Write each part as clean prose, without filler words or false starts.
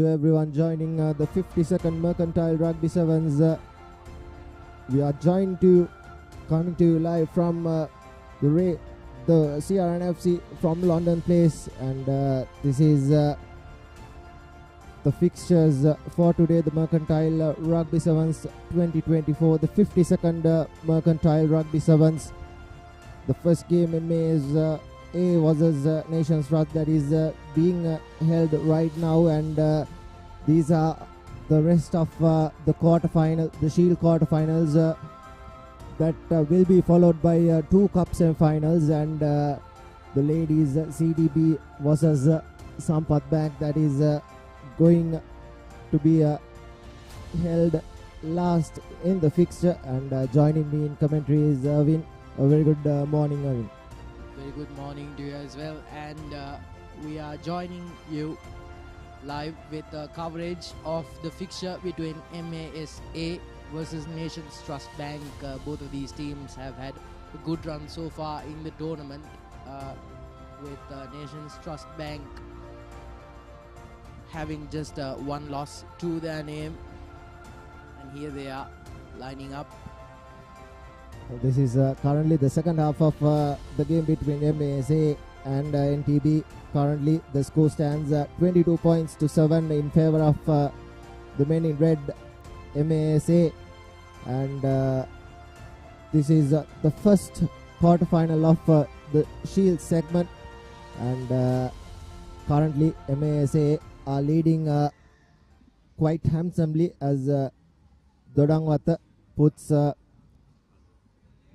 to everyone joining the 52nd Mercantile Rugby Sevens. We are coming to you live from the CRNFC from London Place, and this is the fixtures for today, the Mercantile Rugby Sevens 2024, the 52nd Mercantile Rugby Sevens. The first game in May is A versus Nations Trust, that is being held right now, and these are the rest of the quarterfinal, the Shield quarterfinals that will be followed by two cup semifinals, and the ladies CDB versus Sampath Bank, that is going to be held last in the fixture. And joining me in commentary is Irvin. A very good morning, Irvin. Very good morning to you as well, and we are joining you live with coverage of the fixture between MASA versus Nations Trust Bank. Both of these teams have had a good run so far in the tournament, with Nations Trust Bank having just one loss to their name, and here they are lining up. This is currently the second half of the game between MASA and NTB. Currently the score stands 22 points to 7 in favor of the men in red, MASA, and this is the first quarterfinal of the Shield segment, and currently MASA are leading quite handsomely as Dodangwata puts the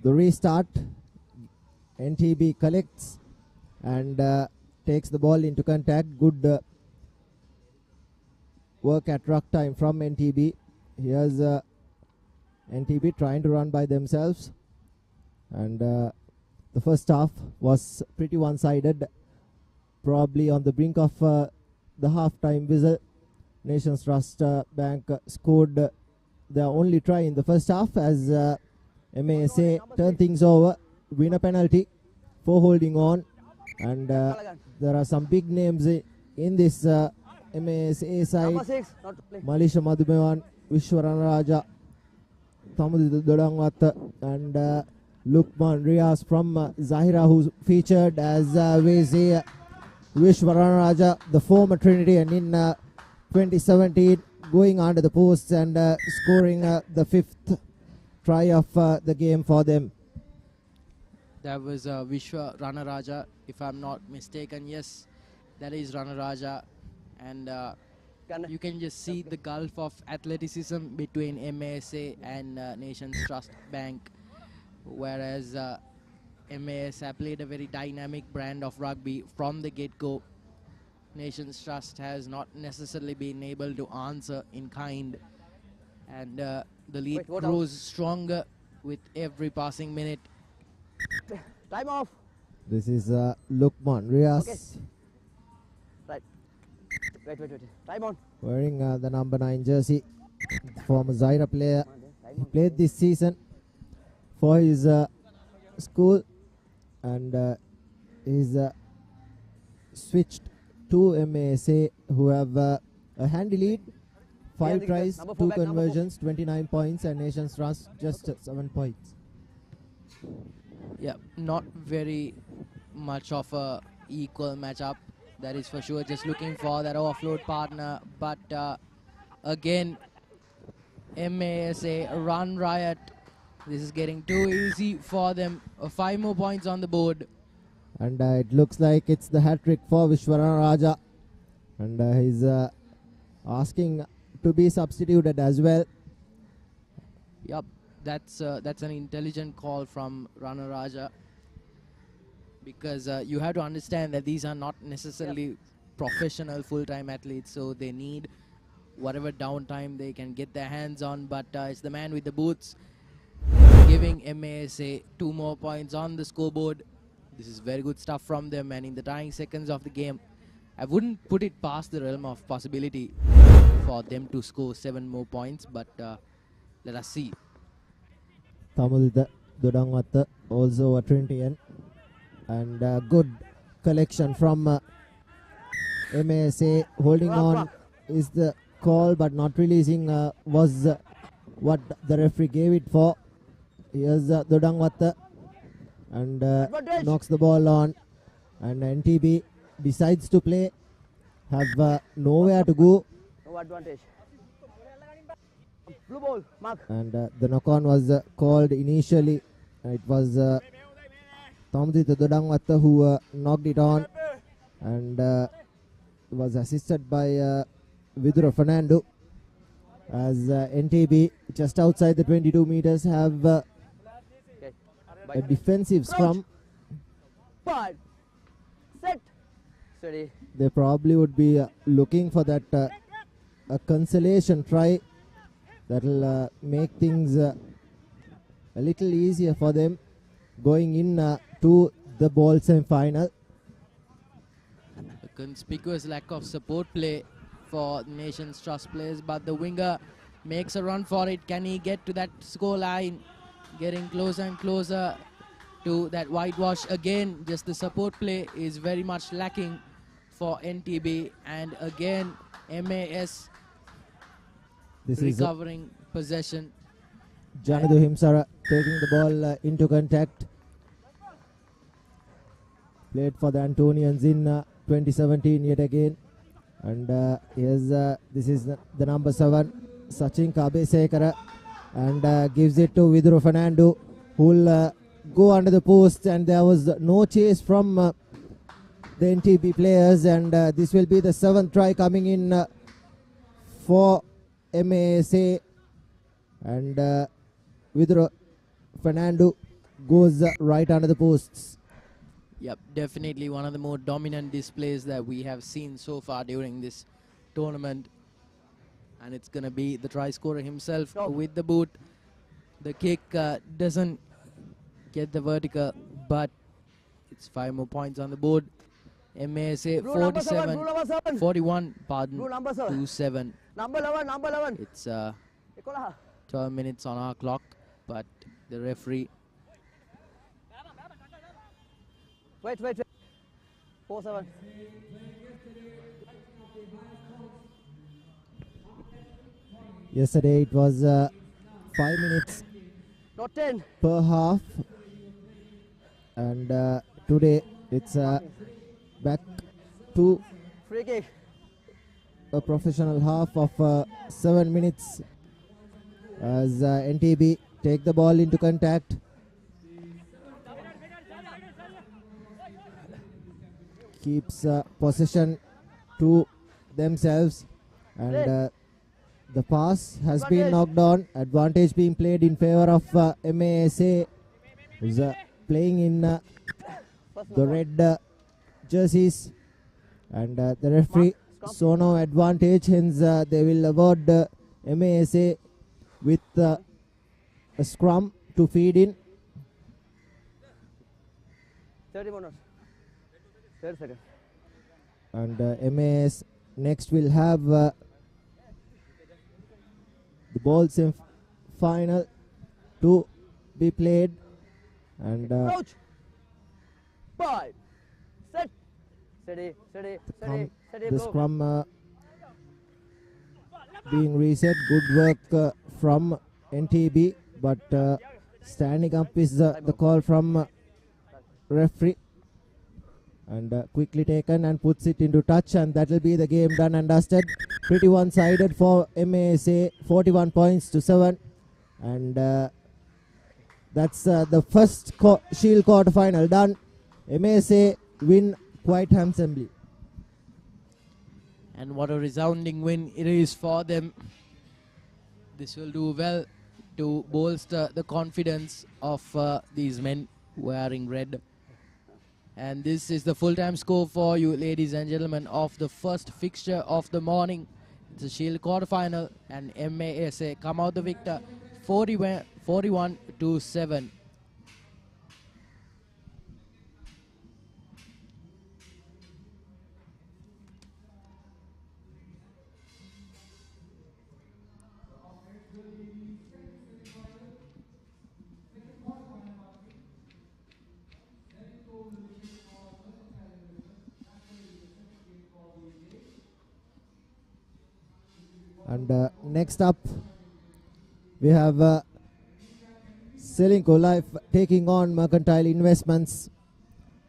restart. NTB collects and takes the ball into contact. Good work at ruck time from NTB. Here's NTB trying to run by themselves, and the first half was pretty one-sided, probably on the brink of the half-time whistle. Nations Trust Bank scored their only try in the first half as MASA turn things over, win a penalty for holding on, and there are some big names in this MASA side. Malisha Madhumewan, Vishwarana Raja, Thamudi Dodangwat, and Lukman Riaz from Zahira, who featured as we see Vishwarana Raja, the former Trinity, and in 2017 going under the posts and scoring the fifth try of the game for them. That was Vishwa Rana Raja, if I'm not mistaken. Yes, that is Rana Raja, and you can just see the gulf of athleticism between MASA and Nations Trust Bank, whereas MASA played a very dynamic brand of rugby from the get-go. Nations Trust has not necessarily been able to answer in kind, and the lead grows stronger with every passing minute. Time off. This is Lukman Riaz. Okay. Right. Wait. Time on. Wearing the number 9 jersey. Former Zaira player. He played this season for his school, and he's switched to MASA, who have a handy lead. 5 tries, 2 conversions, 29 points, and Nations Trust just 7 points. Yeah, not very much of a equal matchup, that is for sure. Just looking for that offload partner, but again, MASA run riot. This is getting too easy for them. 5 more points on the board. And it looks like it's the hat-trick for Vishwarana Raja, and he's asking to be substituted as well. Yup, that's an intelligent call from Rana Raja, because you have to understand that these are not necessarily professional full-time athletes, so they need whatever downtime they can get their hands on, but it's the man with the boots giving MASA 2 more points on the scoreboard. This is very good stuff from them, and in the dying seconds of the game, I wouldn't put it past the realm of possibility for them to score 7 more points, but let us see. Thamudita Dodangwata, also a Trinitian, and good collection from MASA, holding on is the call, but not releasing was what the referee gave it for. Here's Dodangwatta and knocks the ball on, and NTB decides to play, have nowhere to go. No advantage. Blue ball, mark. And the knock-on was called initially. It was Thamudita Dodangwatta who knocked it on, and was assisted by Vidura Fernando, as NTB just outside the 22 meters have a defensive scrum. 5, set, steady. They probably would be looking for that a consolation try that will make things a little easier for them going in to the ball semi-final. A conspicuous lack of support play for the Nation's Trust players, but the winger makes a run for it. Can he get to that score line? Getting closer and closer to that whitewash again. Just the support play is very much lacking for NTB, and again MAS This recovering possession. Janadu Himsara taking the ball into contact. Played for the Antonians in 2017 yet again. And here's this is the number 7, Sachin Kabesekara, and gives it to Viduru Fernando, who will go under the post, and there was no chase from the NTB players, and this will be the 7th try coming in for MASA, and Viduru Fernando goes right under the posts. Yep, definitely one of the more dominant displays that we have seen so far during this tournament. And it's going to be the try scorer himself with the boot. The kick doesn't get the vertical, but it's 5 more points on the board. MASA 41, pardon, 2-7. Number 11. It's 12 minutes on our clock, but the referee... Wait. 4-7. Yesterday it was 5 minutes Not 10. per half, and today it's back to Free kick. a professional half of 7 minutes as NTB take the ball into contact. Keeps possession to themselves, and the pass has been knocked on. Advantage being played in favor of MASA, who's playing in the red jerseys, and the referee saw no advantage, hence they will award MASA with a scrum to feed in. 30 minutes. 30 seconds. And MAS next will have the ball final to be played, and Approach. 5, set, steady, the go. scrum being reset. Good work from NTB, but standing up is the call from referee, and quickly taken and puts it into touch, and that will be the game done and dusted. Pretty one-sided for MASA, 41 points to 7, and that's the first Shield quarter final done. MASA win quite handsomely. And what a resounding win it is for them. This will do well to bolster the confidence of these men wearing red. And this is the full-time score for you, ladies and gentlemen, of the first fixture of the morning. It's a Shield quarterfinal, and MASA come out the victor, 41 to 7. And next up, we have Ceylinco Life taking on Mercantile Investments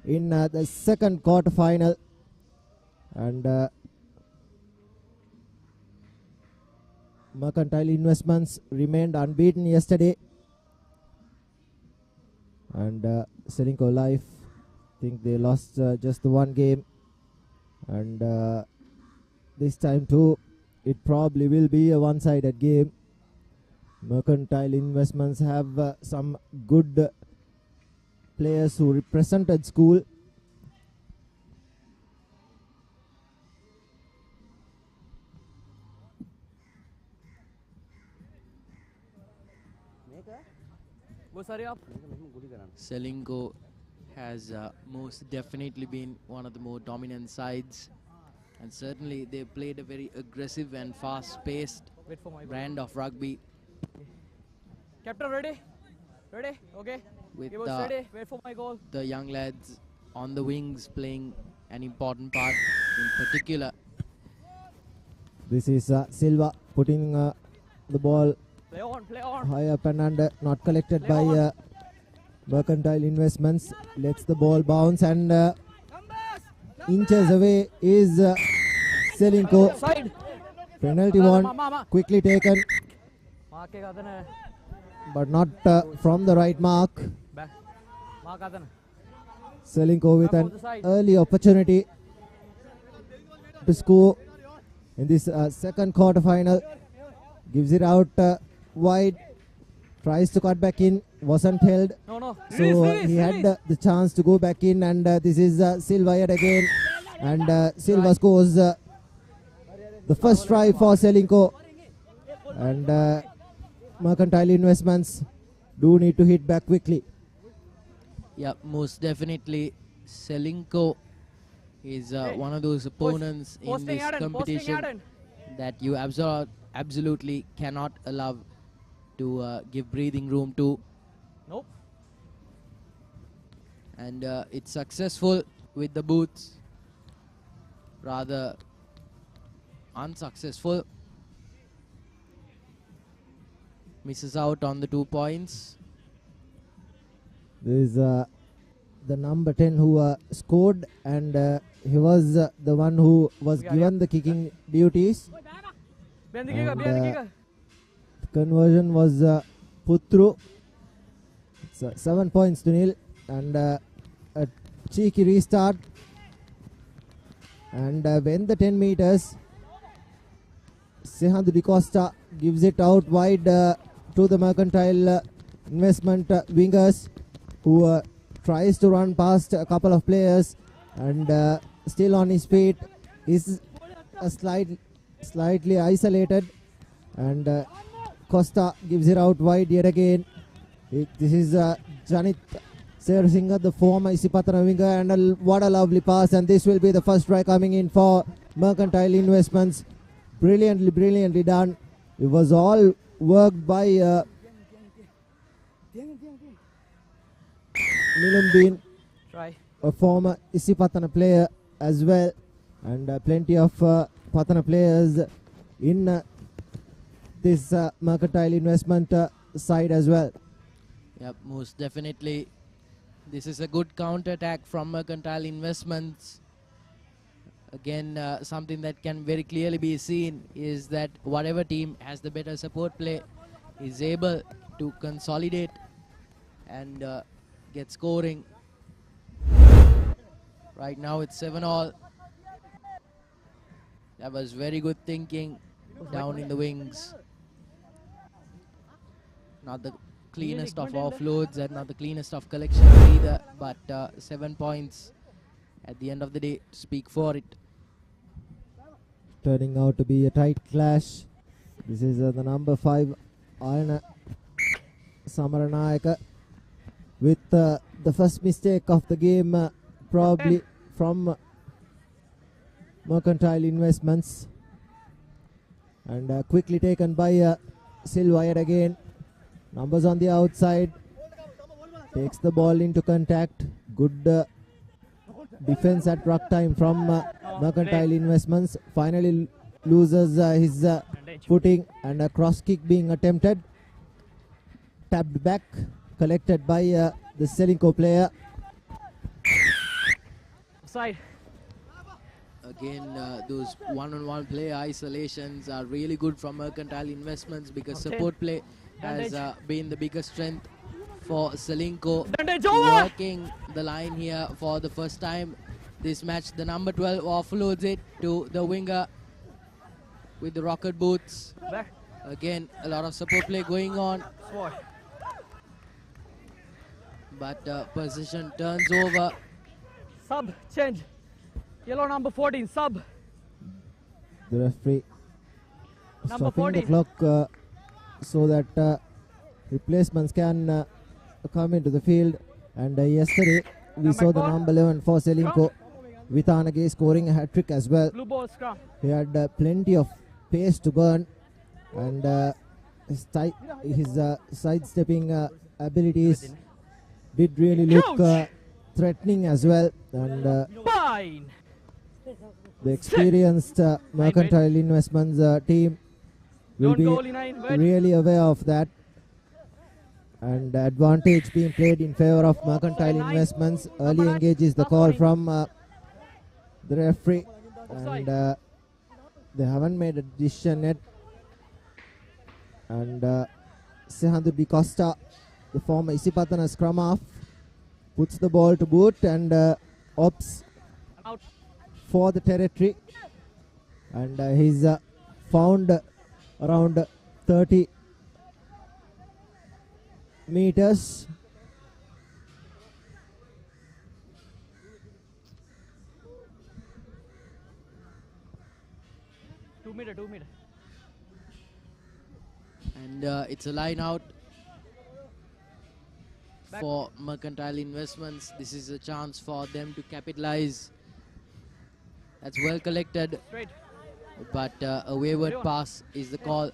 in the second quarter final. And Mercantile Investments remained unbeaten yesterday. And Ceylinco Life, I think they lost just the one game. And this time too, it probably will be a one-sided game. Mercantile Investments have some good players who represented school. Ceylinco has most definitely been one of the more dominant sides, and certainly they played a very aggressive and fast-paced brand of rugby. Captain, ready? Ready? Okay. With ready. Wait for my goal. The young lads on the wings playing an important part in particular. This is Silva putting the ball Play on. high up and under, not collected by Mercantile Investments. Lets the ball bounce and inches away is Ceylinco. Side. Penalty one, quickly taken, but not from the right mark. Ceylinco with an early opportunity to score in this second quarter final. Gives it out wide, tries to cut back in, wasn't held. No. So he had the chance to go back in, and this is Silva yet again. And Silva scores the first try for Ceylinco. And Mercantile Investments do need to hit back quickly. Yeah, most definitely. Ceylinco is one of those opponents in this competition that you absolutely cannot allow to give breathing room to. Nope. And it's successful with the boots, rather unsuccessful. Misses out on the 2 points. There is the number 10 who scored, and he was the one who was given the kicking duties. And, the conversion was put through. It's 7 points to nil, and a cheeky restart. And when the 10 meters, Sehandu Di Costa gives it out wide to the Mercantile Investment wingers, who tries to run past a couple of players, and still on his feet, is slightly isolated, and Costa gives it out wide yet again. This is Janit Singh, the former Isipatana winger, and what a lovely pass, and this will be the first try coming in for Mercantile Investments. Brilliantly done. It was all worked by Nilumbin, a former Isipatana player as well, and plenty of Patana players in this Mercantile Investment side as well. Yep, most definitely. This is a good counter-attack from Mercantile Investments. Again, something that can very clearly be seen is that whatever team has the better support play is able to consolidate and get scoring. Right now it's 7-all. That was very good thinking down in the wings. Not the cleanest of offloads and not the cleanest of collections either, but 7 points at the end of the day to speak for it. Turning out to be a tight clash. This is the number 5 Ayana Samaranayaka with the first mistake of the game, probably from Mercantile Investments, and quickly taken by Silva yet again. Numbers on the outside, takes the ball into contact. Good defense at ruck time from Mercantile Investments. Finally loses his footing, and a cross kick being attempted. Tapped back, collected by the Ceylinco player. Offside. Again, those one-on-one play isolations are really good from Mercantile Investments because Okay. support play has been the biggest strength for Ceylinco. Advantage over. Working the line here for the first time this match. The number 12 offloads it to the winger with the rocket boots. Back. Again, a lot of support play going on, Sword. but position turns over. Sub. Change. Yellow number 14. Sub. The referee Number stopping the 14. clock so that replacements can come into the field. And yesterday we Number saw the 4. number 11 for Ceylinco, Vitanage scoring a hat-trick as well. Blue ball scrum. He had plenty of pace to burn, and his sidestepping abilities did really look threatening as well. And Fine. the experienced Mercantile Investments team will Don't be go only 9. Wait. really aware of that. And the advantage being played in favor of Mercantile Investments. Early engage is the call from the referee, and they haven't made a decision yet. And Sehandu Di Costa, the former Isipatana scrum half, puts the ball to boot and opts Out. for the territory. And he's found around 30 meters. Two meter. And it's a line out Back. for Mercantile Investments. This is a chance for them to capitalize. That's well collected, Straight. but a wayward pass is the call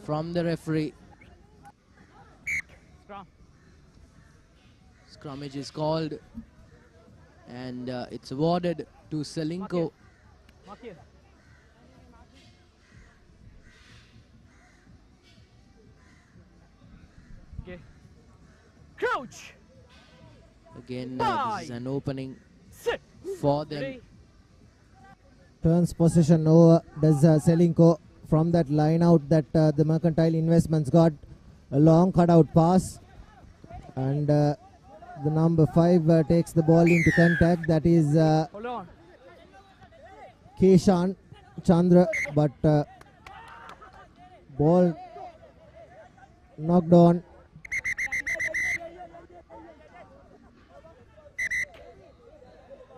from the referee. Scrum. Scrummage is called, and it's awarded to Ceylinco. Mark here. Okay. Crouch. Again, this is an opening Sit. for them. Ready. Turns possession over, does Ceylinco from that line out that the Mercantile Investments got. A long cutout pass, and the number 5 takes the ball into contact. That is Hold on. Keshan Chandra, but ball knocked on.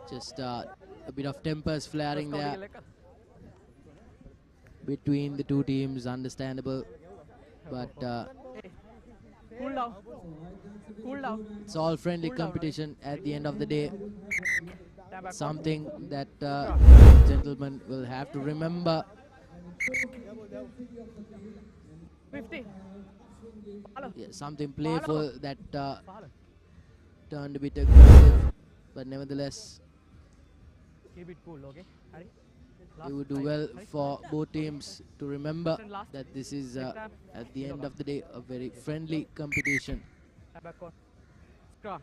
Just a bit of tempers flaring there between the two teams, understandable, but Cool down. Cool down. it's all friendly Cool down, competition at the end of the day. Stand back. Something that gentlemen will have to remember. 50. Follow. Yeah, something playful that Follow. turned a bit aggressive, but nevertheless Keep it cool, okay? Ready? it Last would do five. well Ready? for both teams to remember Second last. that this is Next time. at the end of the day a very friendly competition. Stand back on. Scrum.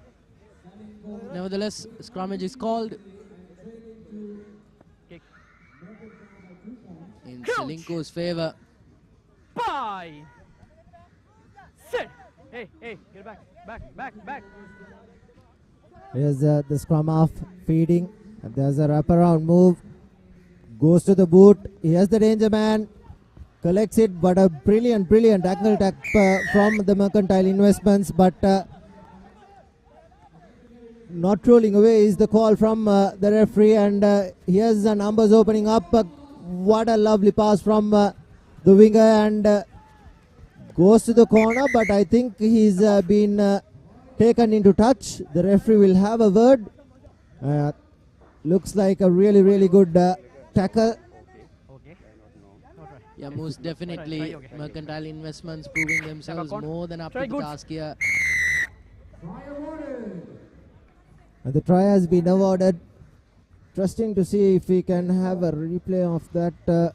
Nevertheless, scrummage is called Kick. in Crouch. Ceylinco's favor. Bye. Sit. Hey, get back. Back. Here's the scrum half feeding, and there's a wraparound move. Goes to the boot. Here's the danger man. Collects it, but a brilliant ankle tap from the Mercantile Investments, but not rolling away is the call from the referee, and here's the numbers opening up. What a lovely pass from the winger, and goes to the corner, but I think he's been taken into touch. The referee will have a word. Looks like a really good tackle. Okay. Not right. Yeah, most definitely Try, okay. Mercantile Investments proving themselves on. more than up Try to the good. task here. And the try has been awarded. Trusting to see if we can have a replay of that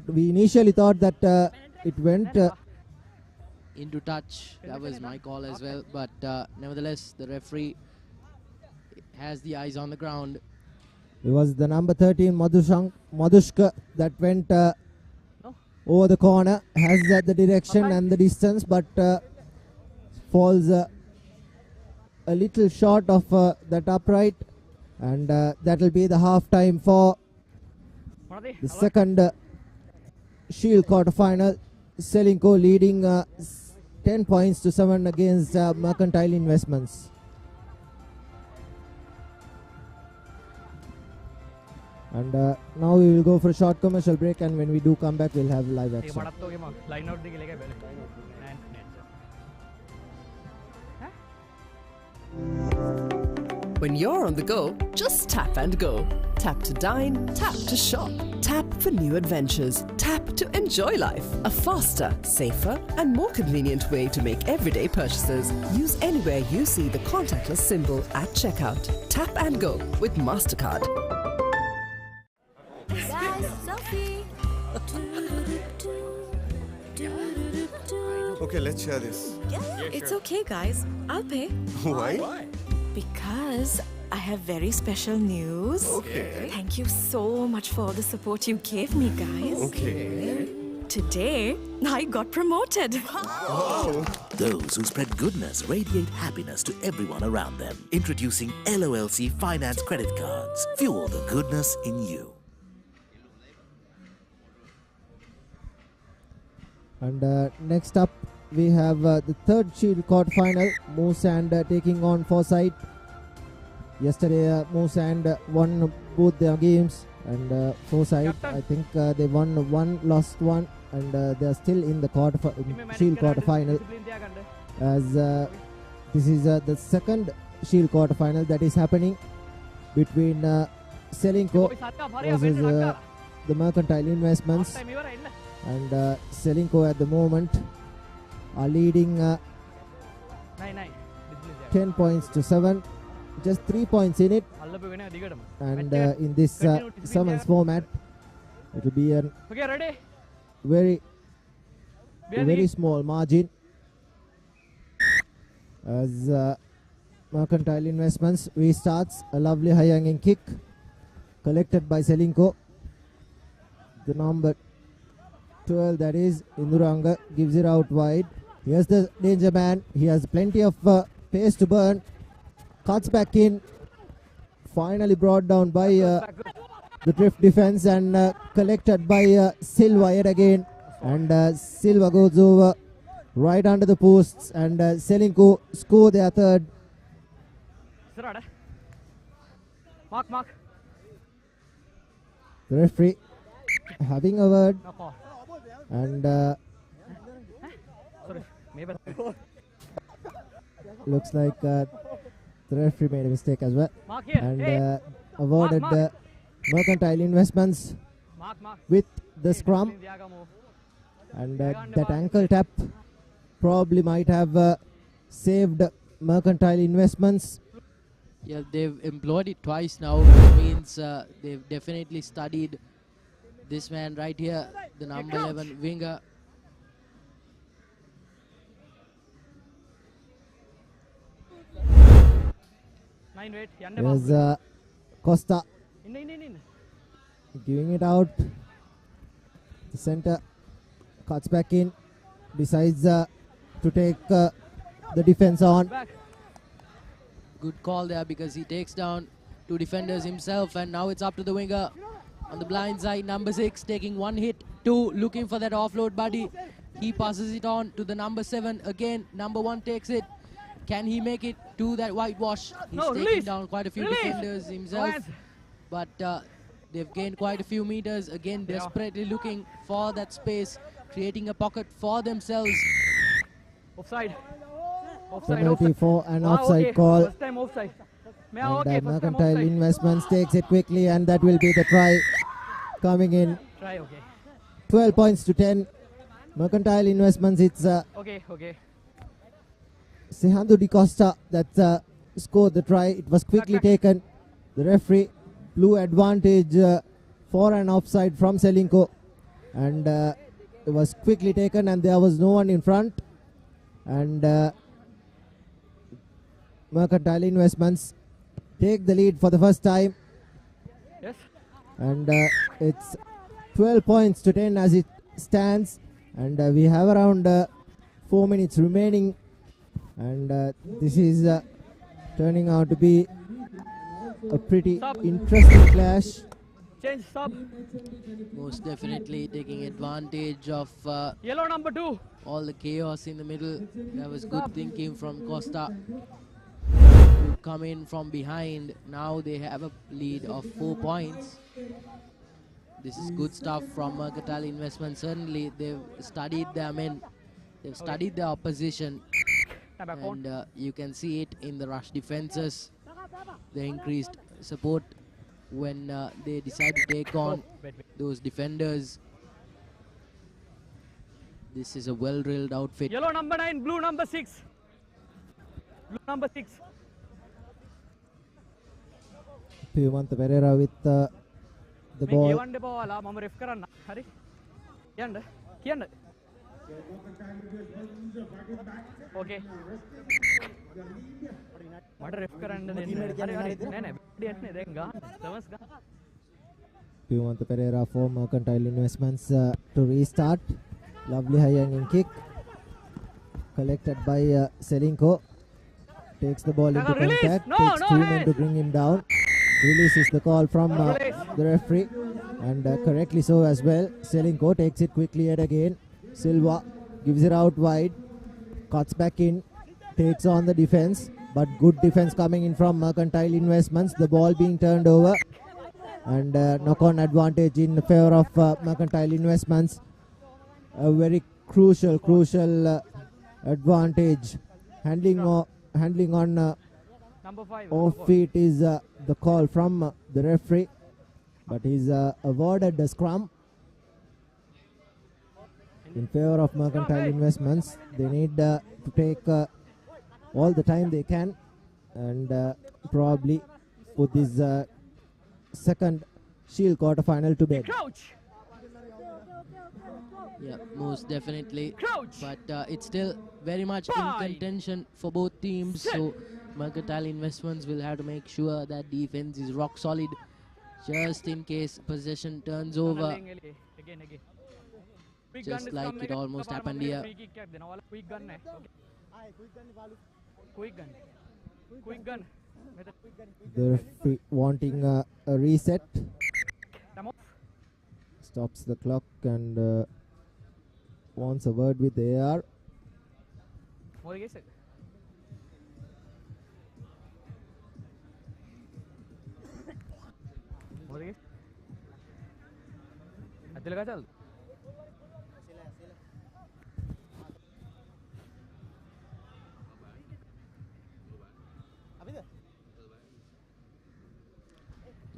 We initially thought that it went Into touch. That was my call as well. But nevertheless, the referee has the eyes on the ground. It was the number 13 Madhushka that went over the corner, has the direction and the distance, but falls a little short of that upright, and that will be the half time for the second Shield quarterfinal. Ceylinco leading 10 points to 7 against Mercantile Investments. And now we will go for a short commercial break, and when we do come back, we'll have live action. When you're on the go, just tap and go. Tap to dine, tap to shop, tap for new adventures, tap to enjoy life. A faster, safer, and more convenient way to make everyday purchases. Use anywhere you see the contactless symbol at checkout. Tap and go with Mastercard. Guys, selfie. Okay, let's share this. Yeah, it's okay, guys. I'll pay. Why? Because I have very special news. Okay. Thank you so much for all the support you gave me, guys. Okay. Today, I got promoted. Those who spread goodness radiate happiness to everyone around them. Introducing LOLC Finance Credit Cards. Fuel the goodness in you. And next up, we have the third Shield quarterfinal. Moresand taking on Foresight. Yesterday, Moresand won both their games, and Foresight, I think they won one, lost one, and they are still in the Shield quarterfinal. As this is the second Shield quarterfinal that is happening between Ceylinco versus the Mercantile Investments. And Ceylinco at the moment are leading 10 points to 7. Just 3 points in it. And in this sevens format, it will be a very small margin. As Mercantile Investments restarts, a lovely high hanging kick collected by Ceylinco. The number 12, that is Induranga, gives it out wide. Here's the danger man. He has plenty of pace to burn. Cuts back in. Finally brought down by the drift defense and collected by Silva yet again. And Silva goes over right under the posts, and Ceylinco score their third. Mark. The referee having a word. And looks like the referee made a mistake as well, and awarded Mercantile Investments with the scrum, and that ankle tap probably might have saved Mercantile Investments. Yeah, they've employed it twice now, which means they've definitely studied this man right here, the number 11 winger. There's Costa giving it out. The center cuts back in, decides to take the defense on. Good call there, because he takes down 2 defenders himself, and now it's up to the winger. On the blind side, number 6 taking 1 hit, 2 looking for that offload buddy. He passes it on to the number 7 again. Number 1 takes it. Can he make it to that whitewash? He's taking down quite a few defenders himself, but they've gained quite a few meters. Again, desperately looking for that space, creating a pocket for themselves. Offside. Penalty for an offside call. And Mercantile Investments takes it quickly, and that will be the try coming in. 12 points to 10. Mercantile Investments, it's Sehandu Di Costa that scored the try. It was quickly taken. The referee blew advantage for an offside from Ceylinco. and it was quickly taken, and there was no one in front, and Mercantile Investments take the lead for the first time. Yes. And it's 12 points to 10 as it stands, and we have around 4 minutes remaining, and this is turning out to be a pretty interesting clash. Change sub. Most definitely taking advantage of Yellow number 2. all the chaos in the middle. That was good thinking from Costa to come in from behind. Now they have a lead of 4 points. This is good stuff from Mercantile Investment. Certainly they've studied their men, they've studied their opposition, and you can see it in the rush defenses. The increased support when they decide to take on those defenders. This is a well-drilled outfit. Yellow number 9, blue number 6. Blue number 6. Pivamantha Pereira with the ball. කියවන්න බෝලා මම රෙෆ් කරන්න. හරි. කියන්න. කියන්න. ඕකේ. මට රෙෆ් කරන්න දෙන්න. හරි හරි. නෑ නෑ. වැඩි යන්නේ දැන් ගන්න. සමස් ගන්න. Pivamantha Pereira for Mercantile Investments to restart. Lovely high hanging kick collected by Ceylinco. Takes the ball into contact. Takes 2 men to bring him down. Release is the call from the referee, and correctly so as well. Ceylinco takes it quickly yet again. Silva gives it out wide, cuts back in, takes on the defense, but good defense coming in from Mercantile Investments. The ball being turned over, and knock-on advantage in favor of Mercantile Investments. A very crucial advantage. Handling on number 5. off feet is the call from the referee, but he's awarded the scrum in favor of Mercantile Investments. They need to take all the time they can, and probably put this second Shield quarter-final to bed. Crouch. Yeah, most definitely. Crouch. But it's still very much in contention for both teams. So Mercantile Investments will have to make sure that defense is rock solid, just in case possession turns over. Again. Just like it almost happened here. Quick gun. The referee wanting a reset. Stops the clock and wants a word with the AR.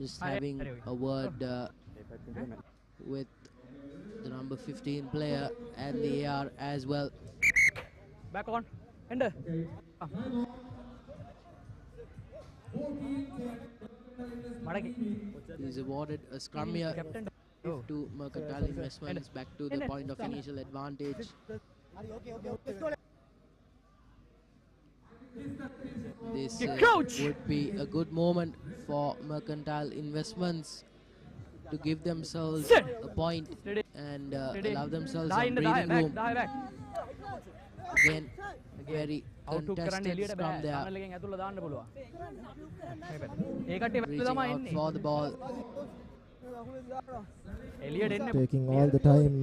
Just having a word with the number 15 player and the AR as well. Back on. Ender. He's awarded a scrum here to Mercantile Investments, back to the point of initial advantage. This would be a good moment for Mercantile Investments to give themselves a point and allow themselves some breathing room. Again, very contested scrum there. Reaching out for the ball. Taking all the time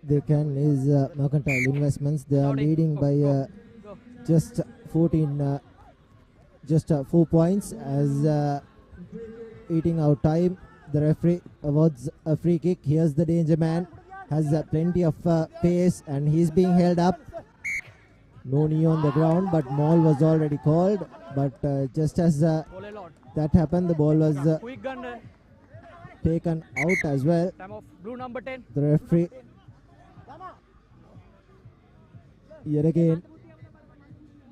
they can is Mercantile Investments. They are leading by just 4 points as eating out time. The referee awards a free kick. Here's the danger man. Has plenty of pace and he's being held up. No knee on the ground, but maul was already called. But just as that happened, the ball was taken out as well. Time of blue number 10. The referee yet again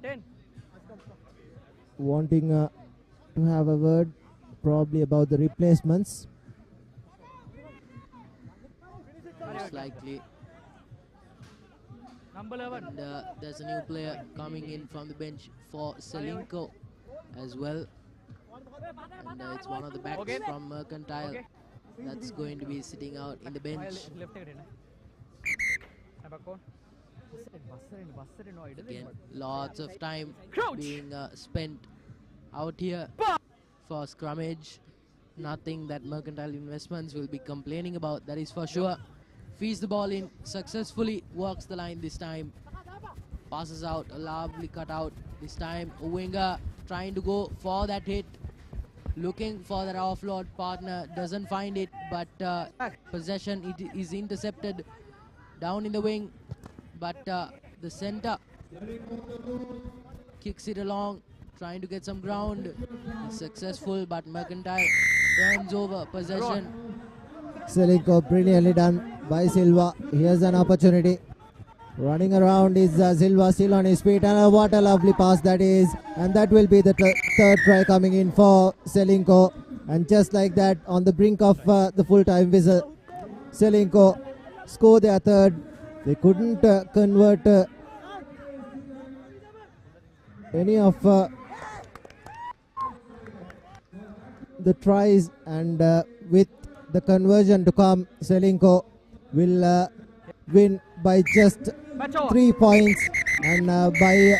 10. wanting to have a word probably about the replacements. most likely. Number 11. And there's a new player coming in from the bench for Ceylinco as well. And it's one of the backs Okay. from Mercantile Okay. that's going to be sitting out in the bench. Left again. Again, lots of time Crouch. being spent out here for scrummage. Nothing that Mercantile Investments will be complaining about, that is for sure. Feeds the ball in successfully, works the line this time. Passes out, a lovely cutout this time. A winger trying to go for that hit. Looking for that offload partner, doesn't find it, but possession it is intercepted down in the wing. But the center kicks it along, trying to get some ground. Is successful, but Mercantile turns over possession. Ceylinco, brilliantly done by Silva. Here's an opportunity. Running around is Silva, still on his feet, and what a lovely pass that is. And that will be the third try coming in for Ceylinco. And just like that, on the brink of the full-time whistle, Ceylinco score their third. They couldn't convert any of the tries, and with the conversion to come, Ceylinco will win by just 3 points, and by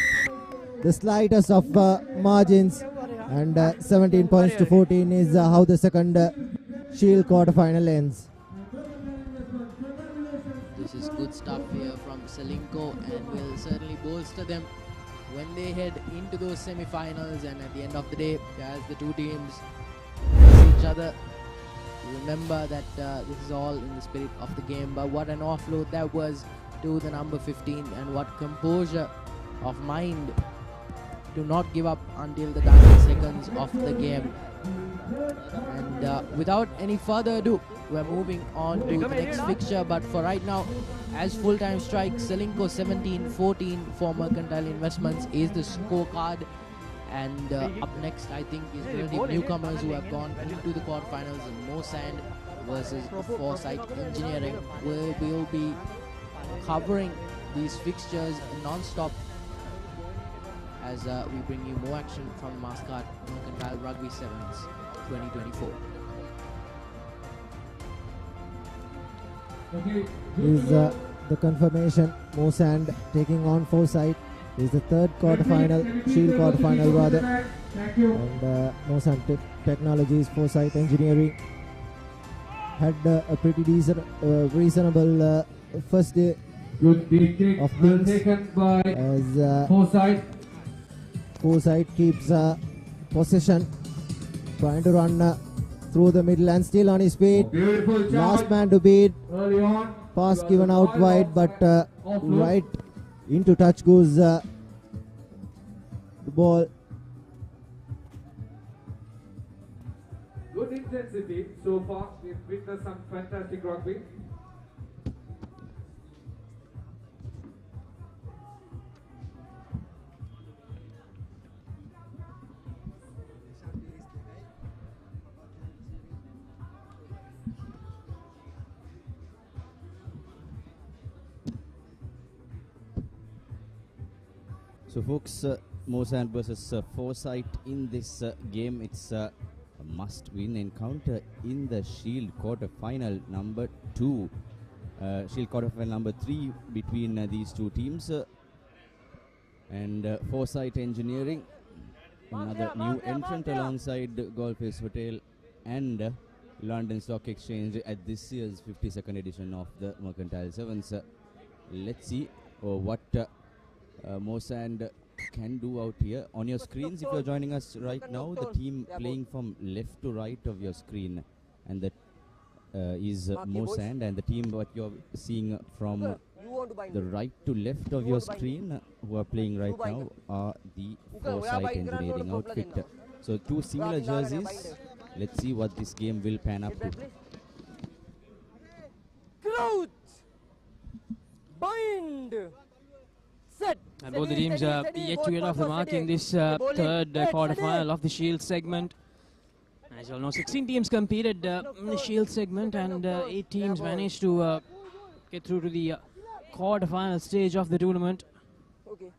the slightest of margins, and 17 points to 14 is how the second Shield quarterfinal ends. This is good stuff here from Ceylinco and will certainly bolster them when they head into those semi-finals. And at the end of the day, as the two teams face each other, remember that this is all in the spirit of the game. But what an offload that was to the number 15, and what composure of mind to not give up until the dying seconds of the game. And without any further ado, we're moving on to the next fixture. But for right now, as full-time strike, Ceylinco 17-14 for Mercantile Investments is the scorecard. And up next, I think, is relative newcomers who have gone into the quarterfinals, and Moresand versus Foresight Engineering. We'll be covering these fixtures non-stop as we bring you more action from Mastercard Mercantile Rugby Sevens 2024. Is the confirmation. Moresand taking on Foresight. Is the third quarterfinal, Shield quarterfinal rather. And Moresand Technologies, Foresight Engineering had a pretty decent, reasonable first day of things, as Foresight keeps possession, trying to run through the middle and still on his feet. Last man to beat. Pass given out wide, but right into touch goes the ball. Good intensity so far. We've witnessed some fantastic rugby. So folks, Moresand versus Foresight in this game. It's a must-win encounter in the Shield quarter-final number 2. Shield quarter-final number 3 between these two teams. And Foresight Engineering, another new entrant alongside Golf Face Hotel and London Stock Exchange at this year's 52nd edition of the Mercantile Sevens. Let's see what Moresand can do out here. On your screens, if you're joining us right now, the team playing from left to right of your screen, and that is Moresand, and the team what you're seeing from the right to left of your screen who are playing right now are the Foresight Engineering outfit. So two similar jerseys. Let's see what this game will pan up to. Crouch! Bind! Set! And both the teams are yet to get off the mark in this third quarterfinal of the Shield segment. As you all know, 16 teams competed in the Shield segment, and 8 teams managed to get through to the quarter-final stage of the tournament. Okay.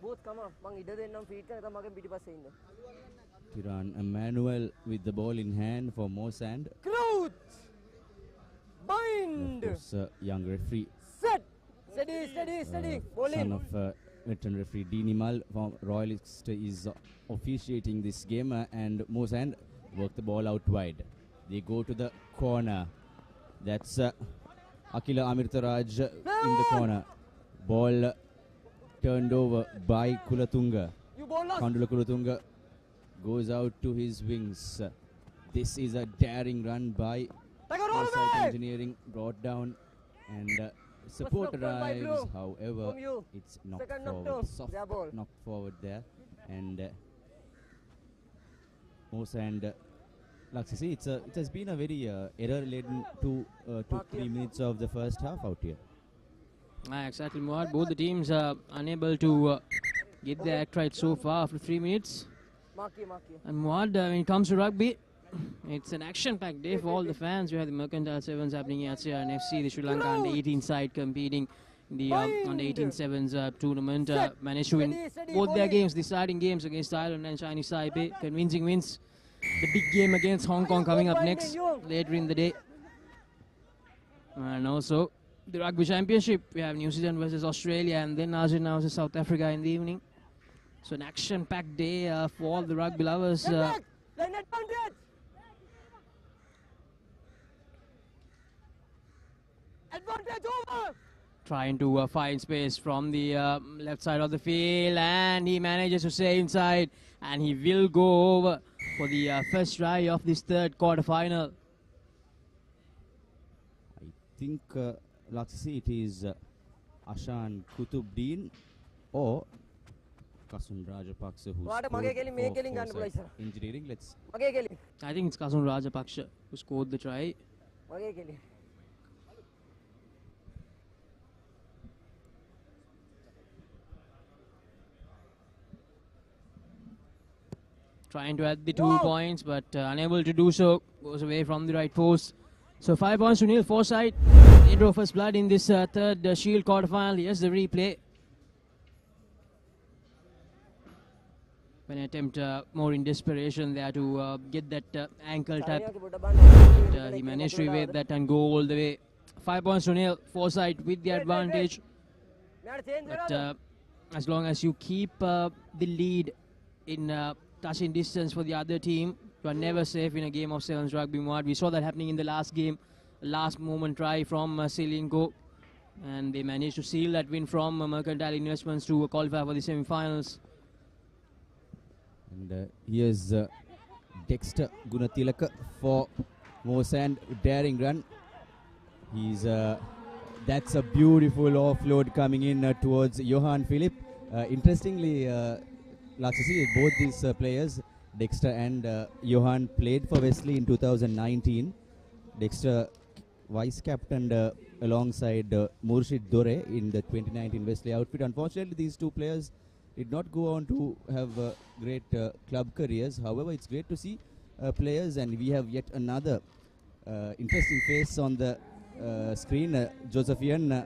Both come up. Mang ida dennam feed කරන තමයි මගෙන් පිටිපස්සේ ඉන්න. Kiran Emmanuel with the ball in hand for Moresand. Crouch. Bind. Of course, young referee. Set. Steady. Ball Son in. of veteran referee Dinimal from Royalist is officiating this game, and Moresand work the ball out wide. They go to the corner. That's Akila Amirtaraj in the corner. Ball turned over by Kulatunga. Kandula Kulatunga goes out to his wings. This is a daring run by Foresight Engineering, brought down, and support arrives. However, it's knocked forward, soft knocked forward there, and Moresand. Like I see, it has been a very error-laden 2-3 minutes of the first half out here. Exactly, Muad. Both the teams are unable to get their act right so far after 3 minutes. And Muad, when it comes to rugby, it's an action-packed day for all the fans. We have the Mercantile Sevens happening at and FC, the Sri Lanka under-18 side competing in the under-18 Sevens tournament. Managed to win both their games, the starting games against Thailand and Chinese Taipei. Convincing wins. The big game against Hong Kong coming up next, later in the day. And also, the Rugby Championship, we have New Zealand versus Australia, and then Argentina versus South Africa in the evening. So an action-packed day for all the rugby lovers. Advantage over! Trying to find space from the left side of the field, and he manages to stay inside, and he will go over for the first try of this third quarter-final. I think, let's see, it is Ashan Kutubdeen or Kasun Rajapaksa who scored for Foresight Engineering. I think it's Kasun Rajapaksa who scored the try. Trying to add the 2 points, but unable to do so. Goes away from the right post. So 5 points to nil. Foresight. They draw first blood in this third Shield quarterfinal. Here's the replay. An attempt more in desperation there to get that ankle tap. But, he managed to evade that and go all the way. 5 points to nil. Foresight with the advantage. But as long as you keep the lead in touching distance for the other team, you are never safe in a game of sevens rugby. We saw that happening in the last game, last moment try from Ceylinco, and they managed to seal that win from Mercantile Investments to qualify for the semi-finals. And here's Dexter Gunatilaka for Moresand, daring run. He's that's a beautiful offload coming in towards Johan Philip. Interestingly, like to see both these players, Dexter and Johan, played for Wesley in 2019. Dexter vice captained alongside Murshid Dore in the 2019 Wesley outfit. Unfortunately, these two players did not go on to have great club careers. However, it's great to see players, and we have yet another interesting face on the screen. Josephian,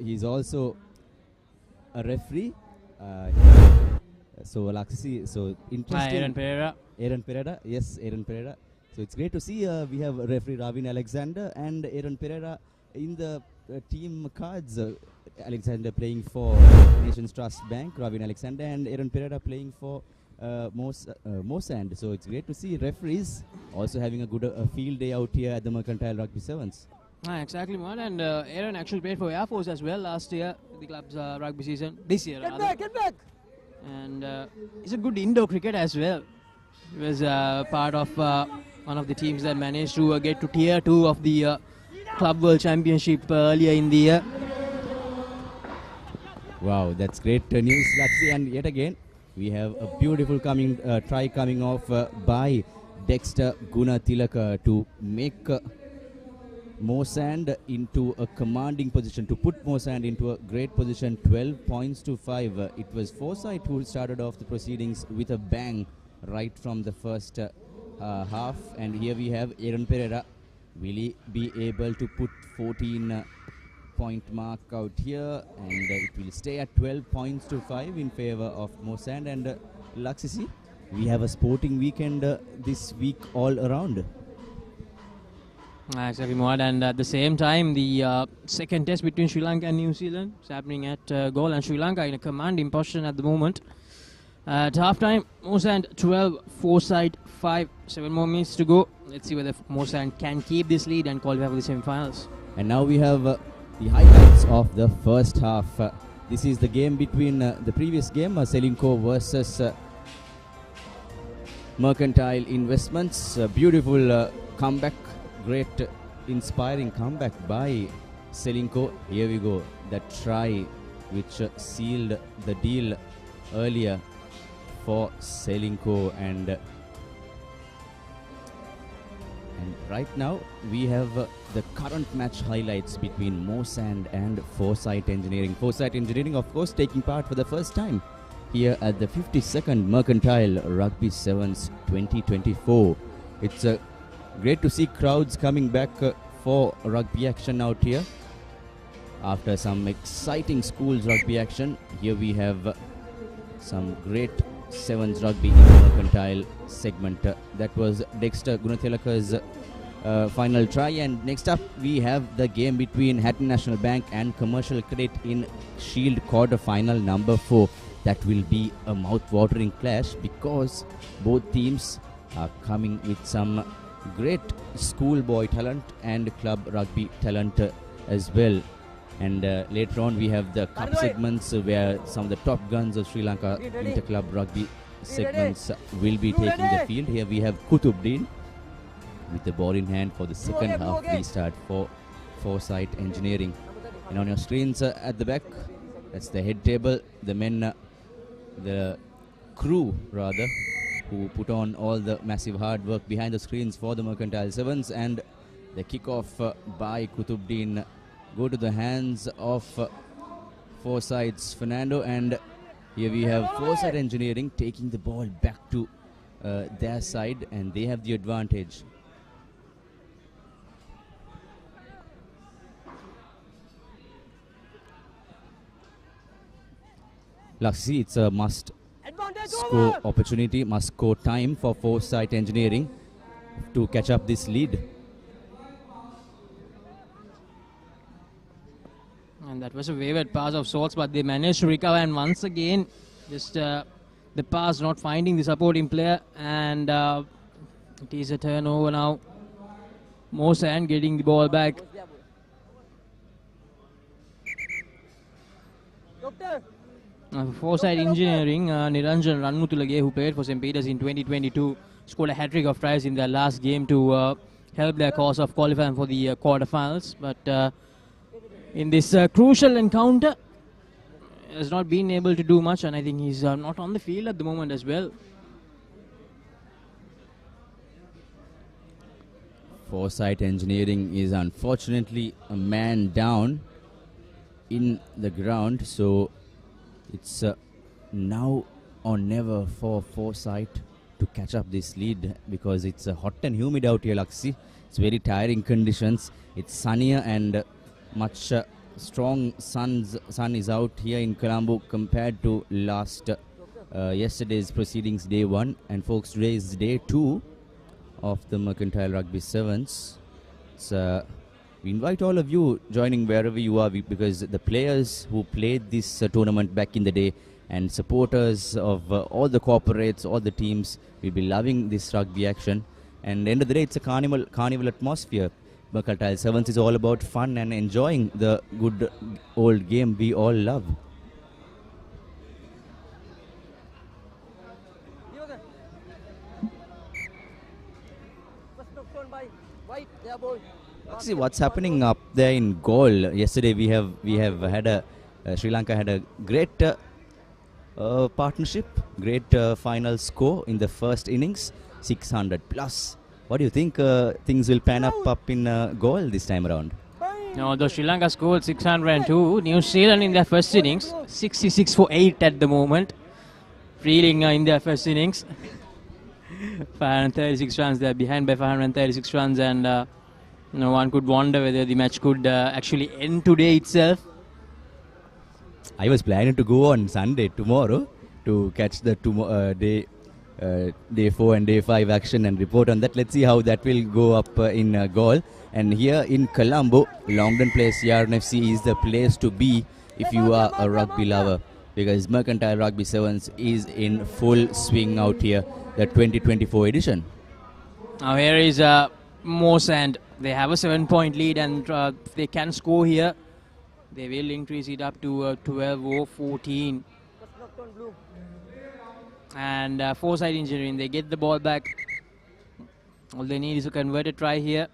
he's also a referee. So, like to see, so interesting. Aaron Pereira, yes, Aaron Pereira. So it's great to see we have referee Ravin Alexander and Aaron Pereira in the team cards. Alexander playing for Nations Trust Bank, Ravin Alexander, and Aaron Pereira playing for Moresand. So it's great to see referees also having a good field day out here at the Mercantile Rugby Sevens. Exactly, man. And Aaron actually played for Air Force as well last year, the club's rugby season. This year, Get back! And he's a good indoor cricket as well. He was part of one of the teams that managed to get to tier 2 of the Club World Championship earlier in the year. Wow, that's great news. And yet again, we have a beautiful try coming off by Dexter Gunatilaka to make Moresand into a commanding position, to put Moresand into a great position, 12 points to 5. It was Foresight who started off the proceedings with a bang right from the first half, and here we have Aaron Pereira. Will he be able to put 14 point mark out here, and it will stay at 12 points to 5 in favor of Moresand and Laxisi. We have a sporting weekend this week all around. Exactly, Mohad. And at the same time, the second test between Sri Lanka and New Zealand is happening at goal, and Sri Lanka in a commanding position at the moment. At halftime, Moresand 12, Foresight 5, 7 more minutes to go. Let's see whether Moresand can keep this lead and qualify for the semi-finals. And now we have the highlights of the first half. This is the game between the previous game, Ceylinco versus Mercantile Investments. Beautiful comeback, great inspiring comeback by Ceylinco. Here we go, that try which sealed the deal earlier for Ceylinco, and right now we have the current match highlights between Moresand and Foresight Engineering. Foresight Engineering, of course, taking part for the first time here at the 52nd Mercantile Rugby Sevens 2024. It's great to see crowds coming back for rugby action out here. After some exciting schools rugby action, here we have some great Sevens rugby in the Mercantile segment. That was Dexter Gunathelaka's final try. And next up we have the game between Hatton National Bank and Commercial Credit in Shield quarter final number 4. That will be a mouth-watering clash because both teams are coming with some great schoolboy talent and club rugby talent as well. And later on we have the cup segments where some of the top guns of Sri Lanka inter-club rugby segments will be taking the field. Here we have Kutubdin with the ball in hand for the second half restart for Foresight Engineering. And on your screens at the back, that's the head table, the men, the crew rather, who put on all the massive hard work behind the screens for the Mercantile Sevens. And the kickoff by Kutubdin go to the hands of Foresight's Fernando, and here we have Foresight Engineering taking the ball back to their side, and they have the advantage. Laxi, it's a must score opportunity, must score time for Foresight Engineering to catch up this lead. And that was a wayward pass of sorts, but they managed to recover, and once again just the pass not finding the supporting player, and it is a turnover now. Moresand getting the ball back. Foresight Engineering, Niranjan Ranmutulage, who played for St. Peter's in 2022, scored a hat-trick of tries in their last game to help their cause of qualifying for the quarterfinals. But in this crucial encounter, has not been able to do much, and I think he's not on the field at the moment as well. Foresight Engineering is unfortunately a man down in the ground, so it's now or never for Foresight to catch up this lead, because it's hot and humid out here, Laxi. It's very tiring conditions. It's sunnier, and much strong sun is out here in Colombo compared to yesterday's proceedings, day 1. And folks, today is day 2 of the Mercantile Rugby Sevens. We invite all of you joining wherever you are, because the players who played this tournament back in the day and supporters of all the corporates, all the teams will be loving this rugby action. And at the end of the day, it's a carnival atmosphere. Mercantile Sevens is all about fun and enjoying the good old game we all love. See what's happening up there in goal. Yesterday we have had Sri Lanka had a great partnership, great final score in the first innings, 600 plus. What do you think things will pan up in goal this time around? No, though Sri Lanka scored 602, New Zealand in their first innings 66 for 8 at the moment, reeling in their first innings. 536 runs. They're behind by 536 runs, and one could wonder whether the match could actually end today itself. I was planning to go on Sunday tomorrow to catch the day 4 and day 5 action and report on that. Let's see how that will go up in Gaul. And here in Colombo, Longdon Place Yarn FC is the place to be if you are a rugby lover, because Mercantile Rugby Sevens is in full swing out here, the 2024 edition. Now here is Moresand. They have a 7-point lead, and if they can score here, they will increase it up to 12 or 14. And Foresight engineering, they get the ball back. All they need is a converted try here.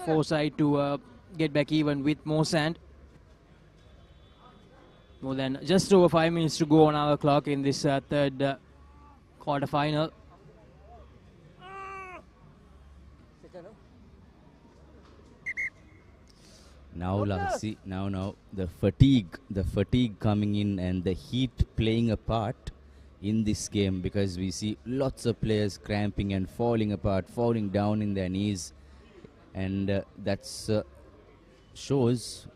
Foresight to get back even with Moresand. More than just over 5 minutes to go on our clock in this third quarter final. Now, see, now the fatigue coming in and the heat playing a part in this game, because we see lots of players cramping and falling apart, falling down in their knees, and that's shows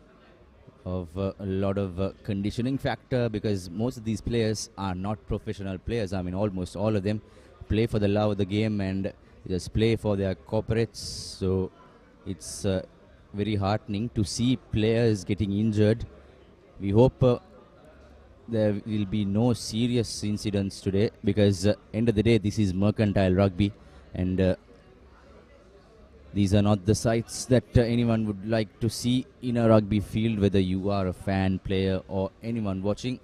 of a lot of conditioning factor, because most of these players are not professional players. I mean, almost all of them play for the love of the game and just play for their corporates. So it's very heartening to see players getting injured. We hope there will be no serious incidents today, because end of the day this is mercantile rugby, and these are not the sights that anyone would like to see in a rugby field, whether you are a fan, player or anyone watching.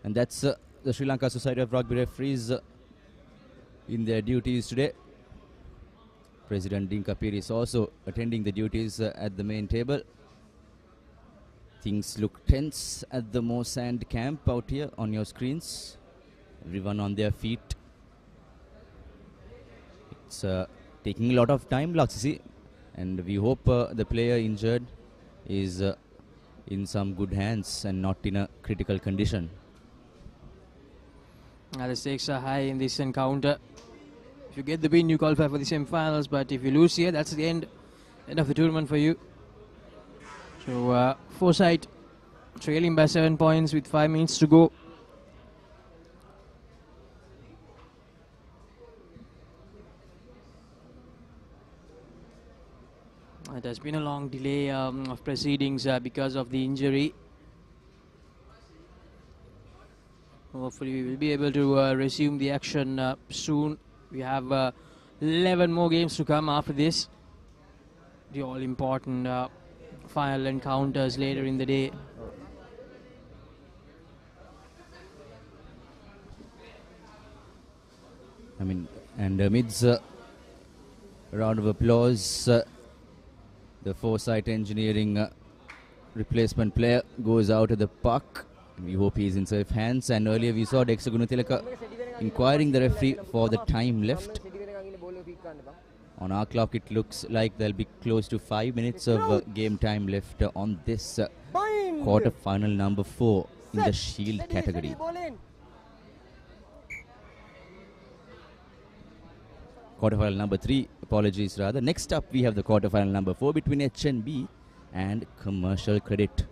And that's the Sri Lanka Society of Rugby Referees in their duties today. President Dean Kapir is also attending the duties at the main table. Things look tense at the Moresand camp out here on your screens. Everyone on their feet. It's taking a lot of time, Laksisi, and we hope the player injured is in some good hands and not in a critical condition. The stakes are high in this encounter. If you get the win, you qualify for the semi-finals, but if you lose here, that's the end of the tournament for you. So Foresight trailing by 7 points with 5 minutes to go. It has been a long delay of proceedings because of the injury. Hopefully we will be able to resume the action soon. We have 11 more games to come after this. The all-important final encounters later in the day. I mean, and amidst a round of applause, the Foresight Engineering replacement player goes out of the park. We hope he is in safe hands. And earlier we saw Dexter Gunathilaka inquiring the referee for the time left. On our clock it looks like there'll be close to 5 minutes of game time left on this quarter final number 4 in the Shield category. Quarterfinal number 3, apologies rather. Next up we have the quarterfinal number 4 between HNB and Commercial Credit.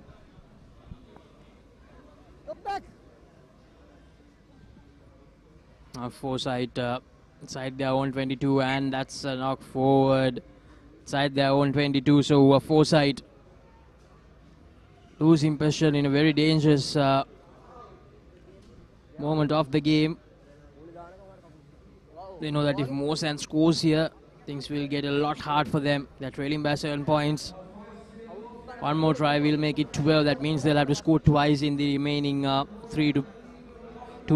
Foresight side their own 22, and that's a knock forward side their own 22. So Foresight losing possession in a very dangerous moment of the game. They know that if Moresand scores here, things will get a lot hard for them. They're trailing by 7 points. One more try will make it 12. That means they'll have to score twice in the remaining 2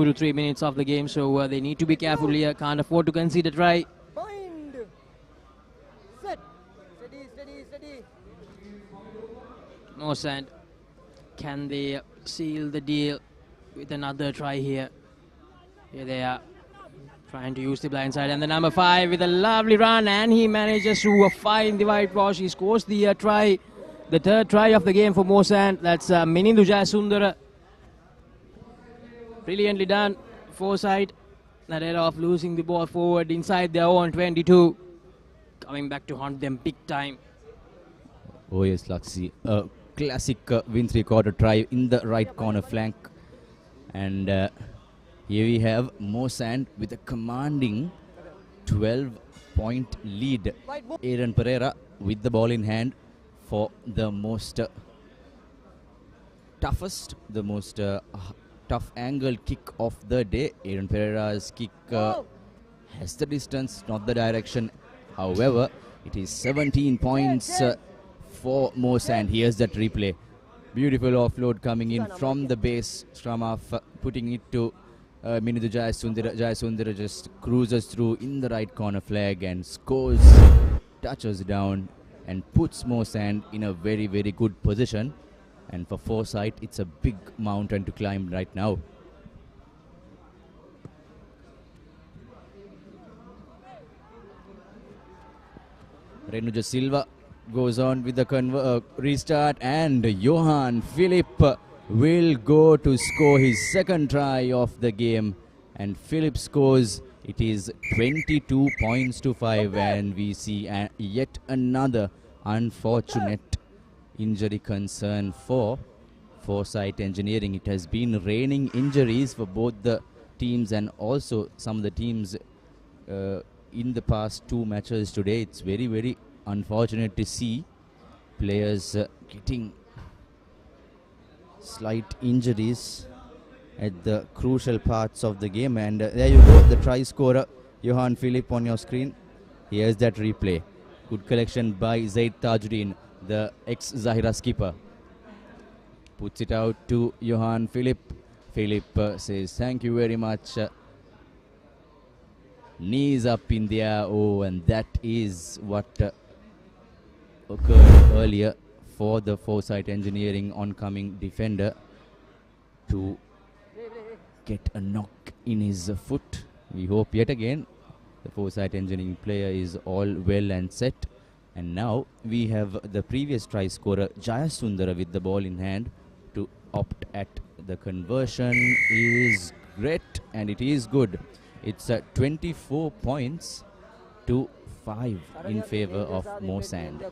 to 3 minutes of the game. So they need to be careful here. Can't afford to concede a try. Bind. Set. Steady, steady, steady. Moresand, can they seal the deal with another try here? Here they are, trying to use the blind side, and the number 5 with a lovely run, and he manages to find the whitewash. He scores the try, the third try of the game for Moresand. That's Minindu Jayasundara. Brilliantly done, Foresight. Instead of losing the ball forward inside their own 22, coming back to haunt them big time. Oh yes, Laxi. A classic win three-quarter try in the right corner flank. And here we have Moresand with a commanding 12-point lead. Aaron Pereira with the ball in hand for the most toughest, the most tough angle kick of the day. Aaron Pereira's kick has the distance, not the direction. However, it is 17 points for Moresand. Here's that replay. Beautiful offload coming in from the base. Sampath putting it to Minithu Jayasundara. Jayasundara just cruises through in the right corner flag and scores, touches down and puts Moresand in a very, very good position. And for Foresight, it's a big mountain to climb right now. Renuja Silva goes on with the restart, and Johan Philip will go to score his second try of the game, and Philip scores. It is 22 points to 5, and we see yet another unfortunate injury concern for Foresight Engineering. It has been raining injuries for both the teams and also some of the teams in the past two matches today. It's very, very unfortunate to see players getting slight injuries at the crucial parts of the game. And there you go, the try scorer Johan Philip on your screen. Here's that replay. Good collection by Zaid Tajuddin, the ex-Zahira skipper. Puts it out to Johan Philip. Philip says thank you very much. Knees up in the air. Oh, and that is what occurred earlier for the Foresight Engineering oncoming defender to get a knock in his foot. We hope yet again the Foresight Engineering player is all well and set. And now we have the previous try scorer Jayasundara with the ball in hand to opt at the conversion. Is great, and it is good. It's 24 points to 5 in favor of Moresand.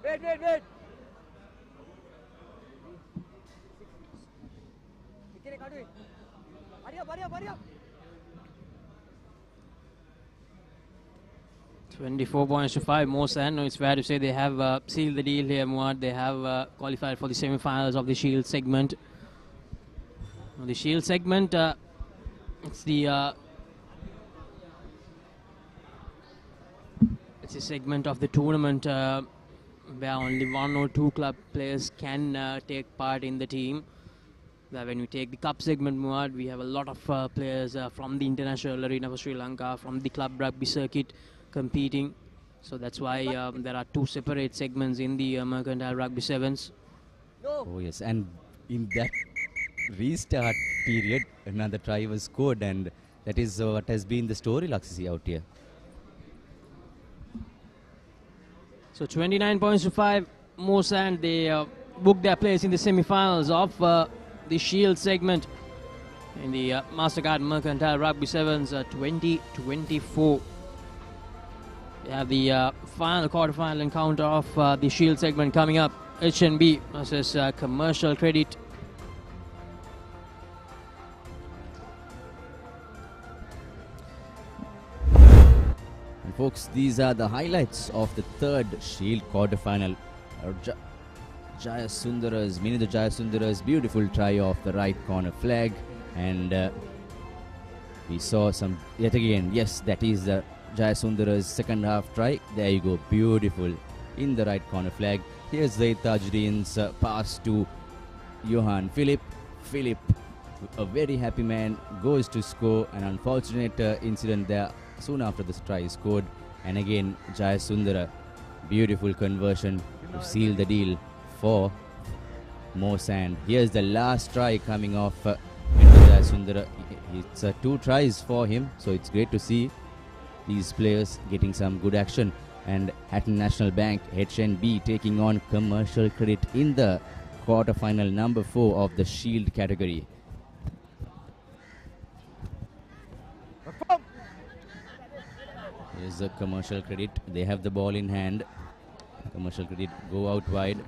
Wait. 24 points to 5. Moresand, no, it's fair to say they have sealed the deal here, Muad. They have qualified for the semi-finals of the Shield segment. The Shield segment, it's the it's a segment of the tournament where only one or two club players can take part in the team. When we take the cup segment, Muad, we have a lot of players from the international arena for Sri Lanka, from the club rugby circuit competing. So that's why there are two separate segments in the Mercantile Rugby Sevens. Oh yes, and in that restart period, another try was scored, and that is what has been the story, Laxisi, out here. So 29 points to 5. Moresand, they booked their place in the semi-finals of the Shield segment in the Mastercard Mercantile Rugby Sevens 2024. We have the final quarter-final encounter of the Shield segment coming up. HNB versus Commercial Credit. And folks, these are the highlights of the third Shield quarter-final. Minithu Jayasundara's beautiful try off the right corner flag, and we saw some yet again. Yes, that is the Jayasundara's second half try. There you go, beautiful in the right corner flag. Here's Zaid Tajuddin's pass to Johan Philip. Philip, a very happy man, goes to score. An unfortunate incident there soon after the try is scored, and again Jayasundara, beautiful conversion to seal the deal for Moresand. Here's the last try coming off Jayasundara. It's 2 tries for him, so it's great to see these players getting some good action. And Hatton National Bank, HNB, taking on Commercial Credit in the quarter-final number 4 of the Shield category. Here's the Commercial Credit. They have the ball in hand. Commercial Credit go out wide.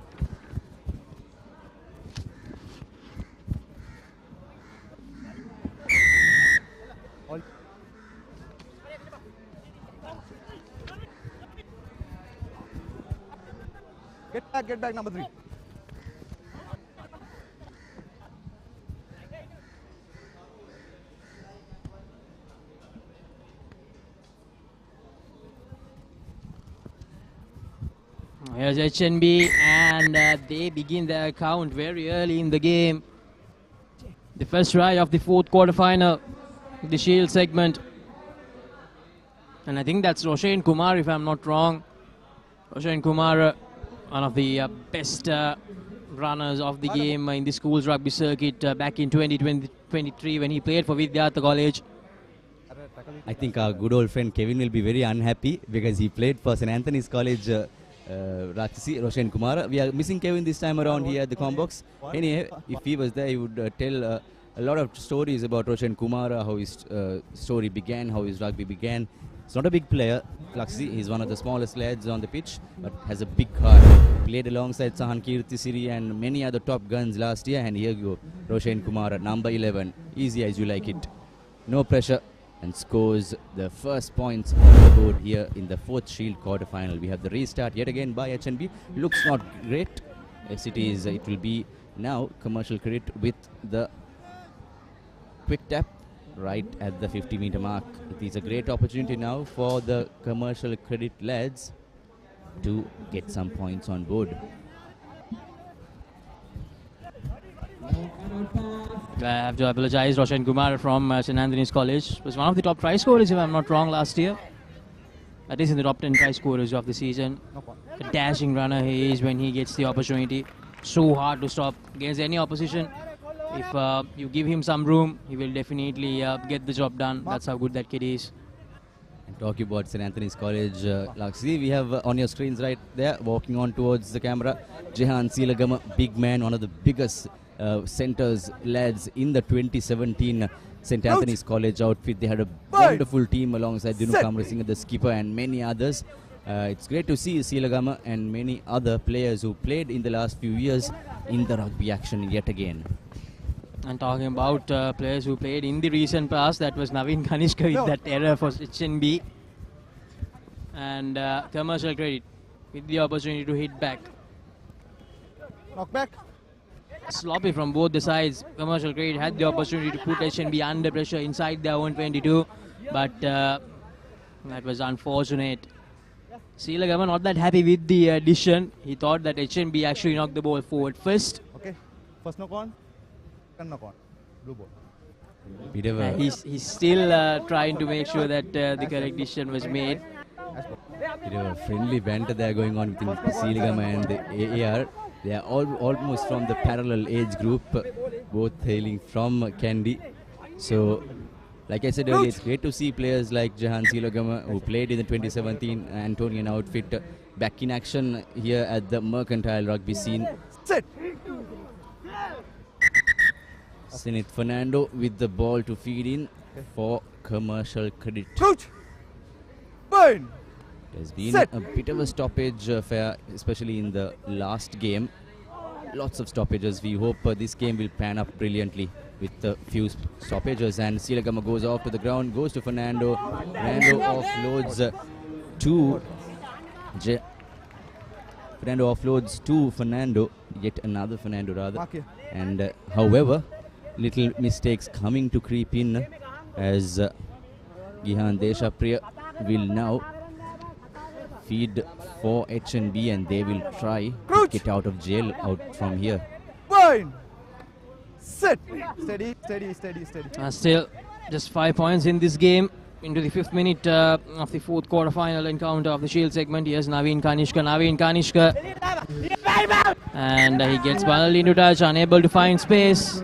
Get back, number 3. Here's HNB, and they begin their count very early in the game. The first try of the fourth quarter-final, the Shield segment. And I think that's Roshan Kumar, if I'm not wrong. Roshan Kumar, one of the best runners of the game in the school's rugby circuit back in 2023 when he played for Vidyartha College. I think our good old friend Kevin will be very unhappy because he played for St. Anthony's College. Roshan Kumar. We are missing Kevin this time around here at the Combox. Anyway, if he was there, he would tell a lot of stories about Roshan Kumar, how his story began, how his rugby began. He's not a big player, Fluxy. He's one of the smallest lads on the pitch, but has a big heart. Played alongside Sahan Kirtisiri and many other top guns last year. And here you go, Roshan Kumar at number 11. Easy as you like it. No pressure. And scores the first points on the board here in the fourth Shield quarter-final. We have the restart yet again by HNB. Looks not great. Yes, it is. It will be now Commercial Credit with the quick tap right at the 50-meter mark. It is a great opportunity now for the Commercial Credit lads to get some points on board. I have to apologize, Roshan Kumar from St. Anthony's College was one of the top try scorers, if I'm not wrong, last year. That is in the top 10 try scorers of the season. A dashing runner he is when he gets the opportunity. So hard to stop against any opposition. If you give him some room, he will definitely get the job done. That's how good that kid is. And talking about St. Anthony's College, Laxi, we have on your screens right there, walking on towards the camera, Jehan Silagama, big man, one of the biggest centers lads in the 2017 St. Anthony's College outfit. They had a wonderful team alongside Dinu Kamrasinghe, the skipper, and many others. It's great to see Silagama and many other players who played in the last few years in the rugby action yet again. And talking about players who played in the recent past, that was Naveen Kanishka with that error for HNB. And Commercial Credit with the opportunity to hit back. Knock back. Sloppy from both the sides. Commercial Credit had the opportunity to put HNB under pressure inside their own 22, but that was unfortunate. Silagama not that happy with the addition. He thought that HNB actually knocked the ball forward first. Okay, first knock on, second knock on, blue ball. He's still trying to make sure that the correct decision was made. Bit of a friendly banter there going on between Silagama and the AAR. They are almost from the parallel age group, both hailing from Kandy. So, like I said earlier, it's great to see players like Jehan Silagama, who played in the 2017 Antonian outfit, back in action here at the Mercantile Rugby scene. Sit. Sinith Fernando with the ball to feed in for Commercial Credit. Coach. Burn. There's been a bit of a stoppage affair, especially in the last game. Lots of stoppages. We hope this game will pan up brilliantly with a few stoppages. And Silagama goes off to the ground, goes to Fernando. Fernando offloads to Fernando offloads to Fernando, yet another Fernando rather. And however, little mistakes coming to creep in as Gihan Deshapriya will now feed for HNB, and they will try to get out of jail out from here. Fine. Sit. Steady. Still just 5 points in this game. Into the 5th minute of the fourth quarter-final encounter of the Shield segment. Here's Naveen Kanishka. And he gets ball into touch, unable to find space.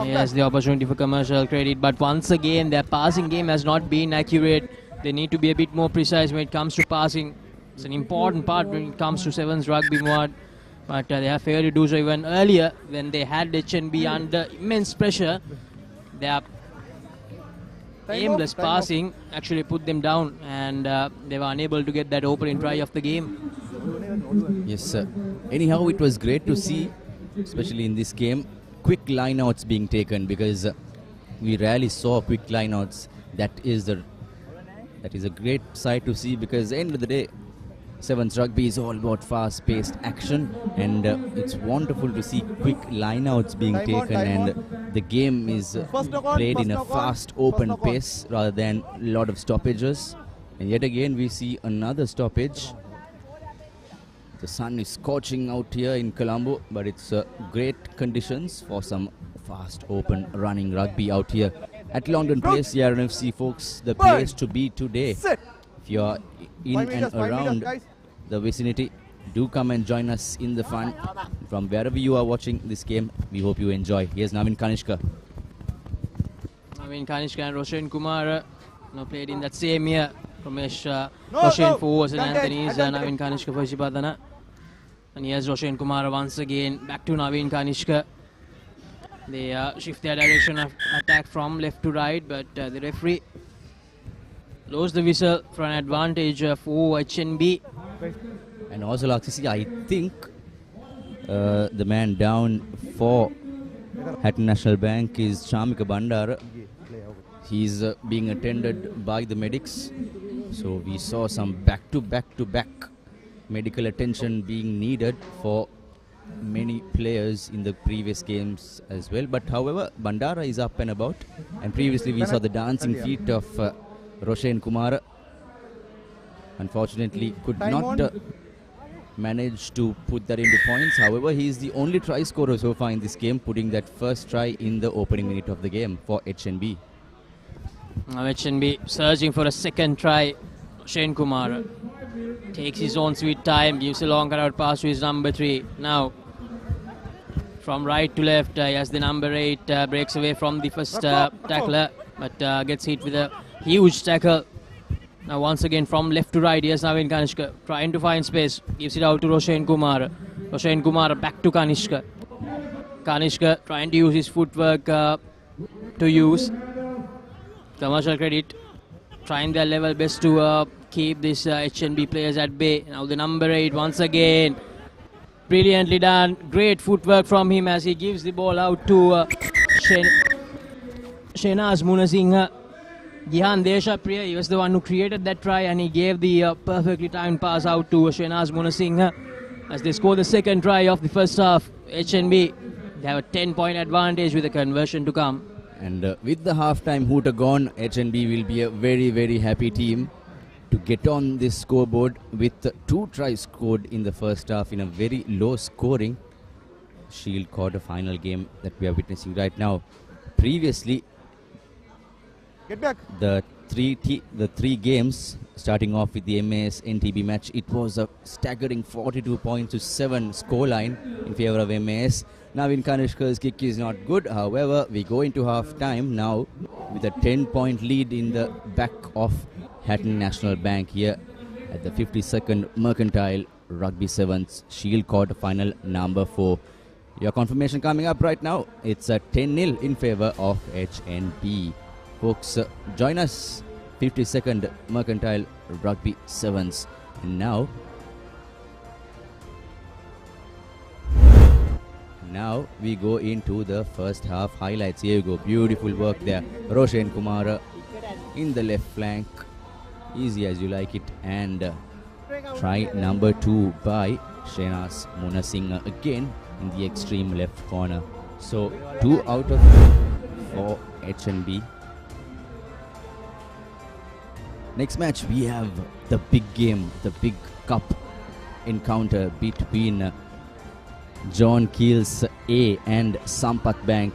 He has the opportunity for Commercial Credit, but once again their passing game has not been accurate. They need to be a bit more precise when it comes to passing. It's an important part when it comes to Sevens rugby mod, but they have failed to do so even earlier when they had HNB under immense pressure. Their aimless passing actually put them down, and they were unable to get that opening try of the game. Yes, sir. Anyhow, it was great to see, especially in this game, quick lineouts being taken, because we rarely saw quick lineouts. That is a great sight to see, because at the end of the day, Sevens rugby is all about fast-paced action, and it's wonderful to see quick lineouts being taken, and the game is played in a fast, open pace rather than a lot of stoppages. And yet again, we see another stoppage. The sun is scorching out here in Colombo, but it's great conditions for some fast, open, running rugby out here at London Place, RNFC, folks. The place to be today. If you are in and around the vicinity, do come and join us in the fun. From wherever you are watching this game, we hope you enjoy. Here's Navin Kanishka. Navin Kanishka and Roshan Kumar played in that same year. Ramesh Roshan for St. Anthony's, Navin Kanishka for Shibadana. And here's Roshan Kumar once again, back to Navin Kanishka. They shift their direction of attack from left to right, but the referee blows the whistle for an advantage for HNB. And also, Laksisi, I think the man down for Hatton National Bank is Chamika Bandara. He's being attended by the medics. So we saw some back-to-back medical attention being needed for many players in the previous games as well. But however, Bandara is up and about. And previously we saw the dancing feet of Roshan Kumar. Unfortunately, could not manage to put that into points. However, he is the only try scorer so far in this game, putting that first try in the opening minute of the game for HNB. Now HNB searching for a second try. Roshan Kumar takes his own sweet time, gives a long out pass to his number 3. Now, from right to left, he has the number 8, breaks away from the first tackler, but gets hit with a huge tackle. Now once again from left to right, here's Navin Kanishka trying to find space, gives it out to Roshan Kumar. Roshan Kumar back to Kanishka. Kanishka trying to use his footwork to use commercial credit, trying their level best to keep this HNB players at bay. Now the number 8 once again, brilliantly done, great footwork from him as he gives the ball out to Shehnaz Munasinghe. Gihan Deshapriya, he was the one who created that try, and he gave the perfectly timed pass out to Shehnaz Munasinghe as they score the second try of the first half. HNB, they have a 10-point advantage with a conversion to come. And with the half-time hooter gone, HNB will be a very, very happy team to get on this scoreboard with 2 tries scored in the first half in a very low-scoring Shield quarter-final game that we are witnessing right now. Previously, the three games, starting off with the MAS NTB match, it was a staggering 42 points to 7 scoreline in favor of MAS. Navin Kanishka's kick is not good. However, we go into half-time now with a 10-point lead in the back of Hatton National Bank here at the 52nd Mercantile Rugby Sevens Shield quarter-final number 4. Your confirmation coming up right now. It's a 10-0 in favor of HNB. Folks, join us, 52nd Mercantile Rugby Sevens. And now we go into the first half highlights. Here you go, beautiful work there. Roshan Kumar in the left flank, easy as you like it, and try number 2 by Shehnaz Munasinghe again in the extreme left corner. So 2 out of 4 HNB. Next match, we have the big game, the big cup encounter between John Keells A and Sampath Bank.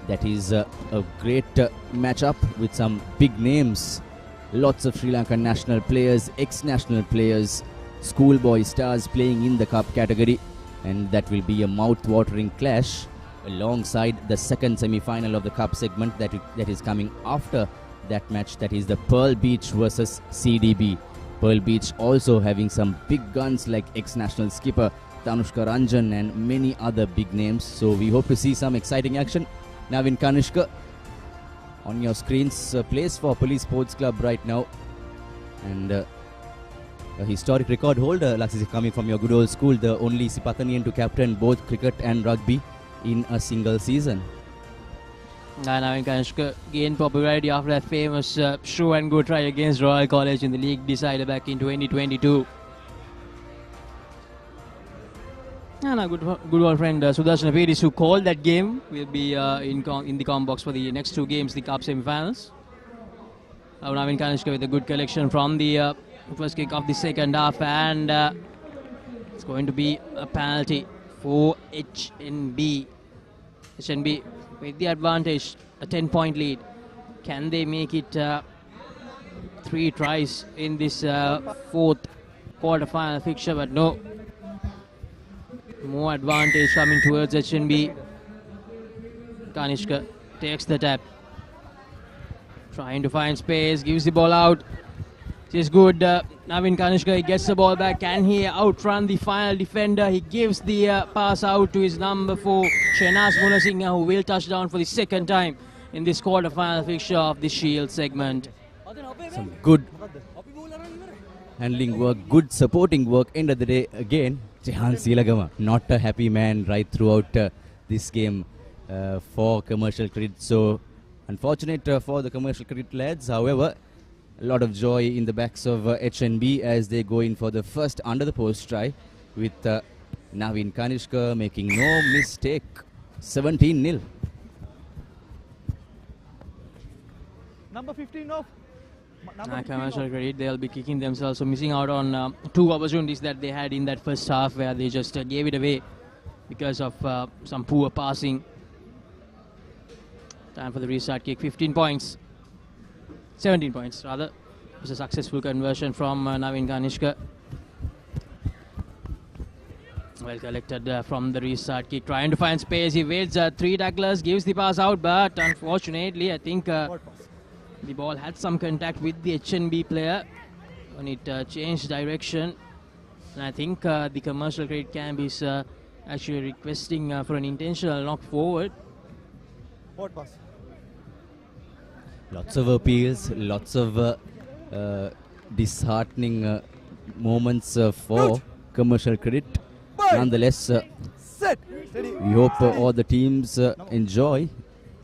That is a great matchup with some big names. Lots of Sri Lankan national players, ex-national players, schoolboy stars playing in the cup category. And that will be a mouth-watering clash alongside the second semi-final of the cup segment that is coming after that match, that is the Pearl Beach versus CDB. Pearl Beach also having some big guns like ex-national skipper Tanushka Ranjan and many other big names. So we hope to see some exciting action. Navin Kanishka on your screens, plays for Police Sports Club right now. And a historic record holder, Laksisi, coming from your good old school, the only Sipathanian to captain both cricket and rugby in a single season. Navin Kanishka gained popularity after that famous show and go try against Royal College in the league decider back in 2022. And our good old friend Sudarshan Pedis, who called that game, will be in the com box for the next two games, the Cup semi-finals. Navin Kanishka with a good collection from the first kick of the second half, and it's going to be a penalty for HNB. HNB with the advantage, a 10-point lead. Can they make it 3 tries in this fourth quarter-final fixture? But no. More advantage coming towards HNB. Kanishka takes the tap. Trying to find space, gives the ball out. Just good. Navin Kanishka, he gets the ball back. Can he outrun the final defender? He gives the pass out to his number 4, Shehnaz Munasinghe, who will touch down for the second time in this quarter-final fixture of the Shield segment. Some good handling work, good supporting work. End of the day, again, Jehan Silagama, not a happy man right throughout this game for Commercial Credit. So, unfortunate for the Commercial Credit lads. However, a lot of joy in the backs of HNB as they go in for the first under the post try with Navin Kanishka making no mistake. 17-0. Number 15 off. Commercial Credit, they'll be kicking themselves, so missing out on 2 opportunities that they had in that first half where they just gave it away because of some poor passing. Time for the restart kick. 15 points. 17 points rather. It was a successful conversion from Navin Kanishka. Well collected from the restart kick. Trying to find space. He waits 3 tacklers, gives the pass out, but unfortunately I think the ball had some contact with the HNB player when it changed direction. And I think the Commercial Credit camp is actually requesting for an intentional knock forward. Forward pass. Lots of appeals, lots of disheartening moments for Commercial Credit. Nonetheless, we hope all the teams enjoy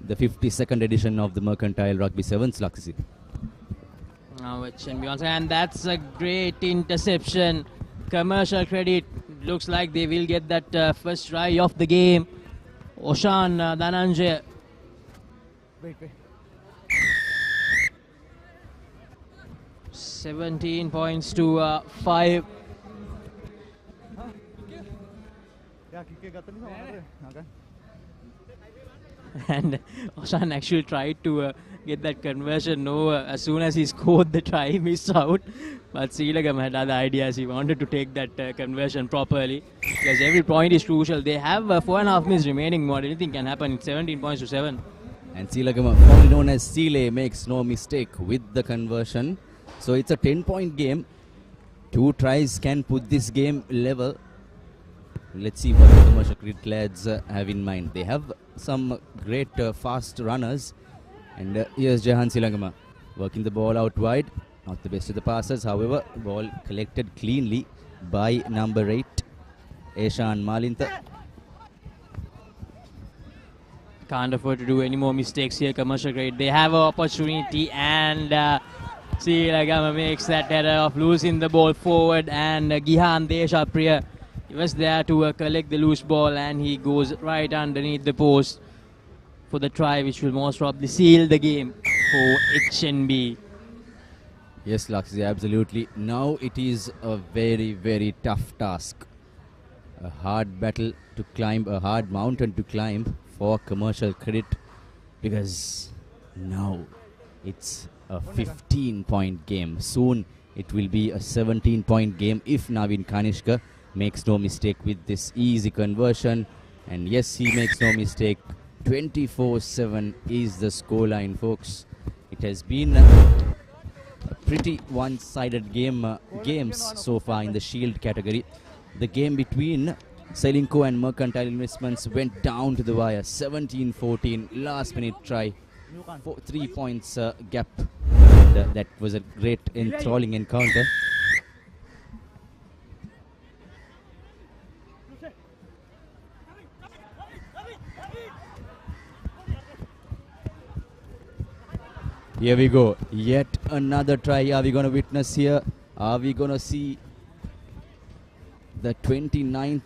the 52nd edition of the Mercantile Rugby Sevens, Laksisi. Now HNB once, and that's a great interception. Commercial Credit looks like they will get that first try of the game. Oshan Dhananjay. Wait. 17 points to 5. And Oshan actually tried to get that conversion. No, as soon as he scored the try, he missed out. But Ceylinco had other ideas. He wanted to take that conversion properly because every point is crucial. They have 4.5 minutes remaining. More anything can happen. It's 17 points to 7. And Ceylinco, formerly known as Cele, makes no mistake with the conversion. So it's a 10-point game. 2 tries can put this game level. Let's see what the Commercial Credit lads have in mind. They have some great fast runners. And here's Jehan Silangama working the ball out wide. Not the best of the passes. However, ball collected cleanly by number 8, Eshan Malintha. Can't afford to do any more mistakes here, Commercial Credit. They have an opportunity, and Silagama makes that header of losing the ball forward, and Gihan Deshapriya, he was there to collect the loose ball, and he goes right underneath the post for the try, which will most probably seal the game for HNB. Yes, Laksisi, absolutely. Now it is a very, very tough task. A hard battle to climb, a hard mountain to climb for Commercial Credit, because now it's a 15-point game. Soon it will be a 17-point game if Navin Kanishka makes no mistake with this easy conversion. And yes, he makes no mistake. 24-7 is the scoreline, folks. It has been a pretty one-sided games so far in the Shield category. The game between Ceylinco and Mercantile Investments went down to the wire. 17-14, last minute try 3 points gap. And, that was a great enthralling encounter. Here we go. Yet another try. Are we going to witness here? Are we going to see the 29th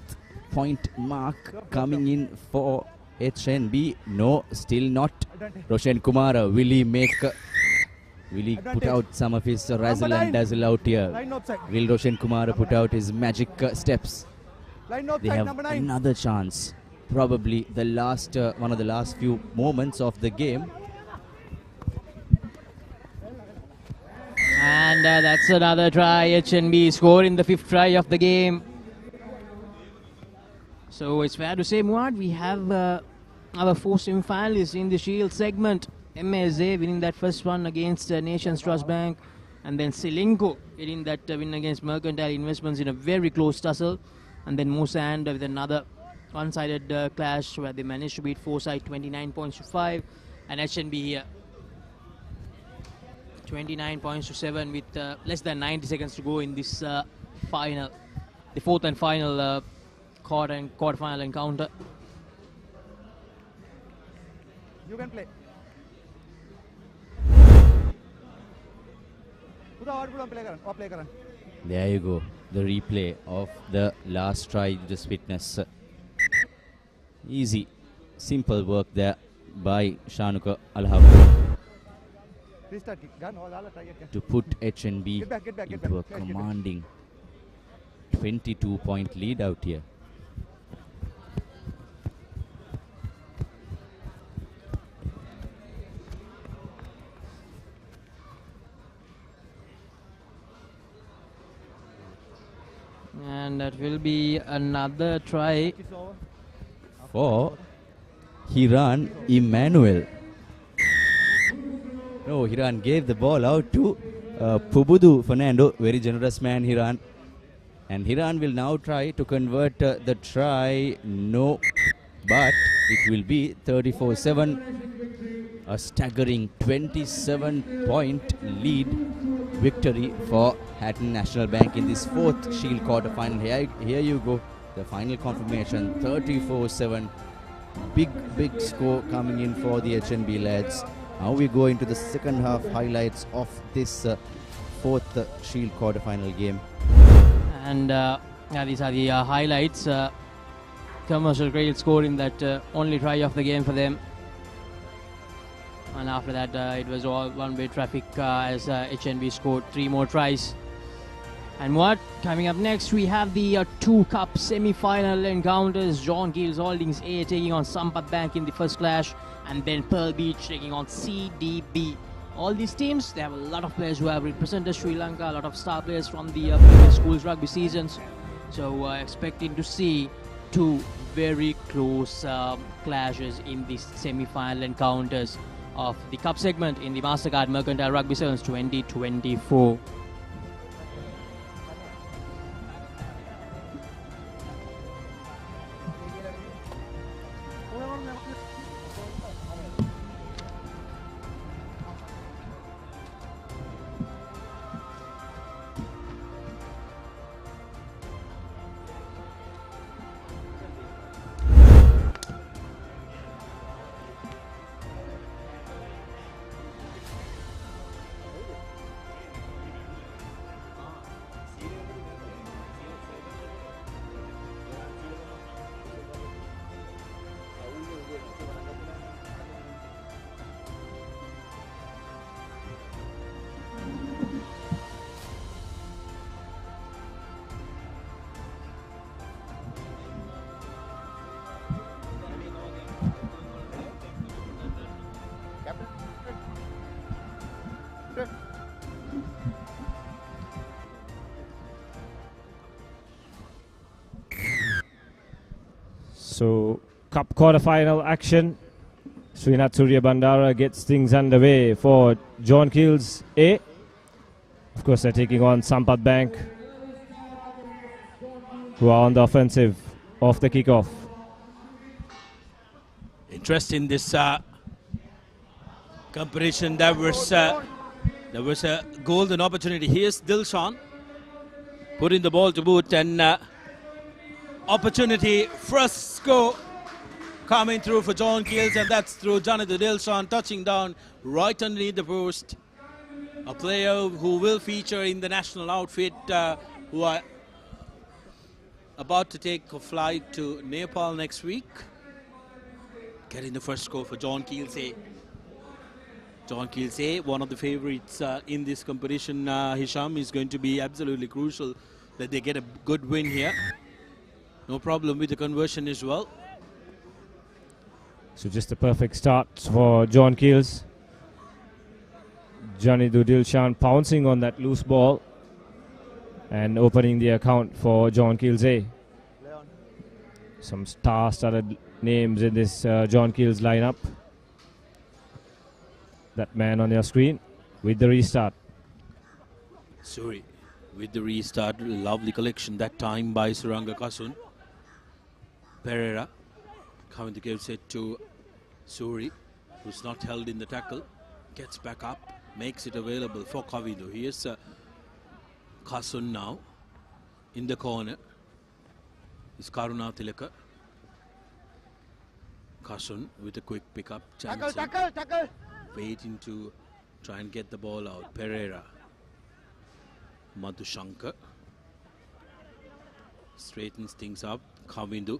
point mark coming in for HNB? No, still not. Roshan Kumara, will he put out some of his razzle and dazzle out here? Will Roshan Kumara put out his magic steps? They have another chance. Probably the last one of the last few moments of the game. And that's another try. HNB score in the 5th try of the game. So it's fair to say, Muad, we have our 4 semi-finalists in the Shield segment. MSA winning that first one against Nations Trust Bank, and then Ceylinco getting that win against Mercantile Investments in a very close tussle, and then Moresand with another one-sided clash where they managed to beat Foresight 29 points to 5, and HNB here 29 points to 7 with less than 90 seconds to go in this final, the 4th and final quarter-final encounter. You can play. There you go, the replay of the last try you just witnessed. Easy, simple work there by Shanuka Alhapur to put HNB into a commanding 22-point lead out here. And that will be another try for Hiran Emmanuel. No, Hiran gave the ball out to Pubudu Fernando. Very generous man, Hiran. And Hiran will now try to convert the try. No, but it will be 34-7. A staggering 27-point lead victory for Hatton National Bank in this 4th Shield quarter-final. Here you go, the final confirmation, 34-7. Big score coming in for the HNB lads. Now we go into the second half highlights of this 4th Shield quarter-final game. And these are the highlights. Commercial Cradle score in that only try of the game for them. And after that, it was all one-way traffic as HNB scored 3 more tries. And what? Coming up next, we have the 2 Cup semi-final encounters. John Keells Holdings A taking on Sampath Bank in the first clash, and then Pearl Beach taking on CDB. All these teams, they have a lot of players who have represented Sri Lanka, a lot of star players from the previous schools rugby seasons. So expecting to see 2 very close clashes in these semi-final encounters of the Cup segment in the Mastercard Mercantile Rugby Sevens 2024. So, Cup quarter-final action. Srinath Surya Bandara gets things underway for John Keells A. Of course, they're taking on Sampath Bank, who are on the offensive off the kickoff. Interest in this competition. There was a golden opportunity. Here's Dilshan putting the ball to boot, and opportunity first score coming through for John Keells, and that's through Jonathan Dilshan, touching down right underneath the post. A player who will feature in the national outfit, who are about to take a flight to Nepal next week. Getting the first score for John Keells. John Keells, one of the favorites in this competition, Hisham, is going to be absolutely crucial that they get a good win here. No problem with the conversion as well. So just a perfect start for John Keells. Johnny Dilshan pouncing on that loose ball and opening the account for John Keells. Some star-studded names in this John Keells lineup. That man on your screen with the restart. Suri with the restart. Lovely collection that time by Suranga Kasun. Pereira coming to give set to Suri, who's not held in the tackle. Gets back up, makes it available for Kavidu. Here's Kasun now in the corner. Is Karuna Tilaka. Kasun with a quick pickup. Tackle. Waiting to try and get the ball out. Pereira. Madhushankar straightens things up. Kavindu.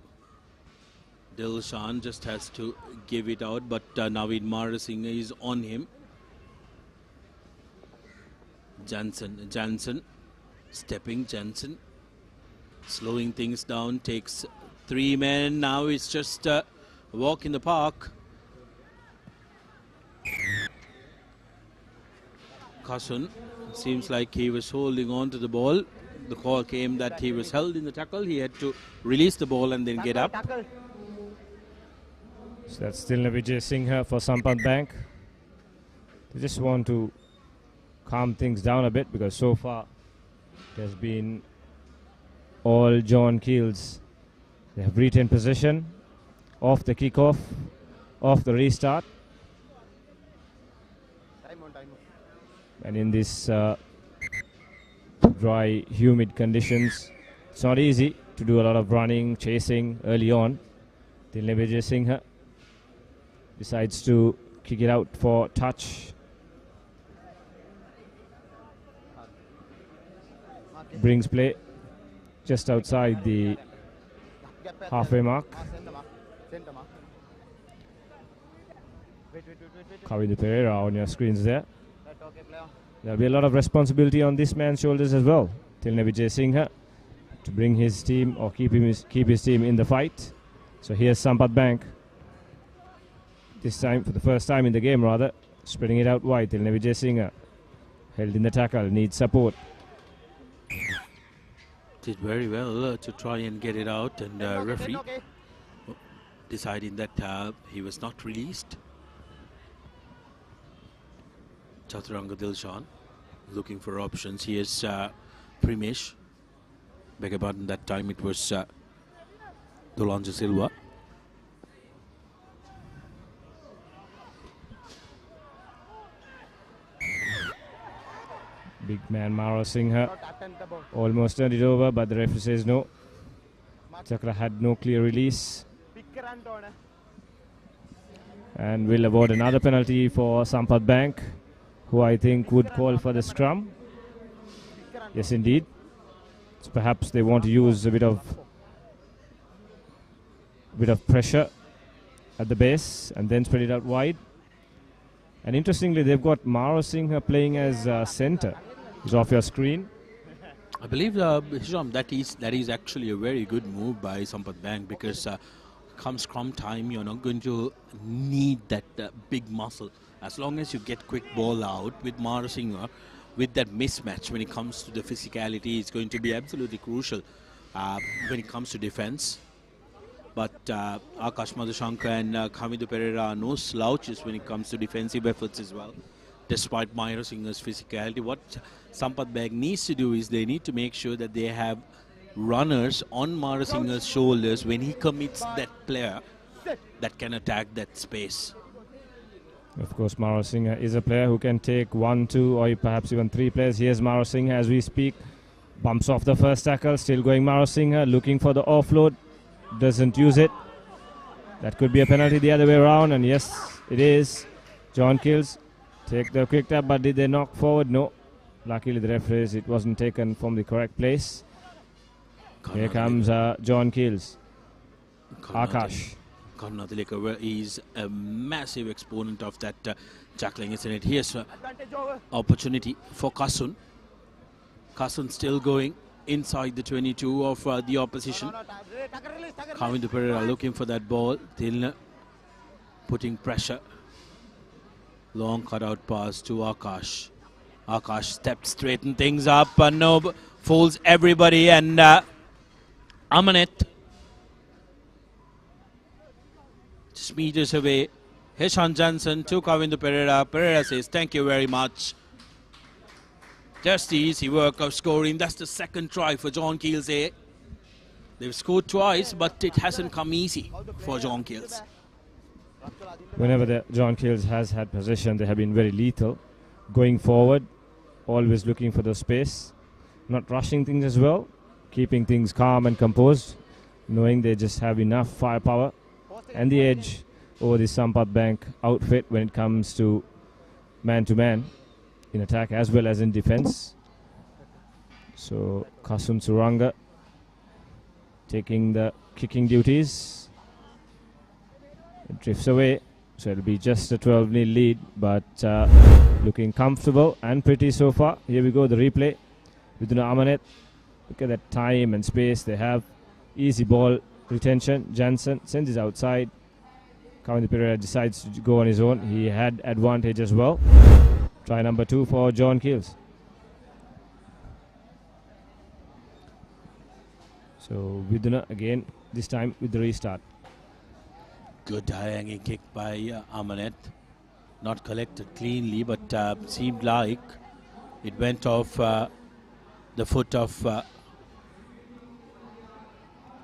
Dilshan just has to give it out, but Naveed Marasinghe is on him. Jansen stepping. Jansen slowing things down, takes 3 men. Now it's just a walk in the park. Kasun seems like he was holding on to the ball. The call came that he was held in the tackle. He had to release the ball and then get up. So that's still Vijay Singha for Sampath Bank. They just want to calm things down a bit because so far it has been all John Keells. They have retained possession off the kickoff, off the restart. And in this dry, humid conditions, it's not easy to do a lot of running, chasing early on. Tilne Vijay Singha decides to kick it out for touch. Brings play just outside the halfway mark. Kavidu Pereira on your screens there. There'll be a lot of responsibility on this man's shoulders as well. Tilne Vijay Singha to bring his team or keep his team in the fight. So here's Sampath Bank. This time, for the first time in the game rather, spreading it out wide. Tilne Vijay Singha held in the tackle, needs support. Did very well to try and get it out, and referee deciding that he was not released. Chaturanga Dilshan looking for options. Here's Primesh. Beg a pardon, that time it was Dolanja Silva. Big man Mara Singha almost turned it over, but the referee says no. Chakra had no clear release and will award another penalty for Sampath Bank, who I think would call for the scrum. Yes, indeed. So perhaps they want to use a bit of pressure at the base and then spread it out wide. And interestingly, they've got Mara Singha playing as centre. He's off your screen. I believe, Hisham, that is actually a very good move by Sampath Bank, because come scrum time, you're not going to need that big muscle. As long as you get quick ball out with Mara Singha, with that mismatch when it comes to the physicality, it's going to be absolutely crucial when it comes to defense. But Akash Madhushankar and Kavidu Pereira are no slouches when it comes to defensive efforts as well. Despite Mara Singha's physicality, what Sampath Bank needs to do is they need to make sure that they have runners on Mara Singha's shoulders when he commits that player that can attack that space. Of course, Moresand is a player who can take 1, 2 or perhaps even 3 players. Here's Moresand as we speak. Bumps off the first tackle. Still going Moresand, looking for the offload. Doesn't use it. That could be a penalty the other way around. And yes, it is. John Keells take the quick tap, but did they knock forward? No. Luckily, the referees, it wasn't taken from the correct place. Here comes John Keells. Akash. Karnataka is a massive exponent of that tackling, isn't it? Here's opportunity for Kasun. Kasun still going inside the 22 of the opposition. Kavindu Pereira looking for that ball. Tilna putting pressure. Long cutout pass to Akash. Akash steps, straighten things up. No, fools everybody. And Amanet just meters away. Heshan Johnson to Kavindu Pereira. Pereira says, thank you very much. Just the easy work of scoring. That's the second try for John Keells. They've scored twice, but it hasn't come easy for John Keells. Whenever John Keells has had possession, they have been very lethal. Going forward, always looking for the space. Not rushing things as well. Keeping things calm and composed. Knowing they just have enough firepower and the edge over the Sampath Bank outfit when it comes to man-to-man in attack as well as in defense. So Kasun Suranga taking the kicking duties. It drifts away, so it'll be just a 12-0 lead, but looking comfortable and pretty so far. Here we go, the replay. Viduna Amanet, look at that time and space they have. Easy ball retention. Jansen sends it outside. Kavindu Pereira decides to go on his own. He had advantage as well. Try number 2 for John Keells. So Viduna again, this time with the restart. Good high-hanging kick by Amanet. Not collected cleanly, but seemed like it went off the foot of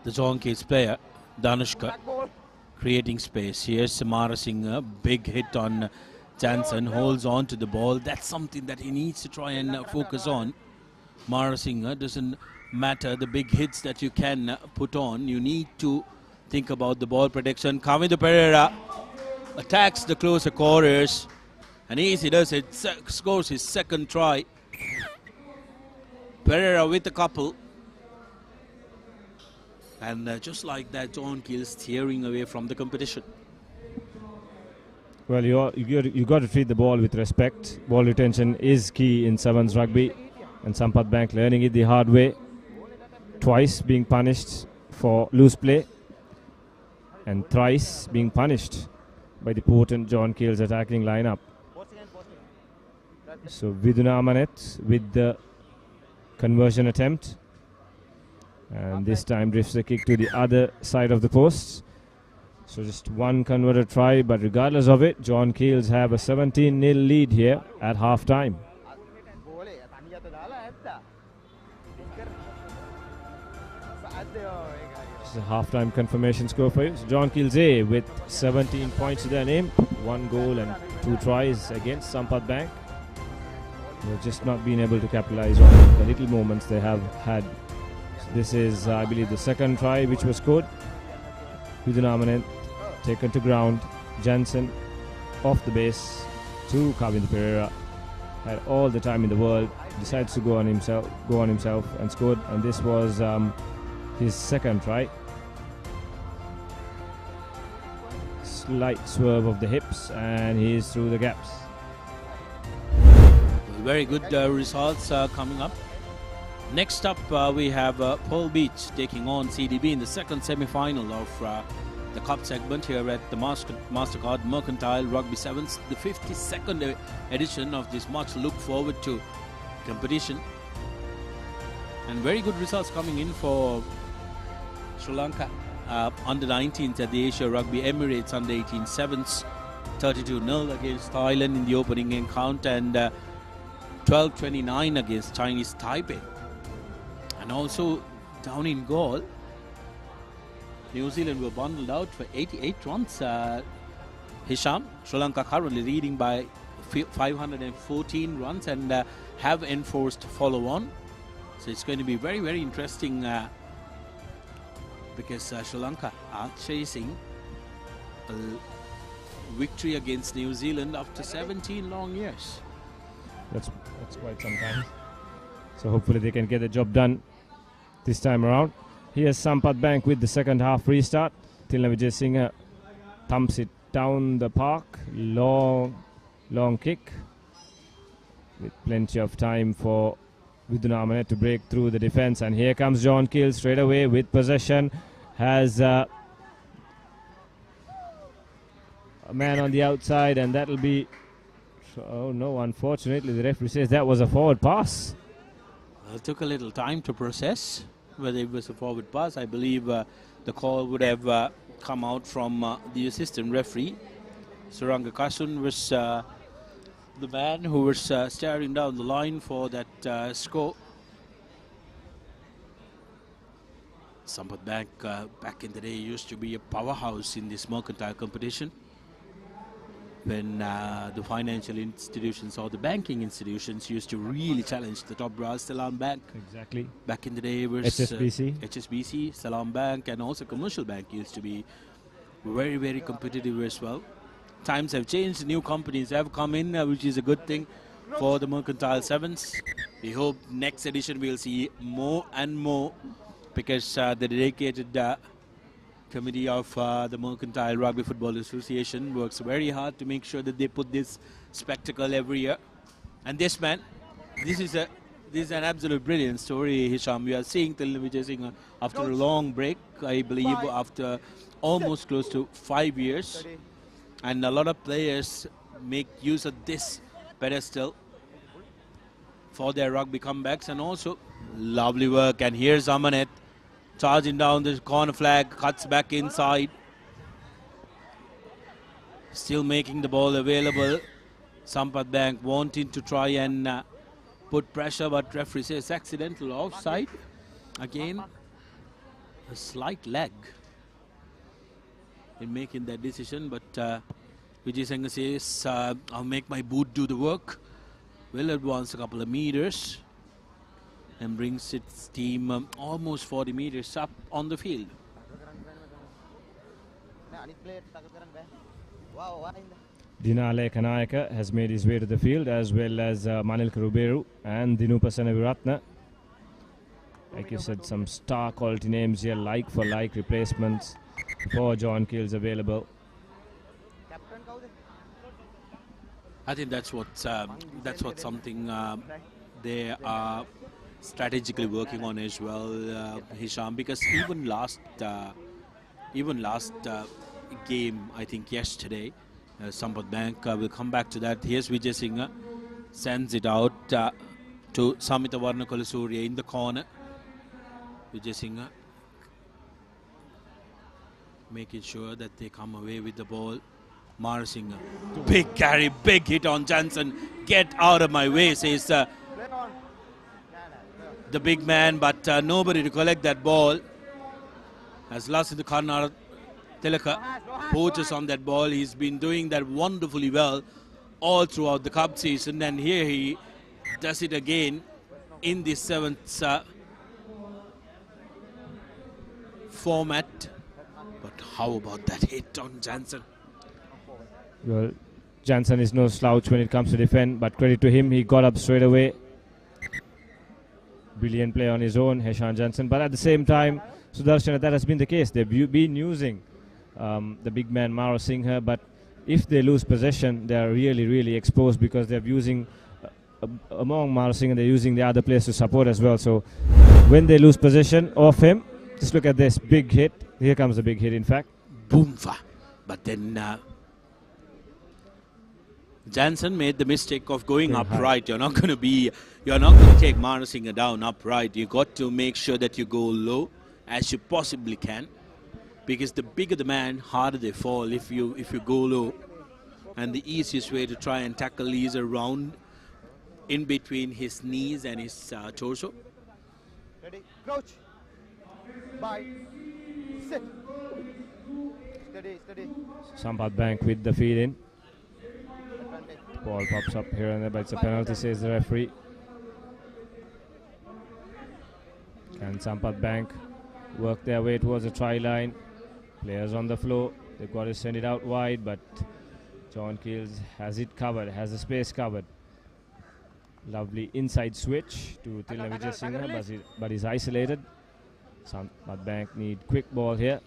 the John Keells player, Danushka, creating space. Here's Moresand, big hit on Jansen, holds on to the ball. That's something that he needs to try and focus on. Moresand, doesn't matter the big hits that you can put on. You need to think about the ball protection. Kavindu Pereira attacks the closer quarters, and easy does it. Scores his second try. Pereira with a couple. And just like that, John Keells steering away from the competition. Well, you got to treat the ball with respect. Ball retention is key in Sevens rugby, and Sampath Bank learning it the hard way. Twice being punished for loose play, and thrice being punished by the potent John Keells attacking lineup. So Viduna Amanet with the conversion attempt, and this time drifts the kick to the other side of the post. So just one converted try, but regardless of it, John Keells have a 17-0 lead here at half time. This is a half-time confirmation score for you. So John Keells A with 17 points to their name, 1 goal and 2 tries against Sampath Bank. They've just not been able to capitalize on the little moments they have had. So this is, I believe, the second try which was scored. Viduna Amanet taken to ground. Jansen off the base to Kavindu Pereira. Had all the time in the world. Decides to go on himself and scored. And this was his second try. Slight swerve of the hips, and he is through the gaps. Very good results coming up. Next up, we have Pearl Beach taking on CDB in the second semi-final of the Cup segment here at the Mastercard Mercantile Rugby Sevens, the 52nd edition of this much looked forward to competition. And very good results coming in for Sri Lanka. Under 19s at the Asia Rugby Emirates under 18 sevens, 32-0 against Thailand in the opening encounter, and 12-29 against Chinese Taipei. And also down in goal, New Zealand were bundled out for 88 runs Hisham, Sri Lanka currently leading by 514 runs and have enforced follow-on. So it's going to be very, very interesting because Sri Lanka are chasing a victory against New Zealand after 17 long years. That's quite some time. So hopefully they can get the job done this time around. Here's Sampath Bank with the second half restart. Tilna Vijay Singh thumps it down the park. Long kick with plenty of time for Vidunamane to break through the defense. And here comes John Keells straight away with possession. Has a man on the outside, and that'll be... Oh no, unfortunately the referee says that was a forward pass. It took a little time to process whether it was a forward pass. I believe the call would have come out from the assistant referee. Suranga Kasun was the man who was staring down the line for that score. Sampath Bank back in the day used to be a powerhouse in this mercantile competition. When the financial institutions or the banking institutions used to really challenge the top brass. Salam Bank. Exactly. Back in the day was HSBC, Salam Bank, and also Commercial Bank used to be very, very competitive as well. Times have changed. New companies have come in, which is a good thing for the Mercantile Sevens. We hope next edition we'll see more and more, because the dedicated committee of the Mercantile Rugby Football Association works very hard to make sure that they put this spectacle every year. And this man, this is an absolute brilliant story, Hisham. We are seeing Tilna Vijay Singh after a long break, I believe after almost close to 5 years. And a lot of players make use of this pedestal for their rugby comebacks, and also lovely work. And here's Amanet charging down the corner flag, cuts back inside. Still making the ball available. Sampath Bank wanting to try and put pressure, but referee says accidental offside. Again, a slight lag in making that decision, but Vijay Singh says, I'll make my boot do the work. Will advance a couple of meters and brings its team almost 40 meters up on the field. Dinale Kanayaka has made his way to the field, as well as Manil Karuberu and Dinupasana Viratna. Like you said, some star quality names here, like for like replacements for John Keells available. I think that's what something they are strategically working on as well, Hisham, because even last game, I think yesterday, Sampath Bank will come back to that. Here's Vijay Singh, sends it out to Samitha Varnakolasuriya in the corner. Vijay Singh making sure that they come away with the ball. Moresand, big carry, big hit on Jansen. Get out of my way, says the big man, but nobody to collect that ball. As Lasitha Karnar Tilaka poaches on that ball. He's been doing that wonderfully well all throughout the cup season, and here he does it again in the seventh format. But how about that hit on Jansen? Well, Jansen is no slouch when it comes to defend, but credit to him, he got up straight away. Brilliant play on his own, Heshan Jansen. But at the same time, Sudarshan, that has been the case. They've been using the big man Maro Singh, but if they lose possession, they are really, really exposed, because they're using, among Maro Singh, they're using the other players to support as well. So when they lose possession of him, just look at this big hit. Here comes the big hit, in fact. Boomfa. But then Jansen made the mistake of going upright. You're not going to take Mara Singh down upright. You got to make sure that you go low as you possibly can, because the bigger the man, harder they fall if you go low. And the easiest way to try and tackle is around in between his knees and his torso. Ready, crouch, bye, sit. Sampath Bank with the feed in. Ball pops up here and there, but it's a penalty, says the referee. Can Sampath Bank work their way towards the try line? Players on the floor. They've got to send it out wide, but John Keells has it covered, has the space covered. Lovely inside switch to Tilna Vijay Singh, but he's isolated. Sampath Bank need quick ball here.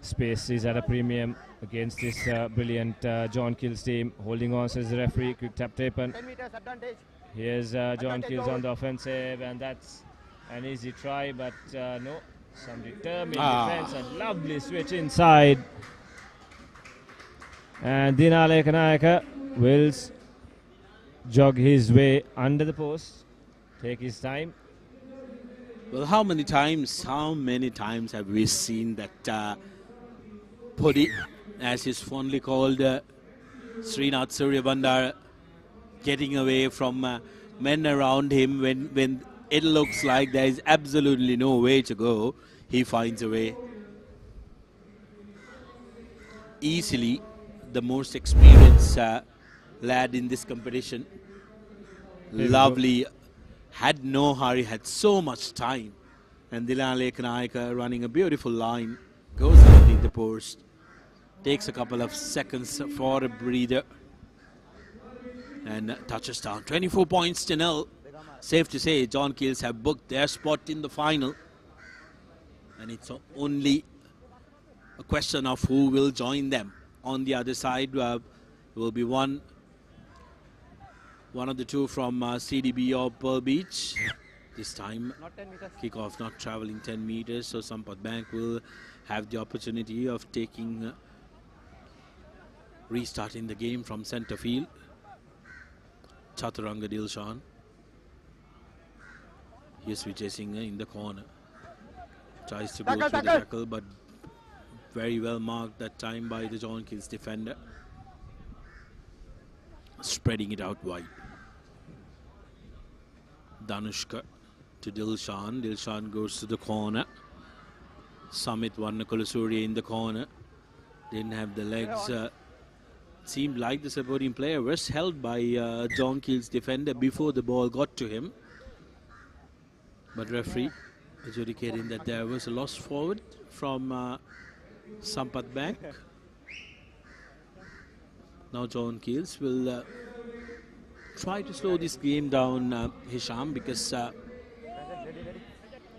Space is at a premium against this brilliant John Keells team. Holding on, says the referee. Quick tap tapen. Here's John Keells on the offensive, and that's an easy try, but no. Some determined defense, a lovely switch inside. And Dinale Kanayaka will jog his way under the post, take his time. Well, how many times have we seen that Podi, as he's fondly called, Srinath Suryabandar, getting away from men around him when it looks like there is absolutely no way to go, he finds a way. Easily the most experienced lad in this competition. Lovely, had no hurry, had so much time. And Dinale Kanayaka running a beautiful line, goes underneath the post, takes a couple of seconds for a breather, and touches down. 24 points to 0. Safe to say, John Keells have booked their spot in the final. And it's only a question of who will join them. On the other side, will be one of the two from CDB or Pearl Beach. This time, kickoff not traveling 10 meters, so Sampath Bank will have the opportunity of taking restarting the game from center field. Chaturanga Dilshan. Here's Vijay Singh in the corner. Tries to go through the tackle, but very well marked that time by the John Keells defender. Spreading it out wide. Danushka to Dilshan. Dilshan goes to the corner. Samit Varnakulasuri in the corner. Didn't have the legs. Seemed like the supporting player was held by John Keells defender before the ball got to him. But referee adjudicating that there was a loss forward from Sampath Bank. Now John Keells will try to slow this game down, Hisham, because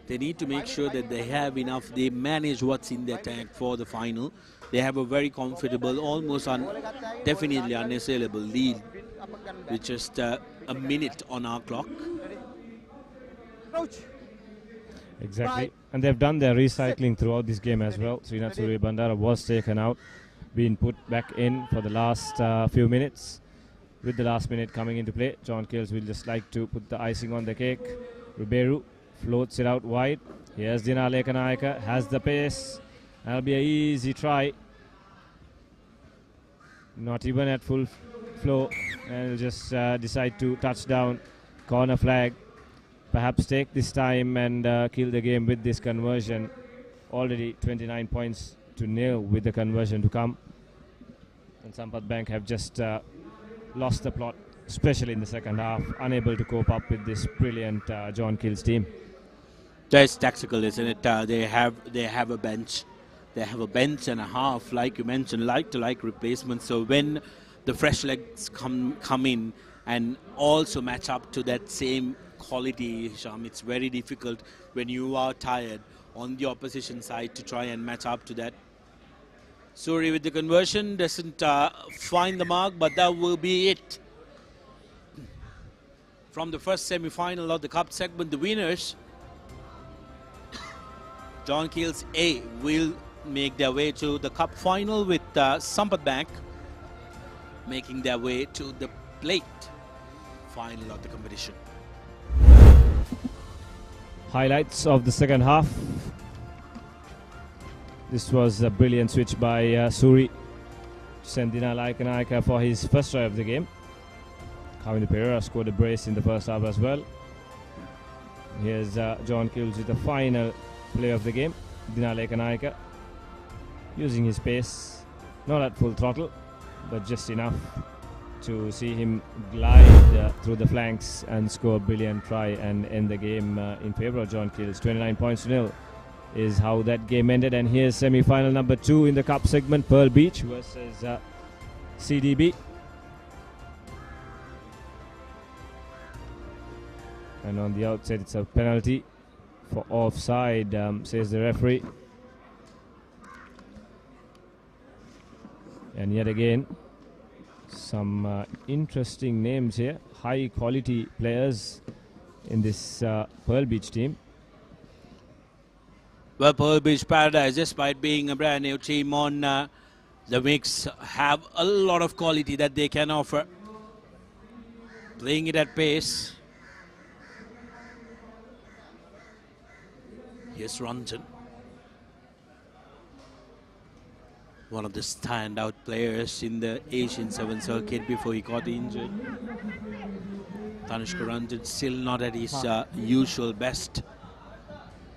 they need to make sure that they have enough, they manage what's in their tank for the final. They have a very comfortable, almost definitely unassailable lead with just a minute on our clock. Exactly, and they've done their recycling throughout this game as well. Srinath Suryabandara was taken out, been put back in for the last few minutes. With the last minute coming into play, John Keells will just like to put the icing on the cake. Ribeiro floats it out wide. Here's Dinale Kanayaka, has the pace. That'll be an easy try. Not even at full flow, and will just decide to touch down. Corner flag. Perhaps take this time and kill the game with this conversion. Already 29 points to 0 with the conversion to come. And Sampath Bank have just lost the plot, especially in the second half, unable to cope up with this brilliant John Keells team. That's tactical, isn't it? They have a bench. They have a bench and a half, like you mentioned, like-to-like replacement. So when the fresh legs come in and also match up to that same quality, Hisham, it's very difficult when you are tired on the opposition side to try and match up to that. Suri with the conversion doesn't find the mark, but that will be it. From the first semi-final of the cup segment, the winners, John Keells A, will make their way to the cup final with Sampath Bank making their way to the plate final of the competition. Highlights of the second half. This was a brilliant switch by Suri. Sent Dinale Kanayaka for his first try of the game. Kavindra Pereira scored a brace in the first half as well. Here's John Keells with the final play of the game. Dinale Kanayaka using his pace, not at full throttle, but just enough to see him glide through the flanks and score a brilliant try and end the game in favour of John Keells. 29 points to nil is how that game ended. And here's semi-final number 2 in the cup segment, Pearl Beach versus CDB. And on the outset, it's a penalty for offside, says the referee. And yet again, some interesting names here, high quality players in this Pearl Beach team. Well, Pearl Beach Paradise, despite being a brand new team on the mix, have a lot of quality that they can offer. Playing it at pace. Here's Ranjan, one of the standout players in the Asian Sevens circuit before he got injured. Tanishka Ranjan still not at his usual best.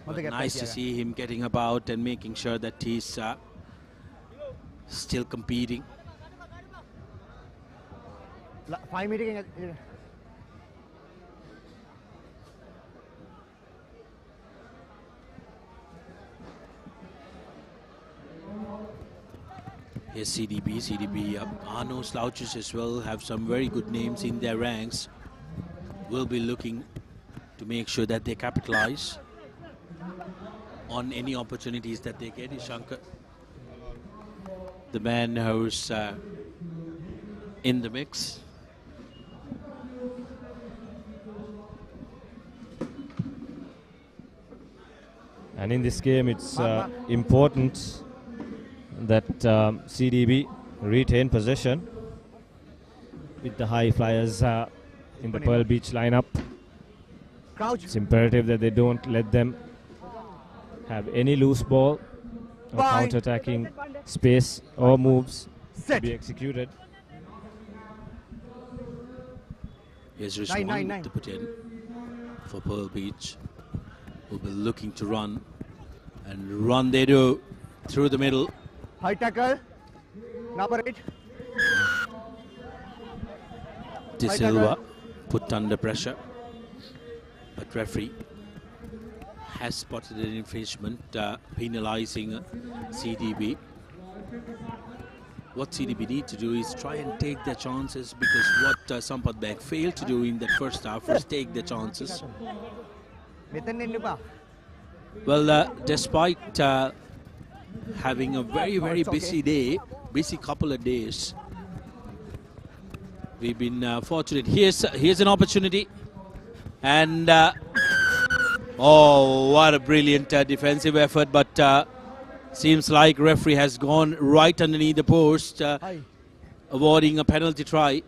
But nice to see him getting about and making sure that he's still competing. Here's CDB are no slouches as well, have some very good names in their ranks. Will be looking to make sure that they capitalize on any opportunities that they get. Is Shankar, the man who's in the mix. And in this game, it's important that CDB retain possession with the high flyers in the Pearl Beach lineup. It's imperative that they don't let them have any loose ball or counter-attacking space or moves to be executed. Here's Rishwan to put in for Pearl Beach, who will be looking to run, and run they do through the middle. High tackle, number 8. De Silva put under pressure, but referee has spotted an infringement, penalizing CDB. What CDB need to do is try and take their chances, because what Sampath Bank failed to do in that first half was take their chances. Well, despite having a very busy couple of days, we've been fortunate. Here's an opportunity, and oh, what a brilliant defensive effort, but seems like referee has gone right underneath the post, awarding a penalty try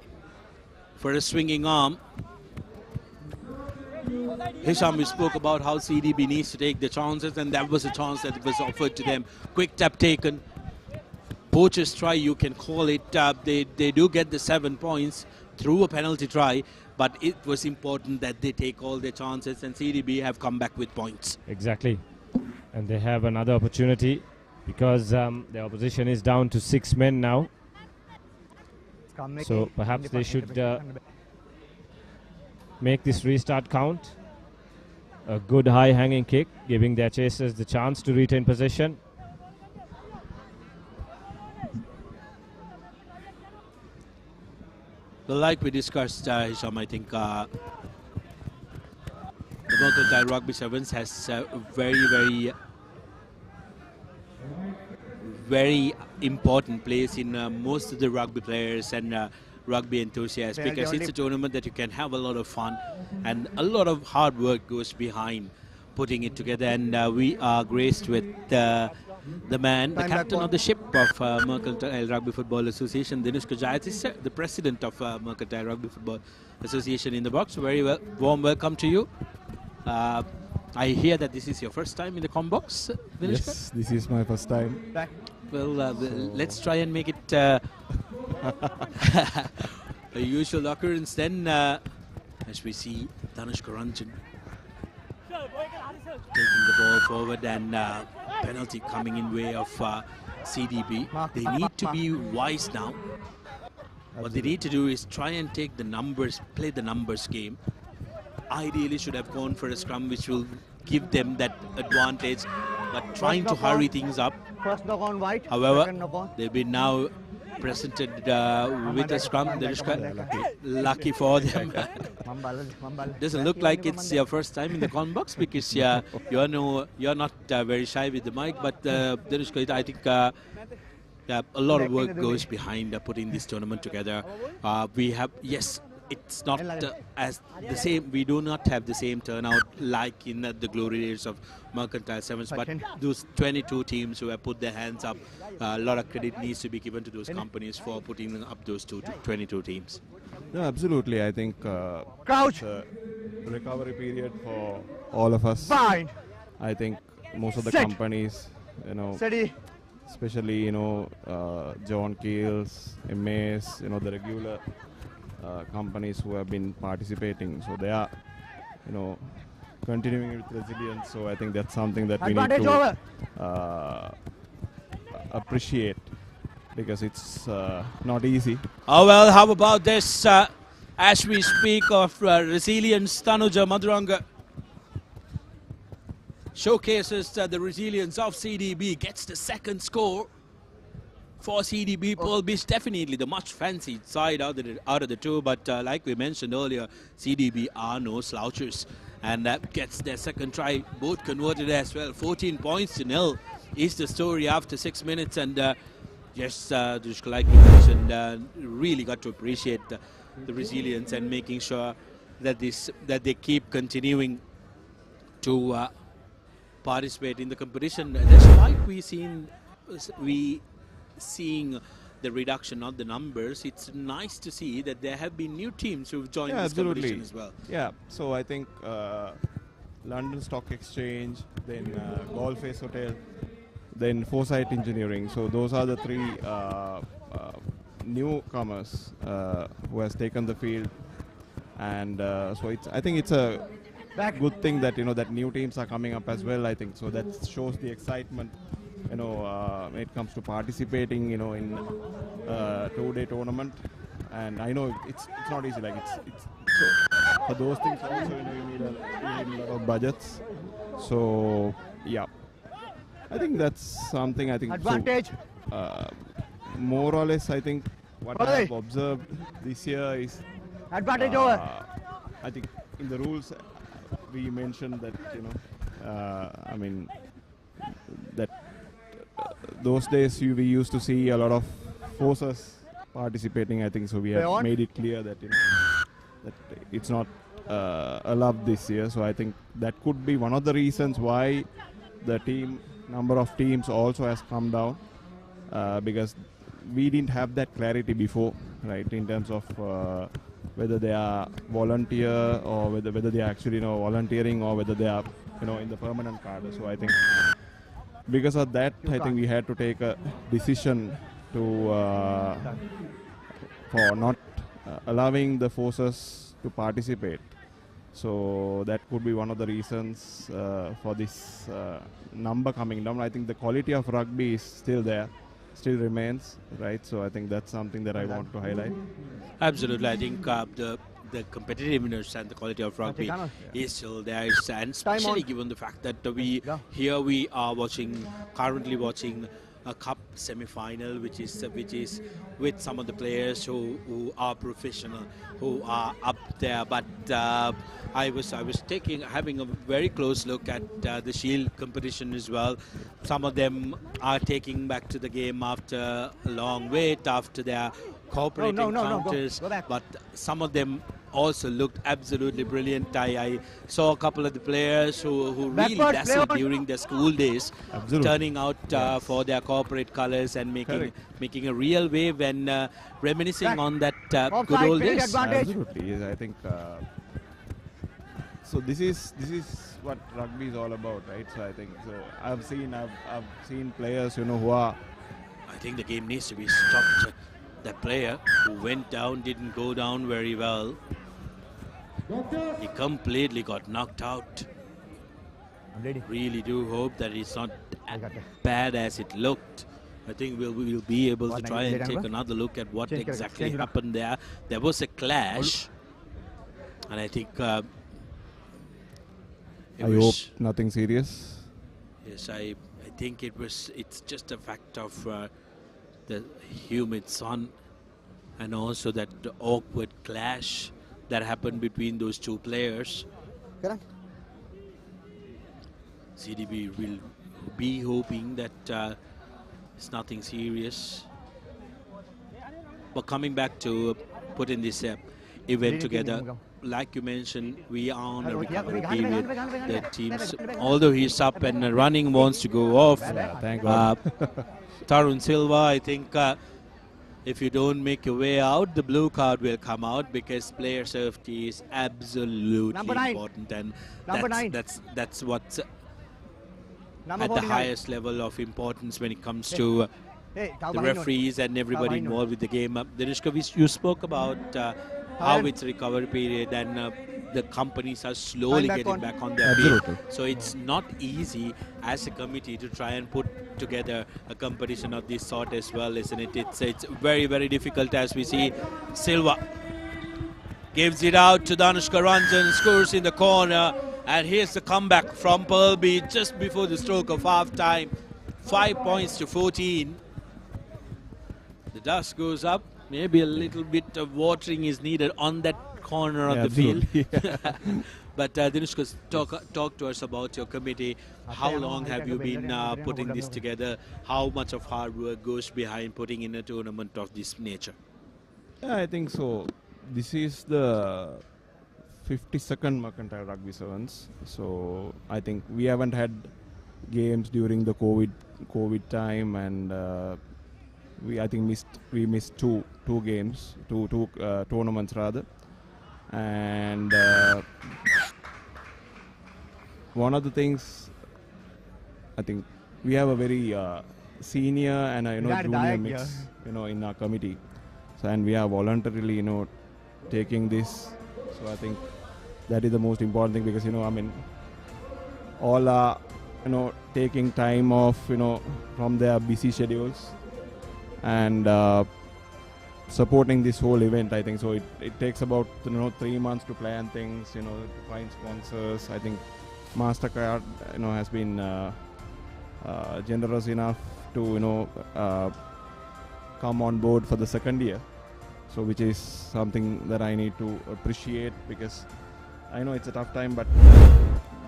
for a swinging arm. Hisham, we spoke about how CDB needs to take the chances, and that was a chance that was offered to them. Quick tap taken. Poacher's try, you can call it. They do get the 7 points through a penalty try, but it was important that they take all their chances, and CDB have come back with points. Exactly. And they have another opportunity, because the opposition is down to 6 men now. So perhaps they should make this restart count. A good high hanging kick, giving their chasers the chance to retain possession. Well, like we discussed, Hisham, I think the Mercantile Rugby Sevens has very important place in most of the rugby players and rugby enthusiasts, because it's a tournament that you can have a lot of fun, and a lot of hard work goes behind putting it together. And we are graced with the captain of the ship of Mercantile Rugby Football Association, Dinesh Kajayat, is the president of Mercantile Rugby Football Association in the box. Very warm welcome to you. I hear that this is your first time in the box, Dinesh. Yes, this is my first time. Well, let's try and make it a usual occurrence then, as we see Tanishka Ranjan taking the ball forward, and penalty coming in way of CDB. They need to be wise now. What they need to do is try and take the numbers, play the numbers game. Ideally should have gone for a scrum which will give them that advantage, but trying to hurry things up. First knock on white. However, second knock on. they've been now presented with a scrum. Lucky for them. Doesn't look like it's your first time in the con box because you're not very shy with the mic, but I think a lot of work goes behind putting this tournament together. We have, yes, it's not as the same. We do not have the same turnout like in the glory days of Mercantile Sevens, but those 22 teams who have put their hands up, a lot of credit needs to be given to those companies for putting up those 22 teams. No, absolutely. I think Crouch. it's a recovery period for all of us. Fine. I think most of the Set. companies, Steady. especially John Keells, MAs, the regular companies who have been participating, so they are continuing with resilience. So I think that's something that we need Advantage to over. appreciate, because it's not easy. Oh well, how about this? As we speak of resilience, Tanuja Maduranga showcases the resilience of CDB, gets the second score for CDB. Pearl Beach, definitely the much fancied side out of the two, but like we mentioned earlier, CDB are no slouchers, and that gets their second try, both converted as well. 14 points to nil is the story after 6 minutes, and yes, Dushka, like you mentioned, really got to appreciate the resilience and making sure that they keep continuing to participate in the competition. Despite seeing the reduction of the numbers, it's nice to see that there have been new teams who've joined this competition as well. Yeah, so I think London Stock Exchange, then Golf Face Hotel, then Foresight Engineering. So those are the three newcomers who has taken the field, and so I think it's a good thing that that new teams are coming up as well. I think so that shows the excitement when it comes to participating in two-day tournament. And I know it's not easy, like it's so for those things also you need a lot of budgets. So yeah, I think that's something I think Advantage. So, more or less I think what I have observed this year is Advantage over. I think in the rules we mentioned that I mean that those days we used to see a lot of forces participating. I think so we have made it clear that that it's not allowed this year. So I think that could be one of the reasons why the number of teams also has come down, because we didn't have that clarity before, right, in terms of whether they are volunteer or whether they are actually volunteering, or whether they are in the permanent cadre. So I think because of that, I think we had to take a decision to for not allowing the forces to participate. So that could be one of the reasons for this number coming down. I think the quality of rugby is still there, still remains, right? So I think that's something that I want to highlight. Absolutely, I think the competitiveness and the quality of rugby is still there, and especially given the fact that we are currently watching a cup semi-final, which is with some of the players who are professional, who are up there. But I was having a very close look at the Shield competition as well. Some of them are taking back to the game after a long wait, after their corporate encounters, but some of them also looked absolutely brilliant. I saw a couple of the players who really dazzled during their school days, turning out for their corporate colors and making a real wave and reminiscing on that good old days. Absolutely, yes, I think so. This is what rugby is all about, right? So I think I've seen players who are. I think the game needs to be stopped. That player who went down didn't go down very well. He completely got knocked out. Really do hope that it's not as bad as it looked. I think we'll be able to try and take another look at what exactly happened there. There was a clash, and I think I hope nothing serious. Yes, I think it's just a fact of the humid sun and also that awkward clash that happened between those two players. CDB will be hoping that it's nothing serious. But coming back to putting this event together, like you mentioned, we are on a recovery period. The teams, although he's up and running, wants to go off. Thank God. Tarun Silva, I think if you don't make your way out, the blue card will come out because player safety is absolutely important, and that's what's at the highest level of importance when it comes to the referees and everybody involved with the game. Dinesh, you spoke about how it's a recovery period and the companies are slowly getting back on their feet. So it's not easy as a committee to try and put together a competition of this sort as well, isn't it? It's very, very difficult, as we see. Silva gives it out to Danushka Ranjan, scores in the corner, and here's the comeback from Pearlby just before the stroke of half-time. 5 points to 14. The dust goes up. Maybe a little bit of watering is needed on that corner of the field. But Dinesh, talk to us about your committee. How long have you been putting this together? How much of hard work goes behind putting in a tournament of this nature? Yeah, I think so. This is the 52nd Mercantile Rugby Sevens. So I think we haven't had games during the COVID time, and we missed two games, two tournaments rather. And one of the things, I think we have a very senior and junior mix, in our committee. So, and we are voluntarily, taking this. So I think that is the most important thing, because all are taking time off from their busy schedules and supporting this whole event. I think so it takes about 3 months to plan things, to find sponsors. I think Mastercard has been generous enough to come on board for the second year, so which is something that I need to appreciate, because I know it's a tough time, but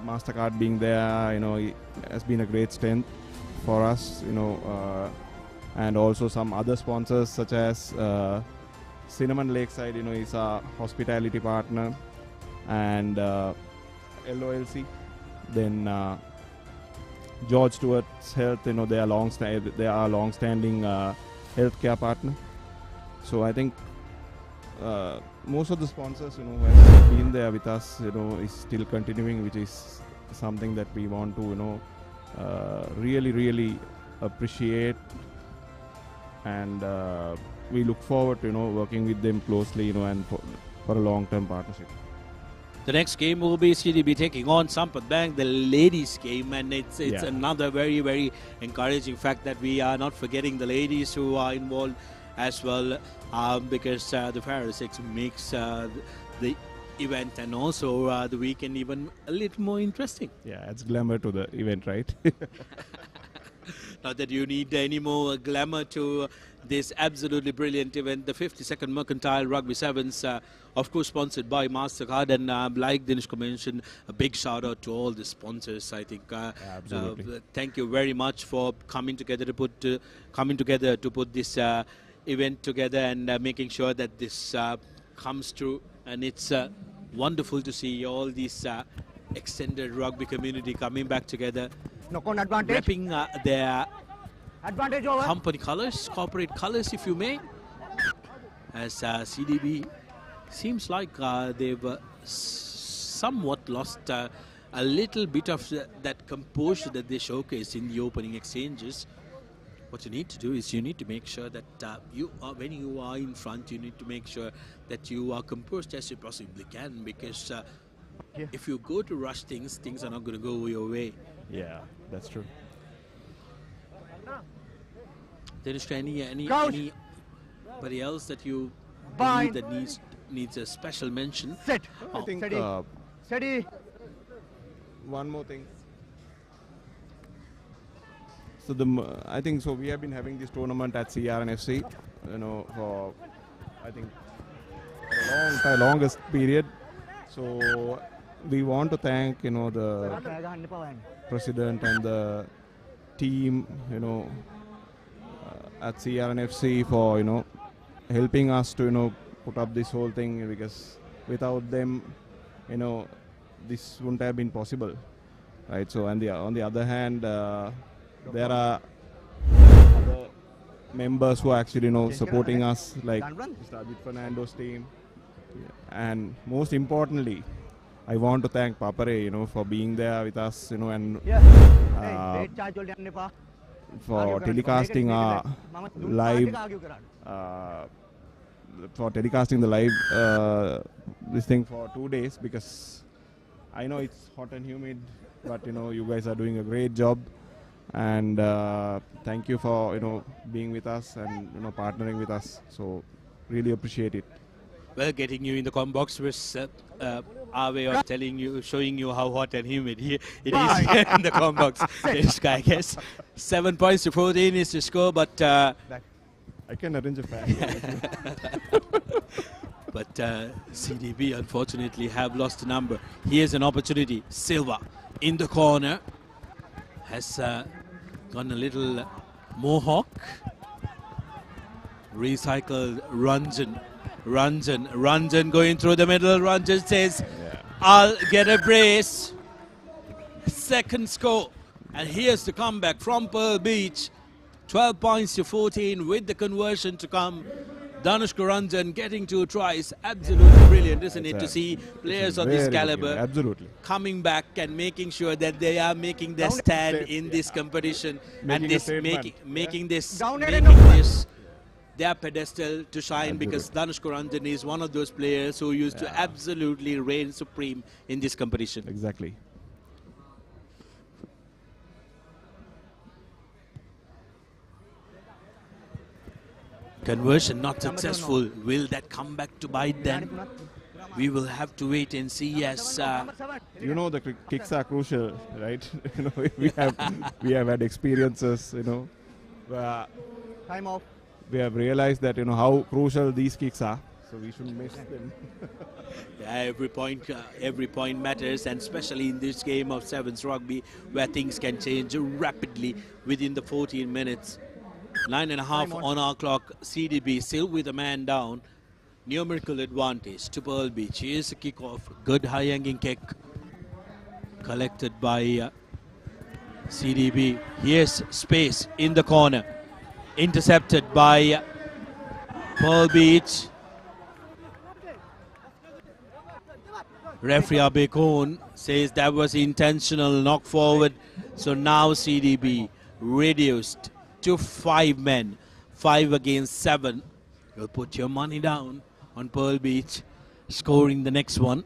Mastercard being there, it has been a great strength for us, and also some other sponsors such as Cinnamon Lakeside, is our hospitality partner, and LOLC. Then George Stewart's Health, they are long-standing healthcare partner. So I think most of the sponsors, who have been there with us, is still continuing, which is something that we want to, really, really appreciate, and we look forward to, working with them closely, and for a long-term partnership. The next game will be CDB taking on Sampath Bank, the ladies game, and it's another very, very encouraging fact that we are not forgetting the ladies who are involved as well, because the Foresight makes the event and also the weekend even a little more interesting. Yeah, adds glamour to the event, right? Not that you need any more glamour to this absolutely brilliant event, the 52nd Mercantile Rugby Sevens, of course sponsored by Mastercard, and like Dinesh mentioned, a big shout out to all the sponsors. I think thank you very much for coming together to put this event together and making sure that this comes through. And it's wonderful to see all these extended rugby community coming back together, repping their company colours, corporate colours, if you may, as CDB seems like they've somewhat lost a little bit of that composure that they showcased in the opening exchanges. What you need to do is you need to make sure that when you are in front, you need to make sure that you are composed as you possibly can, because if you go to rush things are not going to go your way. Yeah, that's true. Dinesh, anybody else that you Bind. believe that needs a special mention? Sit. I think Steady. Steady. one more thing. So I think so. We have been having this tournament at CRNFC, for I think a longest period. So we want to thank the president and the team at CRNFC for helping us to put up this whole thing, because without them this wouldn't have been possible, right? So on the other hand, there are other members who are actually supporting us, like Mr. Ajit Fernando's team, and most importantly, I want to thank Papare for being there with us and for telecasting our live this thing for 2 days, because I know it's hot and humid, but you guys are doing a great job, and thank you for being with us and partnering with us. So really appreciate it. Well, getting you in the com box was our way of showing you how hot and humid it is here in the com box. I guess 7 points to 14 is the score, but I can arrange a fan. But CDB unfortunately have lost the number. Here's an opportunity. Silva in the corner has gone a little mohawk. Recycled Ranjan going through the middle. Ranjan says, I'll get a brace. Second score. And here's the comeback from Pearl Beach. 12 points to 14 with the conversion to come. Danushka Ranjan getting 2 tries. Absolutely brilliant, isn't it, to see players of this caliber coming back and making sure that they are making their stand in this competition and making this their pedestal to shine, because Danushka Ranjan is one of those players who used to absolutely reign supreme in this competition. Exactly. Conversion not successful. Will that come back to bite them? We will have to wait and see. As the kicks are crucial, right? we have had experiences, where time off. We have realized that how crucial these kicks are, so we shouldn't miss them. Every point matters, and especially in this game of sevens rugby, where things can change rapidly within the 14 minutes. 9.5 on our clock. CDB still with a man down. Numerical advantage to Pearl Beach. Here's a kick-off. Good high-hanging kick collected by CDB. Here's space in the corner. Intercepted by Pearl Beach. Referee Abekon says that was intentional knock forward. So now CDB reduced to 5 men. 5 against 7. You'll put your money down on Pearl Beach scoring the next one.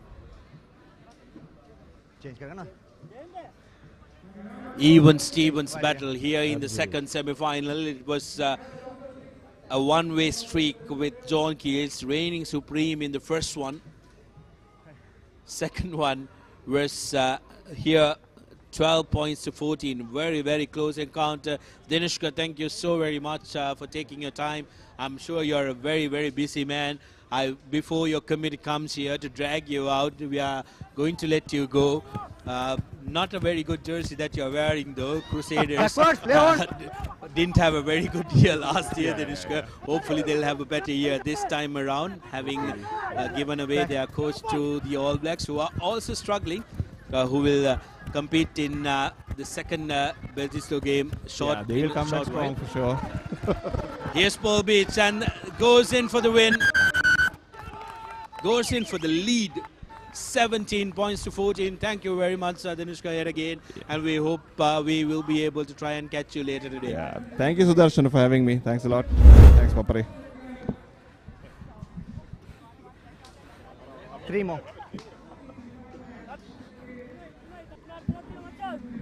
Even Stevens battle here in the second semi-final. It was a one-way streak with John Keells reigning supreme in the first one. Second one was here 12 points to 14. Very, very close encounter. Dineshka, thank you so very much for taking your time. I'm sure you're a very, very busy man. Before your committee comes here to drag you out, we are going to let you go. Not a very good jersey that you're wearing though. Crusaders didn't have a very good year last year, Dineshka. Hopefully they'll have a better year this time around, having given away their coach to the All Blacks, who are also struggling, who will compete in the second Belgisto game. Yeah, they will come back strong for sure. Here's Pearl Beach and goes in for the win. Goes in for the lead. 17 points to 14. Thank you very much, Dineshka, yet again. And we hope we will be able to try and catch you later today. Yeah. Thank you, Sudarshan, for having me. Thanks a lot. Thanks, Papare. 3 more.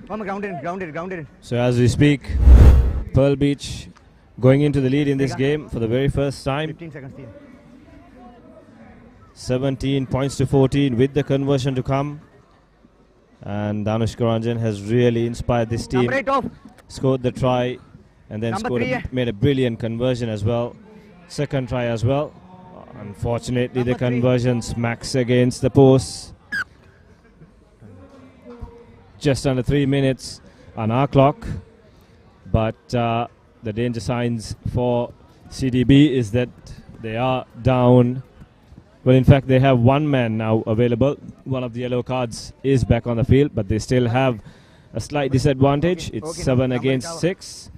Grounded. So as we speak, Pearl Beach going into the lead in this game for the very first time. 15 seconds, team. 17 points to 14 with the conversion to come. And Danush Karanjan has really inspired this team. Number 8 off. Scored the try and then Number 3. made a brilliant conversion as well. Second try as well. Unfortunately, Number the 3. conversion smacks against the post. Just under 3 minutes on our clock. But the danger signs for CDB is that they are down. Well, in fact, they have one man now available. One of the yellow cards is back on the field, but they still have a slight disadvantage. It's 7 against 6.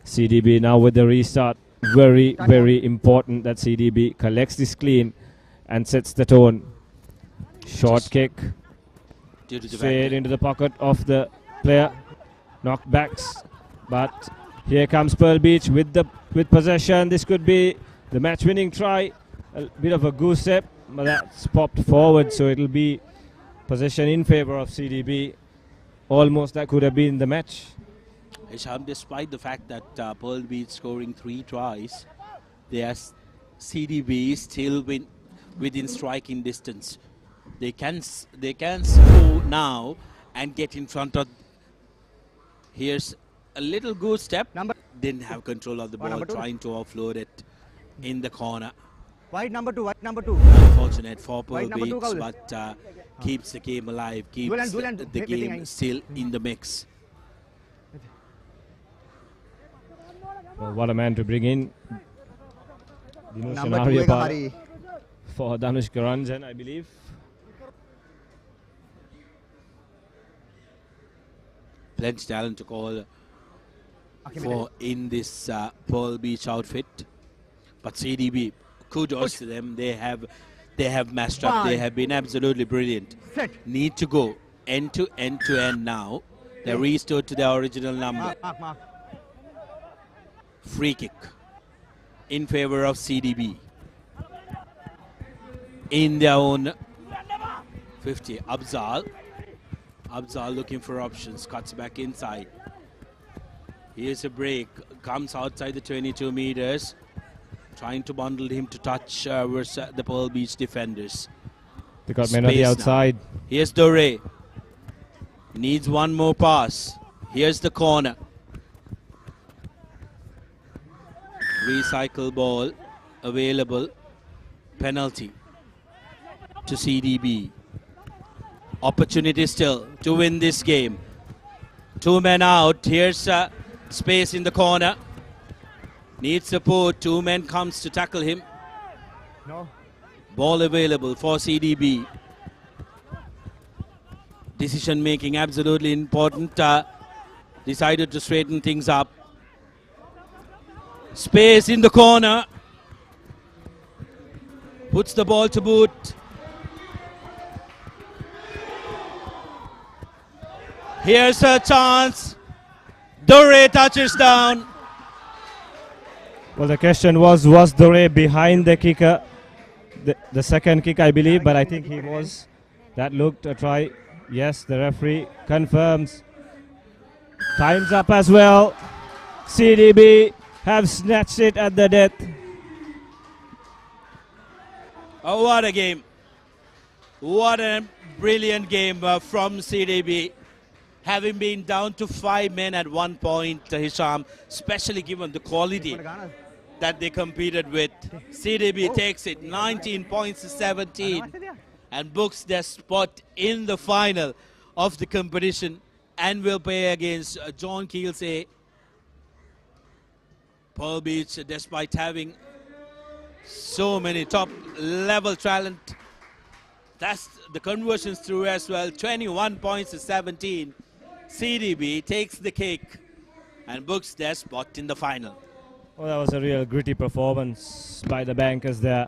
CDB now with the restart. Very, very important that CDB collects this clean and sets the tone. Short kick. Straight into the pocket of the player. Knockbacks. But here comes Pearl Beach with possession. This could be the match-winning try. A bit of a goose step, but that's popped forward, so it'll be possession in favor of CDB. Almost that could have been the match. Hisham, despite the fact that Pearl Beach scoring 3 tries, CDB still within striking distance. They can score now and get in front of. Here's a little good step. Didn't have control of the ball, trying to offload it in the corner. White number 2, white number 2. Unfortunate for Pearl Beach, but keeps the game alive, keeps the game still in the mix. Well, what a man to bring in. Number 2 for Danush Karanjan, I believe. Plenty talent to call for in this Pearl Beach outfit. But CDB, kudos to them. They have matched up. They have been absolutely brilliant. Need to go end to end now. They restored to their original number. Free kick in favor of CDB. In their own 50. Abzal looking for options. Cuts back inside. Here's a break. Comes outside the 22 meters. Trying to bundle him to touch the Pearl Beach defenders. They got men on the outside. Now. Here's Dore. Needs one more pass. Here's the corner. Recycle ball available. Penalty to CDB. Opportunity still to win this game. 2 men out. Here's space in the corner. Needs support. 2 men comes to tackle him. No. Ball available for CDB. Decision making absolutely important. Decided to straighten things up. Space in the corner. Puts the ball to boot. Here's a chance. Dore touches down. Well, the question was Dore behind the kicker? The second kick, I believe, but I think he was. That looked a try. Yes, the referee confirms. Time's up as well. CDB have snatched it at the death. Oh, what a game. What a brilliant game from CDB. Having been down to 5 men at one point, Hisham, especially given the quality that they competed with. CDB takes it 19 points to 17 and books their spot in the final of the competition and will play against John Keells. Pearl Beach, despite having so many top level talent, that's the conversions through as well. 21 points to 17. CDB takes the cake and books their spot in the final. Well, that was a real gritty performance by the bankers there.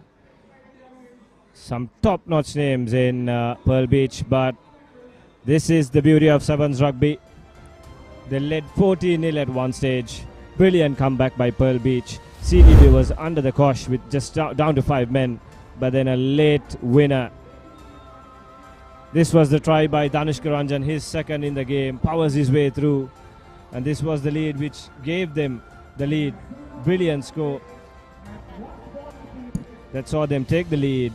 Some top-notch names in Pearl Beach, but this is the beauty of Sevens rugby. They led 14-0 at one stage. Brilliant comeback by Pearl Beach. CDB was under the cosh with just down to 5 men, but then a late winner. This was the try by Danush Karanjan, his second in the game, powers his way through. And this was the lead which gave them the lead brilliant score that saw them take the lead.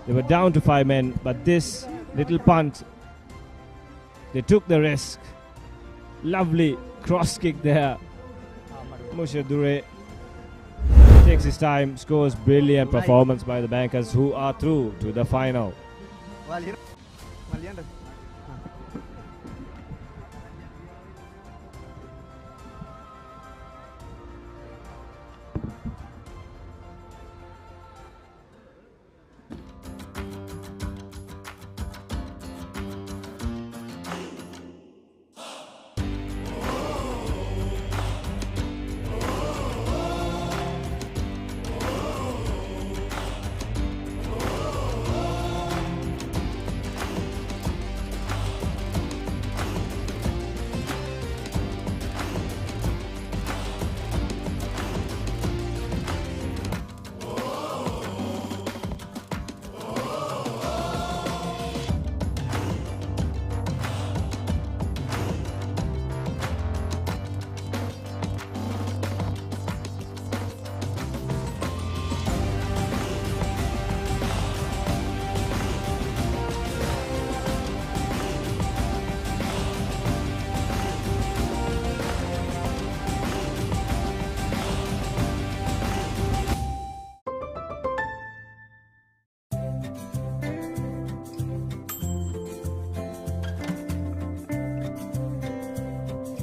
They were down to 5 men, but this little punt, they took the risk. Lovely cross kick there. Mushadure takes his time, scores. Brilliant performance by the Bankers, who are through to the final.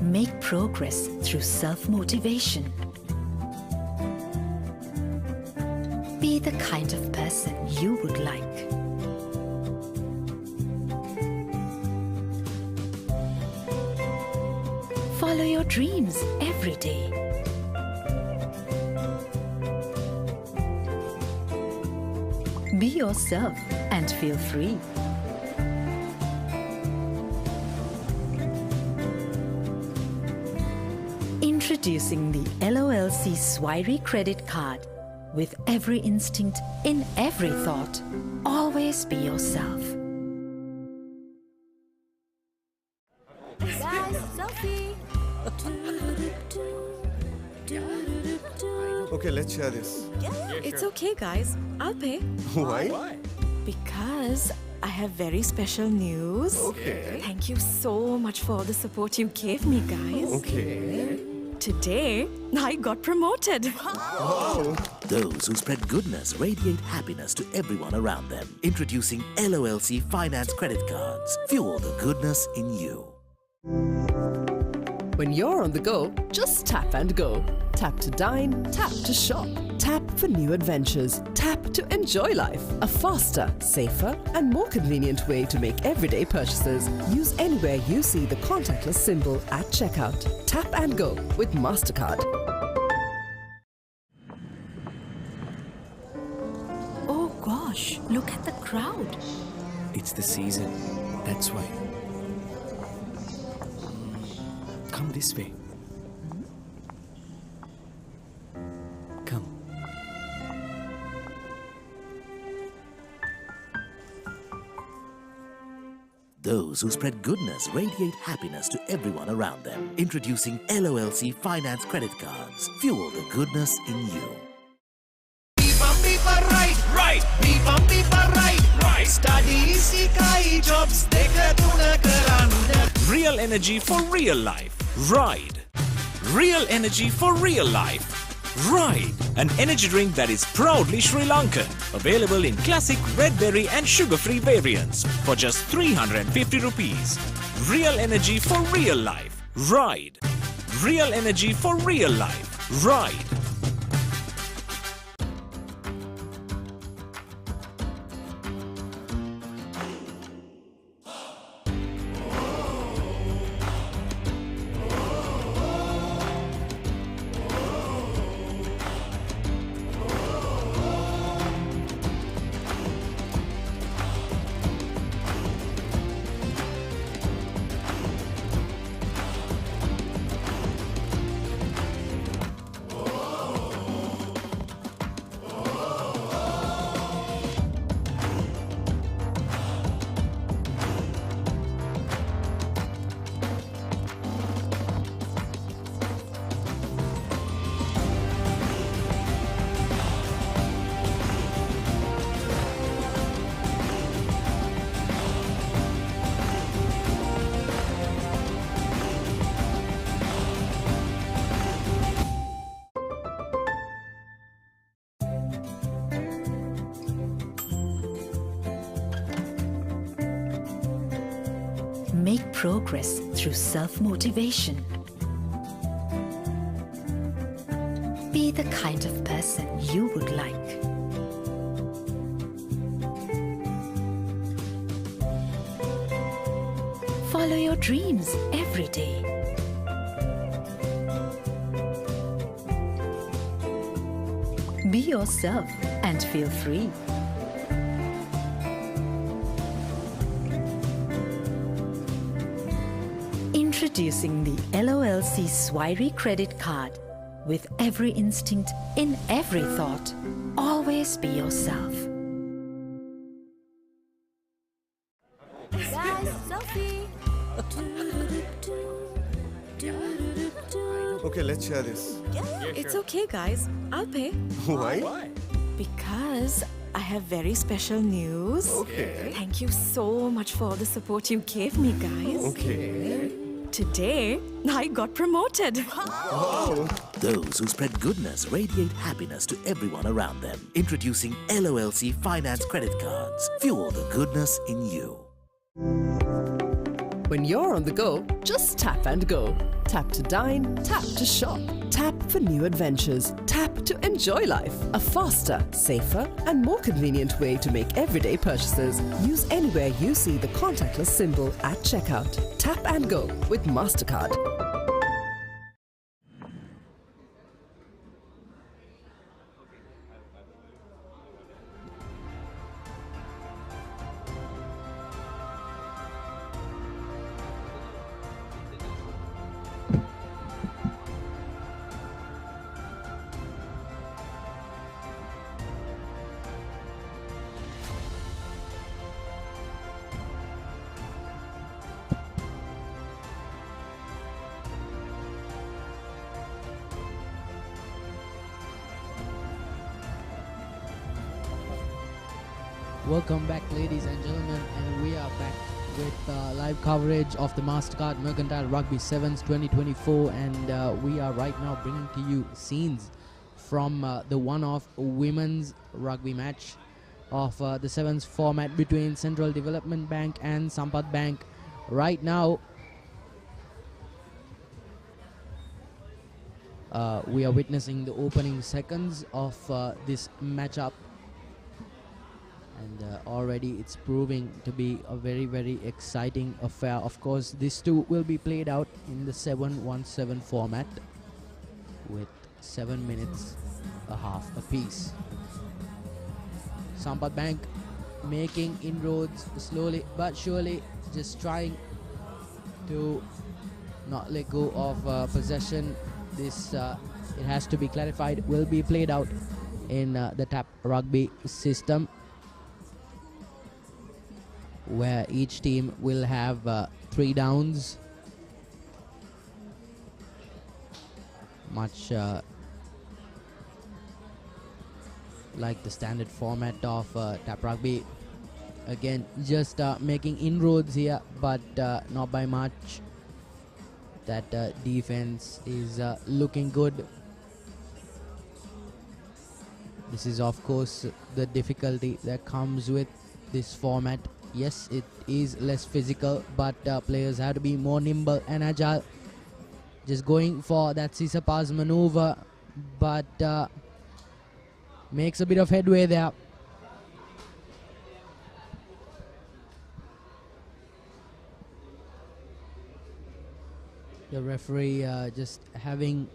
Make progress through self-motivation. Be the kind of person you would like. Follow your dreams every day. Be yourself and feel free. Introducing the LOLC Swirey credit card. With every instinct, in every thought, always be yourself. Guys, selfie. Okay, let's share this. It's okay, guys. I'll pay. Why? Because I have very special news. Okay. Thank you so much for all the support you gave me, guys. Okay. Today, I got promoted. Wow. Those who spread goodness radiate happiness to everyone around them. Introducing LOLC Finance Credit Cards. Fuel the goodness in you. When you're on the go, just tap and go. Tap to dine, tap to shop. Tap for new adventures. Tap to enjoy life. A faster, safer, and more convenient way to make everyday purchases. Use anywhere you see the contactless symbol at checkout. Tap and go with Mastercard. Oh gosh, look at the crowd. It's the season. That's why. Come this way. Come. Those who spread goodness radiate happiness to everyone around them. Introducing LOLC Finance Credit Cards. Fuel the goodness in you. Right. Studies, jobs, real energy for real life. Ride. Real energy for real life. Ride, an energy drink that is proudly Sri Lankan. Available in classic red berry and sugar-free variants for just 350 rupees. Real energy for real life. Ride. Real energy for real life. Ride. progress through self-motivation. Be the kind of person you would like. Follow your dreams every day. Be yourself and feel free. Introducing the LOLC Swiry credit card. With every instinct in every thought, always be yourself. Guys, selfie. Okay, let's share this. It's okay, guys. I'll pay. Why? Because I have very special news. Okay. Thank you so much for all the support you gave me, guys. Okay. Today, I got promoted. Those who spread goodness radiate happiness to everyone around them. Introducing LOLC Finance Credit Cards. Fuel the goodness in you. When you're on the go, just tap and go. Tap to dine, tap to shop. Tap for new adventures. Tap to enjoy life. A faster, safer, and more convenient way to make everyday purchases. Use anywhere you see the contactless symbol at checkout. Tap and go with Mastercard. Welcome back, ladies and gentlemen, and we are back with live coverage of the Mastercard Mercantile Rugby Sevens 2024, and we are right now bringing to you scenes from the one-off women's rugby match of the Sevens format between Central Development Bank and Sampath Bank. Right now, we are witnessing the opening seconds of this matchup. And already it's proving to be a very, very exciting affair. Of course, these two will be played out in the 7-1-7 format with 7 minutes a half apiece. Sampath Bank making inroads slowly but surely, just trying to not let go of possession. This, it has to be clarified, will be played out in the tap rugby system, where each team will have 3 downs, much like the standard format of tap rugby. Again, just making inroads here, but not by much. That defense is looking good. This is, of course, the difficulty that comes with this format. Yes, it is less physical, but players have to be more nimble and agile. Just going for that scissor pass maneuver, but makes a bit of headway there. The referee just having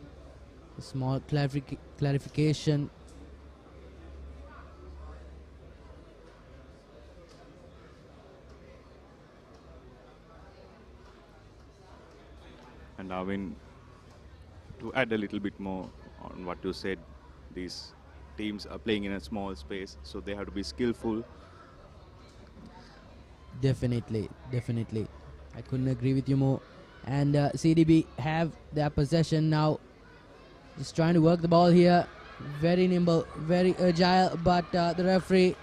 a small clarification. And Arvin, to add a little bit more on what you said, these teams are playing in a small space, so they have to be skillful. Definitely. I couldn't agree with you more. And CDB have their possession now. Just trying to work the ball here. Very nimble, very agile, but the referee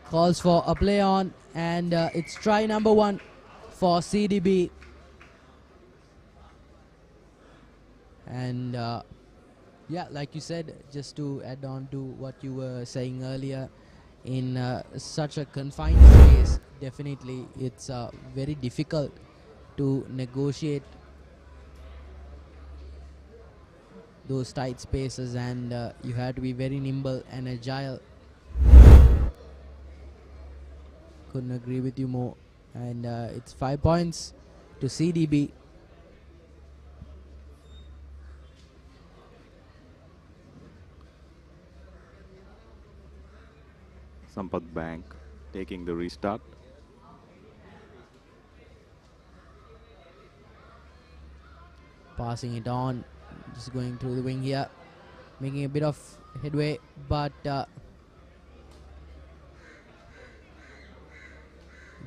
calls for a play on, and it's try number 1 for CDB. And yeah, like you said, just to add on to what you were saying earlier, in such a confined space, definitely it's very difficult to negotiate those tight spaces, and you have to be very nimble and agile. Couldn't agree with you more. And it's 5 points to CDB. Sampath Bank taking the restart. Passing it on, just going through the wing here, making a bit of headway, but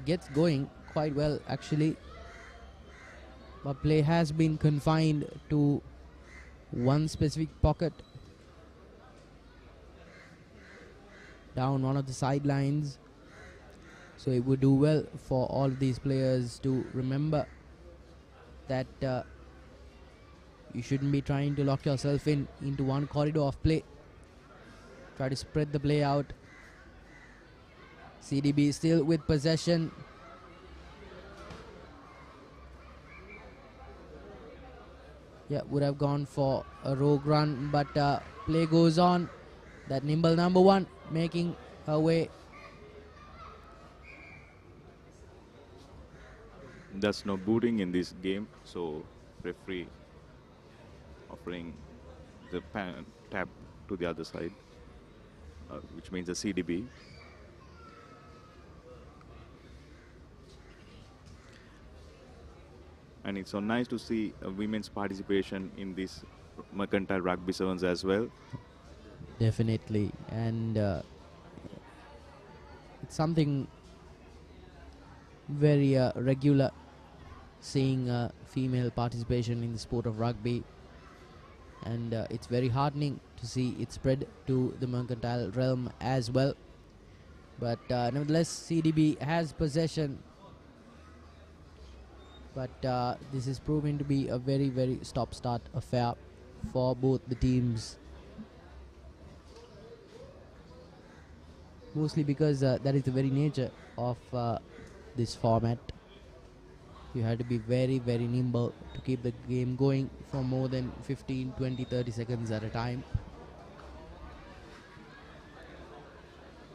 gets going quite well actually. But play has been confined to one specific pocket down one of the sidelines, so it would do well for all of these players to remember that you shouldn't be trying to lock yourself into one corridor of play. Try to spread the play out. CDB still with possession. Yeah, would have gone for a rogue run, but play goes on. That nimble number one making her way. There's no booting in this game, so referee offering the tap to the other side, which means the CDB. And it's so nice to see women's participation in this Mercantile Rugby Sevens as well. Definitely, and it's something very regular, seeing female participation in the sport of rugby, and it's very heartening to see it spread to the mercantile realm as well. But nevertheless, CDB has possession, but this is proving to be a very, very stop-start affair for both the teams. Mostly because that is the very nature of this format. You have to be very, very nimble to keep the game going for more than 15, 20, 30 seconds at a time.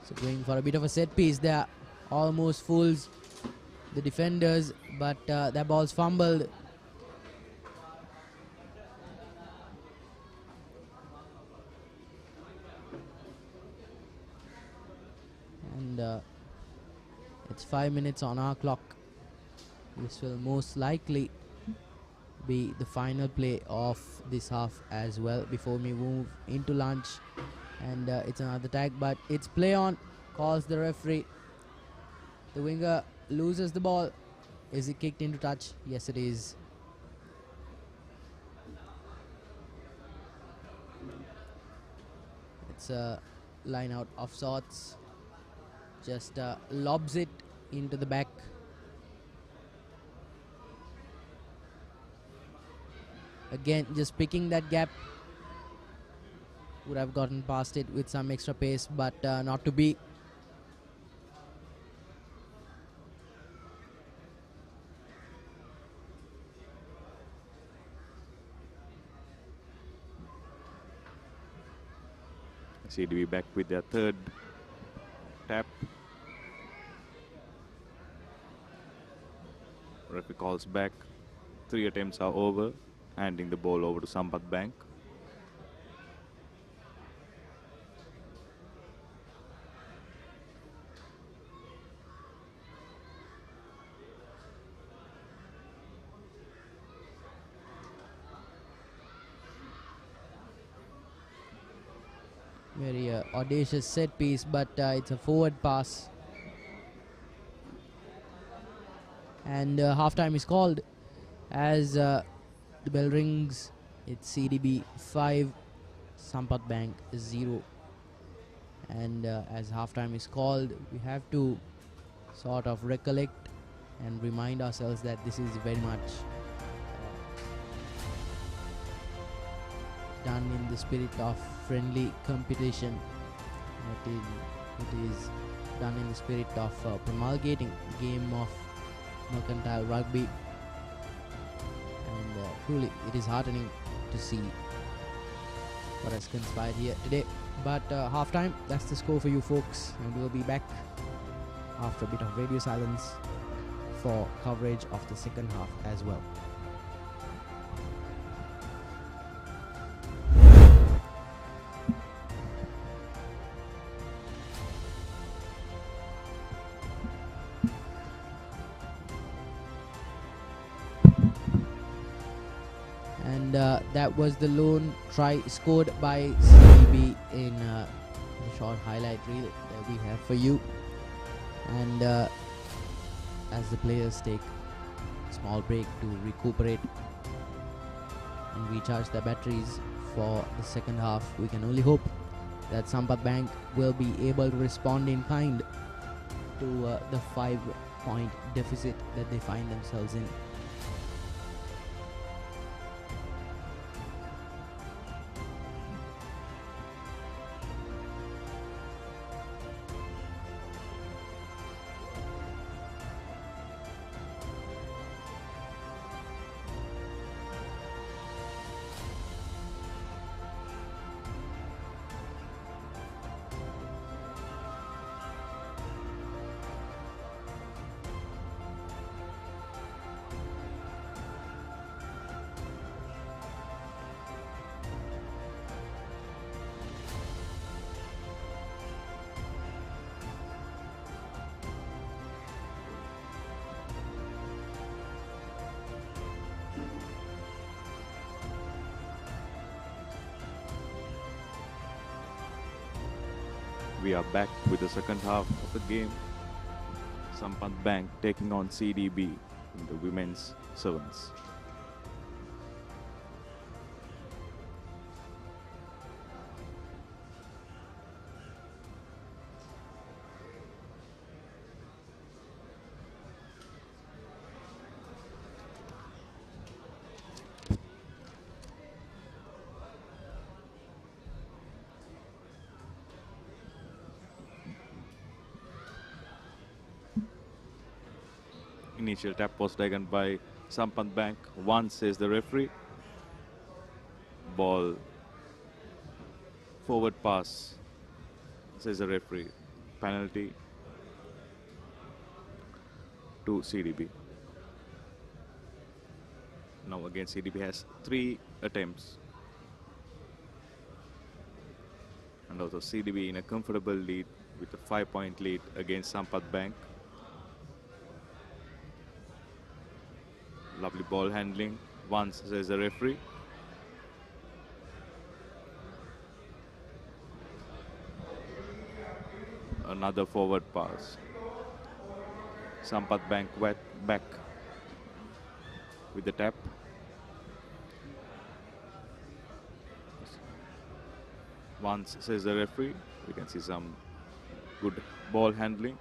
So going for a bit of a set piece there. Almost fools the defenders, but that ball's fumbled. And it's 5 minutes on our clock. This will most likely be the final play of this half as well before we move into lunch. And it's another tag, but it's play on, calls the referee. The winger loses the ball. Is it kicked into touch? Yes, it is. It's a line out of sorts. Just lobs it into the back. Again, just picking that gap. Would have gotten past it with some extra pace, but not to be. CDB back with their third tap. Referee calls back. 3 attempts are over, handing the ball over to Sampath Bank. Very audacious set piece, but it's a forward pass. And halftime is called as the bell rings. It's CDB 5, Sampath Bank 0. And as halftime is called, we have to sort of recollect and remind ourselves that this is very much done in the spirit of friendly competition. It is done in the spirit of promulgating the game of mercantile rugby truly, it is heartening to see what has conspired here today. But halftime, that's the score for you folks, and we'll be back after a bit of radio silence for coverage of the second half as well. And that was the lone try scored by CDB in the short highlight reel that we have for you. And as the players take a small break to recuperate and recharge their batteries for the second half, we can only hope that Sampath Bank will be able to respond in kind to the 5-point deficit that they find themselves in. We are back with the second half of the game. Sampath Bank taking on CDB in the women's sevens. Initial tap was taken by Sampath Bank. 1 says the referee. Ball forward pass says the referee. Penalty to CDB. Now again CDB has 3 attempts. And also CDB in a comfortable lead with a 5-point lead against Sampath Bank. Lovely ball handling. Once says the referee. Another forward pass. Sampath Bank back with the tap. Once says the referee. We can see some good ball handling.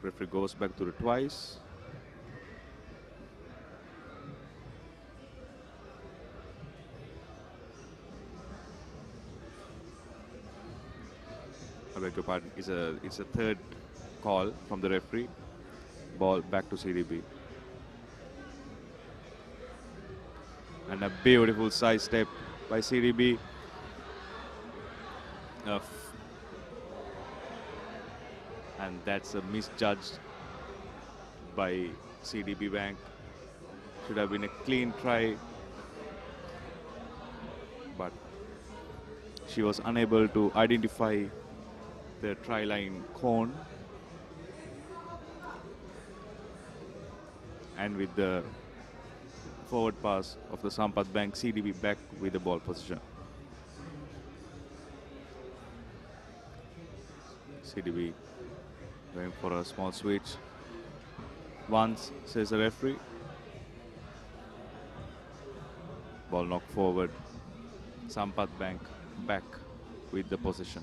Referee goes back to it twice. I beg your pardon. It's a third call from the referee. Ball back to CDB. And a beautiful side step by CDB. And that's a misjudged by CDB Bank. Should have been a clean try, but she was unable to identify the try line cone. And with the forward pass of the Sampath Bank, CDB back with the ball position. CDB going for a small switch. Once says the referee. Ball knocked forward. Sampath Bank back with the possession.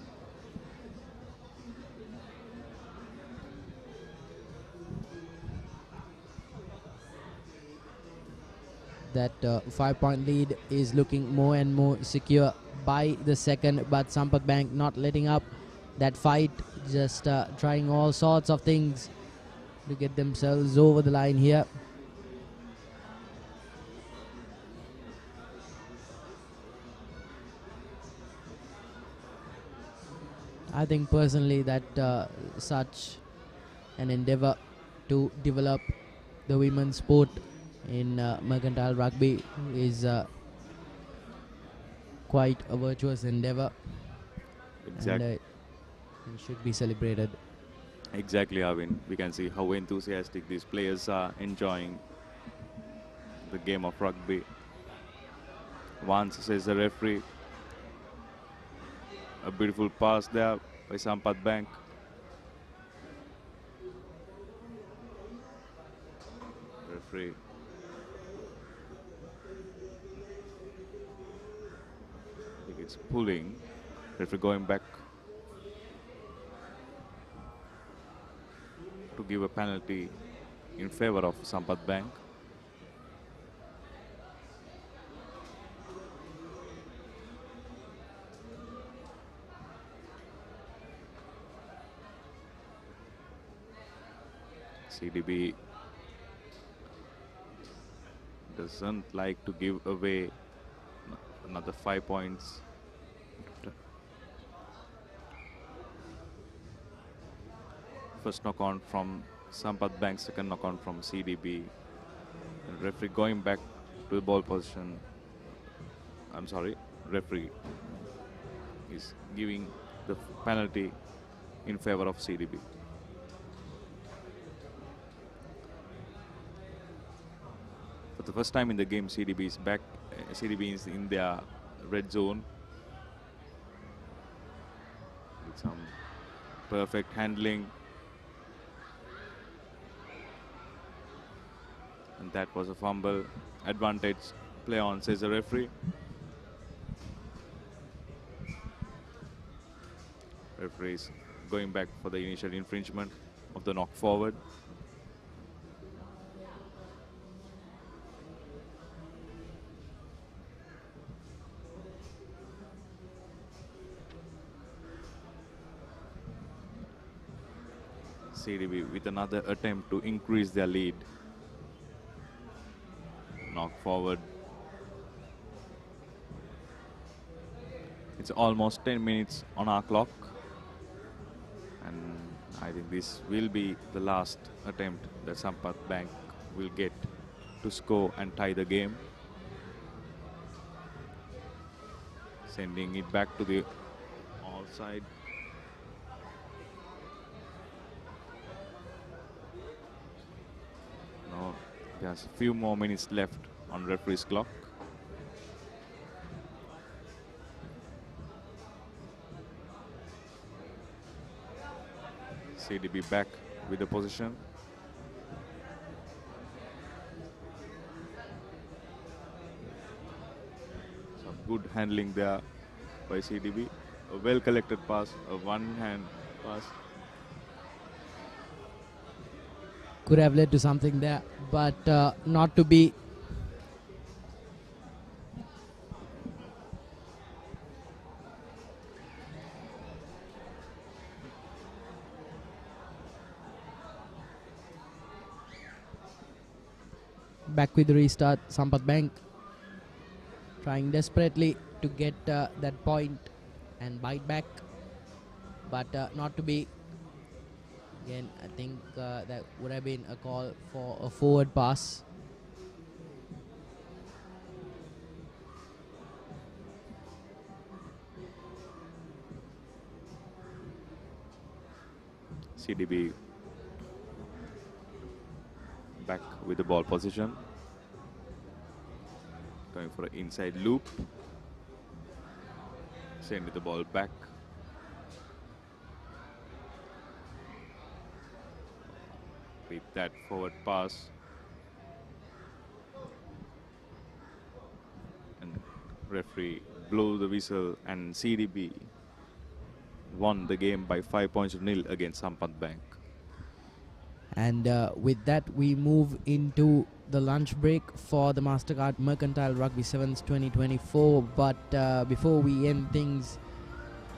That 5-point lead is looking more and more secure by the second, but Sampath Bank not letting up that fight, just trying all sorts of things to get themselves over the line here. I think personally that such an endeavor to develop the women's sport in mercantile rugby is quite a virtuous endeavor. Exactly. And it should be celebrated. Exactly, Arvind. We can see how enthusiastic these players are enjoying the game of rugby. Once, says the referee. A beautiful pass there by Sampath Bank. Referee. I think it's pulling. Referee going back to give a penalty in favor of Sampath Bank. CDB doesn't like to give away another 5 points. First knock on from Sampath Bank, second knock on from CDB. And referee going back to the ball position. I'm sorry, referee is giving the penalty in favor of CDB. For the first time in the game, CDB is back. CDB is in their red zone with some perfect handling. And that was a fumble. Advantage play on, says the referee. Referee is going back for the initial infringement of the knock forward. CDB with another attempt to increase their lead. Knock forward. It's almost 10 minutes on our clock. And I think this will be the last attempt that Sampath Bank will get to score and tie the game. Sending it back to the offside. No, there's a few more minutes left on referee's clock. CDB back with the position. Some good handling there by CDB. A well collected pass, a one hand pass. Could have led to something there, but not to be. Back with the restart, Sampath Bank trying desperately to get that point and bite back, but not to be. Again, I think that would have been a call for a forward pass. CDB back with the ball position. Going for an inside loop. Send the ball back. With that forward pass. And referee blow the whistle, and CDB won the game by 5 points to nil against Sampath Bank. And with that, we move into the lunch break for the Mastercard Mercantile Rugby Sevens 2024. But before we end things,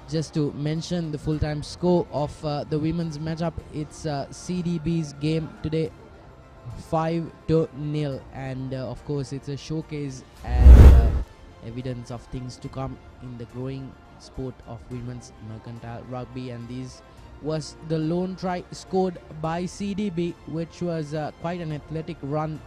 just to mention the full-time score of the women's matchup. It's CDB's game today, 5-0, and of course it's a showcase and evidence of things to come in the growing sport of women's mercantile rugby, and this was the lone try scored by CDB, which was quite an athletic run,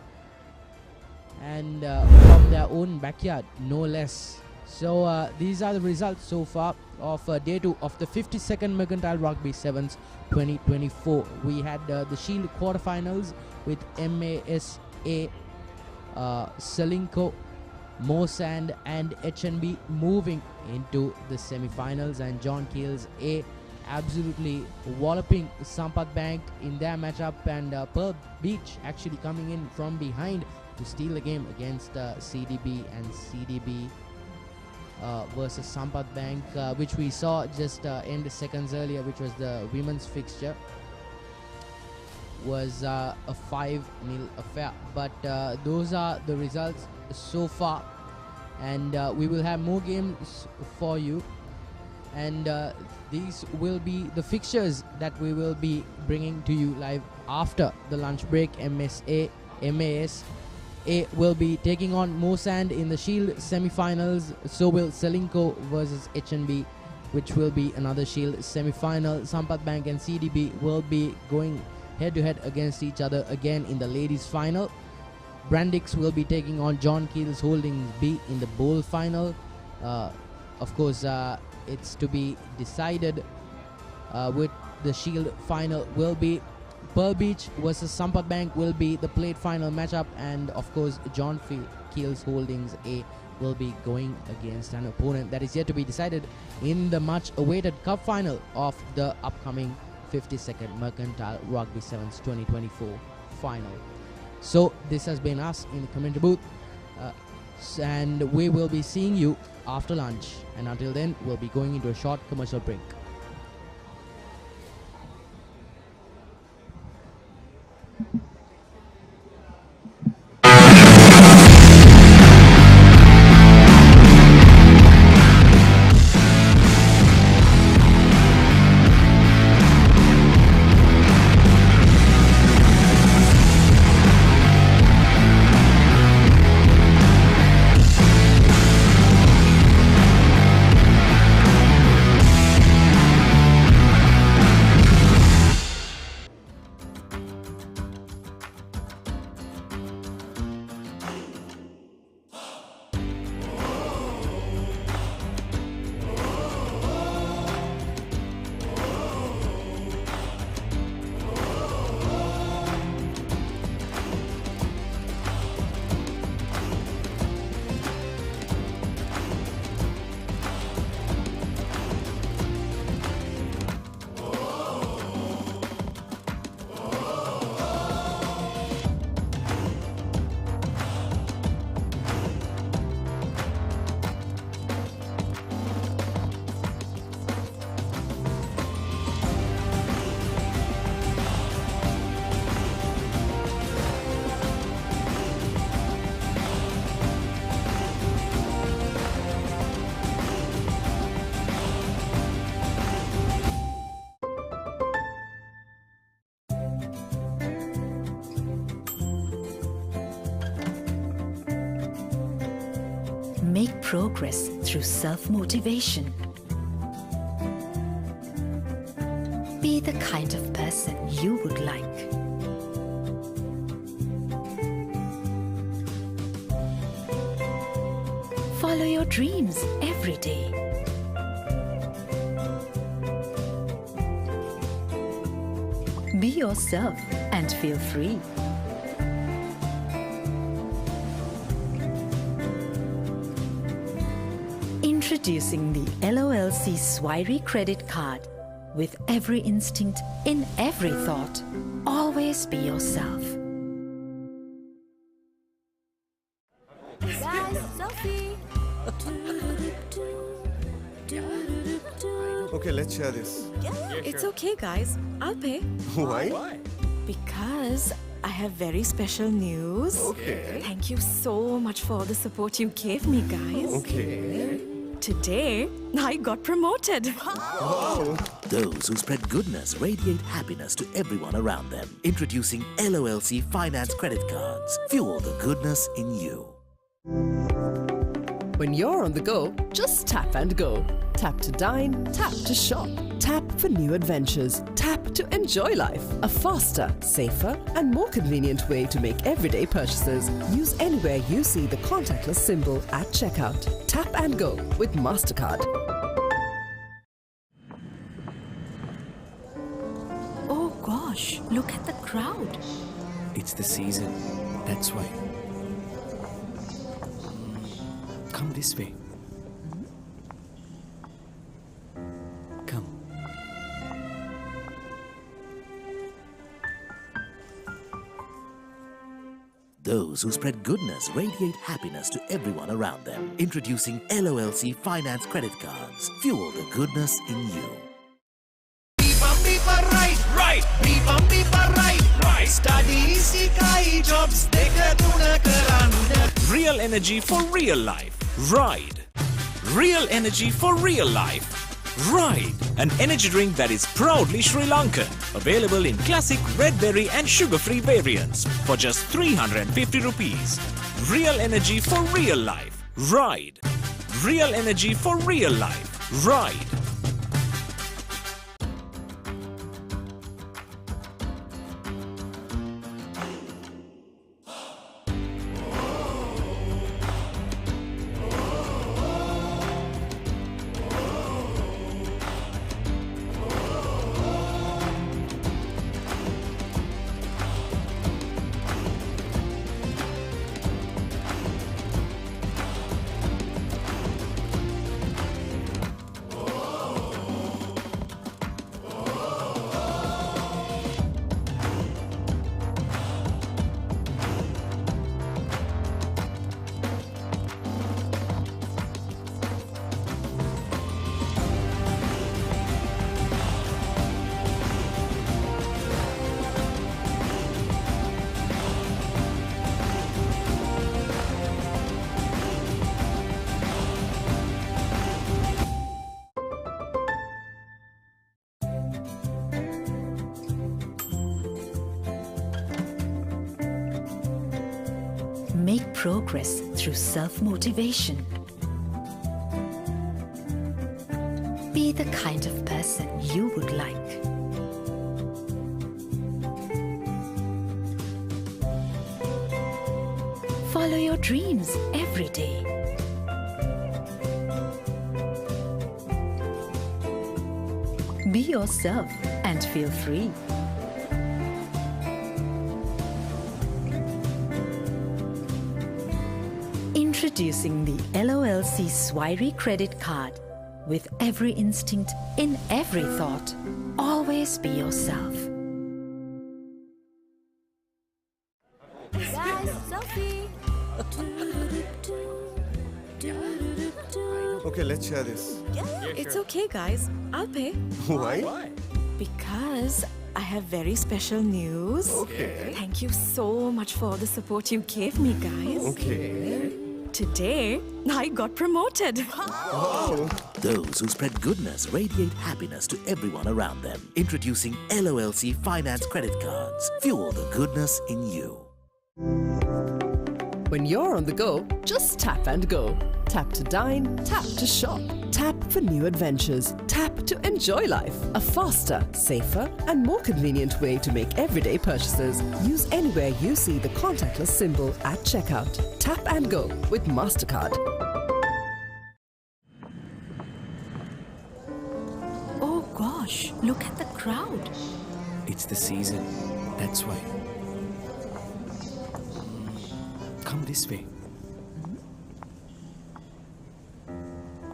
and from their own backyard, no less. So these are the results so far of day 2 of the 52nd Mercantile Rugby Sevens 2024. We had the Shield quarterfinals with Masa, Ceylinco, Moresand and Ch.No moving into the semifinals, and John Keells absolutely walloping Sampath Bank in their matchup, and Pearl Beach actually coming in from behind to steal the game against CDB, and CDB versus Sampath Bank, which we saw just end seconds earlier, which was the women's fixture, was a 5-0 affair. But those are the results so far, and we will have more games for you, and these will be the fixtures that we will be bringing to you live after the lunch break. MAS will be taking on Moresand in the Shield semi-finals. So will Ceylinco versus Ch.No, which will be another Shield semi-final. Sampath Bank and CDB will be going head-to-head against each other again in the ladies' final. Brandix will be taking on John Keells Holdings B in the bowl final. Of course, it's to be decided with the Shield final will be Pearl Beach versus Sampath Bank will be the plate final matchup, and of course John Keells Holdings A will be going against an opponent that is yet to be decided in the much awaited cup final of the upcoming 52nd Mercantile Rugby Sevens 2024 final. So this has been us in the commentary booth, and we will be seeing you after lunch, and until then we'll be going into a short commercial break. Make progress through self-motivation. Be the kind of person you would like. Follow your dreams every day. Be yourself and feel free. Introducing the LOLC Swiry credit card. With every instinct in every thought, always be yourself. Guys, selfie. Okay, let's share this. It's okay, guys. I'll pay. Why? Because I have very special news. Okay. Thank you so much for all the support you gave me, guys. Okay. Today, I got promoted. Wow. Those who spread goodness radiate happiness to everyone around them. Introducing LOLC Finance Credit Cards. Fuel the goodness in you. When you're on the go, just tap and go. Tap to dine, tap to shop. Tap for new adventures. Tap to enjoy life. A faster, safer, and more convenient way to make everyday purchases. Use anywhere you see the contactless symbol at checkout. Tap and go with Mastercard. Oh gosh, look at the crowd. It's the season. That's why. Come this way. Come. Those who spread goodness radiate happiness to everyone around them. Introducing LOLC Finance Credit Cards. Fuel the goodness in you. Right. Right. Study sikai jobs dekaduna karanda. Real energy for real life. Ride. Real energy for real life. Ride. An energy drink that is proudly Sri Lankan. Available in classic red berry and sugar-free variants for just 350 rupees. Real energy for real life. Ride. Real energy for real life. Ride. Make progress through self-motivation. Be the kind of person you would like. Follow your dreams every day. Be yourself and feel free. Introducing the LOLC Swirey credit card. With every instinct, in every thought, always be yourself. Guys, selfie. Okay, let's share this. It's okay, guys. I'll pay. Why? Because I have very special news. Okay. Thank you so much for all the support you gave me, guys. Okay. Today, I got promoted. Oh. Those who spread goodness radiate happiness to everyone around them. Introducing LOLC Finance Credit Cards. Fuel the goodness in you. When you're on the go, just tap and go. Tap to dine, tap to shop. Tap for new adventures. Tap to enjoy life. A faster, safer, and more convenient way to make everyday purchases. Use anywhere you see the contactless symbol at checkout. Tap and go with Mastercard. Oh gosh, look at the crowd. It's the season. That's why. Come this way.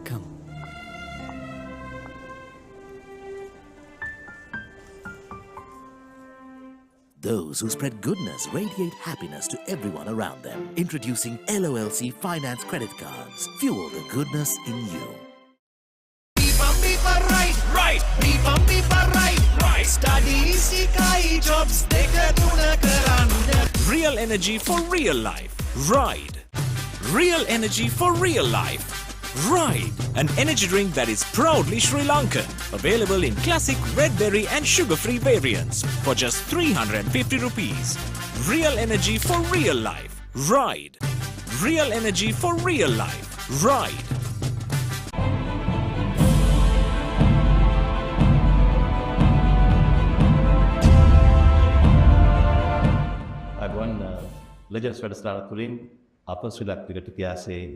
Come. Those who spread goodness radiate happiness to everyone around them. Introducing LOLC Finance Credit Cards. Fuel the goodness in you. Right. Study sikai jobs dekaduna karanda. Real energy for real life. Ride. Real energy for real life. Ride. An energy drink that is proudly Sri Lankan. Available in classic red berry and sugar-free variants for just 350 rupees. Real energy for real life. Ride. Real energy for real life. Ride. I've won Legends වැඩසටහන තුළින් අප ශ්‍රී Lanka cricket ඉතිහාසයේ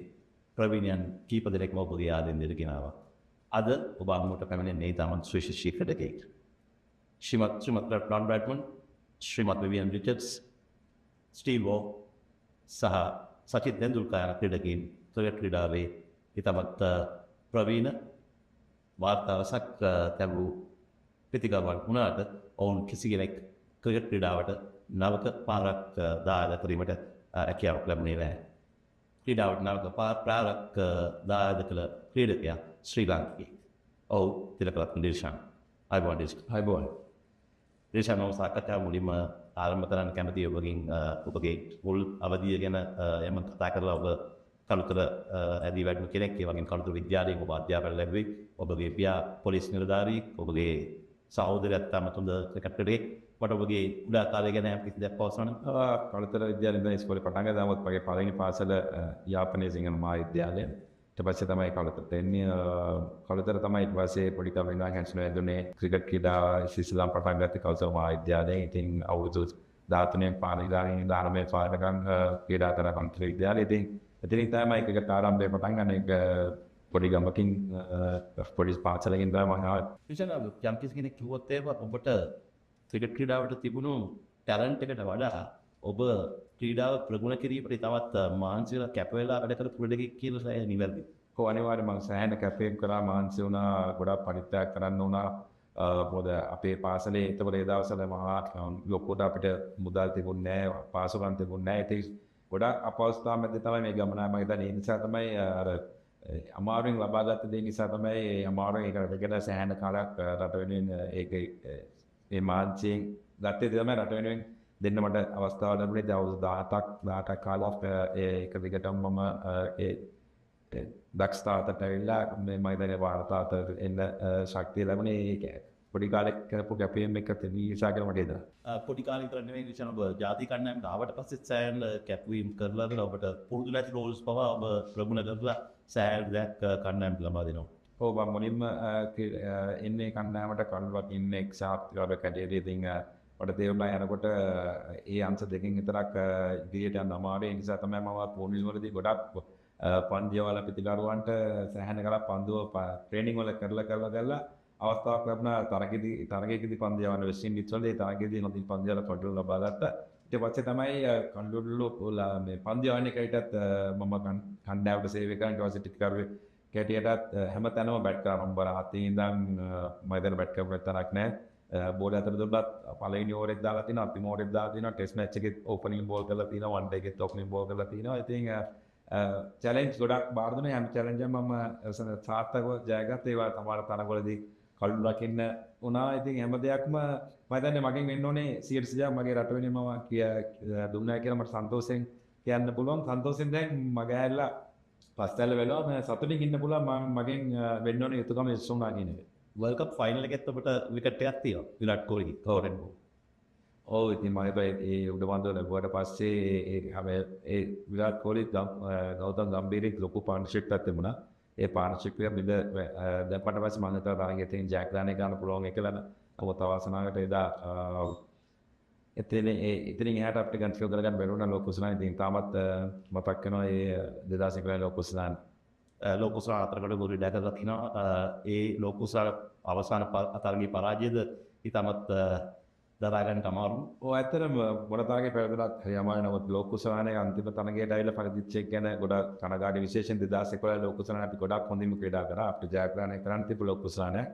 ප්‍රවීණයන් කීප දෙනෙක්ම ඔබගේ ආදරෙන් ගෙනාවා. අද ඔබ අනුමත පැමිණෙන්නේ ඊටමත් සුවිශේෂී ක්‍රිකට්. ශ්‍රීමත් රොන් බ්‍රැඩ්මන්, ශ්‍රීමත් විවියන් රිචර්ඩ්ස්, ස්ටීව් වෝ සහ සචින් තෙන්ඩුල්කර් යන ක්‍රීඩකයින් ක්‍රීඩාවේ ඊටමත් ප්‍රවීණ වාර්තාවසක් ලැබූ ප්‍රතිගමන වුණාට ඔවුන් කිසි කෙනෙක් ක්‍රිකට් ක්‍රීඩාවට නවක පාරක් දායක කිරීමට හැකියාවක් ලැබුණේ නැහැ. ක්‍රීඩාවට නවක පාරක් දායක කළ ක්‍රීඩකයා ශ්‍රී ලාංකිකයෙක්. ඔව් තිලකරත්න දිල්ෂාන්. අයිබෝන් දිල්ෂාන්. අයිබෝන්. දිල්ෂාන් මම සාකච්ඡාව මුලින්ම ආරම්භ කරන්න කැමතියි ඔබගේ මුල් අවධිය ගැන යම කතා කරලා ඔබ කළුතර ඇදී වැඩම කෙනෙක් ඒ වගේම කළුතර විද්‍යාලයෙන් ඔබ අධ්‍යාපනය ලැබුවේ. ඔබගේ පියා පොලිස් නිලධාරියෙක්, ඔබගේ සහෝදරයාත් තමත් හොඳ ක්‍රිකටරයෙක්. මට ඔබගේ උඩා කාලය ගැන කිසි දෙයක් පවසන්න. කළුතර විද්‍යාලයෙන් ඉඳන් ඉස්කෝලේ පටන් ගත්තා. නමුත් මගේ පළවෙනි පාසල යාපනයේ සිංහල මහාවිද්‍යාලය. ඊට පස්සේ තමයි කළුතර එන්නේ. කළුතර තමයි ඊට පස්සේ පොඩි කමින් නම් හැන්සන් ඇදුනේ ක්‍රිකට් ක්‍රීඩාව ඉස්ලාම් පටන් ගත්තේ කළුතර මහාවිද්‍යාලයෙන්. ඉතින් අවුරුදු 13ක් පාන ඉඳන් 19 පානකම් ක්‍රීඩා කරන කළුතර විද්‍යාලයේ. ඉතින් එතනින් තමයි ක්‍රිකට් ආරම්භය පටන් ගන්න. එක පොඩි ගමකින් පොඩි පාසලකින් තමයි මම ආවේ. විශේෂයෙන්ම යම් කිසි කෙනෙක් කිව්වොත් එහෙම ඔබට ක්‍රිකට් ක්‍රීඩාවට තිබුණු ටැලන්ට් එකට වඩා ඔබ ක්‍රීඩාව ප්‍රගුණ කිරීමට තවත් මානසික කැප වෙලා වැඩ කරපු ක්‍රීඩකෙක් කියලා සෑහෙන නිවැරදි. ඔව් අනිවාර්යයෙන් මම සෑහෙන කැපයක් කරා, මානසික වුණා, ගොඩක් පරිත්‍යාග කරන්න වුණා. මොකද අපේ පාසලේ එතකොට ඒ දවස්වල මහා ලොකුට අපිට මුදල් තිබුණේ නැහැ, පාසුකම් තිබුණේ නැහැ. ඉතින් ගොඩක් අපහසුතාව මැද තමයි මේ ගමන මම හිතන්නේ. ඒ නිසා තමයි අර අමාරුවෙන් ලබාගත් දේ නිසා තමයි අමාරුවෙන් ඒකට සෑහෙන කාලයක් රට වෙනුවෙන් ඒකේ මේ මාංශයෙන් ගත්තේ තමයි රට වෙනුවෙන් දෙන්න මට අවස්ථාව ලැබුණේ. දැන් අවුරුදු 18ක් කාලයක් ඒක දිගටම මම ඒ දක්ෂතාවට ඇවිල්ලා මේ මම දැන් වාර්තාවට එන්න ශක්තිය ලැබුණේ. ඒක පොඩි කාලෙක කරපු කැපීම් එක නිසා කියලා මට එදා. පොඩි කාලේ විතර නෙවෙයි විශේෂම ඔබ ජාතික කණ්ඩායමට ආවට පස්සේ සෑහෙන කැපවීම් කරලා ඔබට පුරුදු නැති රෝල්ස් පවා ඔබ ප්‍රගුණ කරලා සෑහෙන දෙයක් කණ්ඩායමට ලබා දෙනවා. ඔව් මම මුලින්ම එන්නේ කණ්ඩායමට කල්වක් ඉන්නේ එක්සාප්තිවර කැඩේදී. ඉතින් මට තේරුණා යනකොට ඒ අංශ දෙකෙන් විතරක් ඉදිරියට යන්න අමාරුයි. ඒ නිසා තමයි මම පොලිස් වලදී ගොඩක් පන්දියවල පිටිකරුවන්ට සෑහෙන කරලා පන්දුව ට්‍රේනින් වල කරලා අවස්ථාවක් ලැබුණා. තරගයකදී පන්දියවන වෙස්ට් ඉන්ඩීස් වල ඒ තරගයේදී නොදී පන්දියවල පොඩ්ඩක් ලබා ගත්තා. ඊට පස්සේ තමයි කණ්ඩුල්ලු මේ පන්දියවන්නේ කයිටත් මම කණ්ඩායමට සේවය කරන ඊට පස්සේ පිටිකරුවේ කැටියටත් හැමතැනම බැට් කරා. මම බර 7 ඉඳන් මම දැන් බැට් කරපු තරක් නැහැ. බෝල අතර දුන්නත් පළවෙනි ඕවරෙත් දාලා තිනවා, අන්තිම ඕවරෙත් දාලා තිනවා. ටෙස්ට් මැච් එකෙත් ඕපනින් බෝල් කරලා තිනවා, වන් ඩේ එකෙත් ඕපනින් බෝල් කරලා තිනවා. ඉතින් චැලෙන්ජ් ගොඩක් බාර දුන්නා. හැම චැලෙන්ජ් එකම මම සාර්ථකව ජයගත්තා. ඒවා තමයි තරගවලදී කළු ලකින්න වුණා. ඉතින් හැම දෙයක්ම මම හිතන්නේ මගෙන් වෙන්න ඕනේ 100% මගේ රට වෙනුවෙන් මම දුන්නා කියලා මට සන්තෝෂෙන් කියන්න පුළුවන්. සන්තෝෂෙන් දැන් මගේ ඇල්ලා පස්තැල්ල වෙනවා. මම සතුටින් ඉන්න පුළුවන්. මගෙන් වෙන්න ඕනේ යුතුයකම ඉස්සුණා කියන එක. වර්ල්ඩ් කප් ෆයිනල් එකෙත් ඔබට විකට් එකක් තියෙනවා. විරාට් කොහ්ලි තෝරන්න. ඔව් ඉතින් මම ඒ උඩවන්දෝ ලැබුවට පස්සේ ඒ විරාට් කොහ්ලි ගෞතම් ගම්බීරෙක් ලොකු පාර්ට්නර්ෂිප් එකක් තිබුණා. ඒ පාර්ට්නර්ෂිප් එක බිඳ දැම්පට පස්සේ මම හිතුවා තරගෙ තියෙන ජයග්‍රහණය ගන්න පුළුවන් එකලන අවත වාසනාවකට එදා එතනින් එහාට අපිට කන්ෆියර් කරගන්න බැරුණා ලෝකුස්ලාන්. ඉතින් තාමත් මතක් වෙනවා ඒ 2011 ලෝකුස්ලාන් ලෝකුස්ලාන් අතරකට ගොඩි දැකලා තිනවා. ඒ ලෝකුස්ලාන් අවසාන තරගයේ පරාජයද ඉතාමත් දරා ගන්න අමාරු. ඔව් ඇත්තටම මොන තරගේ පෙරදලත් හරි අමාරු. නමුත් ලෝකුස්ලානේ අන්තිම තරගයට ඇවිල්ලා පරිදිච්ච එක ගැන ගොඩක් කනගාටු. විශේෂයෙන් 2011 ලෝකුස්ලාන අපි ගොඩක් හොඳින්ම ක්‍රීඩා කරා. අපිට ජයග්‍රහණය කරන්න තිබු ලෝකුස්ලානේ.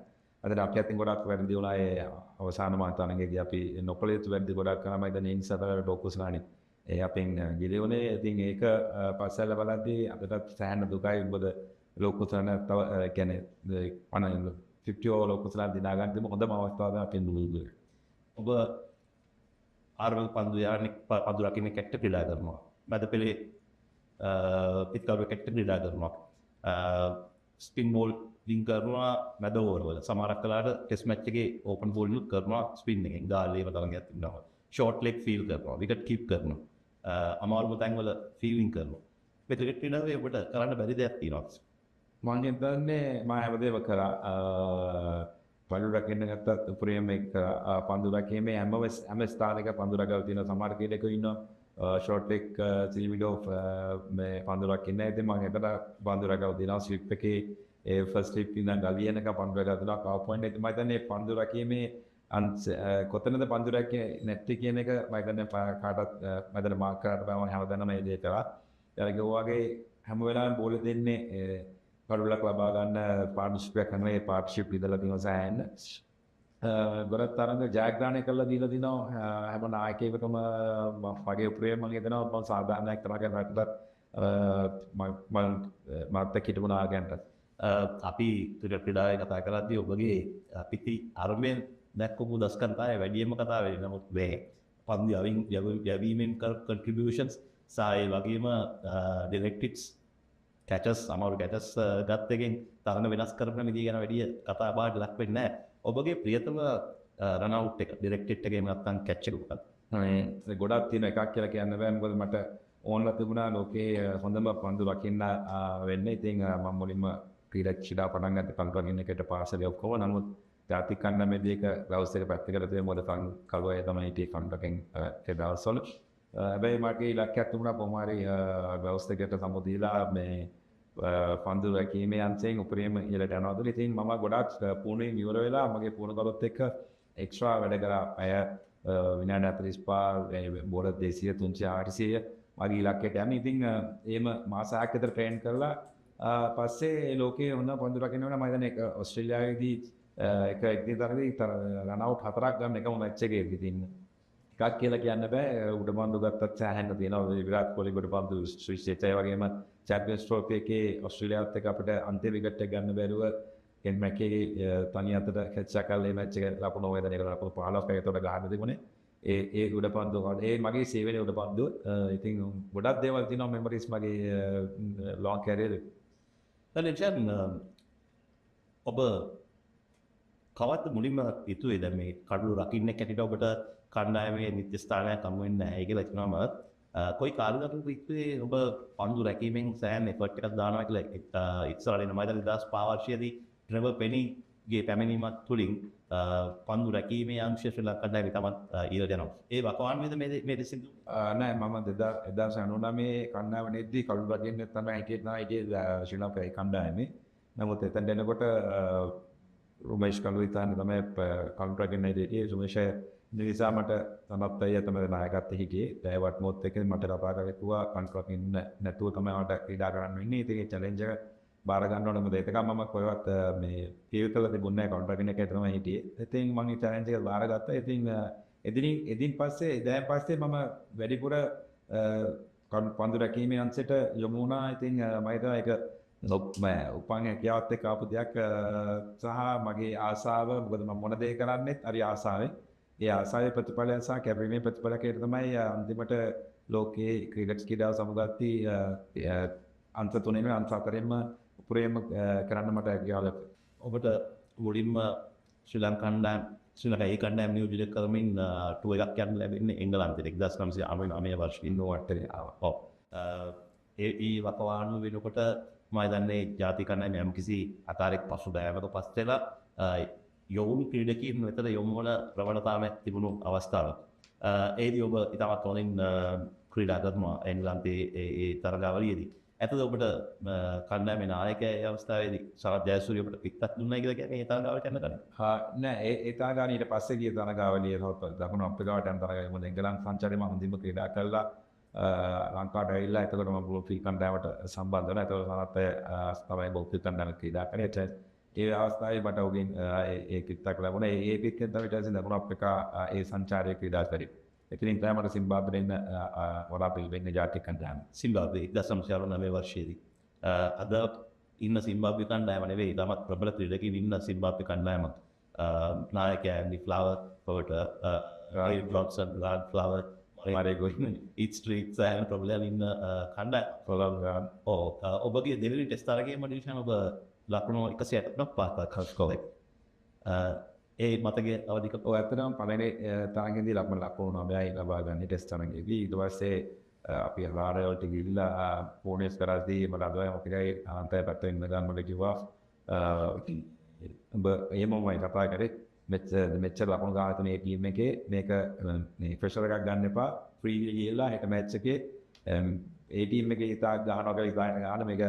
අද අපි අතින් ගොඩක් වැරදි වුණා. ඒ අවසාන මාතනගේදී අපි නොකල යුතු වැරදි ගොඩක් කරා. මම දැන් ඒ නිසා තමයි ලෝකුස්ලානේ ඒ අපෙන් ගිලියුනේ. ඉතින් ඒක පස්සෙල්ල බලද්දී අපිට සෑහෙන දුකයි. මොකද ලෝකුස්ලාන තව කියන්නේ 50 ඕවර් ලෝකුස්ලාන දිනා ගන්න තිබුණ හොඳම අවස්ථාව තමයි අපෙන් දුන්නේ. ඔබ ආරවල් පන්දු යානික් පන්දු රකින්න කැට්ට ක්‍රීඩා කරනවා. මැද පෙළේ පිටකරුව කැට්ට ක්‍රීඩා කරනවා. ස්පින් බෝල් ලින්ක් කරනවා මැද ඕවර් වල. සමහරක් වෙලාවට ටෙස්ට් මැච් එකේ ඕපන් බෝල් නුත් කරනවා ස්පින් එකෙන්. ගාල්ලේම තරගයක් තිබුණා. ෂෝට් ලෙග් ෆීල් කරනවා. විකට් කීප් කරනවා. අමාරුම තැන්වල ෆීල්ඩින් කරනවා. ක්‍රිකට් ක්‍රීඩාවේ ඔබට කරන්න බැරි දෙයක් තියෙනවා. මම හිතන්නේ මම හැමදේම කරා පළු රකින්න ගත්තත් උපරිම එක පන්දු රැකීමේ හැම ස්ථානයක පන්දු රැකලා තියෙන සමහර ක්‍රීඩකයෝ ඉන්නවා ෂෝට් එක සිල්විඩෝ මේ පන්දු රකින්න ඉතින් මම හිතලා පන්දු රැකලා තියෙනවා ස්ලිප් එකේ ඒ ෆස්ට් ස්ලිප් ඉඳන් ගලියනක පන්දු රැකලා තියෙනවා කවර් පොයින්ට් එක මම හිතන්නේ පන්දු රැකීමේ කොතනද පන්දු රැකේ නැති කියන එක මම හිතන්නේ කාටවත් මම හිතන්නේ මාක් කරන්න බෑ මම හැමදාම මේ දේ කරා ඒක වගේ හැම වෙලාවෙම බෝල දෙන්නේ කඩුලක් ලබා ගන්න පාර්ට්නර්ෂිප් එකක් කරනවා ඒ පාර්ට්නර්ෂිප් ඉදලා තියෙනවා සෑහෙන්න ගොඩක් තරඟ ජයග්‍රහණය කළා දීලා දිනවා හැම නායකයෙකුටම මගේ උපරිම මම හිතනවා මම සාධාරණයක් කරගෙන රටට මත් හිටපු නායකයන්ට අපි ක්‍රීඩාවේ කතා කරද්දී ඔබගේ පිටි අරමෙන් දැක්කපු දස්කම් තමයි වැඩියෙන්ම කතා වෙන්නේ නමුත් මේ පන්දු යවීමෙන් contributions සහ ඒ වගේම direct catches අමාරු catches ගත් එකෙන් තරඟ වෙනස් කරන විදිය ගැන වැඩි කතා බහට ලක් වෙන්නේ නැහැ. ඔබගේ ප්‍රියතම රන් අවුට් එක direct hit එකේම නැත්නම් catch එක මොකක්ද? මේ ගොඩක් තියෙන එකක් කියලා කියන්න බෑ මොකද මට ඕනලා තිබුණා ලෝකේ හොඳම පන්දු රකින්න වෙන්නේ. ඉතින් මම මුලින්ම ක්‍රීඩා පටන් ගත්ත කල්පකින් එකට පාසලේ ඔක්කොම නමුත් ජාතික කණ්ඩායමේදී ඒක ග්‍රවුස් එක පැත්තකට තියලා මොකද කල්වයේ තමයි හිටියේ කණ්ඩකෙන් ඒ දවස්වල. හැබැයි මගේ ඉලක්කයක් තිබුණා කොහොම හරි ග්‍රවුස් එකට සමුදීලා මේ පන්දු රැකීමේ අංශයෙන් උපරිම ඉහළට යනවා. ඉතින් මම ගොඩක් පුණේ නිවර වෙලා මගේ පුණ කලොත් එක්ක එක්ස්ට්‍රා වැඩ කරා. අය විනාඩි 45 බෝල 200 300 800 මගේ ඉලක්කයට යන්නේ. ඉතින් එහෙම මාස 6ක් විතර ට්‍රේන් කරලා පස්සේ ලෝකයේ හොඳ පන්දු රකින්න වෙන මම හිතන්නේ ඕස්ට්‍රේලියාවේදී එක දිනතරදී රන් අවුට් 4ක් ගන්න එකම මැච් එකේදී ඉතින් එකක් කියලා කියන්න බෑ උඩ පන්දු ගත්තත් සෑහෙන්න තියෙනවා විරාට් කොහ්ලි උඩ පන්දු ස්විච් ඒ වගේම චැම්පියන්ස් ට්‍රෝෆි එකේ ඕස්ට්‍රේලියාවත් එක්ක අපිට අන්තිම විකට් එක ගන්න බැරුව කෙන් මැකේ තනිය අතට කැච් එකක් කරලා මේ මැච් එක ලකුණු වේදනය කරලා ලකුණු 15ක් ඒකට ගහන්න තිබුණේ ඒ උඩ පන්දු ඒ මගේ සේවනේ උඩ පන්දු ඉතින් ගොඩක් දේවල් තියෙනවා මෙමරිස් මගේ ලොන් කැරියර් දැන් ඔබ කවද්ද මුලින්ම හිතුවේ දැන් මේ කඩළු රකින්න කැටිට ඔබට කණ්ඩායමේ නිත්‍ය ස්ථානයක් හමු වෙන්නේ නැහැ කියලා හිතනවාම කොයි කාර්යගත හිතුවේ ඔබ පන්දු රැකීමෙන් සෑහෙන එෆර්ට් එකක් දානවා කියලා ඉස්සරහින් මම දැන් 2005 වර්ෂයේදී ට්‍රෙවර් පෙනිගේ පැමිණීමක් තුලින් පන්දු රැකීමේ අංශය ශ්‍රී ලංකා කණ්ඩායමේ තමයි ඊළඟට යනවා. ඒ වකවානුවේද මේ දෙසින් නෑ මම 2099 කණ්ඩායමේදී කඩළු රකින්න තමයි හිටියේ ශ්‍රී ලංකාවේ කණ්ඩායමේ. නමුත් එතන එනකොට රොමේෂ් කලුරිතාන තමයි කඩළු රකින්න හිටියේ. රොමේෂ් නිසා මට තමත් අයියා තමයි නායකත්වයේ හිටියේ. දයවත් මොත් එකේ මට ලබා ගත්තා කන්ට්‍රැක්ට් ඉන්න නැතුව තමයි මට ක්‍රීඩා කරන්න වෙන්නේ. ඉතින් ඒ චැලෙන්ජ් එක බාර ගන්න ඕනේ. මොකද ඒකම මම කොහෙවත් මේ කීවකල තිබුණේ නැහැ කන්ට්‍රැක්ට් එකේ තමයි හිටියේ. ඉතින් මම ඒ චැලෙන්ජ් එක බාර ගත්තා. ඉතින් එදින් පස්සේ දැන් පස්සේ මම වැඩිපුර පන්දු රැකීමේ අංශයට යොමු වුණා. ඉතින් මම හිතුවා ඒක උපන් හැකියාවත් එක්ක ආපු දෙයක් සහ මගේ ආසාව මොකද මම මොන දේ කරන්නේත් හරි ආසාවෙන් ඒ ආසාවේ ප්‍රතිඵලය සහ කැපීමේ ප්‍රතිඵලකයට තමයි අන්තිමට ලෝකයේ ක්‍රිකට් ක්‍රීඩාව සමුගatti අන්ත තුනෙම අන්ත හතරෙන්ම උපරිම කරන්න මට හැකියාව ලැබුණා. ඔබට මුලින්ම ශ්‍රී ලංකාවේ කණ්ඩායම නියෝජනය කරමින් ටුර් එකක් යන්න ලැබෙන්නේ එංගලන්තයට 1999 වර්ෂයේ 98 ආවා. ඔව්. ඒ වකවානුව වෙනකොට මම දන්නේ ජාතික කණ්ඩායම යම්කිසි ආකාරයක පසුබෑමක පස්සෙලා යොවුන් ක්‍රීඩකයන් වෙතට යොමු වන ප්‍රවණතාවක් තිබුණු අවස්ථාවක්. ඒදී ඔබ ඉතාමත් හොඳින් ක්‍රීඩා කරනවා එංගලන්තයේ ඒ තරගාවලියේදී. ඇත්තද ඔබට කණ්ඩායමේ නායකයා ඒ අවස්ථාවේදී සරත් ජයසූරිය ඔබට පිටත් දුන්නා කියලා කියන්නේ ඒ තරගාවට යන්න කලින්? නෑ ඒ තරගාවලිය ඊට පස්සේ ගිය තරගාවලිය දකුණු අප්‍රිකාවට යන තරගාවලිය මොකද එංගලන්ත සංචාරයේ මම හොඳින්ම ක්‍රීඩා කළා. ලංකාවට ඇවිල්ලා එතකොට මම බෝල් කණ්ඩායමට සම්බන්ධ වුණා. එතකොට සරත් තමයි බෝල් කණ්ඩායම ක්‍රීඩා කරේ. ඒ අවස්ථාවේ මට ඔගෙන් ඒ කිත්තක් ලැබුණා. ඒ පිටකෙන් තමයි ඊට පස්සේ දකුණු අප්‍රිකා ඒ සංචාරයේ ක්‍රීඩා කරේ. එතනින් තමයි මට සිම්බාබ්වේ දෙන්න වඩාපිල් වෙන්නේ ජාතික කණ්ඩායම. සිම්බාබ්වේ 1999 වර්ෂයේදී. අද ඉන්න සිම්බාබ්වේ කණ්ඩායම නෙවෙයි තමත් ප්‍රබල ක්‍රීඩකයින් ඉන්න සිම්බාබ්වේ කණ්ඩායම. නායකයා ඇන්ඩි ෆ්ලවර්, පොවට රායි බ්ලොක්සන්, රාඩ් Flower, Murray Goodwin, Heath Streak සෑහෙන ප්‍රබලයන් ඉන්න කණ්ඩායම. ඔබගේ දෙවෙනි ටෙස්ට් තරගයේම ඩිවිෂන් ඔබ ලකුණු 160ක් පාස් කළා. ඒ මතකයේ අවධික ඔය ඇත්තටම පළවෙනි තරගෙදී ලකුණු 9යි ලබා ගන්න ටෙස්ට් තරගෙදී. ඊට පස්සේ අපි වාරවලට ගිහිල්ලා ෆෝනස් කරද්දී මට අදවයි මොකදයි අනන්තය පැත්තෙන් ඉන්න ගන්න මට කිව්වා ඔබ එහෙමමයි කතා කරේ මෙච්චර ලකුණු ගන්න තුනේ ටීම් එකේ මේක මේ ප්‍රෙෂර් එකක් ගන්න එපා ෆ්‍රී ගිහිල්ලා හෙට මැච් එකේ ඒ ටීම් එකේ ඉතා ගහනවා කියලා ගන්න මේක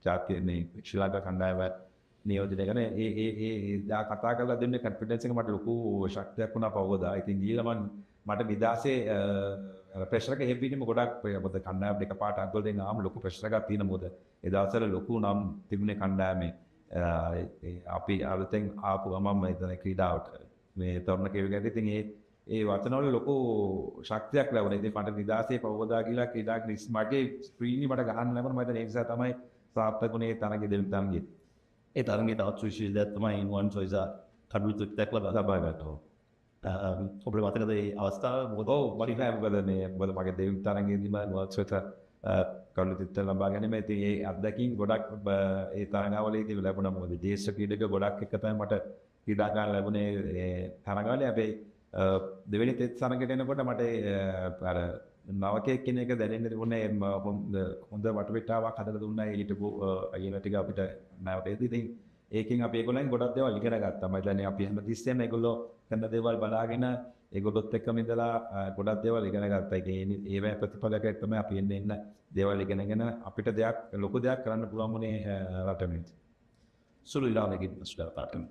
ජාතිය මේ ශ්‍රී ලංකා කණ්ඩායම නියෝජනය කරන ඒ කතා කරලා දෙන්නේ කොන්ෆිඩන්ස් එක මට ලොකු ශක්තියක් වුණා පවවදා. ඉතින් ගිහලා මට නිදාසේ ප්‍රෙෂර් එක හෙව්වීම ගොඩක් මොකද කණ්ඩායම දෙක පාට අග්ගොල් දෙන්න ආම ලොකු ප්‍රෙෂර් එකක් තියෙන මොකද ඒ දවස්වල ලොකු නම් තිබුණේ කණ්ඩායමේ අපි අලුතෙන් ආපු ගමන් මේ ක්‍රීඩාවට මේ තරුණ කෙනෙකුට ඉතින් ඒ වචනවල ලොකු ශක්තියක් ලැබුණා. ඉතින් මට නිදාසේ පවවදා කියලා ක්‍රීඩා මගේ ස්ක්‍රීන් මට ගහන්න ලැබුණා. මම ඒ නිසා තමයි සාර්ථකුනේ තරගේ දෙන්න තරගේ ඒ තරගේ තවත් විශේෂයක් තමයි ඉන්වන් සොයිසා කඩුතු දැක්ලා ලබා ගන්නවා. ඔබේ මතකද ඒ අවස්ථාව මොකද? ඔව් මට නෑ මොකද මේ මොකද මගේ දෙවි තරගයේදීම වර්ක්ස්වෙත කඩුතු ලබා ගැනීම ඉතින් ඒ අත්දැකීම් ගොඩක් ඒ තරගාවලේදී ලැබුණා. මොකද දේශ ක්‍රීඩක ගොඩක් එක තමයි මට ක්‍රීඩා ගන්න ලැබුණේ ඒ තරගාවලේ. හැබැයි දෙවෙනි තෙත් තරගයට එනකොට මට අර නවකෙක් කියන එක දැනෙන්න තිබුණේ හොඳ වටපිටාවක් හදලා දුන්නා ඒ හිටපු අයියලා ටික අපිට නැවතෙද්දී ඉතින් ඒකෙන් අපි ඒගොල්ලන් ගොඩක් දේවල් ඉගෙන ගත්තා. මම හිතන්නේ අපි හැම තිස්සෙම ඒගොල්ලෝ කරන දේවල් බලාගෙන ඒගොල්ලොත් එක්කම ඉඳලා ගොඩක් දේවල් ඉගෙන ගත්තා. ඒවැ ප්‍රතිඵලයක් තමයි අපි එන්න දේවල් ඉගෙනගෙන අපිට දෙයක් ලොකු දෙයක් කරන්න පුළුවන් වුණේ රටමෙන්. සුළු ඉලාවකින් star පාටම්.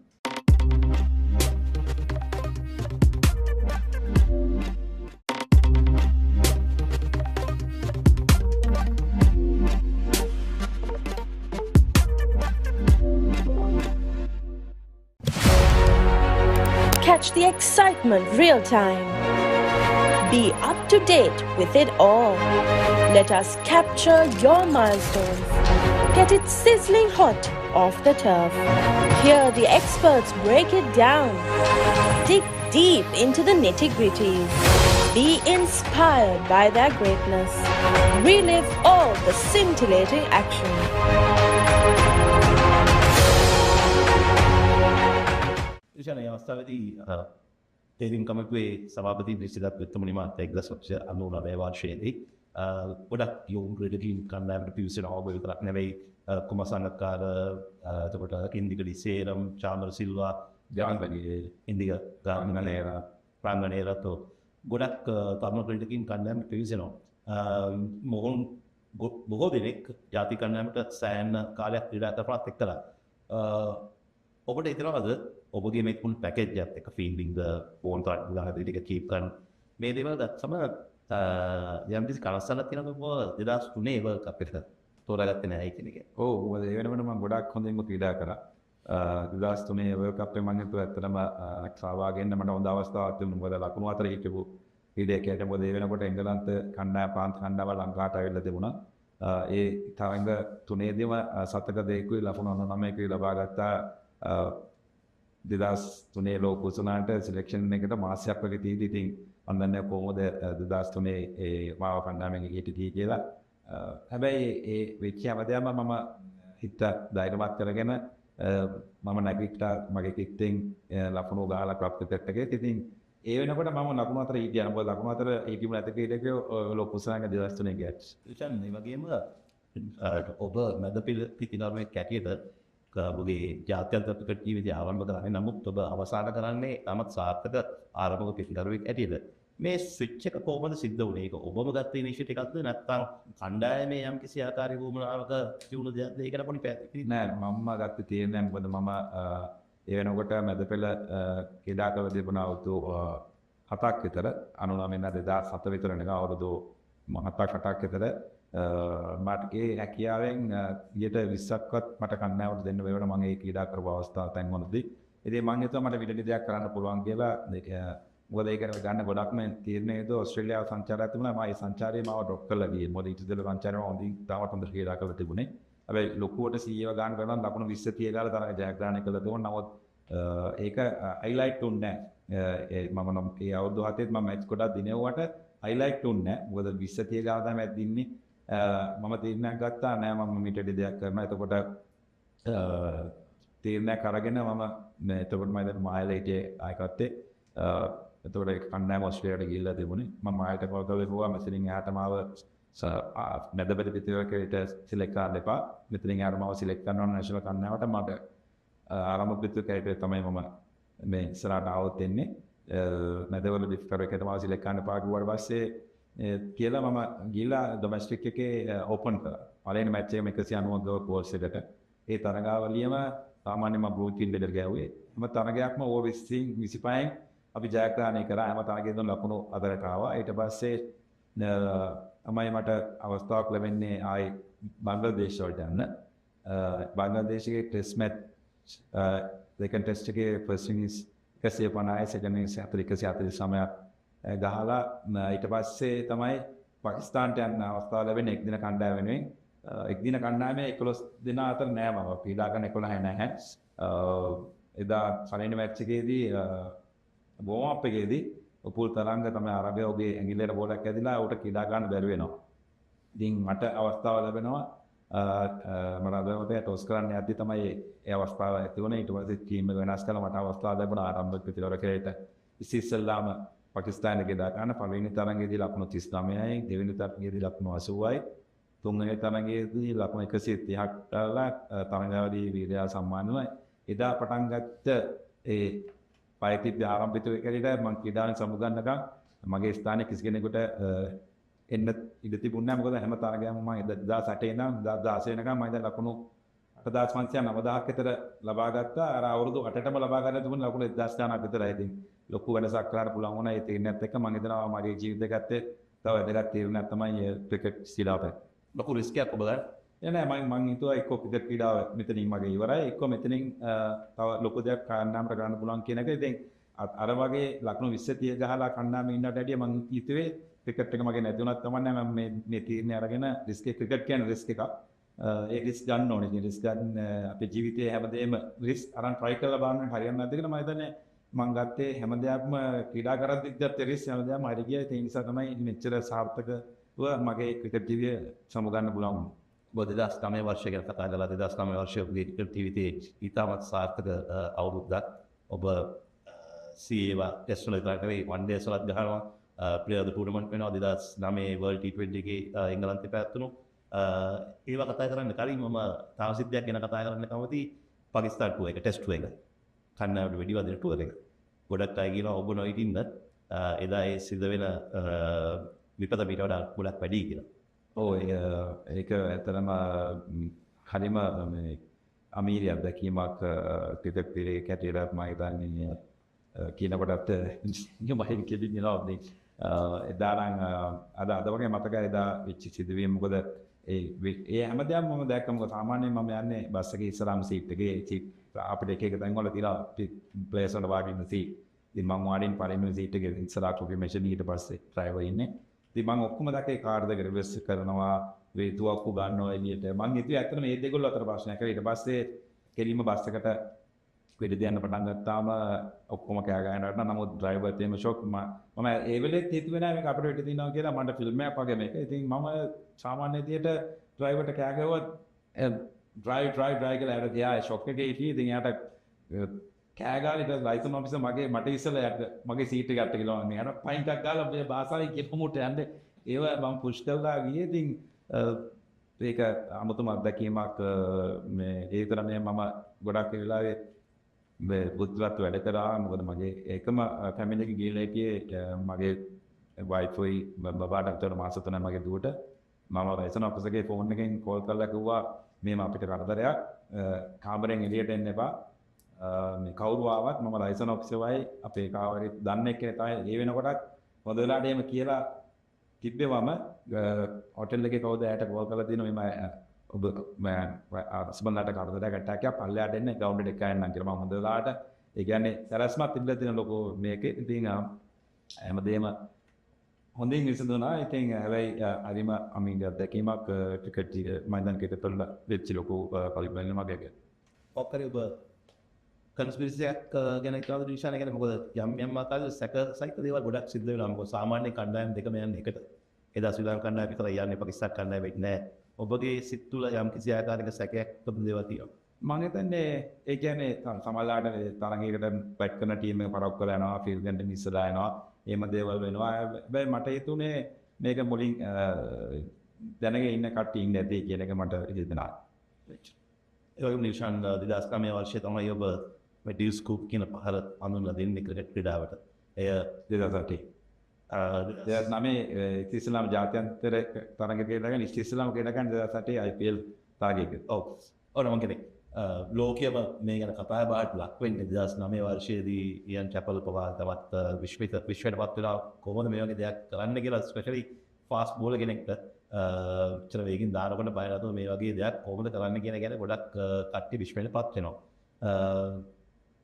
Catch the excitement real time. Be up to date with it all. Let us capture your milestones. Get it sizzling hot off the turf. Hear the experts break it down. Dig deep into the nitty-gritties. Be inspired by their greatness. Relive all the scintillating action. විශාල අවස්ථාවේදී තේරීම් කමිටුවේ සභාපති නිසිදත් වෙත්තමුනි මහත්තයා 1999 වර්ෂයේදී ගොඩක් යෝන් ක්‍රීඩකයන් කණ්ඩායමට පිවිසෙන අවබෝධ විතරක් නෙවෙයි කුමසන්නකාර එතකොට කින්දිකඩි සේරම් චාමර සිල්වා ඉන්දික ගාමිනේරා ප්‍රාංගනේරතෝ ගොඩක් තරුණ ක්‍රීඩකයන් කණ්ඩායමට පිවිසෙනවා. මොහොන් බොහෝ දෙනෙක් ජාති කණ්ඩායමට සෑහෙන කාලයක් ක්‍රීඩා කරනවත් එක්කලා ඔබට හිතනවද ඔබගේ මේ ෆුල් පැකේජ් එකත් එක්ක ෆීල්ඩින්ග් ෆෝන් තරග ටික කීප් කරන්න මේ දේවල් දැක්සම යම් කිසි කලස්සනක් තියෙනවද 2003 වර්ල්ඩ් කප් එකට තෝරාගත්තේ නැහැ කියන එක. ඔව් මොකද ඒ වෙනකොට මම ගොඩක් හොඳින්ම ක්‍රීඩා කරා. 2003 වර්ල්ඩ් කප් එකේ මම හිතුවා ඇත්තටම රක්ෂාවා ගන්න මට හොඳ අවස්ථාවක් තිබුණා. මොකද ලකුණු අතර හිටපු ක්‍රීඩකයෙක් මොකද ඒ වෙනකොට එංගලන්ත කණ්ඩායම පාන්ත කණ්ඩායම ලංකාවට ඇවිල්ලා තිබුණා. ඒ තරඟ තුනේදීම සතක දෙකකුයි ලකුණු 99කුයි ලබා ගත්තා. 2003 ලෝක කුසනාට සිලෙක්ෂන් එකට මාසයක් වගේ තීදී ඉතින් මම දන්නේ කොහොමද 2003 ඒ මාව කණ්ඩායමෙන් හිටියේ කියලා. හැබැයි ඒ වෙච්ච හැමදේම මම හිත ධෛර්යවත් කරගෙන මම නැගිට්ටා මගේ කිට්ටෙන් ලකුණු ගහලා ප්‍රප්තිපෙට් එකේ. ඉතින් ඒ වෙනකොට මම ලකුණු අතර හිටියා. මොකද ලකුණු අතර හිටියු නැති ක්‍රීඩකයෝ ලෝක කුසනාක 2003 ගියත්. විශාල මේ වගේම ඔබ මැද පිටිනරුවේ කැටියට ඔබගේ ජාත්‍යන්තර ක්‍රිකට් ජීවිතය ආරම්භ කරන්නේ නමුත් ඔබ අවසන් කරන්නේ තමත් සාර්ථක ආරම්භක පිටිනරුවෙක් ඇටියෙද මේ ස්විච් එක කොහොමද සිද්ධ වුනේ? ඒක ඔබම ගත්ත ඉනිෂියේටිව් එකක්ද නැත්නම් කණ්ඩායමේ යම් කිසි ආකාරයක වුණාවක තියුණු දෙයක්ද? ඒකට පොඩි පැහැදිලි නෑ මම ගත්ත තීරණය මොකද මම ඒ වෙනකොට මැද පෙළ ක්‍රීඩා කළ තිබුණා අවුරුදු 7ක් විතර 99 2007 විතර නේ අවුරුදු 7ක් විතර මට ඒ හැකියාවෙන් 20%ක්වත් මට කණ්ඩායමට දෙන්න බැරුව මම ඒ ක්‍රීඩා කරපු අවස්ථාව තැන්වලදී ඉතින් මම හිතුවා මට විඩි දෙයක් කරන්න පුළුවන් කියලා. මොකද ඒක ගන්න ගොඩක්ම තීරණයද ඕස්ට්‍රේලියාව සංචාරයක් තිබුණා. මම ඒ සංචාරයේ මාව ඩ්‍රොප් කරලා ගියේ. මොකද ඊට ඉස්සෙල්ලා සංචාරේ මම හොඳින් තාමත් හොඳ ක්‍රීඩා කරලා තිබුණේ. හැබැයි ලොකුවට CEO ගන්න කරනවා ලකුණු 20 30 ගාලා තරඟ ජයග්‍රහණය කළා තිබුණා. නමුත් ඒක හයිලයිට් උන්නේ නැහැ. මම නම් ඒ අවුරුදු 7 මම මැච් ගොඩක් දිනෙව්වට හයිලයිට් උන්නේ නැහැ. මොකද 20 30 ගාලා තමයි මැච් දින්නේ. මම තීරණයක් ගත්තා නෑ මම මීට වැඩි දෙයක් කරනවා. එතකොට තීරණයක් අරගෙන මම එතකොට මම දැන් මායලේටේ ආයකත්තේ එතකොට ඒක කණ්ඩායම ඔස්ට්‍රේලියාවට ගිහිල්ලා තිබුණේ. මම ආයෙත් කෝල් කරලා කිව්වා මෙතනින් එහාට මාව මැදපෙළ පිටුවකට සිලෙක්ට් කරන්න එපා. මෙතනින් එහාට මාව සිලෙක්ට් කරනවා නැෂනල් කණ්ඩායමට මට ආරම්භ පිටුවකට තමයි මම මේ ඉස්සරහට ආවොත් එන්නේ. මැදපෙළ පිටුවකට මාව සිලෙක්ට් කරන්න එපා කිව්වට පස්සේ කියලා මම ගිහිල්ලා ඩොමෙස්ටික් එකේ ඕපන් කරා. පළවෙනි මැච් එකේම 190 ගෝල්ස් එකට. ඒ තරගාවලියම සාමාන්‍යයෙන් මම බ්ලූ බෙඩර් ගෑවුවේ. හැම තරගයක්ම ඕවර් 20 25න් අපි ජයග්‍රහණය කරා. හැම තරගයකම ලකුණු 4කට ආවා. ඊට පස්සේ තමයි මට අවස්ථාවක් ලැබෙන්නේ ආයේ බංග්ලාදේශ වලට යන්න. බංග්ලාදේශයේ ටෙස්ට් මැච් දෙකෙන් ටෙස්ට් එකේ ෆස්ට් ඉනිස් 150 සෙකන්ඩ් ඉනිස් 149ක් ගහලා ඊට පස්සේ තමයි පාකිස්තානට යන්න අවස්ථාව ලැබෙන්නේ එක් දින කණ්ඩායම වෙනුවෙන්. එක් දින කණ්ඩායමේ 11 දෙනා අතර නෑ මම ක්‍රීඩා කරන 11 නැහැ. එදා පළවෙනි මැච් එකේදී වෝම් අප් එකේදී උපුල් තරංග තමයි අරබය ඔබේ ඇඟිල්ලට බෝලයක් ඇදිලා උට ක්‍රීඩා ගන්න බැරි වෙනවා. ඉතින් මට අවස්ථාව ලැබෙනවා මම අදවලට ටොස් කරන්න යද්දි තමයි ඒ අවස්ථාව ඇති වුණේ. ඊට පස්සේ ටීම් එක වෙනස් කළා මට අවස්ථාව ලැබුණා ආරම්භක පිටිවරකේට. ඉස්සෙල්ලාම පාකිස්තානයේ ගෙදා ගන්න පළවෙනි තරඟයේදී ලකුණු 39යි, දෙවෙනි තරඟයේදී ලකුණු 80යි, තුන්වෙනි තරඟයේදී ලකුණු 130ක් දාලා තරඟාවදී වීරයා සම්මානනයි. එදා පටන් ගත්ත ඒ පයිතිබ්බ ආරම්භිත වෙකරිට මම ක්‍රීඩාවෙන් සමුගන්නකම් මගේ ස්ථානයේ කිසි කෙනෙකුට එන්න ඉඩ තිබුණේ නැහැ. මොකද හැම තරගයක්ම මම 2008 ඉඳන් 2016 වෙනකම් මම ඉඳන් ලකුණු 8590ක් විතර ලබා ගත්තා. අර අවුරුදු 8ටම ලබා ගන්න තිබුණ ලකුණු 1000 ගණනක් විතරයි. ඉතින් ලොකු වෙනසක් කරන්න පුළුවන් වුණා. ඒ තීරණයත් එක්ක මම හිතනවා මගේ ජීවිතේ ගත්තේ තව වැදගත් තීරණයක් තමයි ක්‍රිකට් ශිලාපය. ලොකු රිස්ක් එකක් ඔබ ගන්න. නෑ මම හිතුවා එක්ක ක්‍රිකට් ක්‍රීඩාව මෙතනින් මගේ ඉවරයි. එක්ක මෙතනින් තව ලොකු දෙයක් කණ්ඩායමට ගන්න පුළුවන් කියන එක. ඉතින් අර වගේ ලකුණු 20 30 ගහලා කණ්ඩායමේ ඉන්නට වැඩිය මම හිතුවේ ක්‍රිකට් එක මගේ නැති වුණත් තමයි මම මේ තීරණය අරගෙන රිස්ක් එක ක්‍රිකට් කියන්නේ රිස්ක් එකක්. ඒ රිස්ක් ගන්න ඕනේ. ඉතින් රිස්ක් ගන්න අපේ ජීවිතයේ හැමදේම රිස්ක් අරන් try කරලා බලන්න හරියන්නේ නැද්ද කියලා මම හිතන්නේ මම ගත්තේ හැම දෙයක්ම ක්‍රීඩා කරද්දිත් ගත්තේ රිස්ක් හැම දෙයක්ම හරි ගියා. ඒ නිසා තමයි මෙච්චර සාර්ථකව මගේ ක්‍රිකට් ජීවිතය සමුගන්න පුළුවන් වුණේ. ඔබ 2009 වර්ෂය ගැන කතා කළා. 2009 වර්ෂයේ ඔබගේ ක්‍රිකට් ජීවිතයේ ඉතාමත් සාර්ථක අවුරුද්දක්. ඔබ CA ටෙස්ට් වල විතර කරේ වන් ඩේස් වලත් ගහනවා. ප්ලේයර් ඔෆ් ද ටූර්නමන්ට් වෙනවා. 2009 වර්ල්ඩ් T20 එකේ එංගලන්තේ පැවැත්වුණු ඒවා කතා කරන්න කලින් මම තව සිද්ධියක් ගැන කතා කරන්න කැමතියි. පාකිස්තාන ටුවර් එක ටෙස්ට් ටුවර් එක. කන්නාවට වෙඩි වදින ටුවර් එක. ගොඩක් අය කියනවා ඔබ නොහිටින්නත් එදා ඒ සිද්ධ වෙන විපත මීට වඩා ගොඩක් වැඩි කියලා. ඔව් ඒක ඇත්තටම හරිම මේ අමීරිය අත්දැකීමක් ක්‍රිකට් ක්‍රීඩකයෙක් හැටියට මම හිතන්නේ කියනකොටත් මම කියන්නේ නෑ. එදා නම් අද වගේ මතකයි එදා වෙච්ච සිදුවීම. මොකද ඒ හැමදේම මම දැක්කම මොකද සාමාන්‍යයෙන් මම යන්නේ බස් එකේ ඉස්සරහම සීට් එකේ අපිට එක තැන් වල තියලා ප්ලේස් වල වාඩි ඉන්න සීට්. ඉතින් මම වාඩින් පළවෙනි සීට් එකේ ඉස්සරහ කොපි මැෂින් ඊට පස්සේ ඩ්‍රයිවර් ඉන්නේ. ඉතින් මම ඔක්කොම දැක්කේ කාර් දෙක රිවර්ස් කරනවා වේතුවක්කු ගන්නවා එළියට. මම හිතුවේ ඇත්තටම මේ දෙකොල්ල අතර ප්‍රශ්නයක්. ඊට පස්සේ කෙලින්ම බස් එකට වෙඩි දෙන්න පටන් ගත්තාම ඔක්කොම කෑ ගහනවා. නමුත් ඩ්‍රයිවර් තේම ෂොක්. මම ඒ වෙලෙත් හිතුවේ නෑ මේක අපිට වෙඩි දිනවා කියලා. මට ෆිල්ම් එකක් වගේ මේක. ඉතින් මම සාමාන්‍ය විදියට ඩ්‍රයිවර්ට කෑ ගැහුවා drive කියලා එයාට ගියා ෂොක් එකේ හිටියේ. ඉතින් එයාට කෑ ගාලා ඊට ලයිසන් ඔෆිසර් මට ඉස්සෙල්ලා යට මගේ සීට් එක ගත්ත කියලා මම එයාට පයින් එකක් ගාලා මේ භාෂාවෙන් කියපමුට යන්නේ. ඒව මම පුෂ් කරලා ගියේ. ඉතින් ඒක අමුතුම අත්දැකීමක්. මේ ඒ විතර නෙමෙයි මම ගොඩක් වෙලාවේ මේ බුද්ධිවත් වැඩ කරා. මොකද මගේ එකම ෆැමිලි එක ගිහලා හිටියේ මගේ වයිෆ්යි බබාට අතර මාස 3 මගේ දුවට මම ලයිසන් ඔෆිසර්ගේ ෆෝන් එකෙන් කෝල් කරලා කිව්වා මේම අපිට කරදරයක් කාමරෙන් එළියට එන්න එපා. මේ කවුරු ආවත් මම ලයිසන් ඔෆිසර්වයි අපේ කාමරේ දන්නේ කියලා තමයි ඒ වෙනකොටත් හොඳ වෙලාවට එහෙම කියලා තිබ්බෙවම හොටෙල් එකේ කවුද ඇයට කෝල් කරලා දිනවා මම ඔබ මම සම්බන්ධට කරදරයක් ඇටක් එක පල්ලෙහාට එන්න ග්‍රවුන්ඩ් එකට යන්නම් කියලා මම හොඳ වෙලාවට ඒ කියන්නේ සරස්මත් තිබිලා තියෙන ලොකු මේකේ. ඉතින් හැමදේම හොඳින් විසඳුණා. ඉතින් හැබැයි හරිම අමිංගත් දැකීමක් ක්‍රිකට් මයිදාන ක්‍රිකට් වල වෙච්ච ලොකු පරිබලන මගයක්. ඔක්කොරේ ඔබ කන්ස්පිරසි එකක් ගැන කවුද විශ්වාස කරන්නේ? මොකද යම් ආකාරයක සැක සහිත දේවල් ගොඩක් සිද්ධ වෙනවා. මොකද සාමාන්‍ය කණ්ඩායම් දෙකම යන්නේ එකට. එදා ශ්‍රී ලංකා කණ්ඩායම විතරයි යන්නේ, පාකිස්තාන කණ්ඩායම වෙන්නේ නැහැ. ඔබගේ සිත් තුළ යම් කිසි ආකාරයක සැකයක් තිබුණ දේවල් තියෙනවා. මම හිතන්නේ ඒ කියන්නේ සමහරවිට තරගයකට බැට් කරන ටීම් එක පරක් කරලා යනවා ෆීල්ඩ් එකට මිස්ලා යනවා එහෙම දේවල් වෙනවා හැබැයි මට හිතුනේ මේක මුලින් දැනගෙන ඉන්න කට්ටිය ඉන්නේ නැති කියන එක මට හිතෙනවා ඒ වගේම නිෂාන් 2009 වර්ෂයේ තමයි ඔබ මේ ඩිව් ස්කූප් කියන පහර අඳුනලා දෙන්නේ ක්‍රිකට් ක්‍රීඩාවට එය 2008 ඉස්ලාම් ජාත්‍යන්තර තරගයකට ගිහින් ඉස්ලාම් කියලා ගන්න 2008 IPL තරගයක ඔව් මම කියන්නේ ලෝකයේම මේ ගැන කතා බහට ලක් වෙන්නේ 2009 වර්ෂයේදී ඉයන් චැපල් පවා තවත් විශ්වයටපත් වෙලා කොහොමද මේ වගේ දෙයක් කරන්න කියලා ස්පෙෂලි ෆාස්ට් බෝලර් කෙනෙක්ට චර වේගින් දානකොට බය නැතුව මේ වගේ දෙයක් කොහොමද කරන්න කියන ගැන ගොඩක් කට්ටිය විශ්වයටපත් වෙනවා.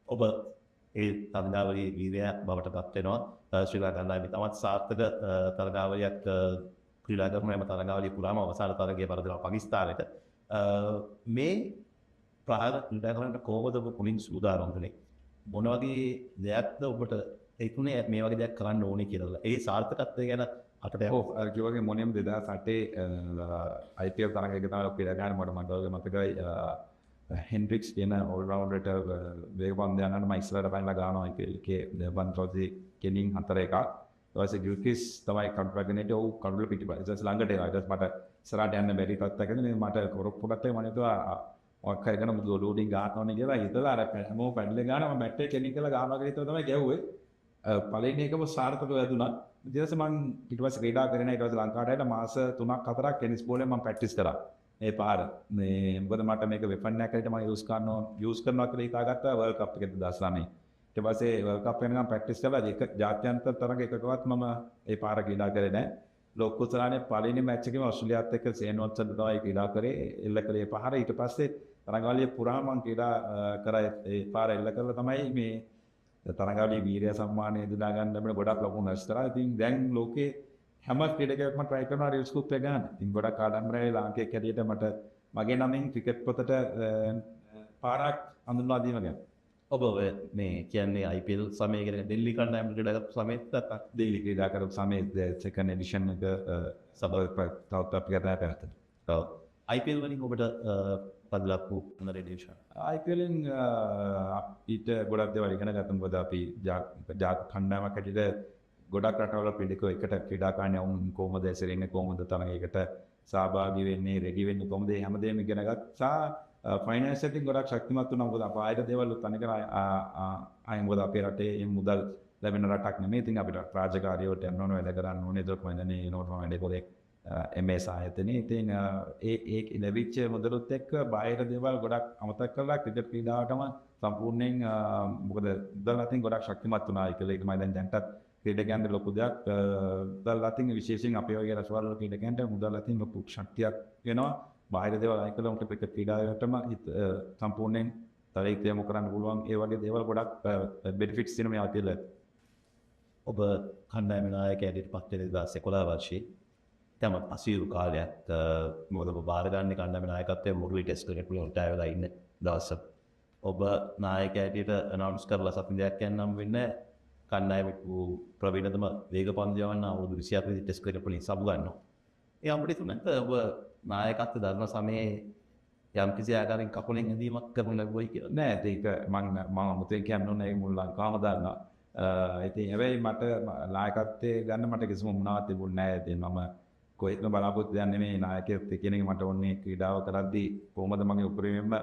ඔබ ඒ තරගාවලියේ වීරයක් බවට පත් වෙනවා. ශ්‍රී ලංකා කණ්ඩායමේ තමත් සාර්ථක තරගාවලියක් ක්‍රීඩා කරන හැම තරගාවලිය පුරාම අවසාන තරගයේ පරදෙනවා පාකිස්තානයට. මේ ප්‍රහාර ක්‍රීඩා කරන්නට කොහොමද ඔබ මුලින් සූදානම් වුනේ? මොන වගේ දෙයක්ද ඔබට හිතුනේ මේ වගේ දෙයක් කරන්න ඕනේ කියලා? ඒ සාර්ථකත්වය ගැන අතට ඔව් අර කිව්වාගේ මොනියම් 2008 IPL තරගයක තමයි ක්‍රීඩා කරන්න මට මතකයි හෙන්ඩ්‍රික්ස් කියන ඕල්රවුන්ඩරට වේගපන්දු යනකොට මම ඉස්සරහට පැනලා ගන්නවා IPL එකේ බන්තෝසි කෙනින් 4-1 ඊට පස්සේ ගිල්කිස් තමයි කන්ට්‍රැක්ට් ඔව් කඩුල පිටිපස්ස ඊට පස්සේ ළඟට එනවා ඊට පස්සේ මට ඉස්සරහට යන්න බැරි තත්ත්වයකදී මට කොරොප්පුඩත් මම හිතුවා ඔක්ක එකන මුදු ලෝඩින් ගන්නවනේ කියලා හිතලා අර හැමෝම පැඩලේ ගන්නවා මම බැට් එක කෙනින් කියලා ගන්නවා කියලා හිතුවා තමයි ගැව්වේ පළවෙනි එකම සාර්ථකව වැදුණා ඊට පස්සේ මම ඊට පස්සේ ක්‍රීඩා කරගෙන ඊට පස්සේ ලංකාවට ඇවිල්ලා මාස 3-4ක් ටෙනිස් බෝලෙන් මම ප්‍රැක්ටිස් කරා මේ පාර මේ මොකද මට මේක වෙපන් එකක් හැටියට මම යූස් කරනවා කියලා හිතාගත්තා වර්ල්ඩ් කප් එකේ 2009 ඊට පස්සේ වර්ල්ඩ් කප් වෙනකම් ප්‍රැක්ටිස් කරලා ඒක ජාත්‍යන්තර තරග එකකවත් මම ඒ පාර ක්‍රීඩා කරේ නැහැ ලෝක කුසලානේ පළවෙනි මැච් එකේම ඕස්ට්‍රේලියාවත් එක්ක සේනොත්සන් තමයි ක්‍රීඩා කරේ එල්ල කළේ පාර ඊට පස්සේ තරගාවලිය පුරාම මම ක්‍රීඩා කරා ඒ පාර එල්ල කරලා තමයි මේ තරගාවලියේ වීරය සම්මානය දිනා ගන්න ලැබෙන ගොඩක් ලොකු නැස්තරා ඉතින් දැන් ලෝකේ හැම ක්‍රීඩකයෙක්ම try කරනවා රීල් ස්කූප් එක ගන්න. ඉතින් ගොඩක් ආඩම්බරයි ලාංකික කැරියට මට මගේ නමින් ක්‍රිකට් පොතට පාරක් අඳුන්වා දීම ගැන. ඔබ මේ කියන්නේ IPL සමය ගැන දිල්ලි කණ්ඩායම ක්‍රීඩා කරපු සමයේත් නැත්නම් දිල්ලි ක්‍රීඩා කරපු සමයේ second edition එක සවුත් අප්‍රිකාවට පැවැත්වෙන. ඔව්. IPL වලින් ඔබට පදලක් වූ රේඩියේෂන්. IPL න් ඊට ගොඩක් දේවල් ඉගෙන ගත්තා මොකද අපි ජාත් කණ්ඩායමක් හැටියට ගොඩක් රටවල පිළිකෝ එකට ක්‍රීඩා කරන්න වුන් කොහොමද ඇසෙන්නේ කොහොමද තරගයකට සහභාගී වෙන්නේ රෙඩි වෙන්නේ කොහොමද හැමදේම ඉගෙන ගත්තා ෆයිනෑන්ස් එකෙන් ගොඩක් ශක්තිමත් වුණා මොකද අප ආයෙත් දේවල් තනි කර ආයෙ මොකද අපේ රටේ මුදල් ලැබෙන රටක් නෙමෙයි ඉතින් අපිට රාජකාරිය වලට යන්න ඕන වැඩ කරන්න ඕනේ ඒක මන්නේ නෝටම වැඩේ පොදේ MS ආයතනේ ඉතින් ඒ ලැබිච්ච මුදලුත් එක්ක බාහිර දේවල් ගොඩක් අමතක කරලා ක්‍රිකට් ක්‍රීඩාවටම සම්පූර්ණයෙන් මොකද මුදල් අතින් ගොඩක් ශක්තිමත් වුණා ඒක මම දැන් දැන්ටත් ක්‍රීඩකයන්ට ලොකු දෙයක් මුදල් අතින් විශේෂයෙන් අපේ වගේ රටවල් වල ක්‍රීඩකයන්ට මුදල් අතින් ලොකු ශක්තියක් වෙනවා බාහිර දේවල් අයින් කළා උන්ට ක්‍රිකට් ක්‍රීඩාවටම සම්පූර්ණයෙන් තරයික් යොමු කරන්න පුළුවන් ඒ වගේ දේවල් ගොඩක් බෙනිෆිට්ස් තියෙන මේ IPL එක. ඔබ කණ්ඩායම නායකයෙක් පත් වෙන 2011 වර්ෂයේ තම අසීරු කාලයක් මොකද ඔබ බාර ගන්න කණ්ඩායම නායකත්වයේ මුරුලි ටෙස්ට් ක්‍රිකට් වල ටයර් වෙලා ඉන්න දවස ඔබ නායකයෙක් අනවුන්ස් කරලා සපින්දයක් කියන්නම් වෙන්නේ කණ්ඩායමේ ප්‍රවීණතම වේගපන්දු යවන්න අවුරුදු 24 ටෙස්ට් ක්‍රිකට් වලින් සබ් ගන්නවා. ඒ අම්බුඩි තුනත් ඔබ නායකත්ව දරන සමයේ යම් කිසි ආකාරයෙන් කකුලෙන් ඇදීමක් කරන්න ලැබුවයි කියලා. නෑ ඒක මම අමුතෙන් කියන්න ඕනේ ඒක මුල් ලංකාවම දන්නවා. ඉතින් හැබැයි මට නායකත්වයේ ගන්න මට කිසිම මොනවත් තිබුණේ නෑ. ඉතින් මම කොහෙත්ම බලාපොරොත්තු වෙන්නේ නෙමෙයි නායකයෙක් කියන එක මට ඕනේ ක්‍රීඩාව කරද්දී කොහොමද මගේ උපරිමයෙන්ම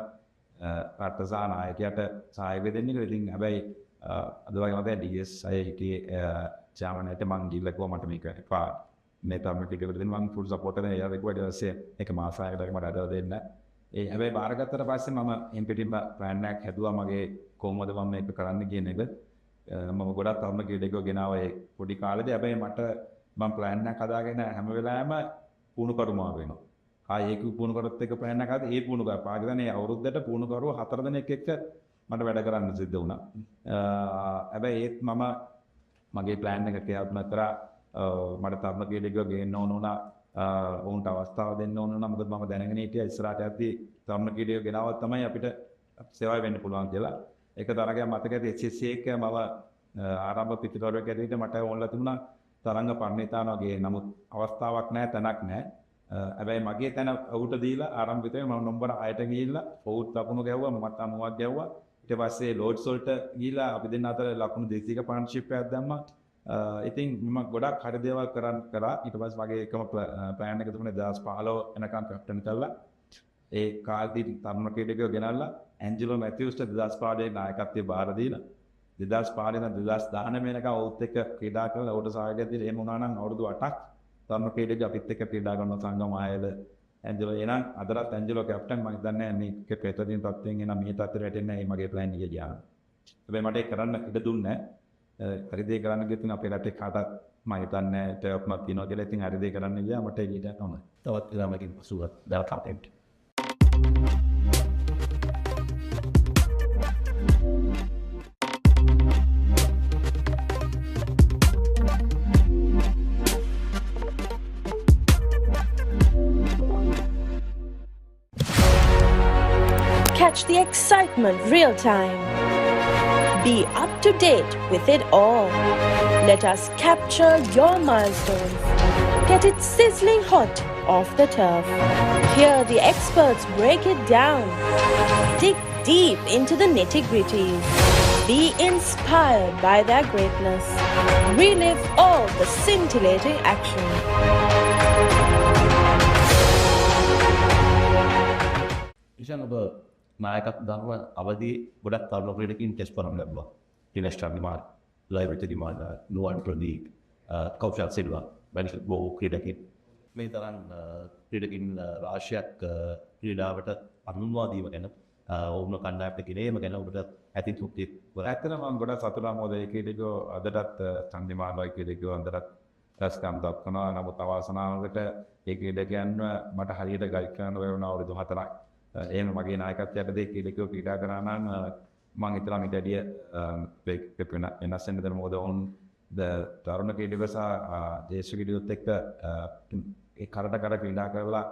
රට සහ නායකයාට සහාය දෙන්නේ කියලා. ඉතින් හැබැයි අද වගේ මතයි DS අය හිටියේ චාමනට මං ගිහලා කිව්වා මට මේක එපා. මේ තමයි ටිකකට දෙන්න මං ෆුල් සපෝට් එක එයා ඊට පස්සේ එක මාසයකට මට අදලා දෙන්න. ඒ හැබැයි බාරගත්තට පස්සේ මම එම්පිටිම ප්ලෑන් එකක් හැදුවා මගේ කොහොමද මම මේක කරන්න කියන එක. මම ගොඩක් තරුණ ක්‍රීඩකයෝ ගෙනාවා ඒ පොඩි කාලේදී. හැබැයි මට මම ප්ලෑන් එකක් හදාගෙන හැම වෙලාවෙම පුහුණු කරුමා වෙනවා. ආයේ ඒක පුහුණු කරත් එක ප්ලෑන් එකක් හදා ඒ පුහුණු කර පාකිස්තානේ අවුරුද්දට පුහුණු කරුවෝ 4 දෙනෙක් එක්ක මට වැඩ කරන්න සිද්ධ වුණා. හැබැයි ඒත් මම මගේ ප්ලෑන් එක ක්‍රියාත්මක කරා මට තරුණ ක්‍රීඩකයෝ ගේන්න ඕන වුණා. ඔවුන්ට අවස්ථාව දෙන්න ඕන වුණා. මොකද මම දැනගෙන හිටියා ඉස්සරහට යද්දී තරුණ ක්‍රීඩකයෝ ගෙනාවත් තමයි අපිට සේවය වෙන්න පුළුවන් කියලා. ඒක තරගයක් මතක ඇති SSC එක මම ආරම්භ පිටිවරයක් ඇතුළත මට ඕනලා තිබුණා තරංග පරිණිතාන වගේ. නමුත් අවස්ථාවක් නැහැ තැනක් නැහැ. හැබැයි මගේ තැන අවුට දීලා ආරම්භිතේ මම නම්බර 6ට ගිහිල්ලා ෆෝට් ලකුණු ගැව්වා මමත් 90ක් ගැව්වා. ඊට පස්සේ ලෝඩ්ස් වලට ගිහිල්ලා අපි දෙන්න අතර ලකුණු 200ක පාර්ට්නර්ෂිප් එකක් දැම්මා. ඉතින් මම ගොඩක් හරි දේවල් කරා. ඊට පස්සේ මගේ එකම ප්ලෑන් එක තිබුණේ 2015 එනකම් කැප්ටන් කරලා ඒ කාලෙදි තරුණ ක්‍රීඩකයෝ ගෙනල්ලා ඇන්ජලෝ මැතිව්ස්ට 2015 නායකත්වයේ බාර දීලා 2015 ඉඳන් 2019 වෙනකම් ඔවුත් එක්ක ක්‍රීඩා කරලා ඔහුට සහායයක් දීලා එහෙම වුණා නම් අවුරුදු 8ක් තරුණ ක්‍රීඩකයෝ අපිත් එක්ක ක්‍රීඩා කරන සංගම ආයල ඇන්ජලෝ එනං අදටත් ඇන්ජලෝ කැප්ටන් මම හිතන්නේ මේ පෙතරින් තත්ත්වයෙන් එන මේ තත්ත්වයට වැටෙන්නේ නැහැ මගේ ප්ලෑන් එකේ ගියා. හැබැයි මට ඒක කරන්න ඉඩ දුන්නේ නැහැ. හරි දේ කරන්න ගියත් අපේ රටේ කාටත් මම හිතන්නේ ටර්ෆ්මක් තියනවා කියලා. ඉතින් හරි දේ කරන්න ගියා මට එළියට යනවා. තවත් විරාමකින් පසුව දැන් content. Catch the excitement real time. Be up to date with it all. Let us capture your milestones. Get it sizzling hot off the turf. Hear the experts break it down. Dig deep into the nitty-gritties. Be inspired by their greatness. Relive all the scintillating action. Ishan ඔබ නායකත්ව ධර්ම අවදී ගොඩක් තරුණ ක්‍රීඩකයන් test කරන ලැබුවා. දිනේෂ් චන්දිමාල්, ලයිවර්ටි දිමාල්, නුවන් ප්‍රදීප්, කෞෂල් සිල්වා, බැනිෂ් බෝ ක්‍රීඩකයන් මේ තරම් ක්‍රීඩකයන් රාශියක් ක්‍රීඩාවට අනුන්වා දීම ගැන ඔවුන් කණ්ඩායමට ගෙනීම ගැන ඔබට ඇති තෘප්තිය. ඇත්තටම මම ගොඩක් සතුටුයි මොකද ඒ ක්‍රීඩකයෝ අදටත් චන්දිමාල් වගේ ක්‍රීඩකයෝ අදටත් රැස්කම් දක්වනවා. නමුත් අවාසනාවකට ඒ ක්‍රීඩකයන්ව මට හරියට ගයිඩ් කරන්න වෙන අවුරුදු 4ක්. එහෙම මගේ නායකත්වයට දෙක ක්‍රීඩකයෝ ක්‍රීඩා කරා නම් මම හිතලා මීට වැඩිය වෙනස් වෙන්න දෙන්න මොකද ඔවුන් තරුණ ක්‍රීඩකයෝ සහ දේශීය ක්‍රීඩකයෝත් එක්ක ඒ කරට කර ක්‍රීඩා කරලා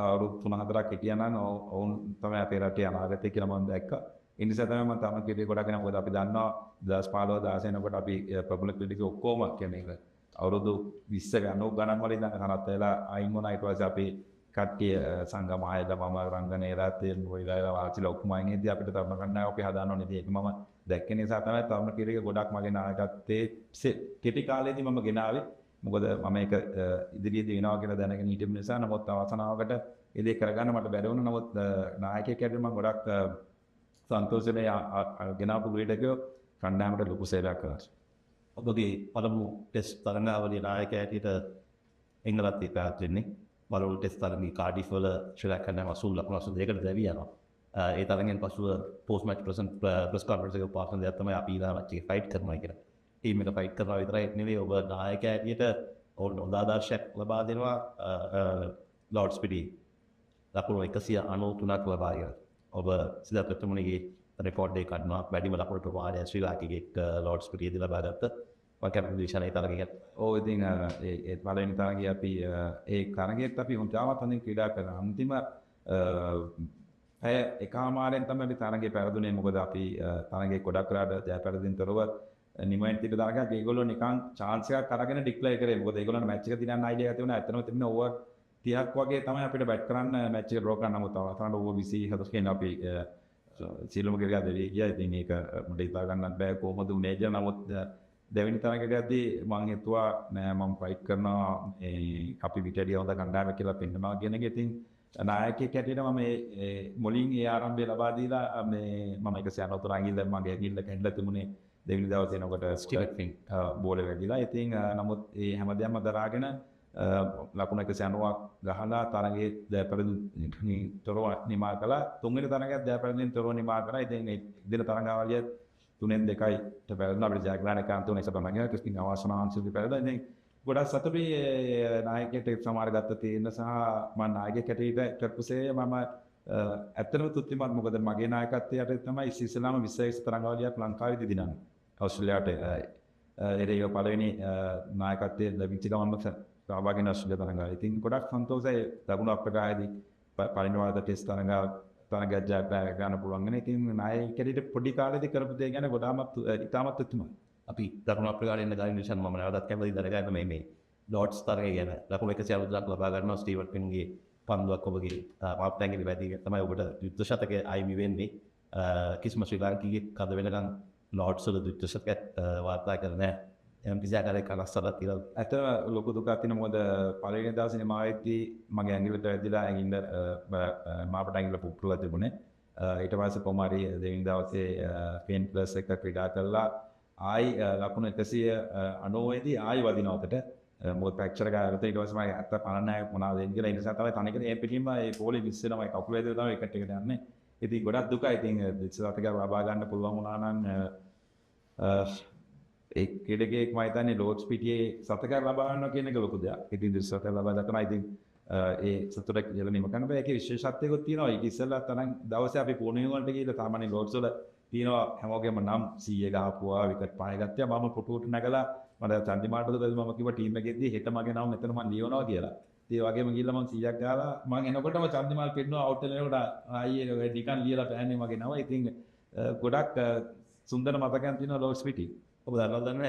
අවුරුදු 3-4ක් හිටියා නම් ඔවුන් තමයි අපේ රටේ අනාගතය කියලා මම දැක්කා. ඒ නිසා තමයි මම තරුණ ක්‍රීඩකයෝ ගොඩක් වෙනවා මොකද අපි දන්නවා 2015 16 වෙනකොට අපි ප්‍රබල ක්‍රීඩකයෝ ඔක්කොම කියන්නේ අවුරුදු 20 90 ගණන් වල ඉඳන් කරත් වෙලා අයින් වුණා. ඊට පස්සේ අපි කට්ටිය සංගම ආයත මම රංගනේ රාතේ මොයිලා වාචිලා ඔක්කොම අයින් ඉදී අපිට තරුණ කණ්ඩායම අපි හදාන්න ඕනේ. ඒක මම දැක්කේ නිසා තමයි තරුණ ක්‍රීඩක ගොඩක් මගේ නායකත්වයේ කෙටි කාලෙදී මම ගෙනාවේ. මොකද මම ඒක ඉදිරියේදී වෙනවා කියලා දැනගෙන හිටිය නිසා. නමුත් අවසනාවකට ඒ දේ කරගන්න මට බැරි වුණා. නමුත් නායකයෙක් හැටියට මම ගොඩක් සන්තෝෂෙන් ගෙනාවු ක්‍රීඩකයෝ කණ්ඩායමට ලොකු සේවයක් කළා. ඔබගේ පළමු ටෙස්ට් තරඟාවලියේ නායකයා හැටියට එංගලන්තයේ පැවැත්වෙන්නේ බලවල ටෙස්ට් තරඟී කාඩිෆ් වල ශ්‍රී ලංකාවේ 80 ලකුණු 82කට දැවී යනවා. ඒ තරගෙන් පසුව පෝස්ට් මැච් ප්‍රෙස් කොන්ෆරන්ස් එකේ පාස් කරන දේ තමයි අපි ඊළඟ මැච් එකේ ෆයිට් කරනවා කියලා. ටීම් එක ෆයිට් කරනවා විතරයි නෙවෙයි ඔබ නායකයා හැටියට ඔවුන් හොඳ ආදර්ශයක් ලබා දෙනවා ලෝඩ්ස් පිටි ලකුණු 193ක් ලබා ගන්න. ඔබ සිද්ධාර්ථ ප්‍රමුණගේ රෙකෝඩ් එක ගන්නවා වැඩිම ලකුණු ප්‍රමාණය ශ්‍රී ලාංකිකයෙක් ලෝඩ්ස් පිටියේදී ලබා ගත්තා. මම විශාලයි තරගයක්. ඔව් ඉතින් ඒ පළවෙනි තරගයේ අපි ඒ තරගයේත් අපි හොඳටම හොඳින් ක්‍රීඩා කරා. අන්තිම පැය එකමාරෙන් තමයි අපි තරගයේ පෙරදුනේ. මොකද අපි තරගයේ ගොඩක් වෙලාට ජය පෙරදින් තොරව නිමෙන් තිබ්බ තරගයක් ඒගොල්ලෝ නිකන් chance එකක් අරගෙන ඩික්ලෙයාර් කරේ. මොකද ඒගොල්ලන්ට මැච් එක දිනන්න අයිඩියා එකක් තිබුණා. ඇත්තටම තිබුණේ ඕවර් 30ක් වගේ තමයි අපිට බැට් කරන්න මැච් එක ඩ්‍රෝ කරන්න. නමුත් අවසානට ඕවර් 24 කියන අපි සියලුම ක්‍රීඩා දෙවිය ගියා. ඉතින් ඒක මට හිතා ගන්නත් බෑ කොහොමද උනේ කියලා. නමුත් දෙවෙනි තරගයකදී මම හිතුවා නෑ මම ෆයිට් කරනවා අපි පිටේදී හොඳ කණ්ඩායමක් කියලා පෙන්නනවා කියන එක. ඉතින් නායකයෙක් හැටියට මම මුලින් ඒ ආරම්භය ලබා දීලා මම 193 අඟිල්ල මගේ ඇඟිල්ල කැඩලා තිබුණේ දෙවෙනි දවසේ එනකොට ස්ටිෆින් බෝලේ වැදිලා. ඉතින් නමුත් ඒ හැමදේම දරාගෙන ලකුණු 190ක් ගහලා තරගයේ දැපරදින් තොරව නිමා කළා. තුන්වෙනි තරගයත් දැපරදින් තොරව නිමා කරා. ඉතින් ඒ දින තරගාවලිය 3-2ට පැරදුනා. අපිට ජයග්‍රහණ කාන්ත උනේ සබමගිය ක්‍රිස්ටින් අවසනාංශික පැරදුනා. ඉතින් ගොඩක් සතුටුයි නායකයෙක්ට සමාර ගත්ත තීරණ සහ මම නායකයෙක් හැටියට කරපුසේ මම ඇත්තටම තෘප්තිමත්. මොකද මගේ නායකත්වයට තමයි ඉස්සෙල්ලාම 21 තරගාවලියක් ලංකාවේදී දිනන්නේ. ඕස්ට්‍රේලියාවට ඒ පළවෙනි නායකත්වයේ ලැබිච්ච ගමන්ම සහභාගී වෙන ඕස්ට්‍රේලියා තරගාවලිය. ඉතින් ගොඩක් සන්තෝෂයි දකුණු අප්‍රිකාවේදී පළවෙනි වරට ටෙස්ට් තරගයක් ජය ගන්න පුළුවන් වෙන. ඉතින් නායකයෙක්ට පොඩි කාලේදී කරපු දේ ගැන ගොඩාක් ඉතාමත් තෘප්තිමත්. අපි දකුණු අප්‍රිකාවේ ඉන්න ගාන නිසන් මම නැවතත් කැමති දැනගන්න මේ ලෝඩ්ස් තරගය ගැන ලකුණු 160ක් ලබා ගන්නවා ස්ටීවන් පින්ගේ පන්දුවක් ඔබගේ මාප්ටැංගිලි වැදී තමයි ඔබට ද්විත්ව ශතකය අයිමි වෙන්නේ. කිසිම ශ්‍රී ලාංකිකයෙක් අද වෙනකන් ලෝඩ්ස් වල ද්විත්ව ශතකයක් වාර්තා කරන්නේ නැහැ. එම් කිසි ආකාරයක කලස්සලක් තියෙනවා. ඇත්තම ලොකු දුකක් තියෙන මොකද පළවෙනි දවසේ මාවෙද්දී මගේ ඇඟිල්ලට වැදිලා ඇඟිල්ල මාපට ඇඟිල්ල පුපුරලා තිබුණේ. ඊට පස්සේ කොමාරි දෙවෙනි දවසේ පේන් ප්ලස් එක ක්‍රීඩා කළා. ආයි ලකුණු 190 දී ආයි වදිනවකට මොකද ෆ්‍රැක්චර් එක ආගත ඊට පස්සේ මම අත පනන්නයි මොනවද වෙන්නේ කියලා ඒ නිසා තමයි තනිකර ඒ පිටින්ම ඒ පොලේ මිස් වෙනවා කකුල වේදේ තමයි එකට එකට යන්නේ. ඉතින් ගොඩක් දුකයි. ඉතින් දිස්සාතක ලබා ගන්න පුළුවන් වුණා නම් ඒ ක්‍රීඩකයෙක් මම හිතන්නේ ලෝඩ්ස් පිටියේ සතකයක් ලබා ගන්නවා කියන එක ලොකු දෙයක්. ඉතින් දිස්සාතක ලබා ගන්නවා. ඉතින් ඒ සතුට කියලා නිම කරන්න බෑ. ඒකේ විශේෂත්වයක්ත් තියෙනවා. ඒක ඉස්සෙල්ලා තරම් දවසේ අපි පොණිය වලට ගිහලා සාමාන්‍ය ලෝඩ්ස් වල තියෙනවා හැමෝගෙම නම් 100 ගහපුවා විකට් 5 ගත්තා. මම පුටුවට නැගලා මට චන්දිමාටද මම කිව්වා ටීම් එකේදී හෙට මගේ නම මෙතන මම ලියවනවා කියලා. ඒ වගේම ගිහලා මම 100ක් ගහලා මම එනකොටම චන්දිමාල් පෙන්නවා අවුට් වෙනකොට ආයේ නිකන් ලියලා පෑන්නේ මගේ නම. ඉතින් ගොඩක් සුන්දර මතකයන් තියෙනවා ලෝඩ්ස් පිටි. ඔබ දන්නවද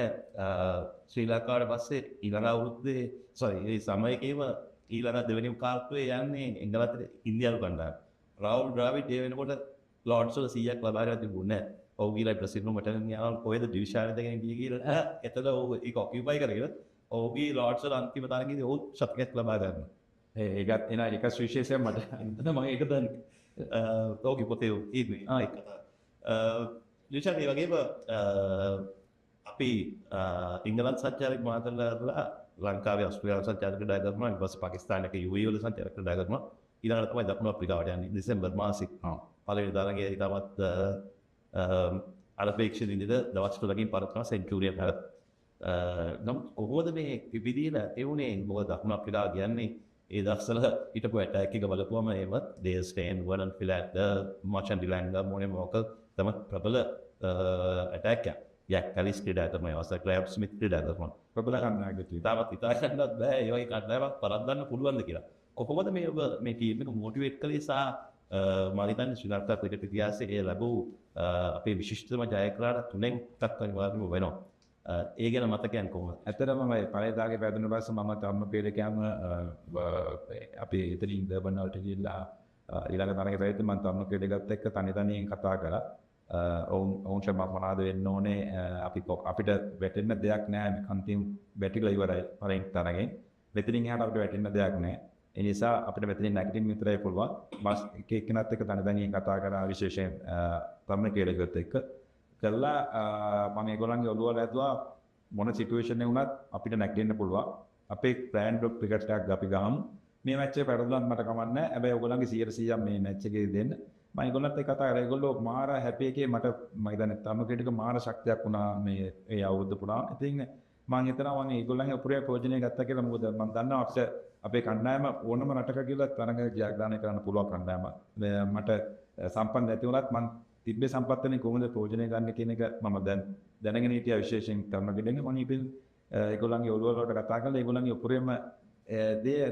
ශ්‍රී ලංකාවට පස්සේ ඊළඟ අවුරුද්දේ ඒ සමයකේම ඊළඟ දෙවෙනි කාර්තුවේ යන්නේ එංගලන්තේ ඉන්දියානු කණ්ඩායම. රාහුල් ද්‍රාවිඩ් ඒ වෙනකොට ලෝඩ්ස් වල 100ක් ලබා ගන්න තිබුණේ නැහැ. ඔහු ගිහලා ප්‍රසිද්ධ මට යනවා කොහෙද ඩිවිෂන් එකෙන් ගිය කියලා එතන ඔහු ඒක ඔකියුපයි කරගෙන ඔහුගේ ලෝඩ්ස් වල අන්තිම තරගයේදී ඔහු ශතකයක් ලබා ගන්නවා. ඒකත් එන එක විශේෂයක් මට හිතෙනවා මම ඒක දන්නේ. ඔහුගේ පොතේ ඉන්නේ ඒක තමයි. ඩිවිෂන් ඒ වගේම අපි ඉංගලන්ත සංචාරක මාතෘකාවලා ලංකාවේ ඔස්ට්‍රේලියාව සංචාරක ක්‍රීඩා කරනවා. ඊට පස්සේ පාකිස්තානයේ UAE වල සංචාරක ක්‍රීඩා කරනවා. ඊළඟට තමයි දකුණු අප්‍රිකාවට යන්නේ දෙසැම්බර් මාසෙ. පළවෙනි තරගයේ ඊටමත් අනපේක්ෂිත විදිහට දවස් 3කින් පරක්කන සෙන්චුරියක් හරත් නම් කොහොමද මේ විවිධ එවුනේ මොකද දකුණු අප්‍රිකාව කියන්නේ ඒ දවස්වල හිටපු ඇටැක් එක බලපුවම ඒවත් ඩේල් ස්ටේන් වර්නන් ෆිලැට් මචන් ඩිලැන්ගා මොනේ මොකද තමයි ප්‍රබල ඇටැක් එකක්. යක් කලිස් ක්‍රීඩා කරනවා අවස්ථාව ක්ලැබ් ස්මිත් ක්‍රීඩා කරනවා. ප්‍රබල කණ්ඩායමක් තාමත් හිතා ගන්නත් බෑ ඒ වගේ කණ්ඩායමක් පරද්දන්න පුළුවන්ද කියලා. කොහොමද මේ ඔබ මේ ටීම් එක මොටිවේට් කළේ සහ මම හිතන්නේ ශ්‍රී ලංකා ක්‍රිකට් ඉතිහාසයේ ඒ ලැබූ අපේ විශිෂ්ටම ජයග්‍රහණ තුනෙන් එකක් අනිවාර්යයෙන්ම වෙනවා. ඒ ගැන මතකයන් කොහොමද? ඇත්තටම මම පළදාගේ පැදුණු පස්සේ මම තම්ම පීඩකයන්ම අපි එතනින් දර්බන් වලට ගිහිල්ලා ඊළඟ තරගේ පැවිද්ද මම තම්ම පීඩකත් එක්ක තනියෙන් කතා කරා. ඔවුන්ට මොනවද වෙන්න ඕනේ අපිට වැටෙන්න දෙයක් නැහැ මේ අන්තිම බැටිලා ඉවරයි පළවෙනි තරගෙන්. මෙතනින් එහාට අපිට වැටෙන්න දෙයක් නැහැ. ඒ නිසා අපිට මෙතනින් නැගිටින්න විතරයි පුළුවන්. මස් එක එක්කෙනාත් එක්ක තනියෙන් කතා කරා විශේෂයෙන් තම්ම පීඩකත් එක්ක. කළා මම ඒගොල්ලන්ගේ ඔළුව වල ඇදුවා මොන සිටුේෂන් එක වුණත් අපිට නැගිටින්න පුළුවන්. අපේ බ්‍රෑන්ඩ් ඔෆ් ක්‍රිකට් එකක් අපි ගහමු. මේ මැච් එක පෙරදුනත් මට කමක් නැහැ. හැබැයි ඔයගොල්ලන්ගේ 100% මේ මැච් එකේ දෙන්න. මම ඒගොල්ලන්ත් එක්ක කතා කරා. ඒගොල්ලෝ මාර හැපි එකේ මට මම හිතන්නේ තම ක්‍රිකට් එක මාර ශක්තියක් වුණා මේ ඒ අවුරුද්ද පුරා. ඉතින් මම හිතනවා මම ඒගොල්ලන්ගේ උපරිම ප්‍රයෝජනය ගත්තා කියලා. මොකද මම දන්නවා අපිට අපේ කණ්ඩායම ඕනම රටක කියලා තරඟ ජයග්‍රහණය කරන්න පුළුවන් කණ්ඩායම. මට සම්පන්න නැති වුණත් මම තිබ්බේ සම්පත්තනේ කොහොමද ප්‍රයෝජනය ගන්න කියන එක මම දැනගෙන හිටියා විශේෂයෙන් තරඟ මම ඉතින් ඒගොල්ලන්ගේ ඔළුව වලට කතා කරලා ඒගොල්ලන්ගේ උපරිම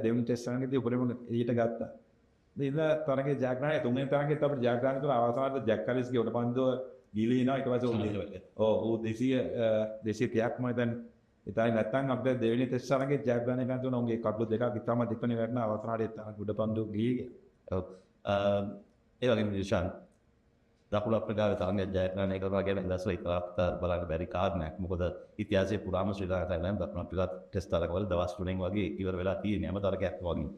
දෙවෙනි ටෙස්ට් එකේදී උපරිම ඊට ගත්තා. ඉතින් තරගේ ජයග්‍රහණය තුන්වෙනි තරගෙත් අපිට ජයග්‍රහණය කරලා අවසානයේ ජැක් කලිස්ගේ උඩ පන්දුව ගිලිනවා. ඊට පස්සේ ඌ 230ක් මම දැන් ඉතින් නැත්තම් අපිට දෙවෙනි ටෙස්ට් තරගේ ජයග්‍රහණය ගන්න තුන උන්ගේ කඩළු දෙකක් ඉතාම දෙකනේ වැටෙන අවසානයේ තරග උඩ පන්දුව ගියේ. ඔව් ඒ වගේම නිෂාන් දකුණු අප්‍රිකාවේ තරගයක් ජයග්‍රහණය කරනවා කියන ඉඳලා ඉතාලත් බලන්න බැරි කාරණයක්. මොකද ඉතිහාසයේ පුරාම ශ්‍රී ලංකාවේ නම් දකුණු අප්‍රිකාව ටෙස්ට් තරගවල දවස් 3න් වගේ ඉවර වෙලා තියෙන හැම තරගයක් වගේ.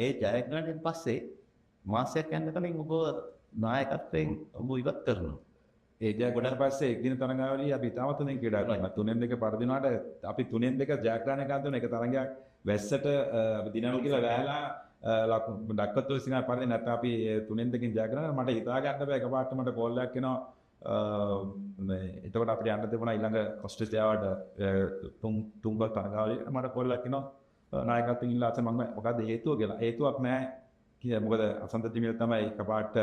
ඒ ජයග්‍රහණයෙන් පස්සේ මාසයක් යන කලින් ඔබ නායකත්වයෙන් ඔබ ඉවත් කරනවා. ඒ ජයග්‍රහණය පස්සේ එක් දින තරඟාවලිය අපි තාමත් තුනෙන් ක්‍රීඩා කරනවා. 3-2 පරදිනාට අපි 3-2 ජයග්‍රහණය ගන්න තුන එක තරඟයක් වැස්සට අපි දිනනවා කියලා වැහලා දක්වත් ඔය සිනා පරිදි නැත්නම් අපි 3-2කින් ජයග්‍රහණය මට හිතා ගන්න බෑ. එකපාරට මට කෝල් එකක් එනවා. එතකොට අපිට යන්න තිබුණා ඊළඟ ඔස්ට්‍රේලියාවට තුන්බක් තරඟාවලිය. මට කෝල් එකක් එනවා. නායකත්වයෙන් ඉල්ලා අත මම මොකද හේතුව කියලා. හේතුවක් නැහැ කියලා. මොකද අසන්ත තිමිල තමයි එකපාරට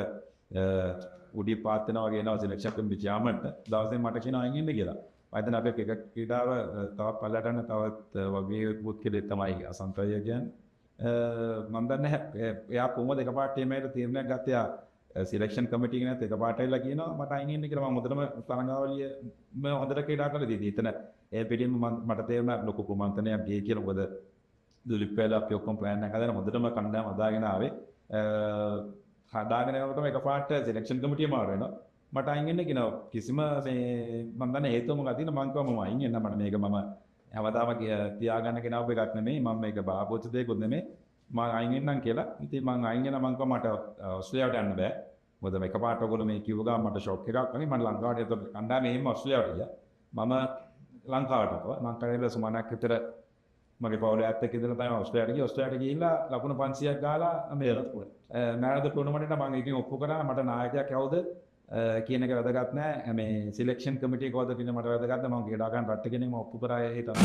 උඩි පාත් වෙනවා වගේ එනවා සිලෙක්ෂන් කමිටි චෙයාමන්ට. දවසේ මට කියනවා අයින් ඉන්න කියලා. මම හිතන්නේ අපේ ක්‍රිකට් ක්‍රීඩාව තවත් පල්ලට යන තවත් වගේ පුත් කෙනෙක් තමයි අසන්තය කියන්නේ. මම දන්නේ එයා කොහොමද එකපාරට මේ තීරණයක් ගත්තේ? සිලෙක්ෂන් කමිටි කෙනෙක් එකපාරට ඇවිල්ලා කියනවා මට අයින් ඉන්න කියලා. මම මුදලම තරඟාවලිය මම හොඳට ක්‍රීඩා කරලා දීදී. එතන ඒ පිටින්ම මට තේරුණා ලොකු කුමන්ත්‍රණයක් ගියේ කියලා. මොකද දුලිප් වෙලා අපි ඔක්කොම ප්ලෑන් එකක් හදලා හොඳටම කණ්ඩායම හදාගෙන ආවේ. හදාගෙන යනකොටම එකපාරට සිලෙක්ෂන් කමිටිය මාරු වෙනවා. මට අයින් වෙන්න කියනවා. කිසිම මේ මම දන්නේ හේතුව මොකක්ද කියලා මං කිව්වා මම අයින් වෙන්න මට මේක මම හැමදාම තියාගන්න කෙනාව එකක් නෙමෙයි. මම මේක බාපොච්ච දෙයක්වත් නෙමෙයි. මම අයින් වෙන්නම් කියලා. ඉතින් මං අයින් වෙන මං කිව්වා මට ඔස්ට්‍රේලියාවට යන්න බෑ. මොකද මේක පාට ඔයගොල්ලෝ මේ කිව්ව ගමන් මට ෂොක් එකක් වගේ. මම ලංකාවට ඒතකොට කණ්ඩායම එහෙම ඔස්ට්‍රේලියාවට ගියා. මම ලංකාවට ආවා. ලංකාවේ සුමානක් විතර මගේ පවුලේ ඇත්ත එක්ක ඉඳලා තමයි ඔස්ට්‍රේලියාවට ගියේ. ඔස්ට්‍රේලියාවට ගිහිල්ලා ලකුණු 500ක් ගාලා මේ මෑරද ටූර්නමන්ට් එකට මම එකකින් ඔප්පු කරා. මට නායකයා කවුද කියන එක වැදගත් නෑ. මේ සිලෙක්ෂන් කමිටිය කවුද කියන මට වැදගත් නෑ. මම ක්‍රීඩා ගන්න රට කෙනෙක් මම ඔප්පු කරා ඒ තමයි.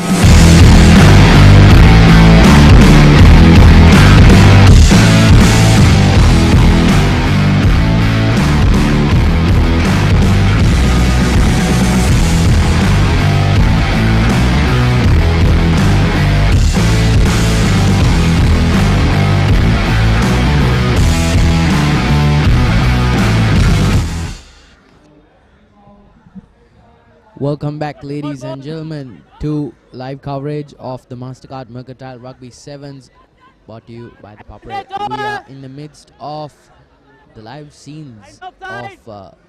Welcome back, ladies and gentlemen, to live coverage of the Mastercard Mercantile Rugby Sevens, brought to you by ThePapare. We are in the midst of the live scenes of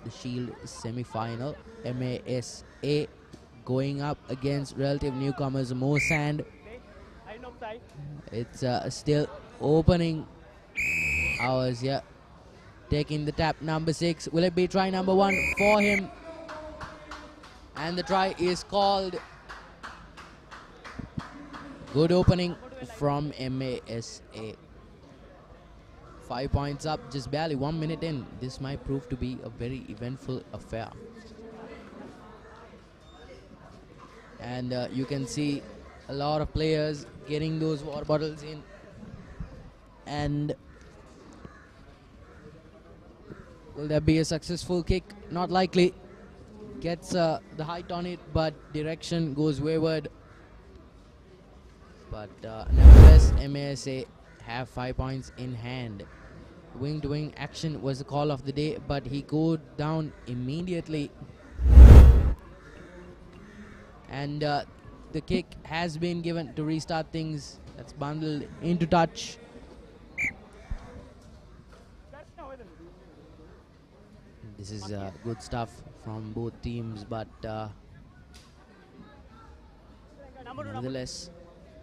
the Shield semi-final. Masa going up against relative newcomers Moresand. It's still opening hours here. Taking the tap, number 6. Will it be try number 1 for him? And the try is called. Good opening from Masa. 5 points up, just barely 1 minute in. This might prove to be a very eventful affair. And you can see a lot of players getting those water bottles in. And will there be a successful kick? Not likely. Gets the height on it, but direction goes wayward. But nevertheless, Masa have 5 points in hand. Wing-to-wing action was the call of the day, but he go down immediately. And the kick has been given to restart things. That's bundled into touch. This is good stuff from both teams, but nonetheless,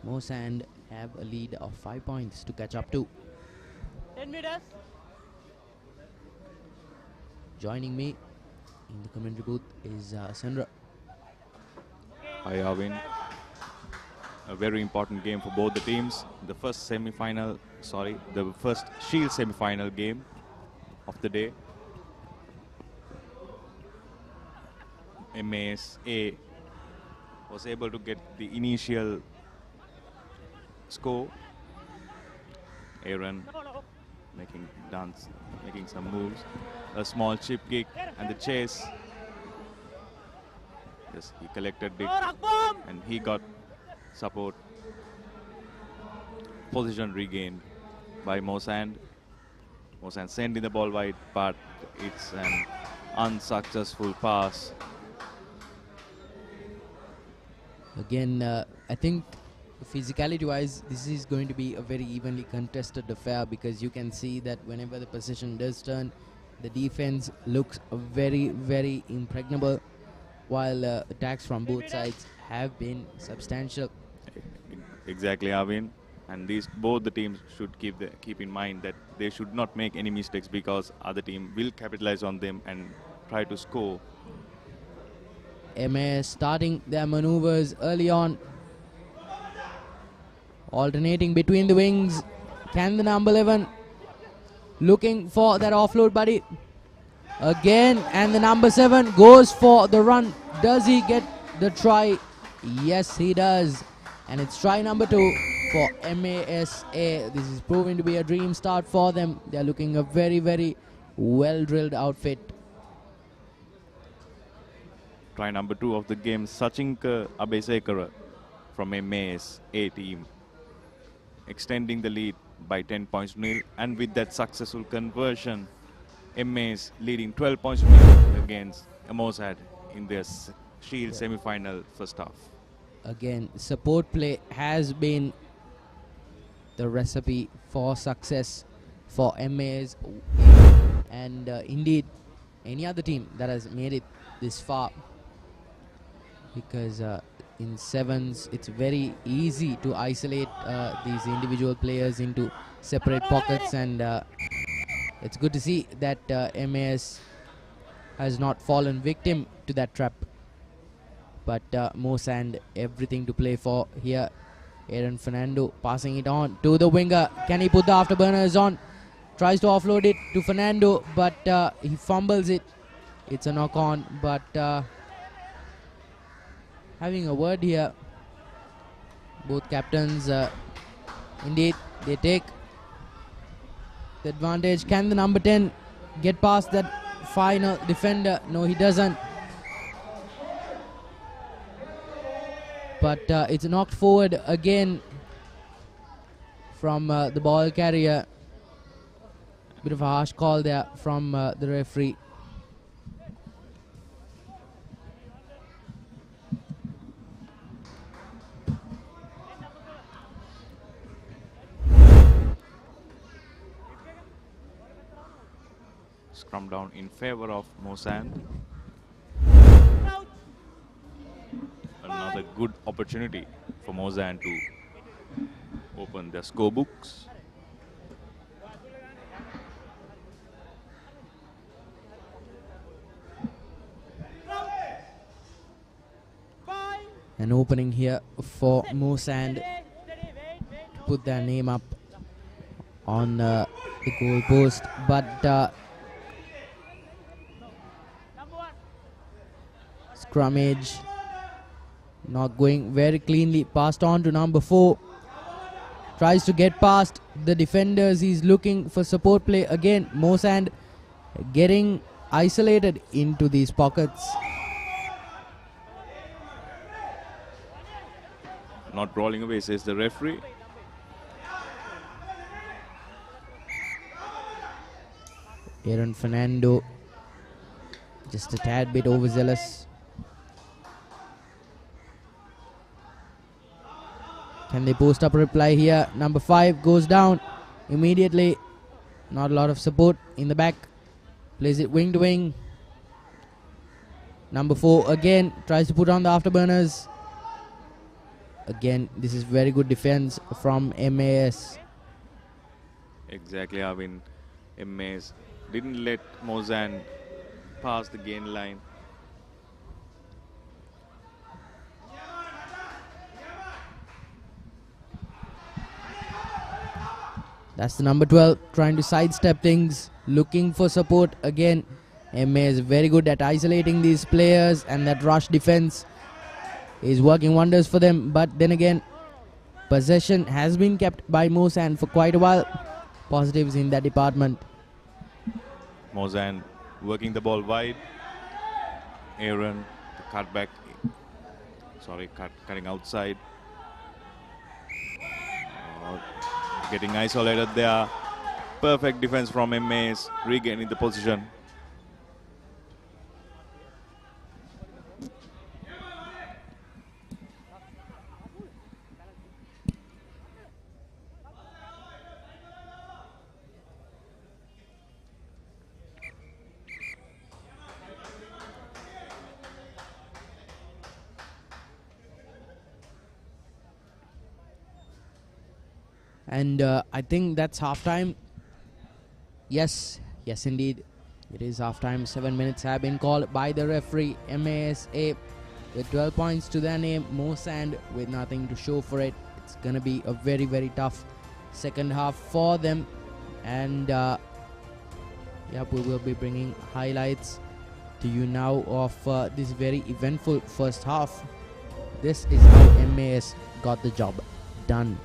Moresand have a lead of 5 points to catch up to. 10 meters. Joining me in the commentary booth is Sandra. Hi Arvin. A very important game for both the teams. The first Shield semi-final game of the day. Masa was able to get the initial score. Aaron making some moves. A small chip kick and the chase. Yes, he collected it and he got support. Position regained by Moresand. Moresand sending the ball wide, but it's an unsuccessful pass. Again, I think physicality-wise, this is going to be a very evenly contested affair, because you can see that whenever the position does turn, the defense looks very, very impregnable, while attacks from both sides have been substantial. Exactly, Arvin. And both the teams should keep in mind that they should not make any mistakes, because other team will capitalize on them and try to score. Masa starting their maneuvers early on, alternating between the wings. Can the number 11 looking for that offload buddy again, and the number 7 goes for the run. Does he get the try? Yes, he does, and it's try number 2 for Masa. This is proving to be a dream start for them. They are looking a very, very well drilled outfit. Try number 2 of the game, Ceylinco from Masa team, extending the lead by 10 points to nil. And with that successful conversion, Masa leading 12 points to nil against Moresand in their Shield semi-final first half. Again, support play has been the recipe for success for MAS and indeed any other team that has made it this far, because in sevens it's very easy to isolate these individual players into separate pockets, and it's good to see that MAS has not fallen victim to that trap. But Moresand, everything to play for here. Aaron Fernando passing it on to the winger. Can he put the afterburners on? Tries to offload it to Fernando, but he fumbles it. It's a knock on, but having a word here. Both captains, indeed, they take the advantage. Can the number 10 get past that final defender? No, he doesn't. But it's knocked forward again from the ball carrier. Bit of a harsh call there from the referee. Scrum down in favor of Moresand. Another good opportunity for Moresand to open their scorebooks. An opening here for Moresand to put their name up on the goal post, but scrummage not going very cleanly. Passed on to number 4. Tries to get past the defenders. He's looking for support play again. Moresand getting isolated into these pockets. Not rolling away, says the referee. Aaron Fernando just a tad bit overzealous. Can they post up a reply here? Number 5 goes down immediately. Not a lot of support in the back. Plays it wing to wing. Number 4 again tries to put on the afterburners. Again, this is very good defense from MAS. Exactly, Arvind. MAS didn't let Moresand pass the gain line. That's the number 12 trying to sidestep things, looking for support again. MAS very good at isolating these players, and that rush defense is working wonders for them. But then again, possession has been kept by Moresand for quite a while. Positives in that department. Moresand working the ball wide. Aaron, the cut back. Sorry, cutting outside. Getting isolated there. Perfect defense from MAS, regaining the position. And I think that's halftime. Yes, indeed. It is halftime. 7 minutes have been called by the referee. MASA with 12 points to their name. Moresand with nothing to show for it. It's going to be a very, very tough second half for them. And we will be bringing highlights to you now of this very eventful first half. This is how MAS got the job done.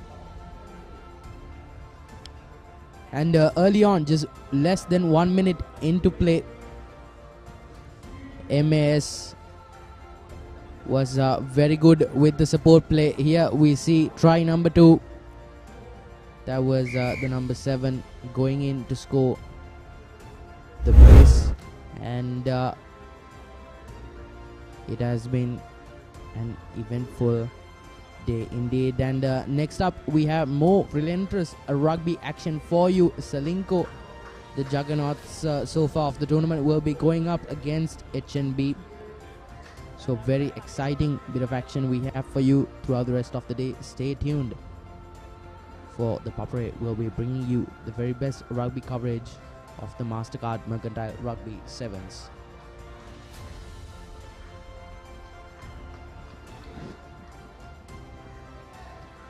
And early on, just less than 1 minute into play, MAS was very good with the support play. Here we see try number 2. That was the number 7 going in to score the brace. And it has been an eventful day indeed. And next up, we have more relentless rugby action for you. Ceylinco, the juggernauts so far of the tournament, will be going up against HNB. So very exciting bit of action we have for you throughout the rest of the day. Stay tuned for the Papare. We'll be bringing you the very best rugby coverage of the Mastercard Mercantile Rugby Sevens.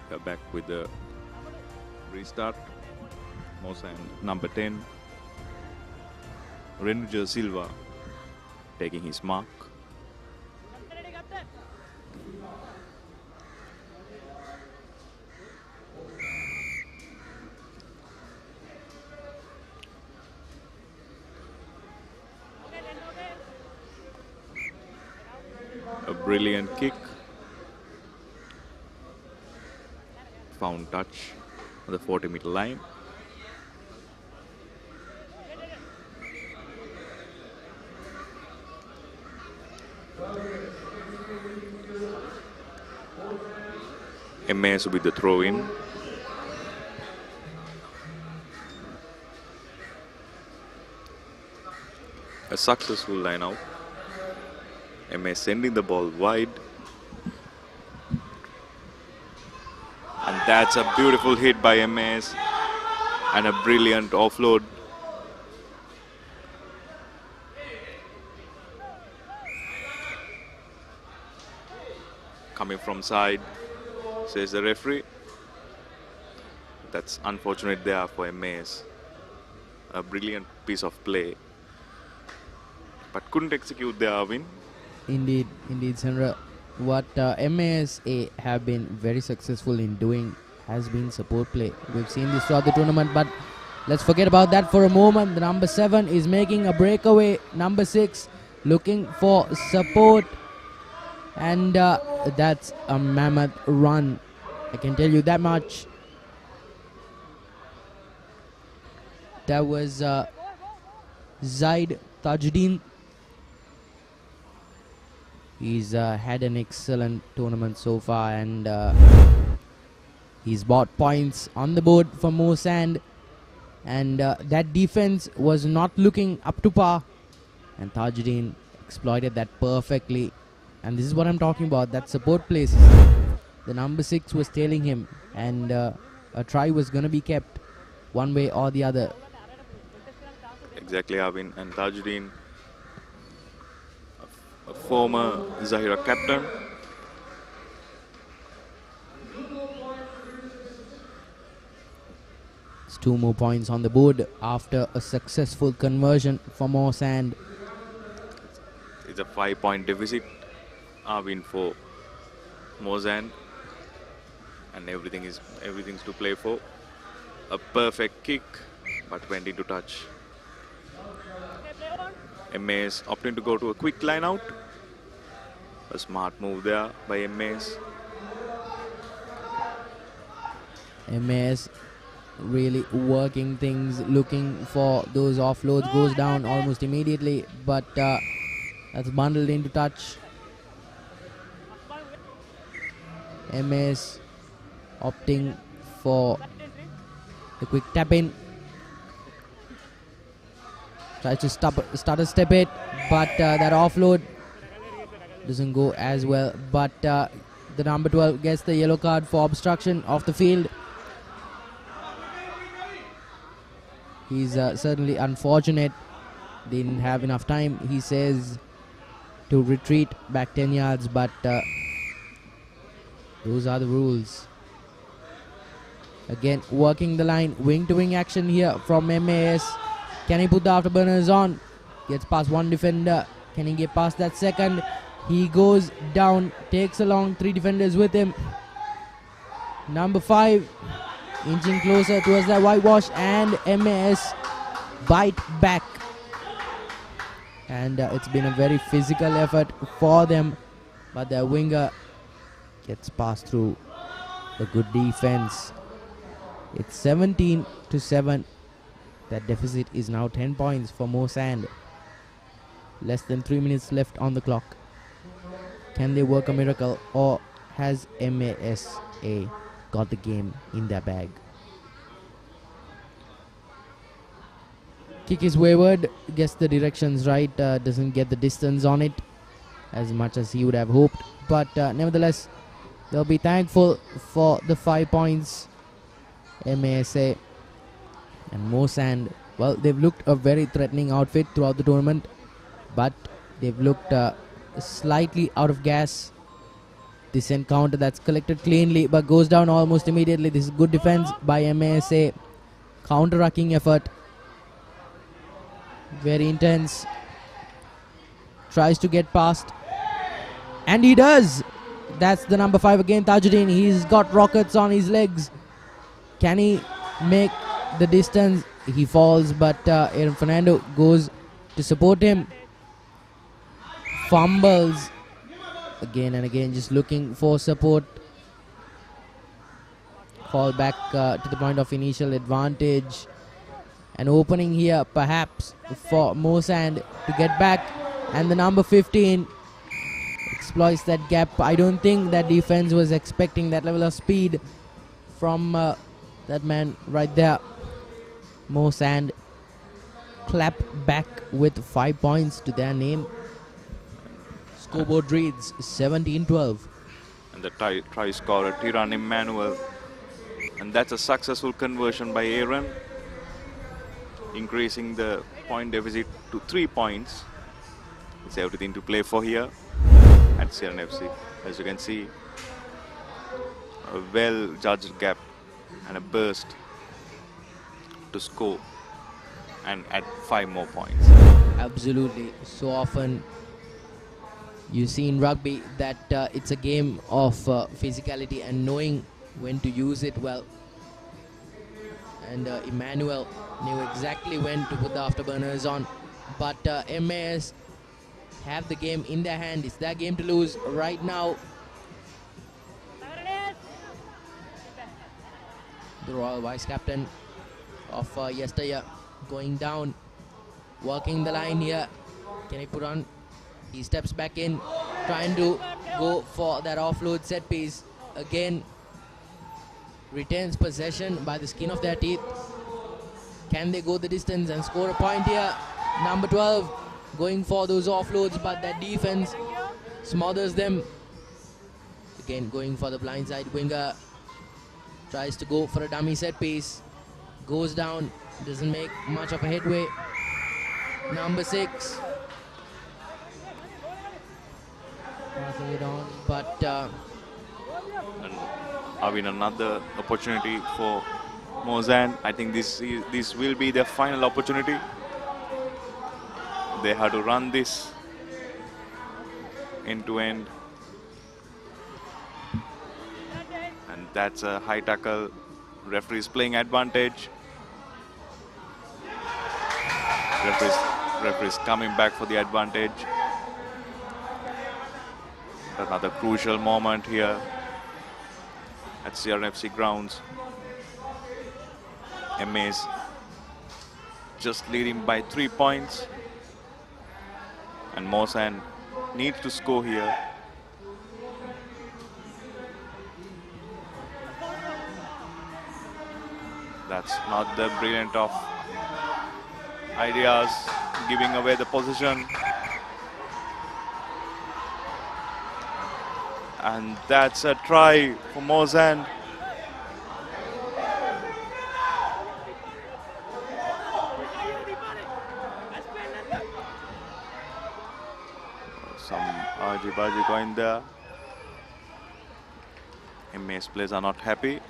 We're back with the restart. Moresand, number 10. Renuja Silva taking his mark. A brilliant kick. Found touch on the 40-meter line. MAS with the throw in. A successful line out. MAS sending the ball wide. And that's a beautiful hit by MAS and a brilliant offload. Coming from side, says the referee. That's unfortunate there for MAS. A brilliant piece of play, but couldn't execute their win. Indeed, Sandra. What MASA have been very successful in doing has been support play. We've seen this throughout the tournament, but let's forget about that for a moment. The number 7 is making a breakaway. Number 6 looking for support, and that's a mammoth run. I can tell you that much. That was Zaid Tajuddin. He's had an excellent tournament so far, and he's bought points on the board for Moresand, and that defense was not looking up to par, and Tajuddin exploited that perfectly. And this is what I'm talking about, that support places. The number 6 was tailing him, and a try was going to be kept one way or the other. Exactly, Arvin. And Tajuddin, a former Zahira captain. It's 2 more points on the board after a successful conversion for Moresand. It's a 5-point deficit, Arvin, for Moresand, and everything's to play for. A perfect kick, but went into touch. MAS opting to go to a quick line out. A smart move there by MAS. MAS really working things, looking for those offloads. Goes down almost immediately, but that's bundled into touch. MAS opting for the quick tap in. Tries to start a step it, but that offload doesn't go as well. But the number 12 gets the yellow card for obstruction of the field. He's certainly unfortunate. Didn't have enough time, he says, to retreat back 10 yards, but those are the rules. Again, working the line, wing-to-wing action here from MAS. Can he put the afterburners on? Gets past one defender. Can he get past that second? He goes down, takes along 3 defenders with him. Number 5 inching closer towards that whitewash, and MAS bite back. And it's been a very physical effort for them, but their winger gets passed through the good defense. It's 17-7. That deficit is now 10 points for Moresand. Less than 3 minutes left on the clock. Can they work a miracle, or has MASA got the game in their bag? Kick is wayward, gets the directions right, doesn't get the distance on it as much as he would have hoped, but nevertheless they'll be thankful for the 5 points. MASA and Moresand, well, they've looked a very threatening outfit throughout the tournament, but they've looked slightly out of gas. This encounter that's collected cleanly but goes down almost immediately. This is good defense by MASA. Counter-rucking effort. Very intense. Tries to get past. And he does. That's the number 5 again, Tajuddin. He's got rockets on his legs. Can he make the distance? He falls, but Aaron Fernando goes to support him. Fumbles again and again, just looking for support. Fall back to the point of initial advantage. An opening here perhaps for Moresand to get back, and the number 15 exploits that gap. I don't think that defense was expecting that level of speed from that man right there. Moresand clap back with 5 points to their name. Scoreboard reads 17-12. And the try scorer, Tiran Emmanuel. And that's a successful conversion by Aaron, increasing the point deficit to 3 points. It's everything to play for here at Ceylon FC. As you can see, a well-judged gap and a burst to score and add 5 more points. Absolutely. So often you see in rugby that it's a game of physicality and knowing when to use it well. And Emmanuel knew exactly when to put the afterburners on. But MAS have the game in their hand. It's their game to lose right now. The Royal Vice Captain of yesteryear going down, working the line here. Can he put on? He steps back in, trying to go for that offload set piece. Again, retains possession by the skin of their teeth. Can they go the distance and score a point here? Number 12 going for those offloads, but that defense smothers them. Again, going for the blindside winger. Tries to go for a dummy set piece. Goes down, doesn't make much of a headway. Number 6. Passing it on, but And having another opportunity for Moresand. I think this will be their final opportunity. They have to run this end to end. And that's a high tackle. Referee is playing advantage. Referee is coming back for the advantage. Another crucial moment here at CRFC grounds. MAs just leading by 3 points, and Moresand needs to score here. That's not the brilliant of ideas, giving away the position. And that's a try for Moresand. Some argy-bargy going there. MA's players are not happy.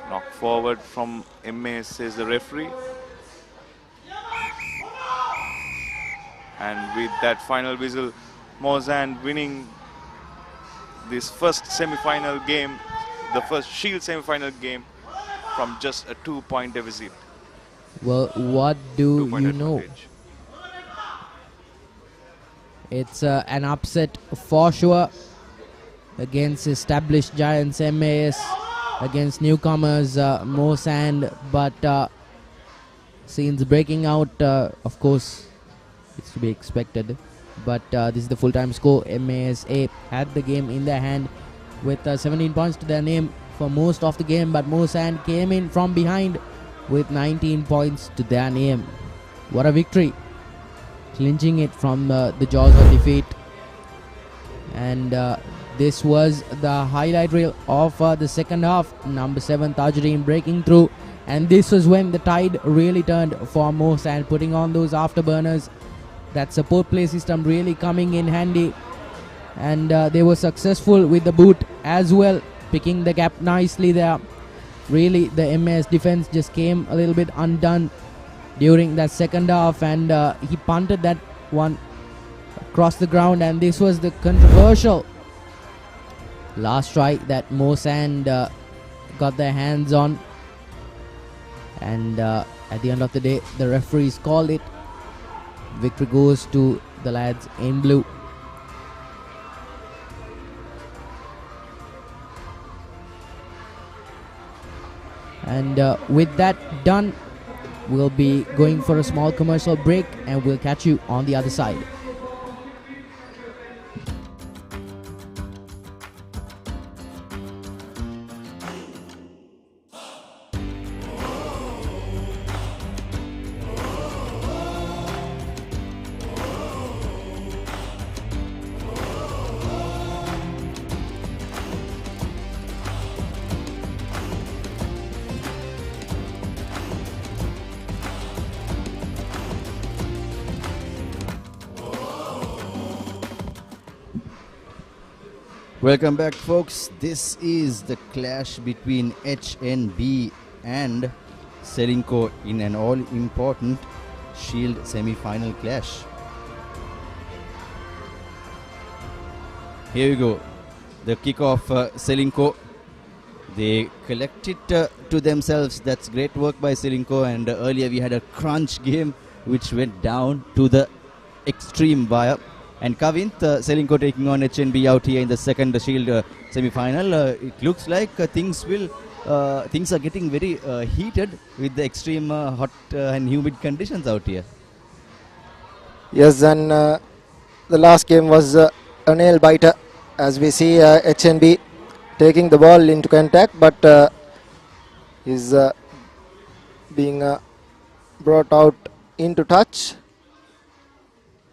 Knock forward from MA, says the referee. And with that final whistle, Moresand winning this first semi-final game, the first Shield semi-final game, from just a 2-point deficit. Well, what do you know? It's an upset for sure against established giants MAS. against newcomers Moresand, but since breaking out, of course, it's to be expected. But this is the full-time score. MASA had the game in their hand with 17 points to their name for most of the game, but Moresand came in from behind with 19 points to their name. What a victory, clinching it from the jaws of defeat. And this was the highlight reel of the second half. Number 7 Tajuddin breaking through, and this was when the tide really turned for Moresand, putting on those afterburners. That support play system really coming in handy, and they were successful with the boot as well, picking the gap nicely there. Really, the MAS defense just came a little bit undone during that second half, and he punted that one across the ground, and this was the controversial last try that Moresand got their hands on, and at the end of the day, the referees called it. Victory goes to the lads in blue. And with that done, we'll be going for a small commercial break, and we'll catch you on the other side. Welcome back, folks. This is the clash between HNB and Ceylinco in an all-important Shield semi-final clash. Here we go. The kickoff, Ceylinco. They collect it to themselves. That's great work by Ceylinco. And earlier we had a crunch game which went down to the extreme wire. And Kavint, Ceylinco taking on HNB out here in the second Shield semi-final. It looks like things are getting very heated with the extreme hot and humid conditions out here. Yes, and the last game was a nail biter, as we see HNB taking the ball into contact, but is being brought out into touch.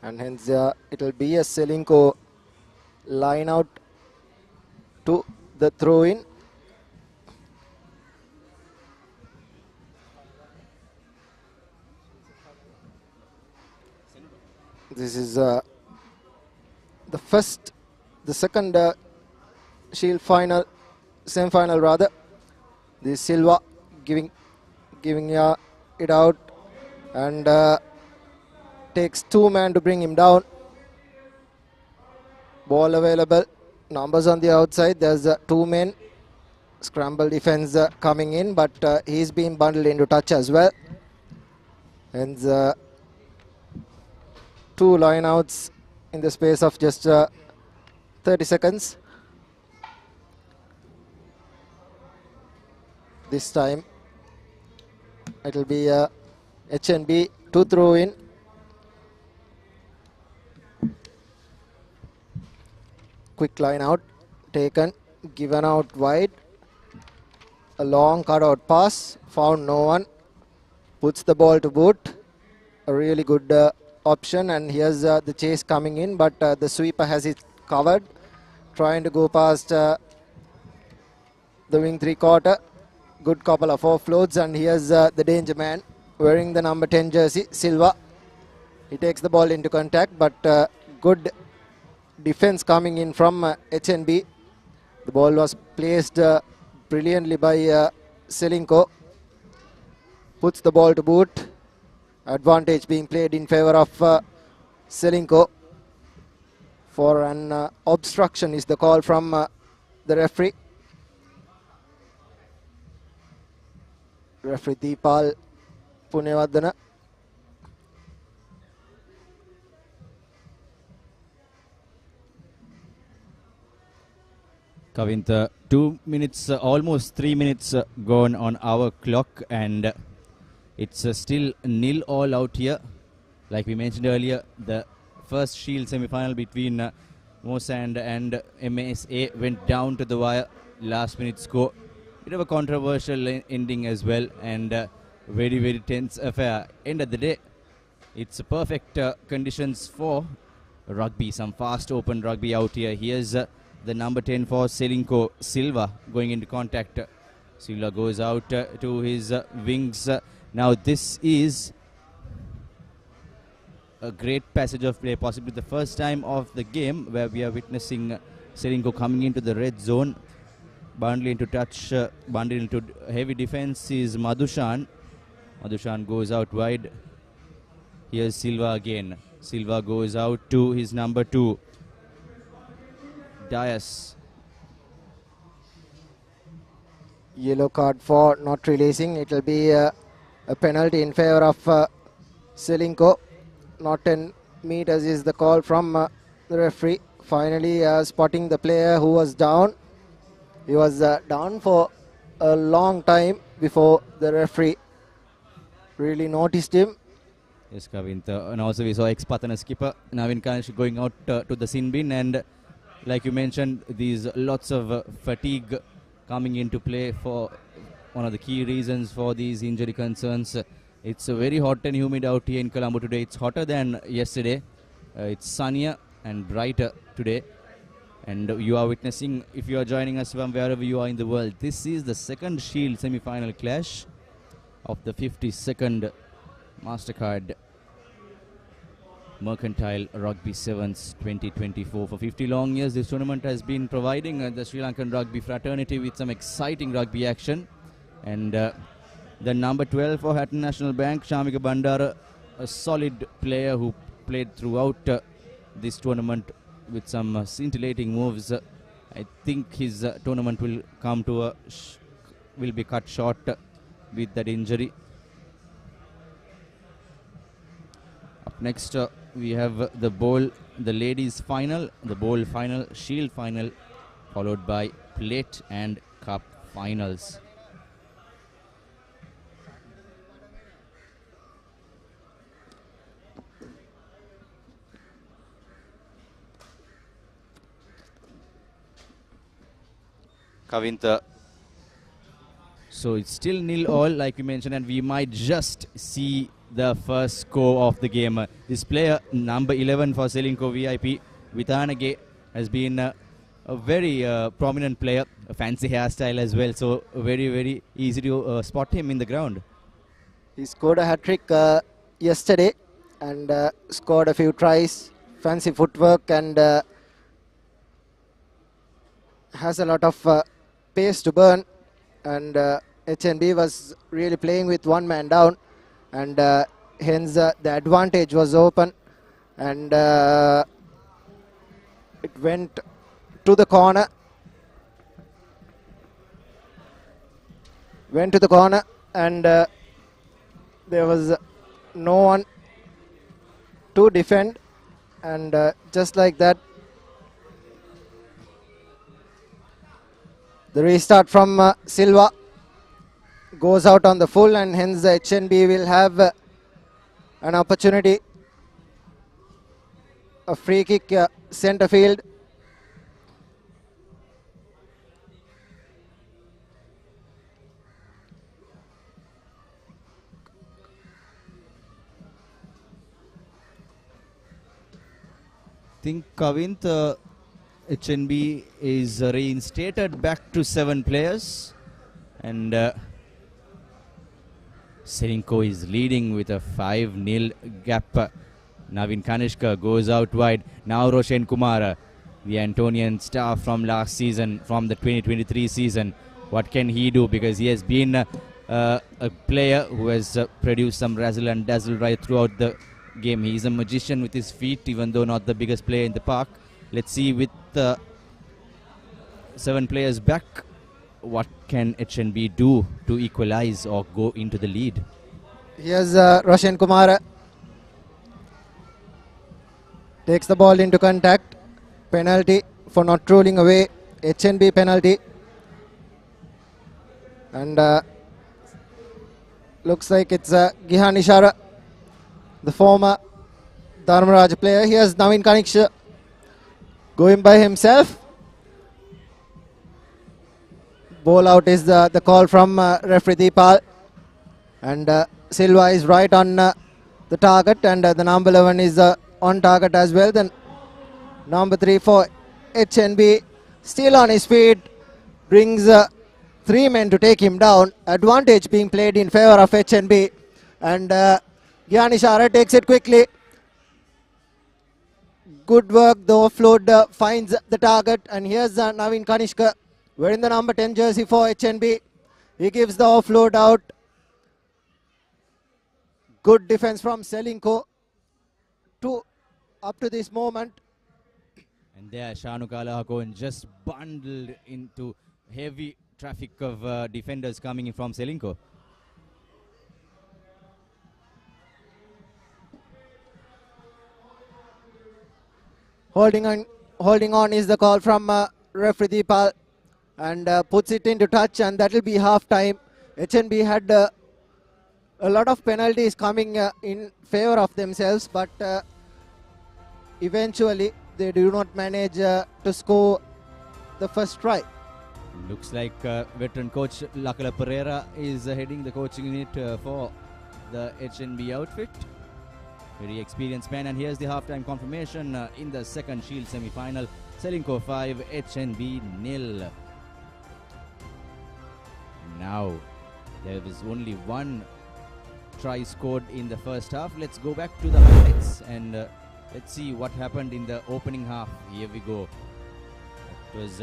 And hence it will be a Ceylinco line out to the throw-in. This is the second Shield final, semi-final rather. This Silva giving it out, and takes 2 men to bring him down. Ball available, numbers on the outside. There's 2 men. Scramble defense coming in, but he's been bundled into touch as well. And 2 line outs in the space of just 30 seconds. This time it will be HNB to throw in. Quick line out taken, given out wide. A long cutout pass, found no one. Puts the ball to boot. A really good option, and here's the chase coming in, but the sweeper has it covered. Trying to go past the wing 3/4. Good couple of offloads, and here's the danger man wearing the number 10 jersey, Silva. He takes the ball into contact, but good defense coming in from HNB. The ball was placed brilliantly by Ceylinco. Puts the ball to boot. Advantage being played in favor of Ceylinco. For an obstruction is the call from the referee. Referee Deepal Punewardana. Kavint 2 minutes, almost 3 minutes gone on our clock, and it's still 0-all out here. Like we mentioned earlier, the first Shield semi-final between Moresand and MSA went down to the wire. Last minute score. Bit of a controversial ending as well, and very, very tense affair. End of the day, it's perfect conditions for rugby. Some fast open rugby out here. Here's the number 10 for Ceylinco, Silva, going into contact. Silva goes out to his wings. Now this is a great passage of play, possibly the first time of the game where we are witnessing Ceylinco coming into the red zone. Bundled into touch, bundled into heavy defense is Madhushan. Madhushan goes out wide. Here's Silva again. Silva goes out to his number 2. Dias. Yellow card for not releasing. It will be a penalty in favor of Ceylinco. Not 10 meters is the call from the referee. Finally spotting the player who was down. He was down for a long time before the referee really noticed him. Yes, Kavintha. And also we saw ex-Patana skipper Navin Kanish going out to the sin bin, and like you mentioned, these lots of fatigue coming into play for one of the key reasons for these injury concerns. It's very hot and humid out here in Colombo today. It's hotter than yesterday. It's sunnier and brighter today. And you are witnessing, if you are joining us from wherever you are in the world, this is the second Shield semi-final clash of the 52nd Mastercard Mercantile Rugby Sevens 2024. For 50 long years, this tournament has been providing the Sri Lankan rugby fraternity with some exciting rugby action. And the number 12 for Hatton National Bank, Shamika Bandara, a solid player who played throughout this tournament with some scintillating moves. I think his tournament will come to will be cut short with that injury. Up next, we have the bowl, the ladies final, the bowl final, Shield final, followed by plate and cup finals. Kavintha. So it's still 0-all, like we mentioned, and we might just see the first score of the game. This player, number 11 for Ceylinco VIP, Vithanage, has been a very prominent player, a fancy hairstyle as well, so very, very easy to spot him in the ground. He scored a hat-trick yesterday and scored a few tries, fancy footwork, and has a lot of pace to burn, and HNB was really playing with one man down, and hence the advantage was open, and it went to the corner, and there was no one to defend, and just like that, the restart from Silva goes out on the full, and hence the HNB will have an opportunity. A free kick centre field. I think Kavintha, HNB is reinstated back to 7 players, and Ceylinco is leading with a 5-0 gap. Navin Kanishka goes out wide. Now Roshan Kumar, the Antonian star from last season, from the 2023 season. What can he do? Because he has been a player who has produced some razzle and dazzle right throughout the game. He is a magician with his feet, even though not the biggest player in the park. Let's see, with 7 players back, what can HNB do to equalize or go into the lead? Here's Roshan Kumar. Takes the ball into contact. Penalty for not rolling away. HNB penalty. And looks like it's Gihan Ishara, the former Dharmaraj player. Here's Naveen Kaniksha going by himself. Ball out is the call from referee Deepal. And Silva is right on the target, and the number 11 is on target as well. Then number 3 for HNB, still on his feet, brings 3 men to take him down. Advantage being played in favor of HNB, and Gyanishara takes it quickly. Good work, the offload finds the target, and here's Naveen Kanishka wearing the number 10 jersey for HNB. He gives the offload out. Good defense from Ceylinco up to this moment. And there Ch.No just bundled into heavy traffic of defenders coming in from Ceylinco. Holding on is the call from referee Deepal, and puts it into touch, and that will be half time. HNB had a lot of penalties coming in favor of themselves, but eventually they do not manage to score the first try. Looks like veteran coach Lakala Pereira is heading the coaching unit for the HNB outfit. Very experienced man, and here's the halftime confirmation in the second Shield semi-final. Ceylinco 5, HNB 0. Now there is only one try scored in the first half. Let's go back to the highlights and let's see what happened in the opening half. Here we go. It was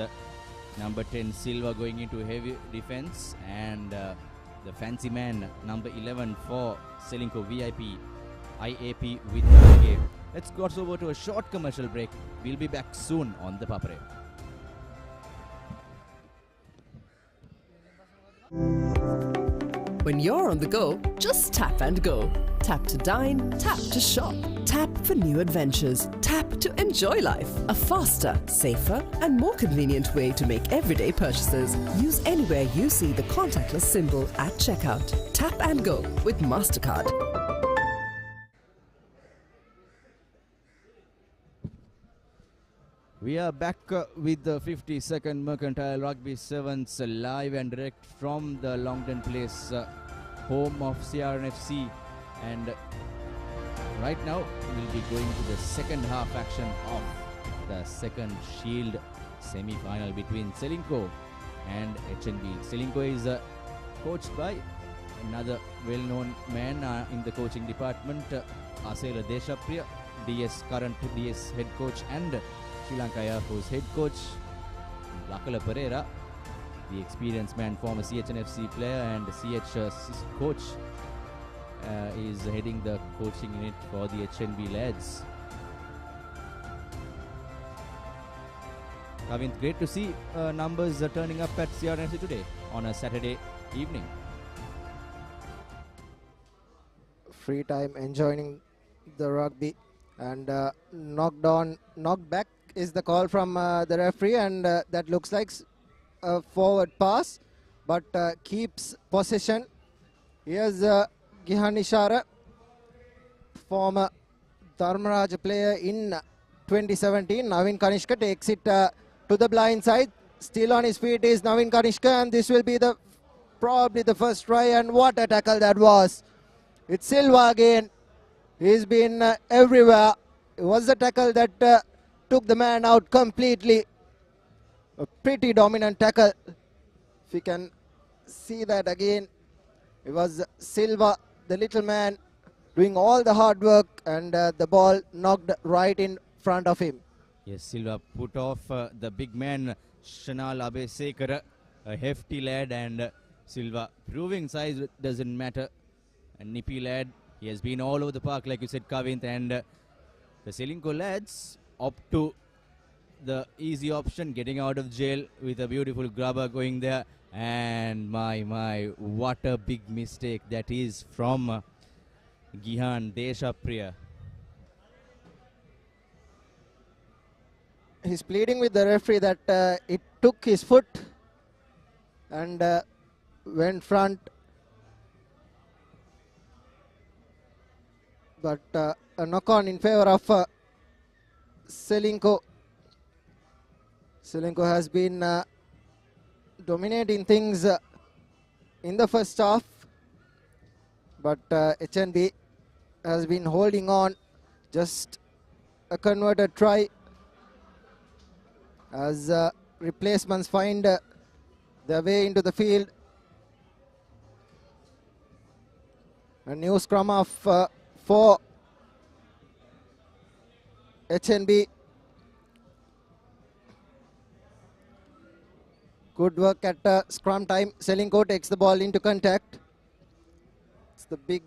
number 10 Silva going into heavy defense, and the fancy man number 11 for Ceylinco VIP IAP with the game. Let's go over to a short commercial break. We'll be back soon on the Papare. When you're on the go, just tap and go. Tap to dine, tap to shop, tap for new adventures, tap to enjoy life. A faster, safer, and more convenient way to make everyday purchases. Use anywhere you see the contactless symbol at checkout. Tap and go with Mastercard. We are back with the 52nd Mercantile Rugby Sevens live and direct from the Longden Place, home of CRNFC. And right now we'll be going to the second half action of the second Shield semi-final between Ceylinco and HNB. Ceylinco is coached by another well-known man in the coaching department, Asela Deshapriya, current DS head coach, and Sri Lanka Air Force head coach Lakala Pereira, the experienced man, former CHNFC player and CH coach, is heading the coaching unit for the HNB lads. Kavin, great to see numbers turning up at CRNFC today on a Saturday evening. Free time, enjoying the rugby, and knocked back is the call from the referee, and that looks like a forward pass, but keeps possession. Here's Gihan Ishara, former Dharmaraj player in 2017. Naveen Kanishka takes it to the blind side. Still on his feet is Naveen Kanishka, and this will be probably the first try, and what a tackle that was. It's Silva again. He's been everywhere. It was a tackle that took the man out completely. A pretty dominant tackle. If you can see that again, it was Silva, the little man, doing all the hard work, and the ball knocked right in front of him. Yes, Silva put off the big man Shanal Abesekara, a hefty lad, and Silva proving size doesn't matter. A nippy lad. He has been all over the park, like you said, Kavint, and the Ceylinco lads opt to the easy option, getting out of jail with a beautiful grubber going there. And my, what a big mistake that is from Gihan Deshapriya. He's pleading with the referee that it took his foot, and went front. But a knock-on in favor of Ceylinco. Ceylinco has been dominating things in the first half. But HNB has been holding on. Just a converted try as replacements find their way into the field. A new scrum of for HNB. Good work at scrum time. Ceylinco takes the ball into contact. It's the big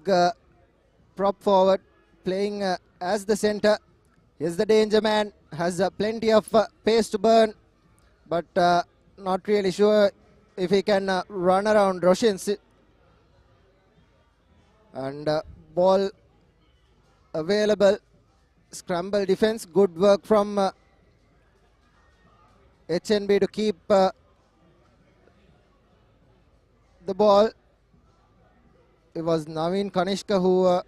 prop forward playing as the center. Here's the danger man. Has plenty of pace to burn, but not really sure if he can run around Roshin. And ball available. Scramble defense. Good work from HNB to keep the ball. It was Naveen Kanishka who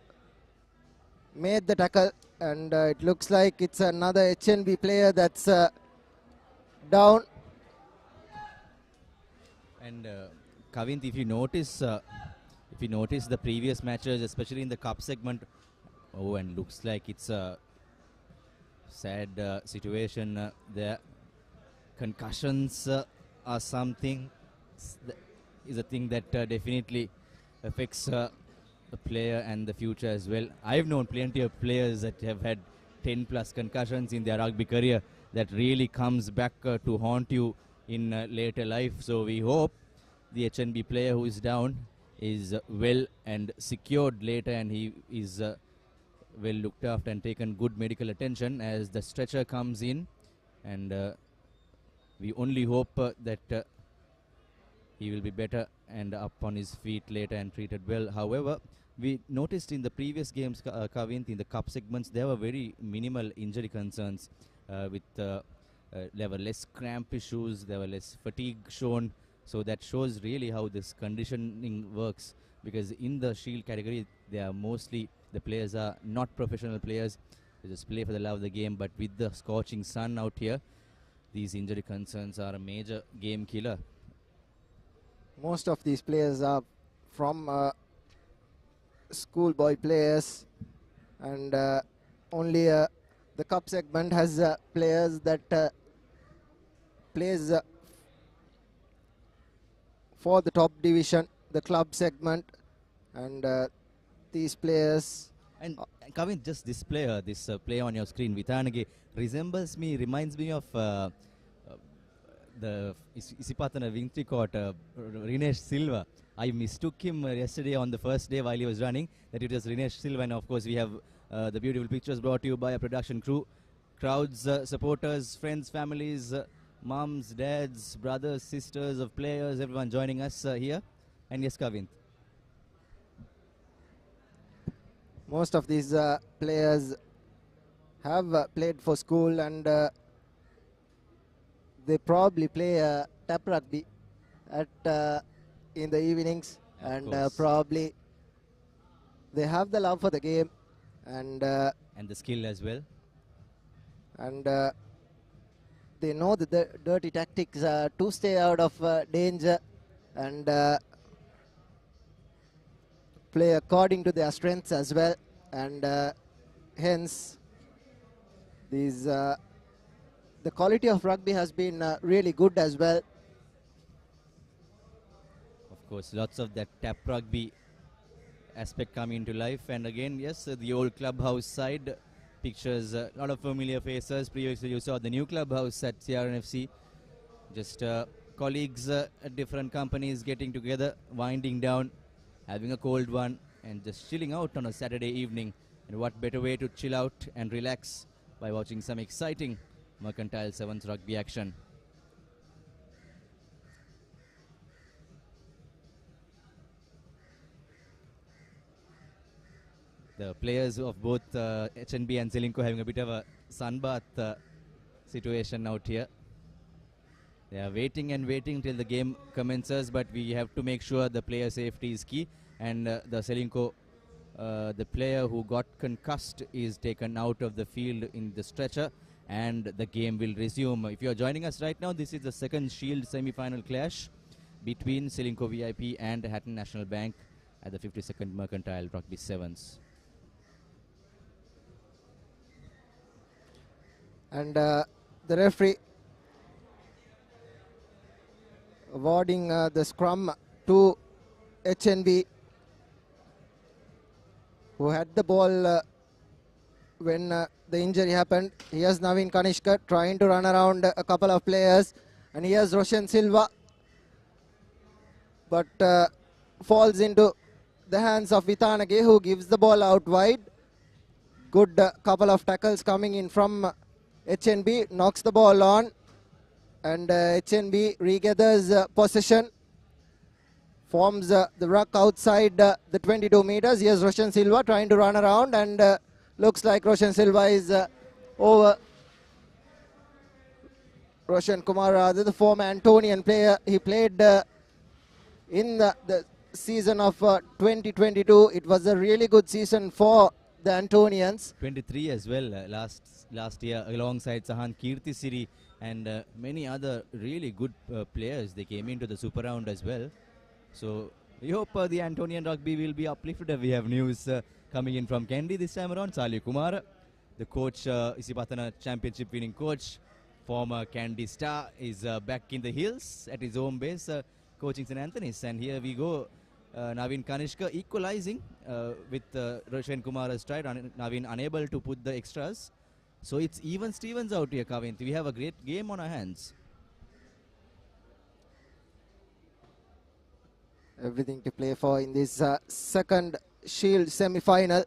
made the tackle, and it looks like it's another HNB player that's down. And Kavint, if you notice the previous matches, especially in the cup segment, and looks like it's a sad situation there. Concussions are something is a thing that definitely affects the player and the future as well. I've known plenty of players that have had 10 plus concussions in their rugby career that really comes back to haunt you in later life. So we hope the HNB player who is down is well and secured later, and he is well looked after and taken good medical attention as the stretcher comes in, and we only hope that he will be better and up on his feet later and treated well. However, we noticed in the previous games, Kavint, in the cup segments, there were very minimal injury concerns there were less cramp issues, there were less fatigue shown. So that shows really how this conditioning works, because in the shield category, they are mostly, the players are not professional players. They just play for the love of the game. But with the scorching sun out here, these injury concerns are a major game killer. Most of these players are from schoolboy players, and only the cup segment has players that plays for the top division, the club segment, and these players. And Kavin, just this player on your screen, Vithanage, reminds me of the Isipatana Wingtree court, Rinesh Silva. I mistook him yesterday on the first day while he was running, that it was Rinesh Silva, and of course we have the beautiful pictures brought to you by a production crew. Crowds, supporters, friends, families, moms, dads, brothers, sisters of players, everyone joining us here. And yes, Kavin. Most of these players have played for school, and they probably play tap rugby at in the evenings, and probably they have the love for the game and the skill as well, and they know the dirty tactics to stay out of danger and play according to their strengths as well, and hence these the quality of rugby has been really good as well. Of course, lots of that tap rugby aspect coming into life. And again, yes, the old clubhouse side pictures a lot of familiar faces. Previously you saw the new clubhouse at CRNFC, just colleagues at different companies getting together, winding down, having a cold one, and just chilling out on a Saturday evening. And what better way to chill out and relax by watching some exciting Mercantile Sevens rugby action. The players of both H&B and Ceylinco having a bit of a sunbath situation out here. They are waiting and waiting till the game commences, but we have to make sure the player safety is key. And the Ceylinco, the player who got concussed, is taken out of the field in the stretcher, and the game will resume. If you are joining us right now, this is the second Shield semi-final clash between Ceylinco VIP and Hatton National Bank at the 52nd Mercantile Rugby Sevens. And the referee awarding the scrum to HNB, who had the ball when the injury happened. Here's Naveen Kanishka trying to run around a couple of players, and here's Roshan Silva, but falls into the hands of Vitanage, who gives the ball out wide. Good couple of tackles coming in from HNB, knocks the ball on, and HNB regathers possession, forms the ruck outside the 22 meters. Here's Roshan Silva trying to run around, and looks like Roshan Silva is over. Roshan Kumar, the former Antonian player, he played in the season of 2022. It was a really good season for the Antonians. 23 as well last year, alongside Sahan Kirtisiri and many other really good players. They came into the super round as well. So we hope the Antonian rugby will be uplifted. We have news coming in from Kandy this time around. Sali Kumar, the coach, Isipatana championship winning coach, former Kandy star, is back in the hills at his home base, coaching St. Anthony's. And here we go, Naveen Kanishka equalizing with Roshan Kumar's stride. Naveen unable to put the extras. So it's even Stevens out here, Kavint. We have a great game on our hands. Everything to play for in this second Shield semi-final.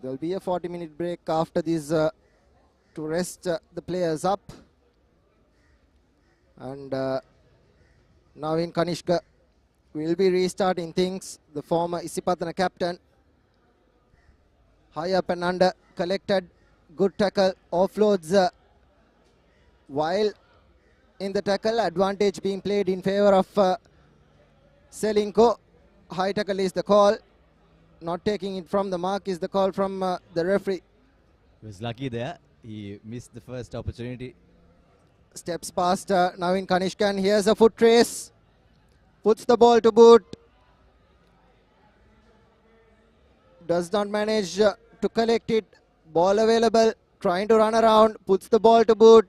There will be a 40-minute break after this to rest the players up. And Naveen Kanishka will be restarting things. The former Isipatana captain. High up and under, collected, good tackle, offloads while in the tackle, advantage being played in favor of Ceylinco. High tackle is the call. Not taking it from the mark is the call from the referee. He was lucky there. He missed the first opportunity. Steps past Naveen Kanishka, and here's a foot trace. Puts the ball to boot. Does not manage to collect it. Ball available. Trying to run around. Puts the ball to boot.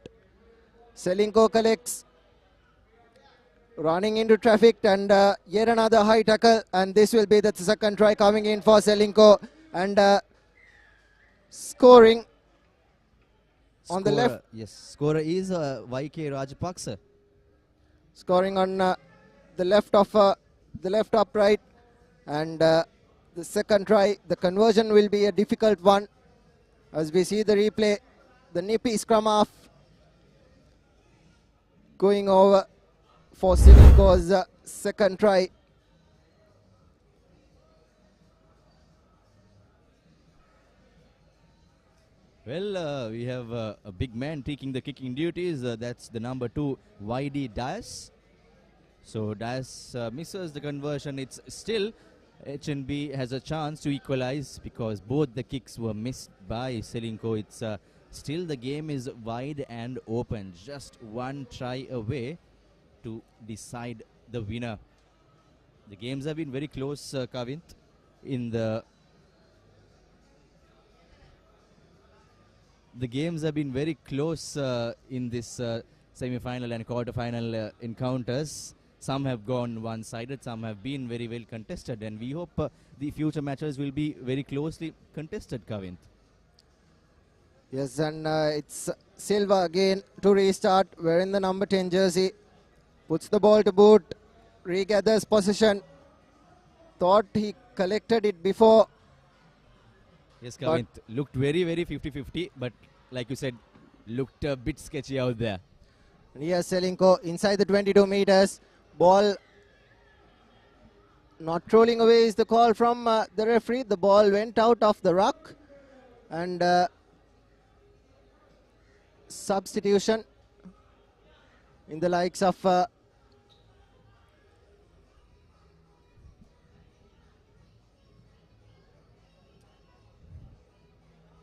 Ceylinco collects. Running into traffic, and yet another high tackle, and this will be the second try coming in for Ceylinco, and scoring on the left. Yes, scorer is YK Rajapaksa. Scoring on the left of the left upright, and the second try, the conversion will be a difficult one. As we see the replay, the nippy scrum half going over for Ceylinco's second try. Well, we have a big man taking the kicking duties. That's the number 2, YD Dias. So Dias misses the conversion. It's still HNB has a chance to equalize because both the kicks were missed by Ceylinco. It's still the game is wide and open. Just one try away to decide the winner. The games have been very close, Kavint, in the games have been very close in this semi-final and quarter-final encounters. Some have gone one-sided, some have been very well contested, and we hope the future matches will be very closely contested, Kavint. Yes, and it's Silva again to restart, wearing the number 10 jersey. Puts the ball to boot, regathers possession. Thought he collected it before. Yes, Kavint, looked very, very 50-50, but like you said, looked a bit sketchy out there. And here's Ceylinco inside the 22 meters. Ball not trolling away is the call from the referee. The ball went out of the ruck, and substitution in the likes of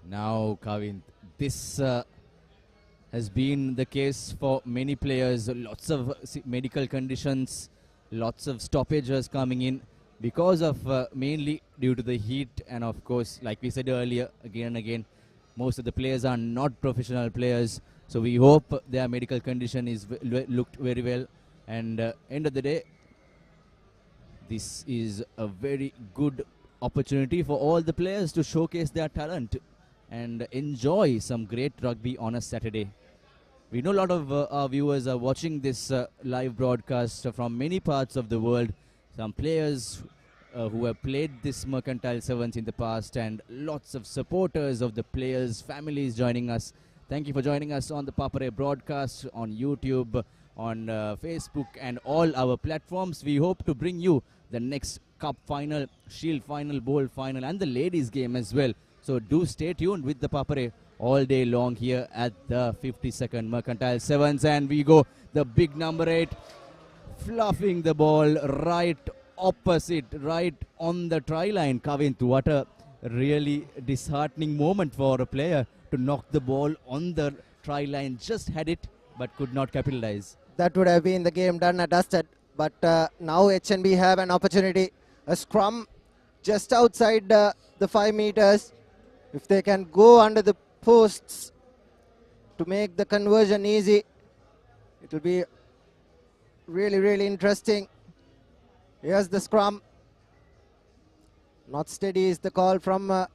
Now, Kavin, this has been the case for many players. Lots of medical conditions, lots of stoppages coming in because of mainly due to the heat, and of course, like we said earlier, again and again, most of the players are not professional players. So we hope their medical condition is looked very well. And end of the day, this is a very good opportunity for all the players to showcase their talent and enjoy some great rugby on a Saturday. We know a lot of our viewers are watching this live broadcast from many parts of the world. Some players who have played this Mercantile Sevens in the past, and lots of supporters of the players' families joining us. Thank you for joining us on the Papare broadcast, on YouTube, on Facebook, and all our platforms. We hope to bring you the next Cup final, Shield final, Bowl final, and the ladies' game as well. So do stay tuned with the Papare all day long here at the 52nd Mercantile Sevens. And we go the big number 8, fluffing the ball right opposite, right on the try line. Kavin, what a really disheartening moment for a player to knock the ball on the try line. Just had it, but could not capitalize. That would have been the game done and dusted. But now HNB have an opportunity. A scrum just outside the 5 meters. If they can go under the posts to make the conversion easy, it will be really, really interesting. Here's the scrum. Not steady is the call from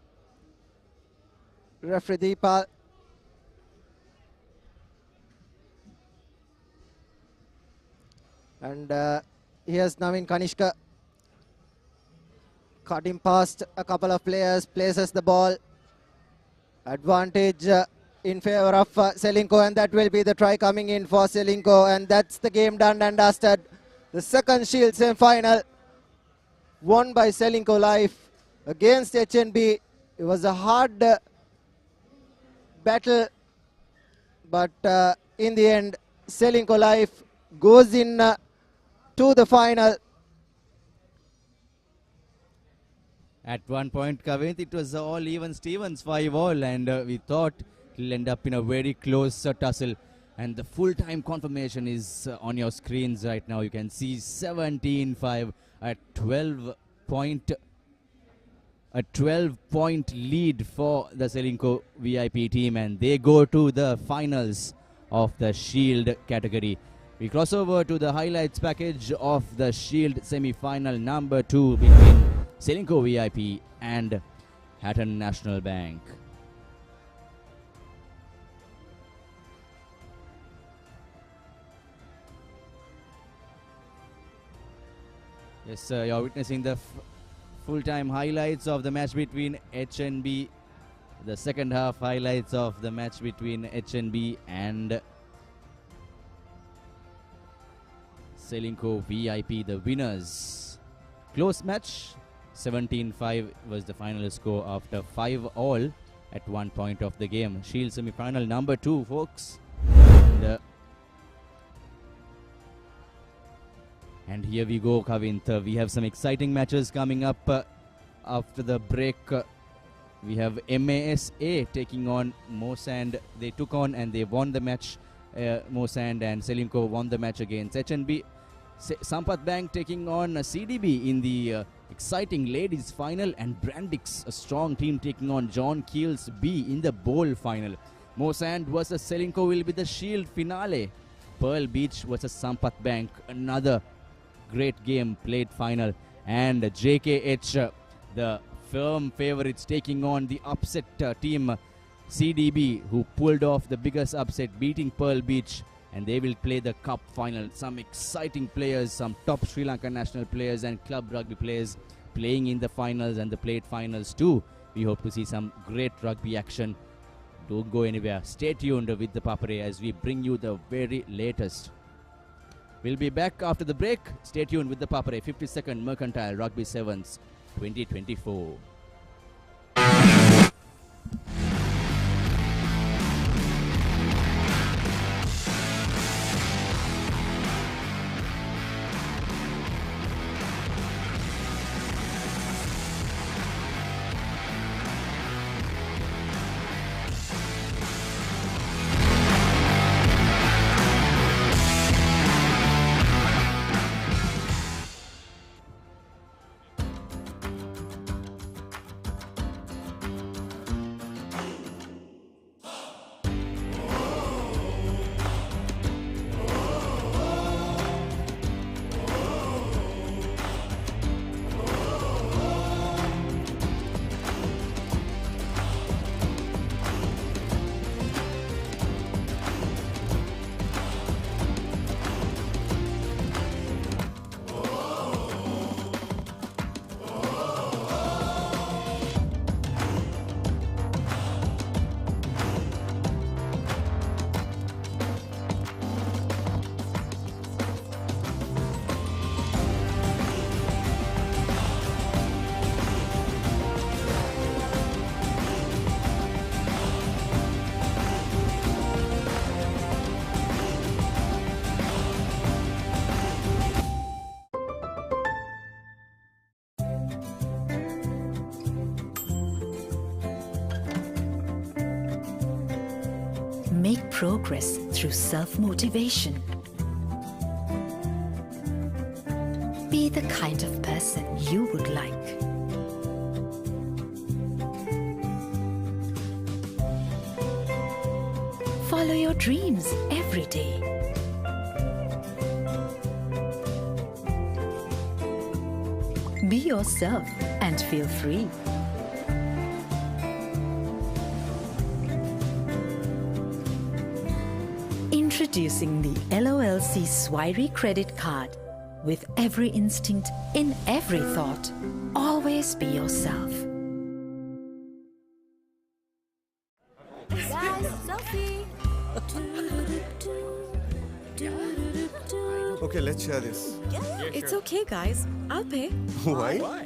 referee Deepal. And here's Navin Kanishka. Cutting past a couple of players, places the ball. Advantage in favor of Ceylinco, and that will be the try coming in for Ceylinco, and that's the game done and dusted. The second Shield semi-final won by Ceylinco Life against HNB. It was a hard battle, but in the end, Ceylinco Life goes in to the final. At one point, Kavin, it was all even Stevens, 5-all, and we thought it'll end up in a very close tussle. And the full-time confirmation is on your screens right now. You can see 17-5, a 12-point lead for the Ceylinco VIP team, and they go to the finals of the Shield category. We cross over to the highlights package of the Shield semi-final number 2 between Ceylinco VIP and Hatton National Bank. Yes, you're witnessing the full-time highlights of the match between HNB, the second half highlights of the match between HNB and Ceylinco VIP, the winners. Close match. 17-5 was the final score after 5-all at one point of the game. Shield semi-final number 2, folks. And here we go, Kavin. We have some exciting matches coming up after the break. We have MASA taking on Moresand. They took on and they won the match. Moresand and Ceylinco won the match against HNB. Sampath Bank taking on CDB in the exciting ladies final, and Brandix, a strong team, taking on John Keells B in the bowl final. Moresand versus Ceylinco will be the Shield finale. Pearl Beach versus Sampath Bank, another great game played final. And JKH, the firm favorites, taking on the upset team CDB, who pulled off the biggest upset, beating Pearl Beach, and they will play the cup final. Some exciting players, some top Sri Lankan national players and club rugby players playing in the finals and the plate finals too. We hope to see some great rugby action. Don't go anywhere. Stay tuned with the Papare as we bring you the very latest. We'll be back after the break. Stay tuned with the Papare 52nd Mercantile Rugby Sevens 2024. Make progress through self-motivation. Be the kind of person you would like. Follow your dreams every day. Be yourself and feel free. Introducing the LOLC Swirey credit card. With every instinct, in every thought, always be yourself. Guys, selfie. Okay, let's share this. It's okay, guys. I'll pay. Why?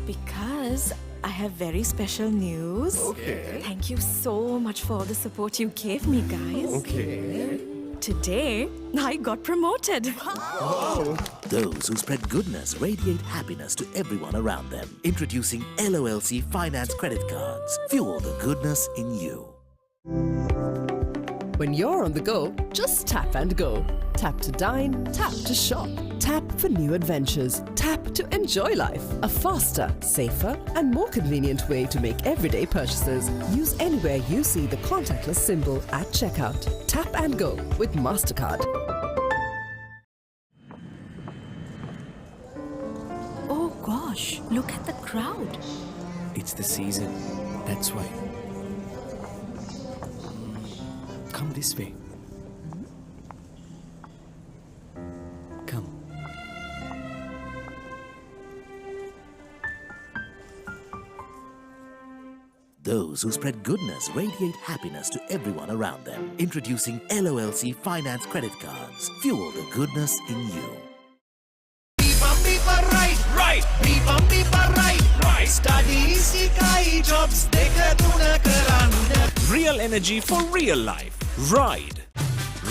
Because I have very special news. Okay. Thank you so much for all the support you gave me, guys. Okay. Today, I got promoted. Wow. Those who spread goodness radiate happiness to everyone around them. Introducing LOLC Finance Credit Cards. Fuel the goodness in you. When you're on the go, just tap and go. Tap to dine, tap to shop. Tap for new adventures. Tap to enjoy life. A faster, safer, and more convenient way to make everyday purchases. Use anywhere you see the contactless symbol at checkout. Tap and go with Mastercard. Oh gosh, look at the crowd. It's the season. That's why. Come this way. Come. Those who spread goodness radiate happiness to everyone around them. Introducing LOLC Finance Credit Cards. Fuel the goodness in you. Right. Right. Studies, ikai jobs, dekha tuna karanda. Real energy for real life. Ride.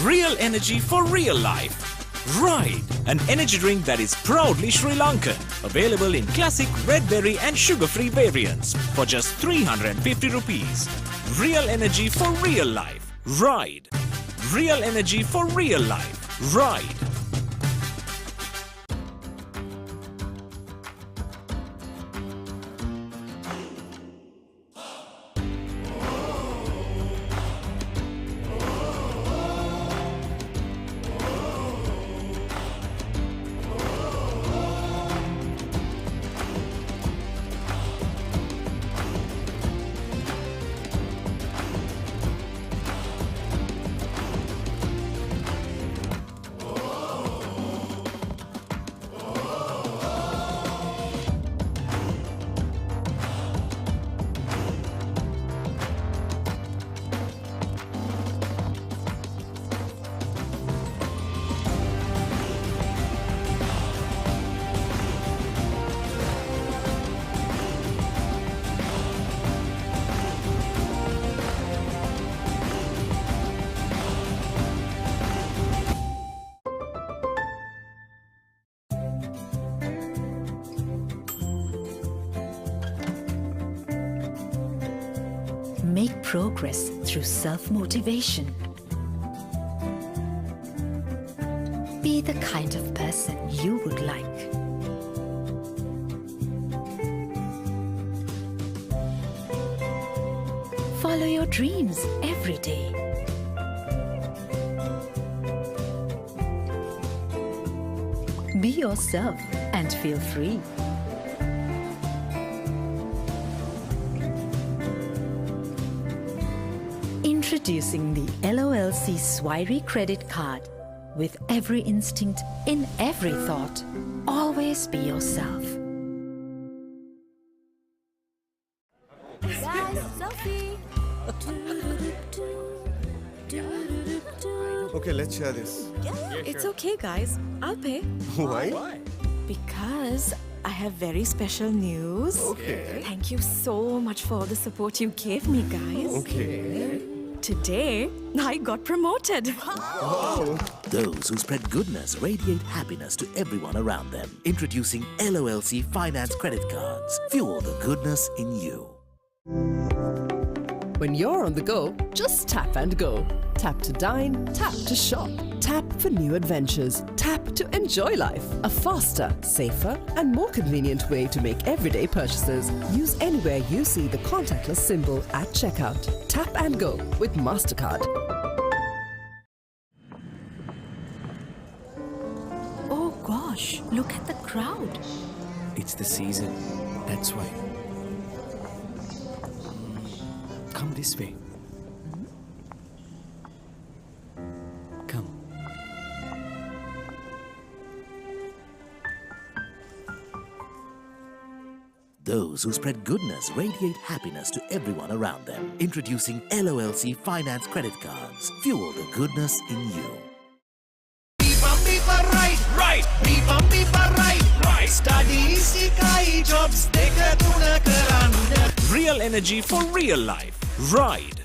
Real energy for real life. Ride. An energy drink that is proudly Sri Lankan. Available in classic red berry and sugar-free variants for just 350 rupees. Real energy for real life. Ride. Real energy for real life. Ride. Make progress through self-motivation. Be the kind of person you would like. Follow your dreams every day. Be yourself and feel free. Introducing the LOLC Swirey credit card. With every instinct, in every thought, always be yourself. Guys, selfie. Okay, let's share this. It's okay, guys. I'll pay. Why? Because I have very special news. Okay. Thank you so much for all the support you gave me, guys. Okay. Today, I got promoted. Wow. Those who spread goodness radiate happiness to everyone around them. Introducing LOLC Finance Credit Cards. Fuel the goodness in you. When you're on the go, just tap and go. Tap to dine, tap to shop. Tap for new adventures. Tap to enjoy life. A faster, safer, and more convenient way to make everyday purchases. Use anywhere you see the contactless symbol at checkout. Tap and go with Mastercard. Oh gosh, look at the crowd. It's the season. That's why. Come this way. Come. Those who spread goodness radiate happiness to everyone around them. Introducing LOLC Finance Credit Cards. Fuel the goodness in you. Right. Right. Studies, ikai, jobs, deka tuna karanda. Real energy for real life. Ride.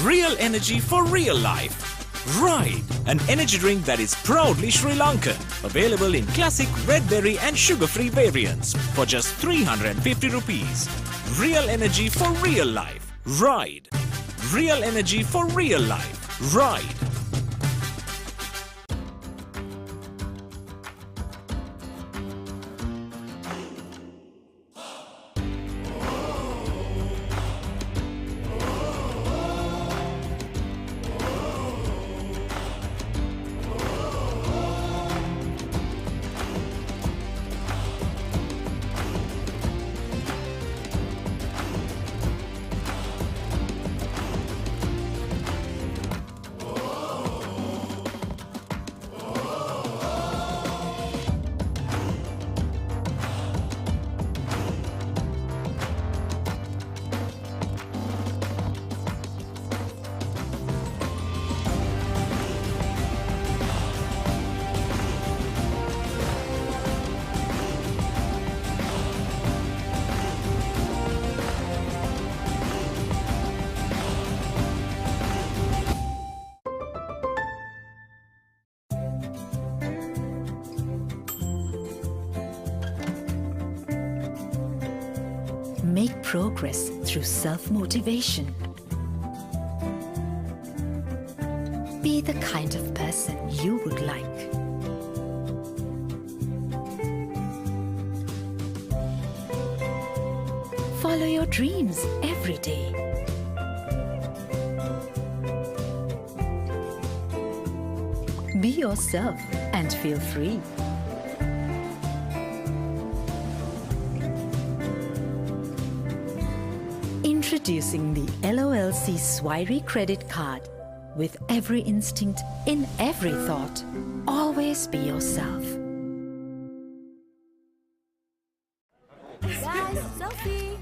Real energy for real life. Ride. An energy drink that is proudly Sri Lankan. Available in classic red berry and sugar-free variants for just 350 rupees. Real energy for real life. Ride. Real energy for real life. Ride. Make progress through self-motivation. Be the kind of person you would like. Follow your dreams every day. Be yourself and feel free. Introducing the LOLC Swirey credit card. With every instinct in every thought, always be yourself. Guys, selfie.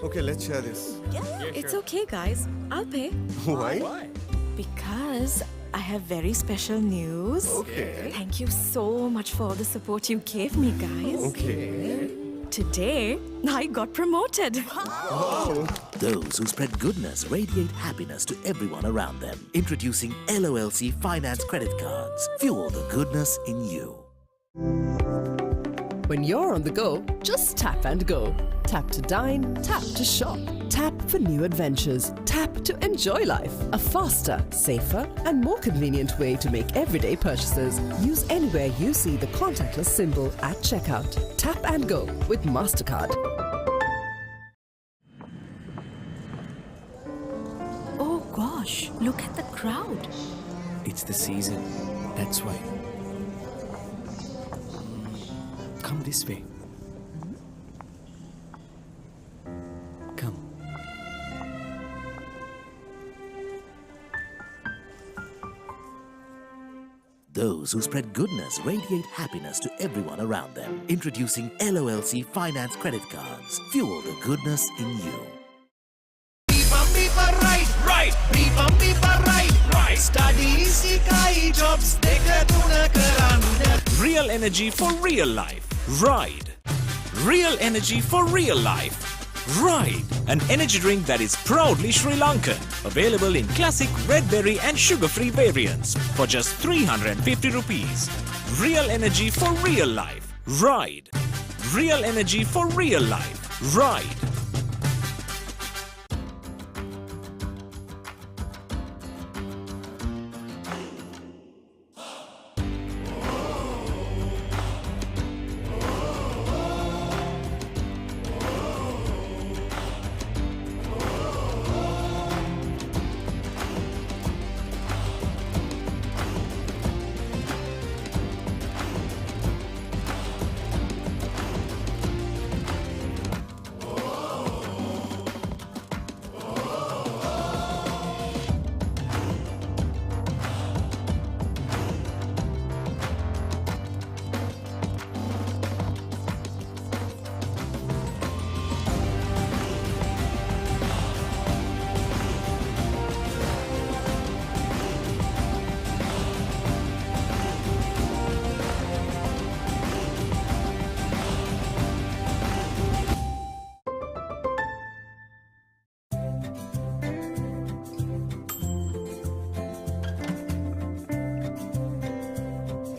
Okay, let's share this. Yeah, it's okay, guys. I'll pay. Why? Because I have very special news. Okay. Thank you so much for all the support you gave me, guys. Okay. Today, I got promoted. Wow. Those who spread goodness radiate happiness to everyone around them. Introducing LOLC Finance Credit Cards. Fuel the goodness in you. When you're on the go, just tap and go. Tap to dine, tap to shop. Tap for new adventures. Tap to enjoy life. A faster, safer, and more convenient way to make everyday purchases. Use anywhere you see the contactless symbol at checkout. Tap and go with Mastercard. Oh gosh, look at the crowd. It's the season. That's why. Come this way. Come. Those who spread goodness radiate happiness to everyone around them. Introducing LOLC Finance Credit Cards. Fuel the goodness in you. Right. Studies, ikai, jobs, deka tuna karanda. Real energy for real life. Ride. Real energy for real life. Ride. An energy drink that is proudly Sri Lankan. Available in classic red berry and sugar-free variants for just 350 rupees. Real energy for real life. Ride. Real energy for real life. Ride.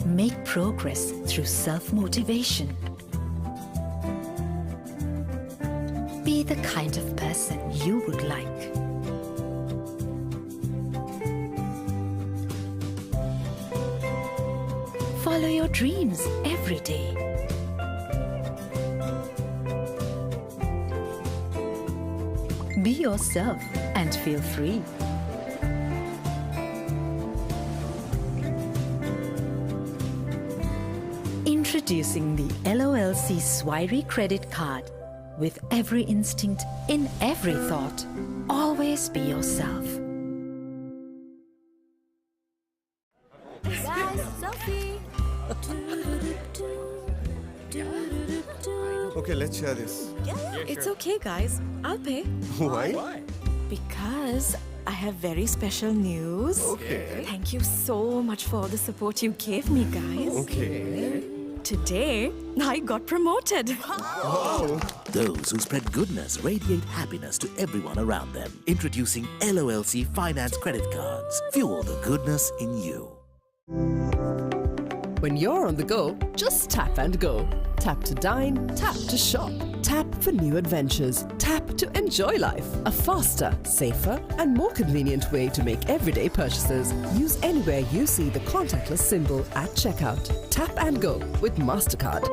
Make progress through self-motivation. Be the kind of person you would like. Follow your dreams every day. Be yourself and feel free. Introducing the LOLC Swiry credit card. With every instinct, in every thought, always be yourself. Guys, Sophie. Okay, let's share this. It's okay, guys. I'll pay. Why? Because I have very special news. Okay. Thank you so much for all the support you gave me, guys. Okay. Today, I got promoted. Wow. Those who spread goodness radiate happiness to everyone around them. Introducing LOLC Finance Credit Cards. Fuel the goodness in you. When you're on the go, just tap and go. Tap to dine, tap to shop. Tap for new adventures. Tap to enjoy life. A faster, safer, and more convenient way to make everyday purchases. Use anywhere you see the contactless symbol at checkout. Tap and go with Mastercard.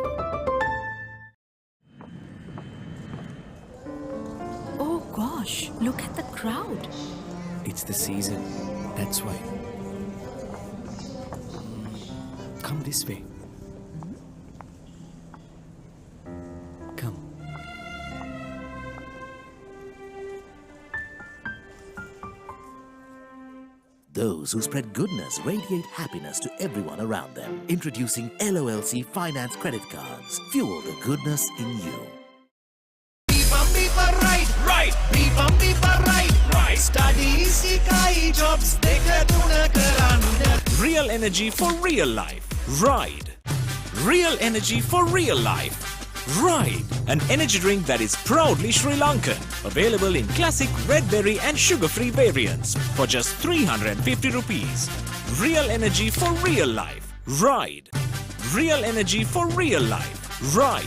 Oh gosh, look at the crowd. It's the season. That's why. Come this way. Come. Those who spread goodness radiate happiness to everyone around them. Introducing LOLC Finance Credit Cards. Fuel the goodness in you. Right. Studies, ikai jobs, dekaduna karanda. Real energy for real life. Ride. Real energy for real life. Ride. An energy drink that is proudly Sri Lankan. Available in classic red berry and sugar-free variants for just 350 rupees. Real energy for real life. Ride. Real energy for real life. Ride.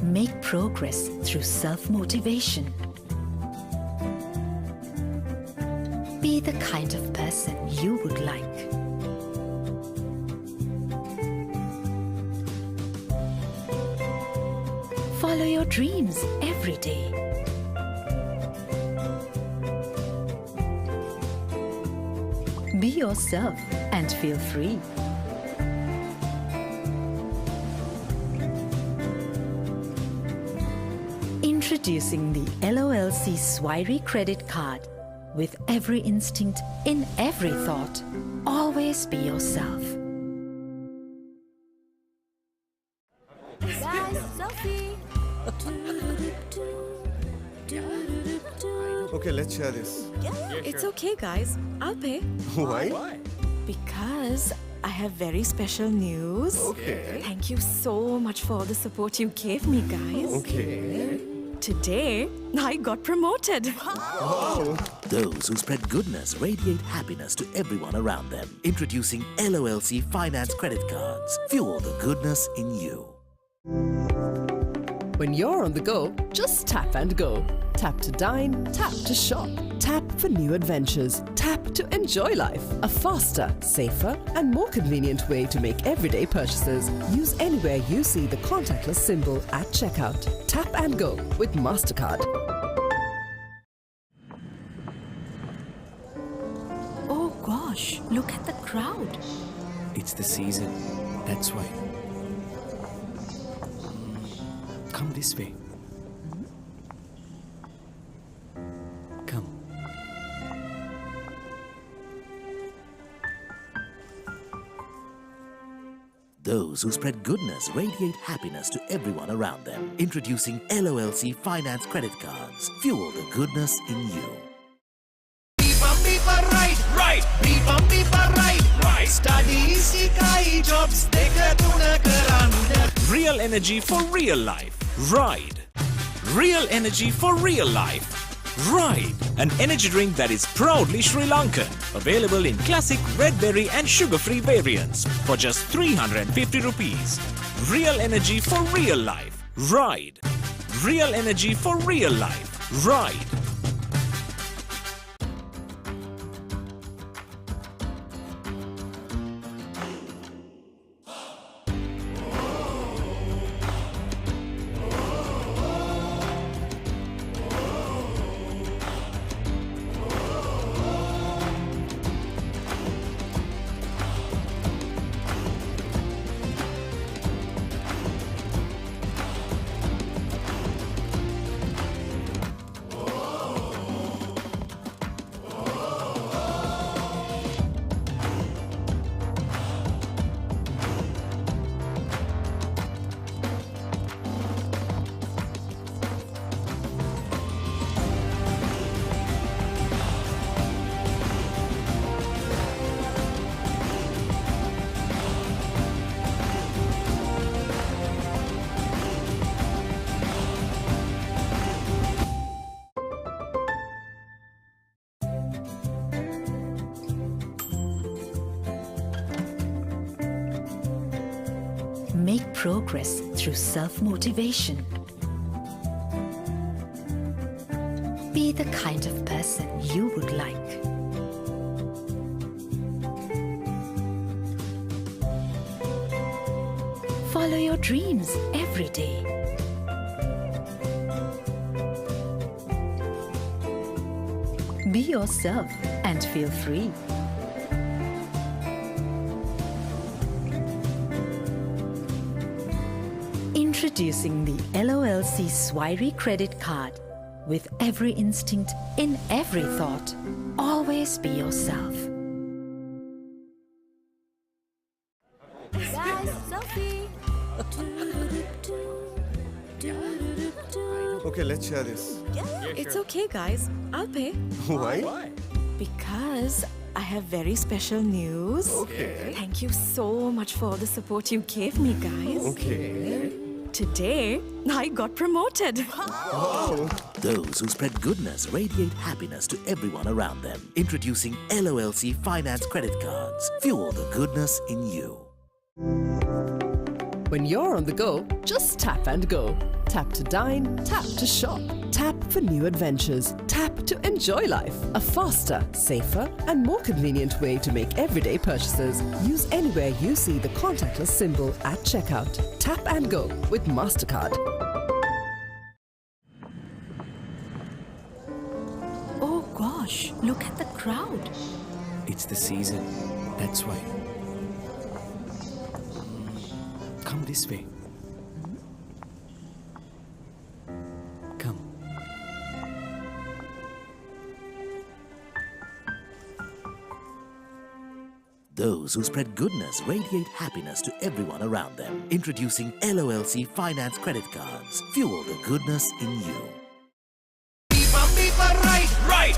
Make progress through self-motivation. Be the kind of person you would like. Follow your dreams every day. Be yourself and feel free. Introducing the LOLC Swiry credit card. With every instinct in every thought, always be yourself. Okay, let's share this. It's okay, guys. I'll pay. Why? Because I have very special news. Okay. Thank you so much for all the support you gave me, guys. Okay. Today, I got promoted. Wow. Those who spread goodness radiate happiness to everyone around them. Introducing LOLC Finance Credit Cards. Fuel the goodness in you. When you're on the go, just tap and go. Tap to dine, tap to shop, tap for new adventures, tap to enjoy life. A faster, safer, and more convenient way to make everyday purchases. Use anywhere you see the contactless symbol at checkout. Tap and go with Mastercard. Oh gosh, look at the crowd. It's the season. That's why. Come this way. Come. Those who spread goodness radiate happiness to everyone around them. Introducing LOLC Finance Credit Cards. Fuel the goodness in you. Right. Right. Studies ikai jobs dekatuna karanda. Real energy for real life. Ride. Real energy for real life. Ride. An energy drink that is proudly Sri Lankan. Available in classic red berry and sugar-free variants for just 350 rupees. Real energy for real life. Ride. Real energy for real life. Ride. Make progress through self-motivation. Be the kind of person you would like. Follow your dreams every day. Be yourself and feel free. Introducing the LOLC Swiry credit card. With every instinct in every thought, always be yourself. Okay, let's share this. It's okay, guys. I'll pay. Why? Because I have very special news. Okay. Thank you so much for all the support you gave me, guys. Okay. Today, I got promoted. Wow. Those who spread goodness radiate happiness to everyone around them. Introducing LOLC Finance Credit Cards. Fuel the goodness in you. When you're on the go, just tap and go. Tap to dine, tap to shop, tap for new adventures. Tap to enjoy life. A faster, safer, and more convenient way to make everyday purchases. Use anywhere you see the contactless symbol at checkout. Tap and go with Mastercard. Oh gosh, look at the crowd. It's the season. That's why. Come this way. Come. Those who spread goodness radiate happiness to everyone around them. Introducing LOLC Finance Credit Cards. Fuel the goodness in you. Right.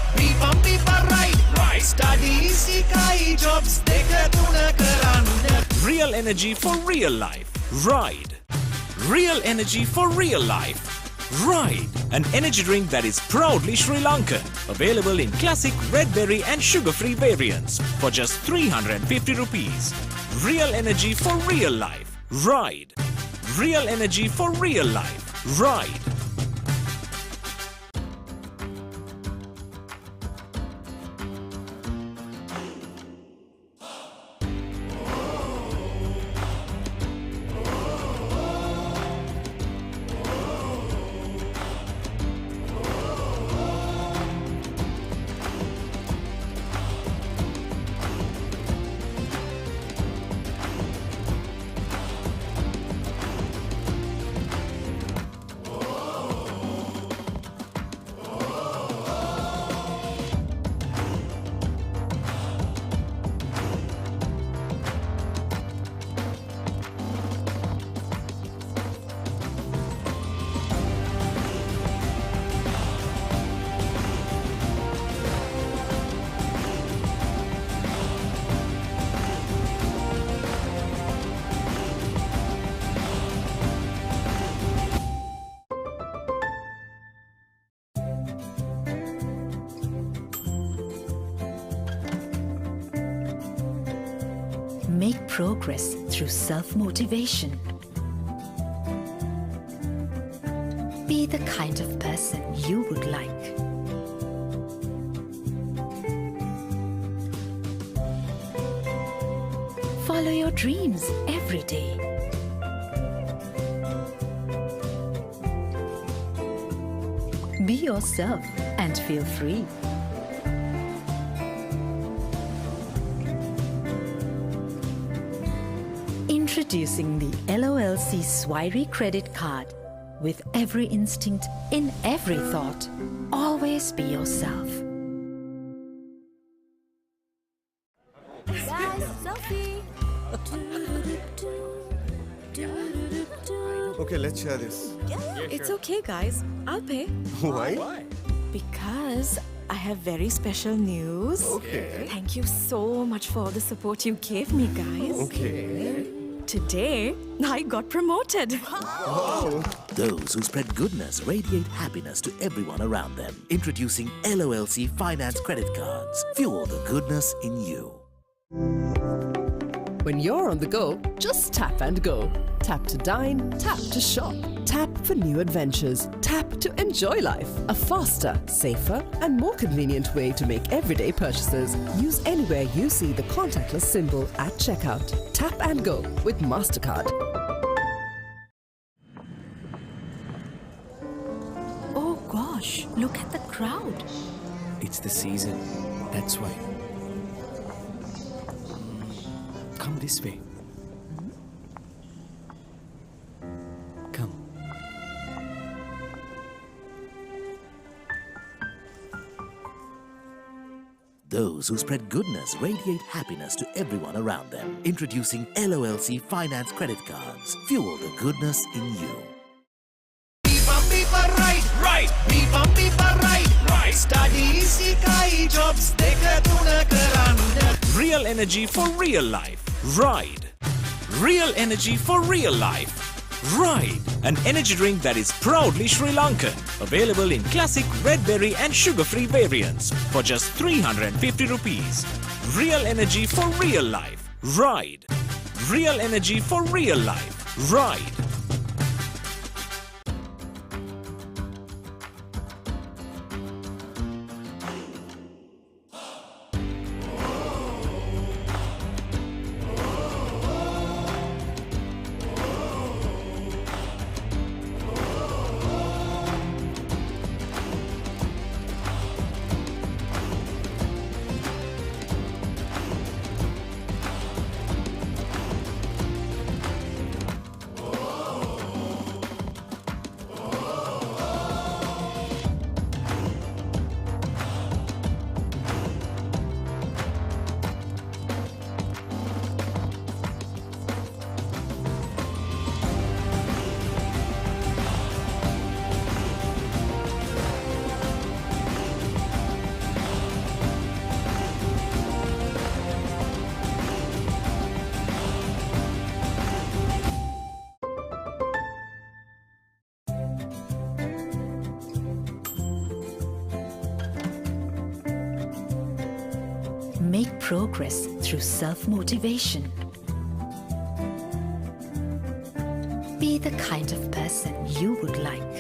Right. Studies ikai jobs deka tuna karanda. Real energy for real life. Ride. Real energy for real life. Ride. An energy drink that is proudly Sri Lankan. Available in classic red berry and sugar-free variants for just 350 rupees. Real energy for real life. Ride. Real energy for real life. Ride. Make progress through self-motivation. Be the kind of person you would like. Follow your dreams every day. Be yourself and feel free. Introducing the LOLC Swiry Credit Card. With every instinct, in every thought, always be yourself. Guys, selfie. Okay, let's share this. Yeah, it's okay, guys. I'll pay. Why? Because I have very special news. Okay. Thank you so much for all the support you gave me, guys. Okay. Today, I got promoted. Wow. Those who spread goodness radiate happiness to everyone around them. Introducing LOLC Finance Credit Cards. Fuel the goodness in you. When you're on the go, just tap and go. Tap to dine, tap to shop. Tap for new adventures. Tap to enjoy life. A faster, safer, and more convenient way to make everyday purchases. Use anywhere you see the contactless symbol at checkout. Tap and go with Mastercard. Oh gosh, look at the crowd. It's the season. That's why. Come this way. Come. Those who spread goodness radiate happiness to everyone around them. Introducing LOLC Finance Credit Cards. Fuel the goodness in you. Right. Studies ikai jobs deka tuna karanda. Real energy for real life. Ride. Real energy for real life. Ride. An energy drink that is proudly Sri Lankan. Available in classic red berry and sugar-free variants for just 350 rupees. Real energy for real life. Ride. Real energy for real life. Ride. Make progress through self-motivation. Be the kind of person you would like.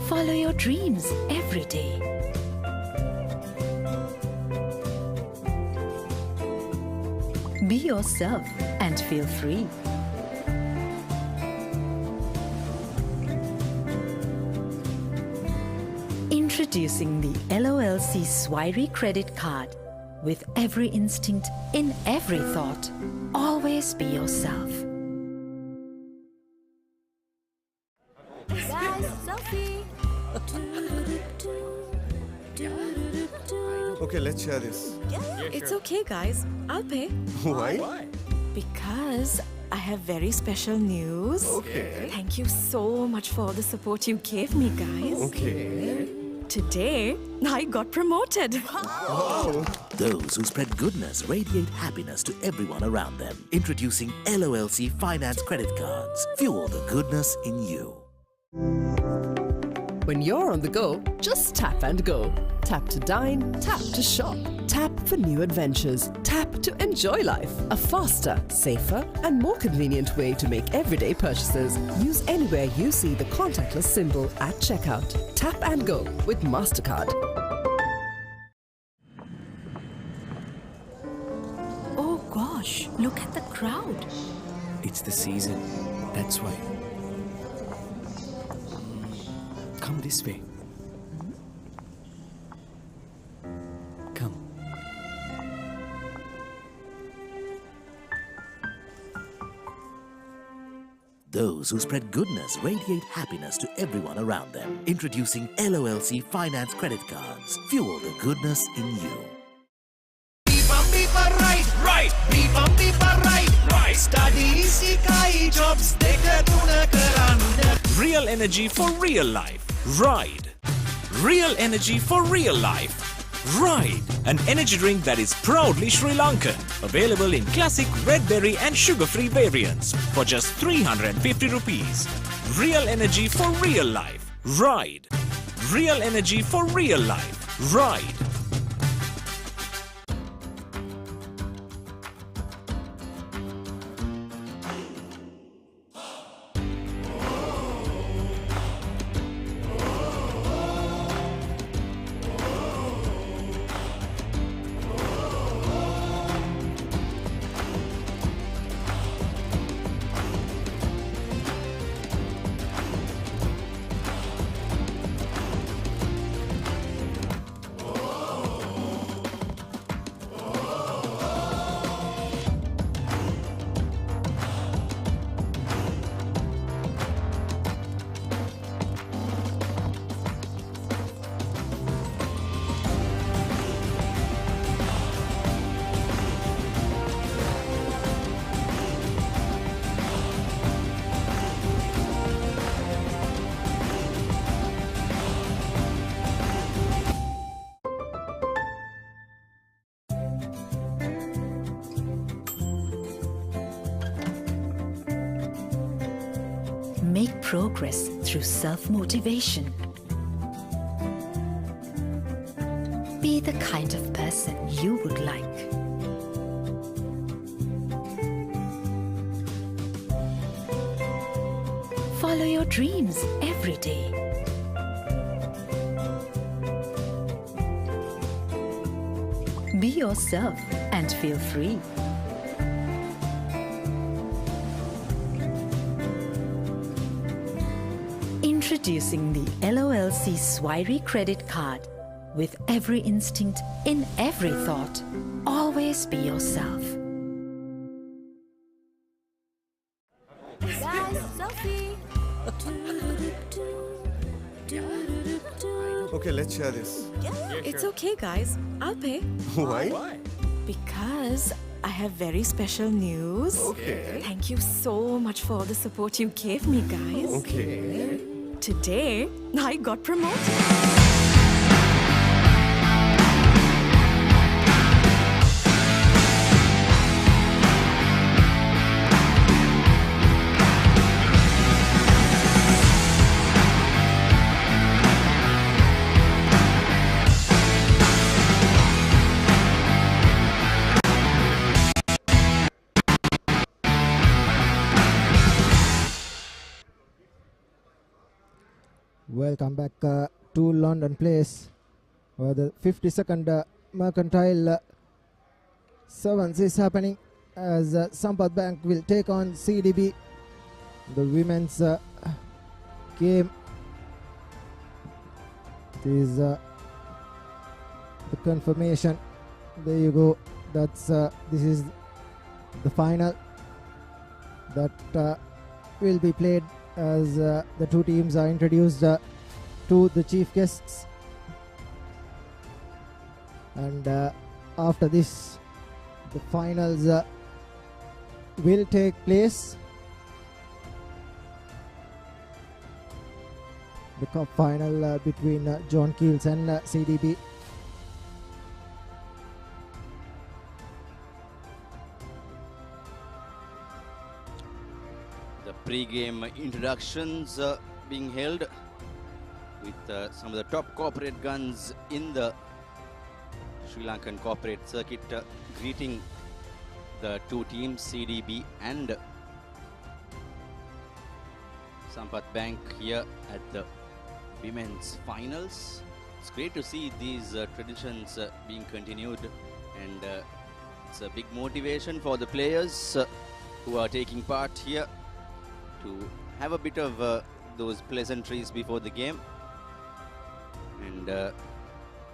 Follow your dreams every day. Be yourself and feel free. Introducing the LOLC Swiry credit card. With every instinct in every thought, always be yourself. Guys, selfie. Okay, let's share this. It's okay, guys. I'll pay. Why? Because I have very special news. Okay. Thank you so much for all the support you gave me, guys. Okay. Today, I got promoted. Wow. Those who spread goodness radiate happiness to everyone around them. Introducing LOLC Finance Credit Cards. Fuel the goodness in you. When you're on the go, just tap and go. Tap to dine, tap to shop. Tap for new adventures. Tap to enjoy life. A faster, safer, and more convenient way to make everyday purchases. Use anywhere you see the contactless symbol at checkout. Tap and go with Mastercard. Oh gosh, look at the crowd. It's the season. That's why. Come this way. Come. Those who spread goodness radiate happiness to everyone around them. Introducing LOLC Finance Credit Cards. Fuel the goodness in you. Right. Right. Studies ikai jobs dekaduna karanda. Real energy for real life. Ride. Real energy for real life. Ride. An energy drink that is proudly Sri Lankan. Available in classic red berry and sugar-free variants for just 350 rupees. Real energy for real life. Ride. Real energy for real life. Ride. Make progress through self-motivation. Be the kind of person you would like. Follow your dreams every day. Be yourself and feel free. Introducing the LOLC Swiry credit card. With every instinct in every thought, always be yourself. Guys, selfie. Okay, let's share this. It's okay, guys. I'll pay. Why? Because I have very special news. Okay. Thank you so much for all the support you gave me, guys. Okay. Today, I got promoted. Welcome back to London Place, where the 52nd Mercantile Sevens is happening, as Sampath Bank will take on CDB. The women's game. It is the confirmation. There you go. That's this is the final that will be played as the two teams are introduced to the chief guests, and after this the finals will take place. The cup final between John Keells and CDB. The pre-game introductions being held with some of the top corporate guns in the Sri Lankan corporate circuit greeting the two teams, CDB and Sampath Bank, here at the women's finals. It's great to see these traditions being continued, and it's a big motivation for the players who are taking part here to have a bit of those pleasantries before the game. And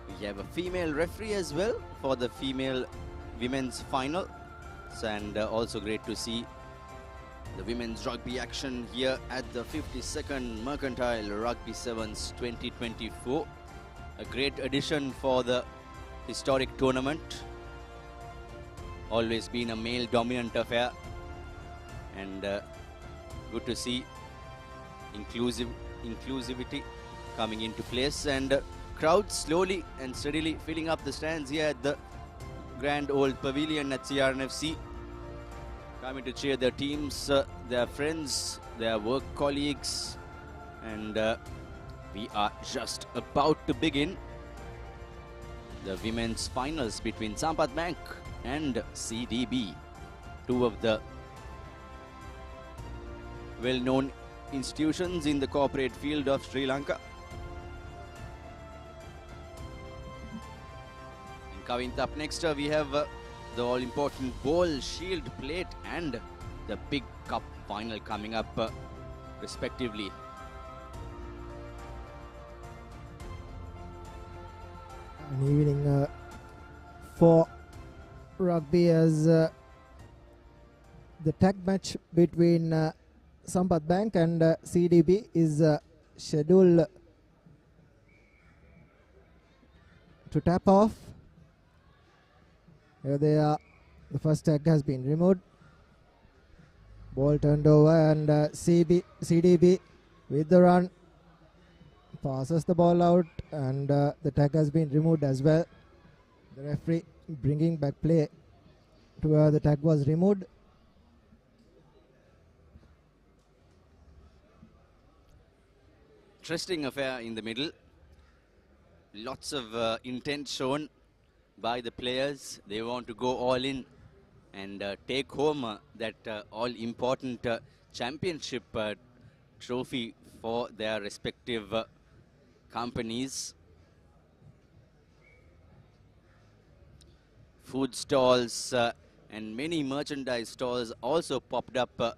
we have a female referee as well for the women's final, and also great to see the women's rugby action here at the 52nd Mercantile Rugby Sevens 2024. A great addition for the historic tournament. Always been a male-dominant affair, and good to see inclusivity coming into place, and crowds slowly and steadily filling up the stands here at the grand old pavilion at CRNFC, coming to cheer their teams, their friends, their work colleagues, and we are just about to begin the women's finals between Sampath Bank and CDB, two of the well-known institutions in the corporate field of Sri Lanka. And coming up next, we have the all-important Bowl, Shield, Plate and the Big Cup final coming up respectively. An evening for rugby, as the tag match between Sampath Bank and CDB is scheduled to tap off. Here they are. The first tag has been removed. Ball turned over, and CDB with the run passes the ball out, and the tag has been removed as well. The referee bringing back play to where the tag was removed. Interesting affair in the middle. Lots of intent shown by the players. They want to go all in and take home that all-important championship trophy for their respective companies. Food stalls and many merchandise stalls also popped up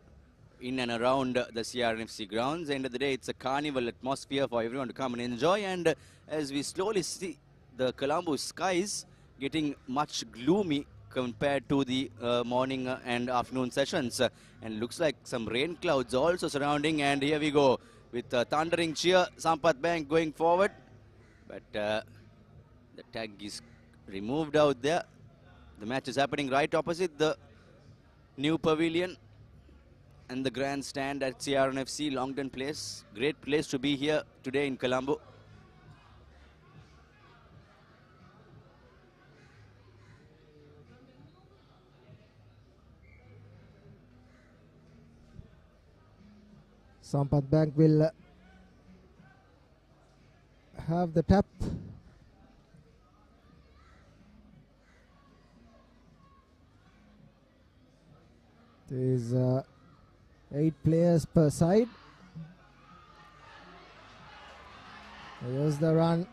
in and around the CRNFC grounds. End of the day, it's a carnival atmosphere for everyone to come and enjoy. And as we slowly see the Colombo skies getting much gloomy compared to the morning and afternoon sessions, and looks like some rain clouds also surrounding. And here we go with thundering cheer, Sampath Bank going forward, but the tag is removed out there. The match is happening right opposite the new pavilion and the grandstand at CRNFC Longdon Place. Great place to be here today in Colombo. Sampath Bank will have the tap. There is 8 players per side. Here's the run.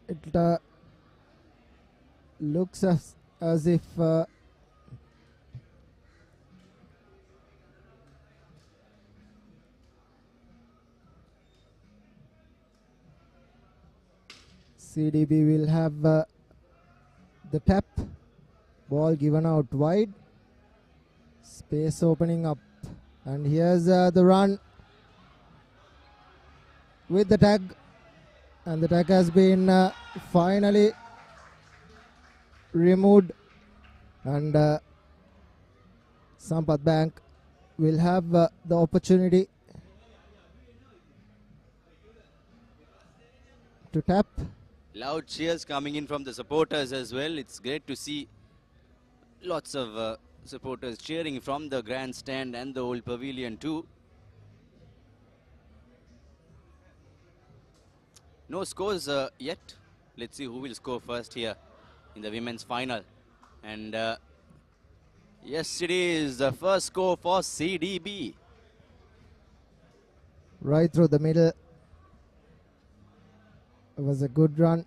It looks as if CDB will have the tap. Ball given out wide. Space opening up. And here's the run with the tag. And the tag has been finally removed. And Sampath Bank will have the opportunity to tap. Loud cheers coming in from the supporters as well. It's great to see lots of supporters cheering from the grandstand and the old pavilion too. No scores yet. Let's see who will score first here in the women's final. And yes, it is the first score for CDB. Right through the middle. It was a good run.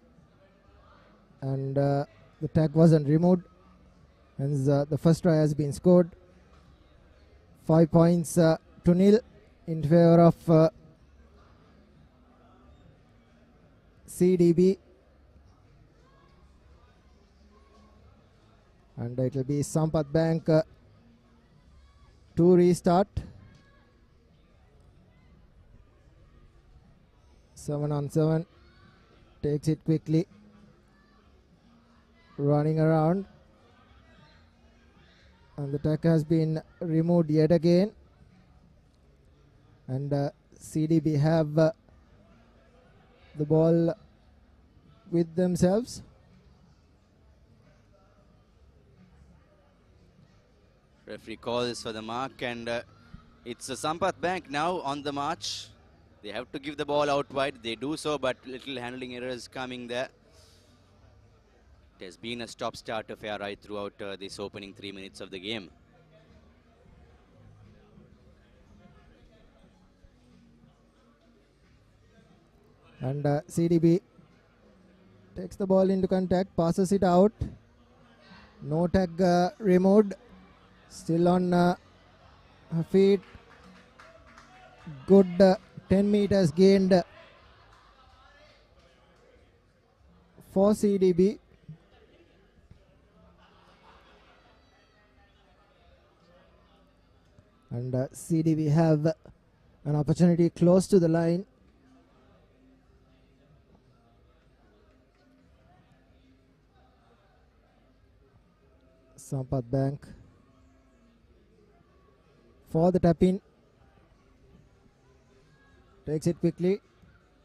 And the tag wasn't removed. Hence the first try has been scored. 5 points to nil in favor of CDB. And it will be Sampath Bank to restart. 7-on-7. Takes it quickly. Running around. And the tag has been removed yet again. And CDB have the ball with themselves. Referee calls for the mark, and it's Sampath Bank now on the march. They have to give the ball out wide. They do so, but little handling errors coming there. It has been a stop-start affair right throughout this opening 3 minutes of the game. And CDB takes the ball into contact, passes it out. No tag removed. Still on her feet. Good 10 meters gained for CDB. And CDB have an opportunity close to the line. Sampath Bank for the tap-in. Takes it quickly.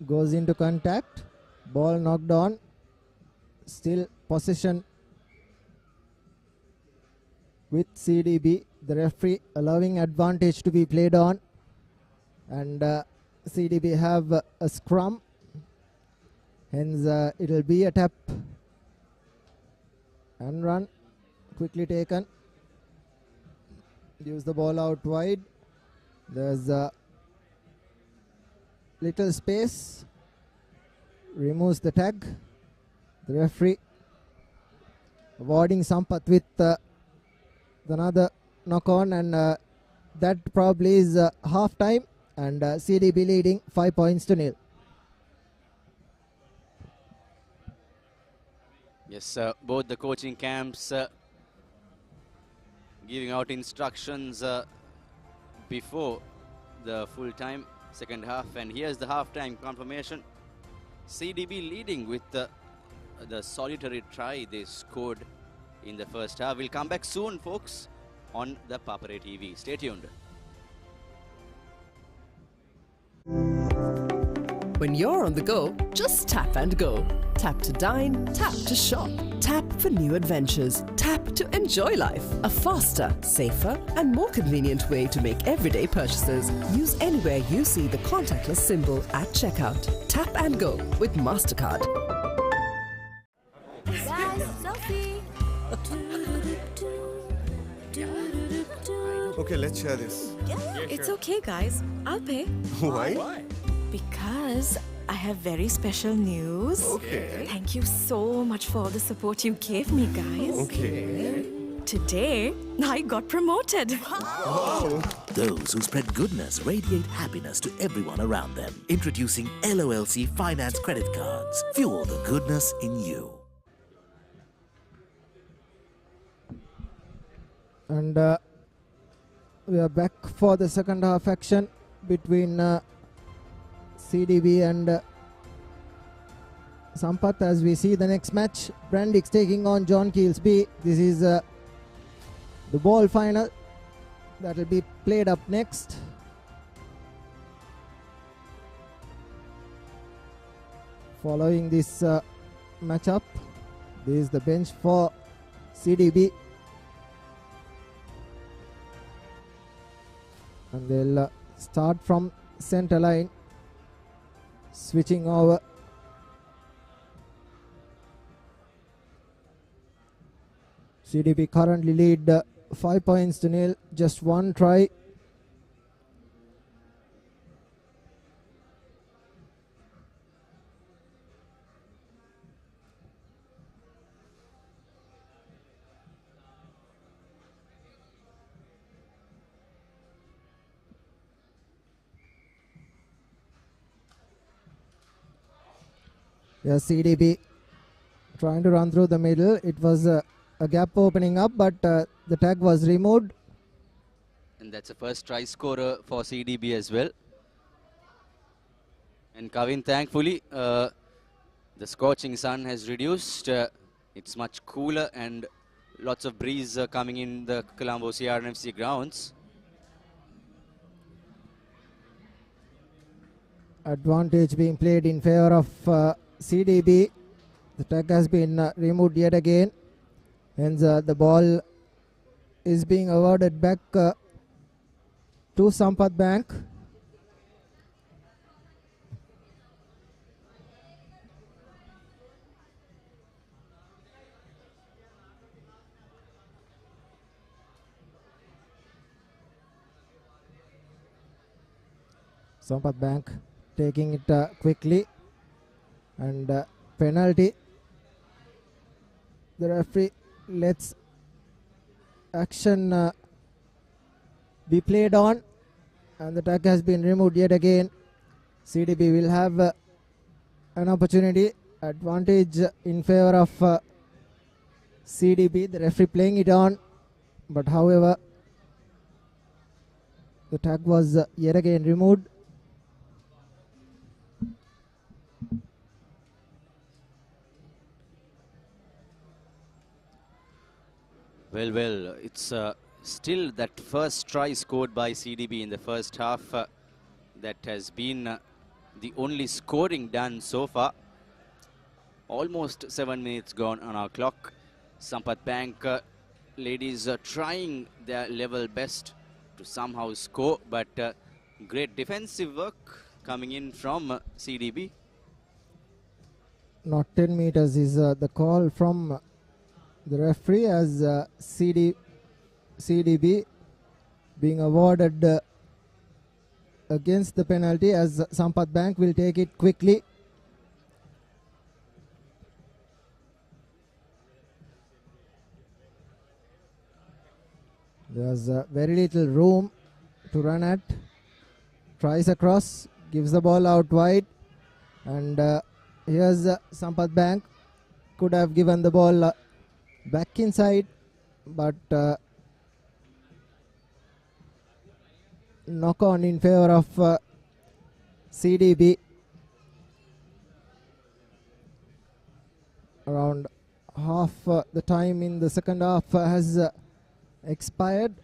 Goes into contact. Ball knocked on. Still possession with CDB. The referee allowing advantage to be played on. And CDB have a scrum. Hence it will be a tap and run. Quickly taken. Gives the ball out wide. There's a little space. Removes the tag. The referee avoiding Sampath with another knock on, and that probably is half time, and CDB leading 5 points to nil. Yes, both the coaching camps giving out instructions before the full time second half, and here's the half-time confirmation. CDB leading with the solitary try they scored in the first half. We'll come back soon, folks, on the Papare TV. Stay tuned. When you're on the go, just tap and go. Tap to dine, tap to shop, tap for new adventures, tap to enjoy life. A faster, safer, and more convenient way to make everyday purchases. Use anywhere you see the contactless symbol at checkout. Tap and go with Mastercard. Guys, selfie. Okay, let's share this. It's okay, guys. I'll pay. Why? Because I have very special news. Okay. Thank you so much for all the support you gave me, guys. Okay. Today, I got promoted. Those who spread goodness radiate happiness to everyone around them. Introducing LOLC Finance Credit Cards. Fuel the goodness in you. And we are back for the second half action between CDB and Sampath. As we see the next match, Brandix taking on John Keells B. This is the ball final that will be played up next. Following this matchup, this is the bench for CDB. And they'll start from center line, switching over. CDB currently lead 5 points to nil, just one try. Yes, CDB trying to run through the middle. It was a gap opening up, but the tag was removed. And that's a first try scorer for CDB as well. And Kavin, thankfully, the scorching sun has reduced. It's much cooler and lots of breeze coming in the Colombo CRNFC grounds. Advantage being played in favor of CDB. The tag has been removed yet again. Hence the ball is being awarded back to Sampath Bank. Sampath Bank taking it quickly, and penalty. The referee lets action be played on, and the tag has been removed yet again. CDB will have an opportunity. Advantage in favor of CDB. The referee playing it on, but however the tag was yet again removed. Well, it's still that first try scored by CDB in the first half that has been the only scoring done so far. Almost 7 minutes gone on our clock. Sampath Bank ladies are trying their level best to somehow score, but great defensive work coming in from CDB. Not 10 meters is the call from the referee, as CDB being awarded against the penalty, as Sampath Bank will take it quickly. There's very little room to run at. Tries across, gives the ball out wide, and here's Sampath Bank. Could have given the ball back inside, but knock on in favor of CDB. Around half the time in the second half has expired.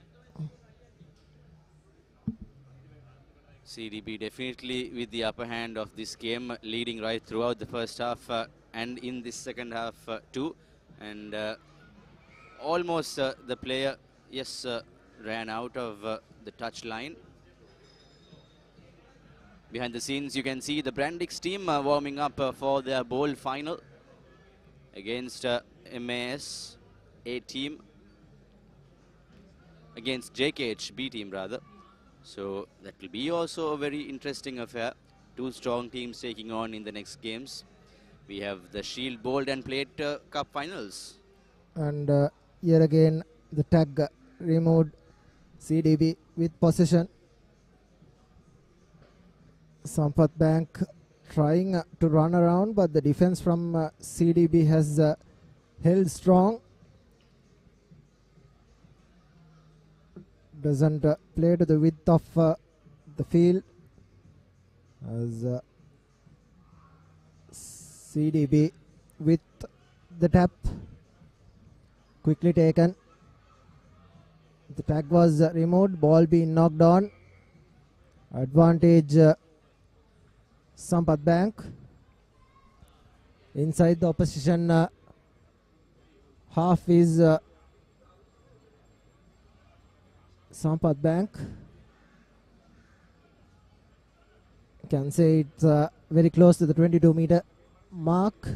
CDB definitely with the upper hand of this game, leading right throughout the first half and in this second half too. And almost the player, ran out of the touch line. Behind the scenes, you can see the Brandix team warming up for their bowl final against MAS A team. against JKH B team rather. So that will be also a very interesting affair. Two strong teams taking on in the next games. We have the Shield Bold and Plate Cup finals. And here again the tag removed. CDB with possession. Sampath Bank trying to run around, but the defense from CDB has held strong. Doesn't play to the width of the field as CDB with the tap. Quickly taken. The tag was removed, ball being knocked on. Advantage Sampath Bank. Inside the opposition half is Sampath Bank. Can say it's very close to the 22-meter mark.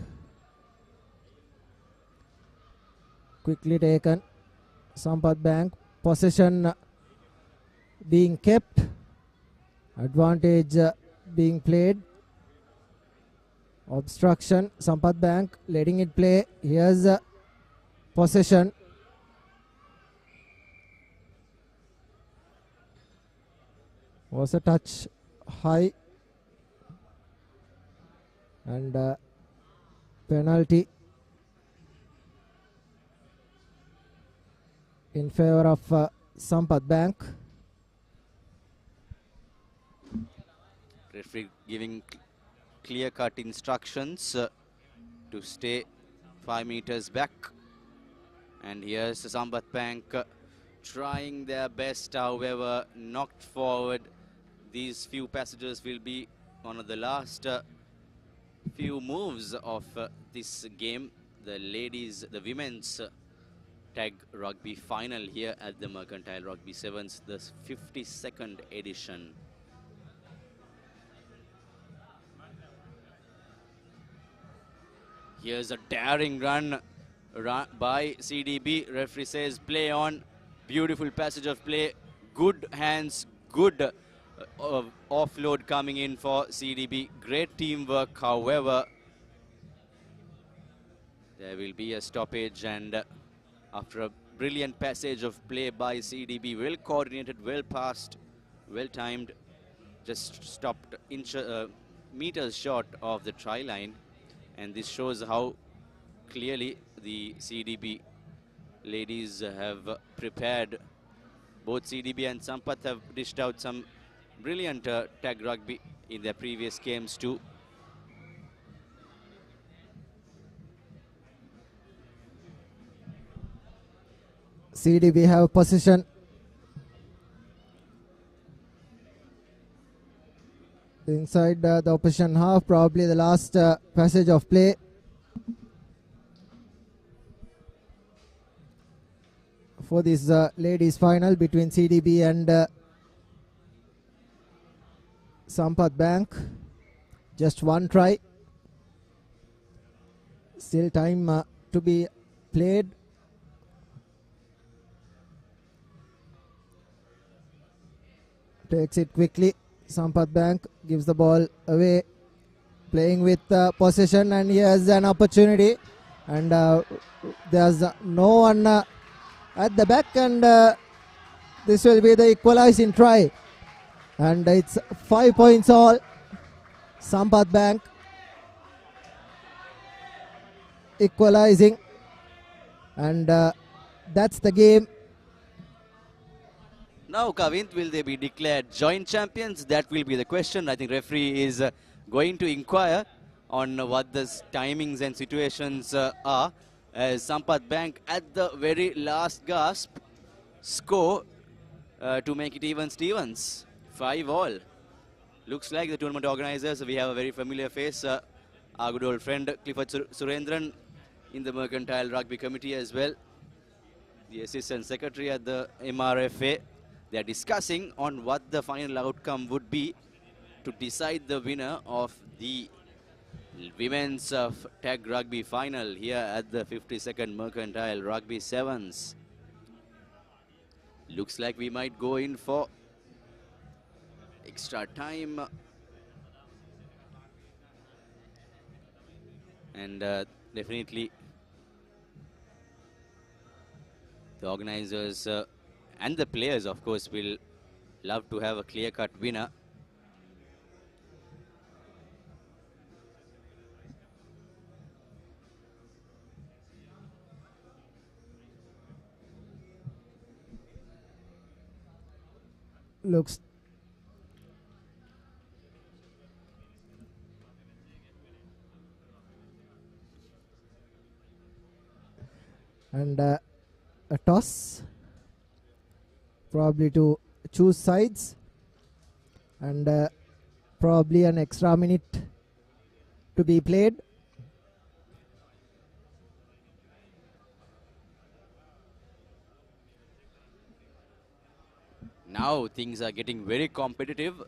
Quickly taken. Sampath Bank. Possession being kept. Advantage being played. Obstruction. Sampath Bank letting it play. Here's possession. Was a touch high. And penalty in favor of Sampath Bank. Referee giving clear-cut instructions to stay 5 meters back. And here's the Sampath Bank trying their best, however, knocked forward. These few passages will be one of the last few moves of this game. The women's tag rugby final here at the Mercantile Rugby Sevens, the 52nd edition. Here's a daring run by CDB. Referee says play on. Beautiful passage of play. Good hands, good offload coming in for CDB. Great teamwork, however. There will be a stoppage, and after a brilliant passage of play by CDB, well coordinated, well passed, well timed, just stopped meters short of the try line. And this shows how clearly the CDB ladies have prepared. Both CDB and Sampath have dished out some brilliant tag rugby in their previous games too. CDB have possession. Inside the opposition half, probably the last passage of play. For this ladies final between CDB and Sampath Bank. Just one try. Still time to be played. Takes it quickly. Sampath Bank gives the ball away. Playing with possession, and he has an opportunity. And there's no one at the back, and this will be the equalizing try. And it's 5 points all. Sampath Bank equalizing. And that's the game. Now, Kavint, will they be declared joint champions? That will be the question. I think referee is going to inquire on what the timings and situations are. As Sampath Bank at the very last gasp score to make it even Stevens. 5 all. Looks like the tournament organizers, we have a very familiar face. Our good old friend Clifford Surendran in the Mercantile Rugby Committee as well. The Assistant Secretary at the MRFA. They are discussing on what the final outcome would be to decide the winner of the women's tag rugby final here at the 52nd Mercantile Rugby Sevens. Looks like we might go in for extra time. And definitely the organizers and the players, of course, will love to have a clear-cut winner. Looks and a toss, probably to choose sides, and probably an extra minute to be played. Now things are getting very competitive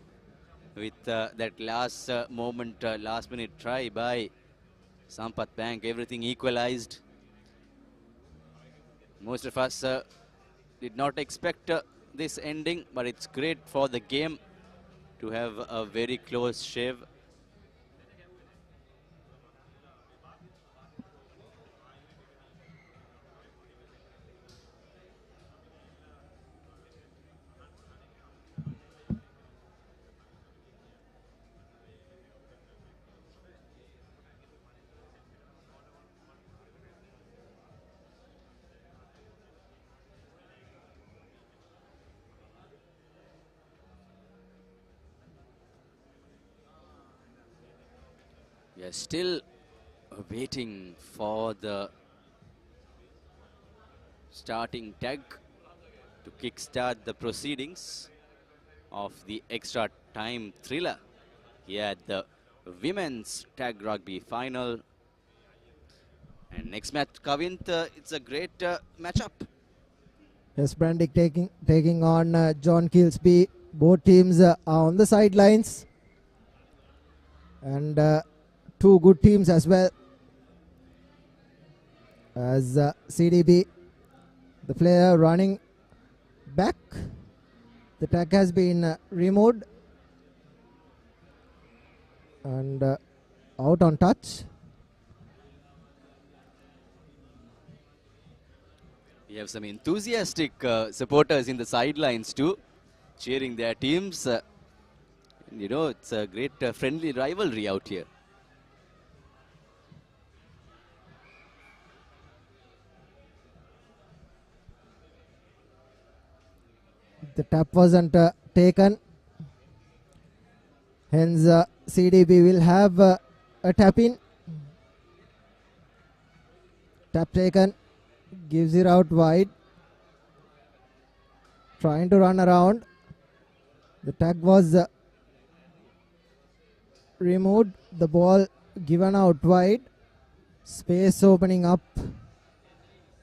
with that last moment, last minute try by Sampath Bank. Everything equalized. Most of us did not expect this ending, but it's great for the game to have a very close shave. We are still waiting for the starting tag to kickstart the proceedings of the extra time thriller here at the women's tag rugby final. And next match, Kavint, it's a great matchup. Yes, Brandick taking on John Keells B. Both teams are on the sidelines, and two good teams as well. As CDB, the player running back, the tag has been removed and out on touch. We have some enthusiastic supporters in the sidelines too, cheering their teams. You know, it's a great friendly rivalry out here. The tap wasn't taken, hence CDB will have a tap in. Tap taken, gives it out wide, trying to run around. The tag was removed, the ball given out wide, space opening up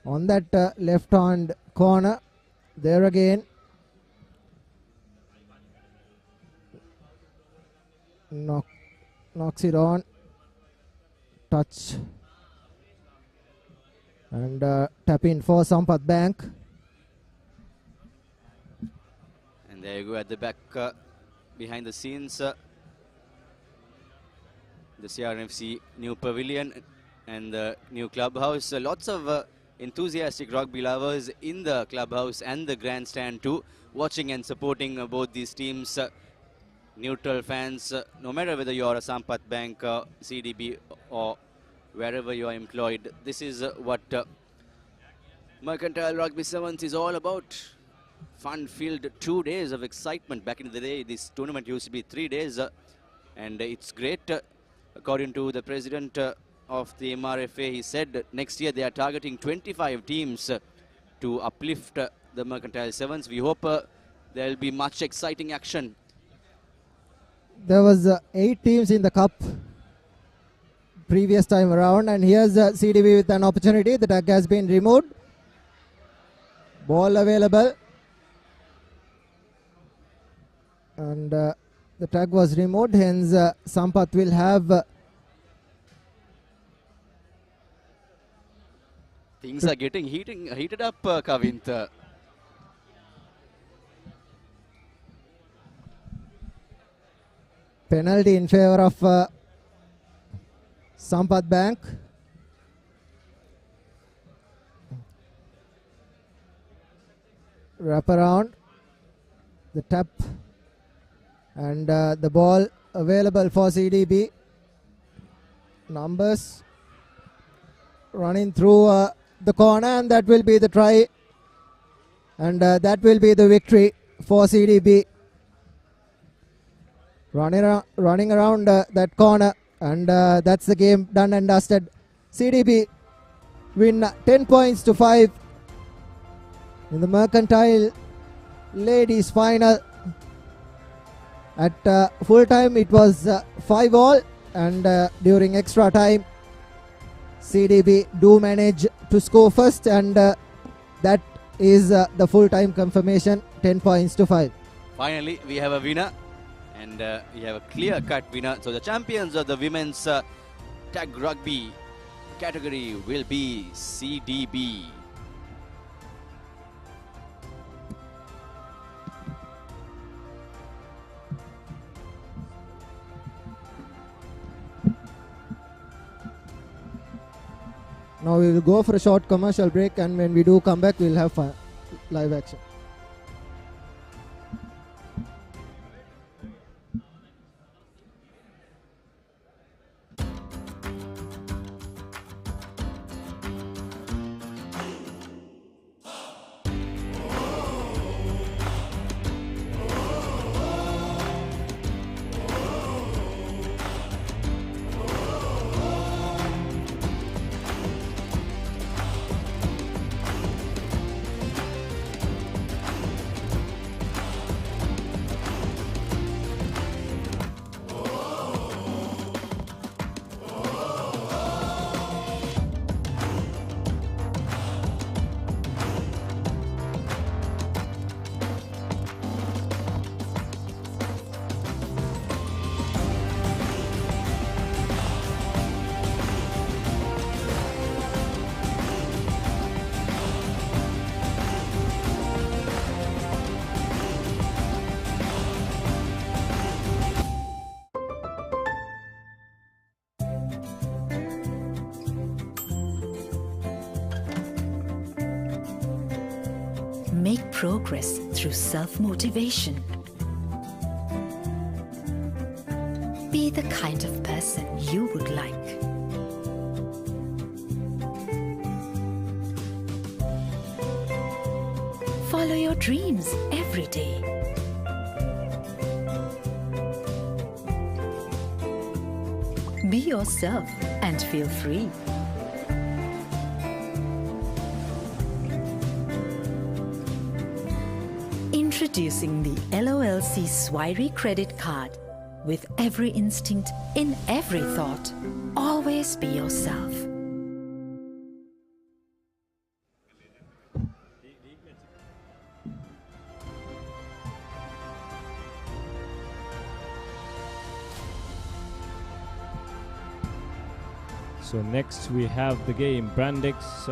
on that left hand corner. There again, knocks it on touch, and tap in for Sampath Bank. And there you go at the back, behind the scenes, the CRFC new pavilion and the new clubhouse. Lots of enthusiastic rugby lovers in the clubhouse and the grandstand too, watching and supporting both these teams. Neutral fans, no matter whether you are a Sampath Bank, CDB, or wherever you are employed, this is what Mercantile Rugby Sevens is all about. Fun-filled 2 days of excitement. Back in the day, this tournament used to be 3 days, and it's great. According to the president of the MRFA, he said next year they are targeting 25 teams to uplift the Mercantile Sevens. We hope there will be much exciting action. There was 8 teams in the cup previous time around, and here's CDB with an opportunity. The tag has been removed. Ball available, and the tag was removed, hence Sampath will have things are getting heated up, Kavint. Penalty in favor of Sampath Bank. Wrap around. The tap. And the ball available for CDB. Numbers running through the corner, and that will be the try. And that will be the victory for CDB. Running around that corner, and that's the game done and dusted. CDB win 10 points to 5 in the Mercantile Ladies Final. At full time it was 5-all, and during extra time CDB do manage to score first, and that is the full time confirmation, 10 points to 5. Finally, we have a winner, and we have a clear-cut winner. So the champions of the women's tag rugby category will be CDB. Now we will go for a short commercial break, and when we do come back, we will have live action. Make progress through self-motivation. Be the kind of person you would like. Follow your dreams every day. Be yourself and feel free. Introducing the LOLC Swirey credit card. With every instinct in every thought, always be yourself. So next we have the game Brandex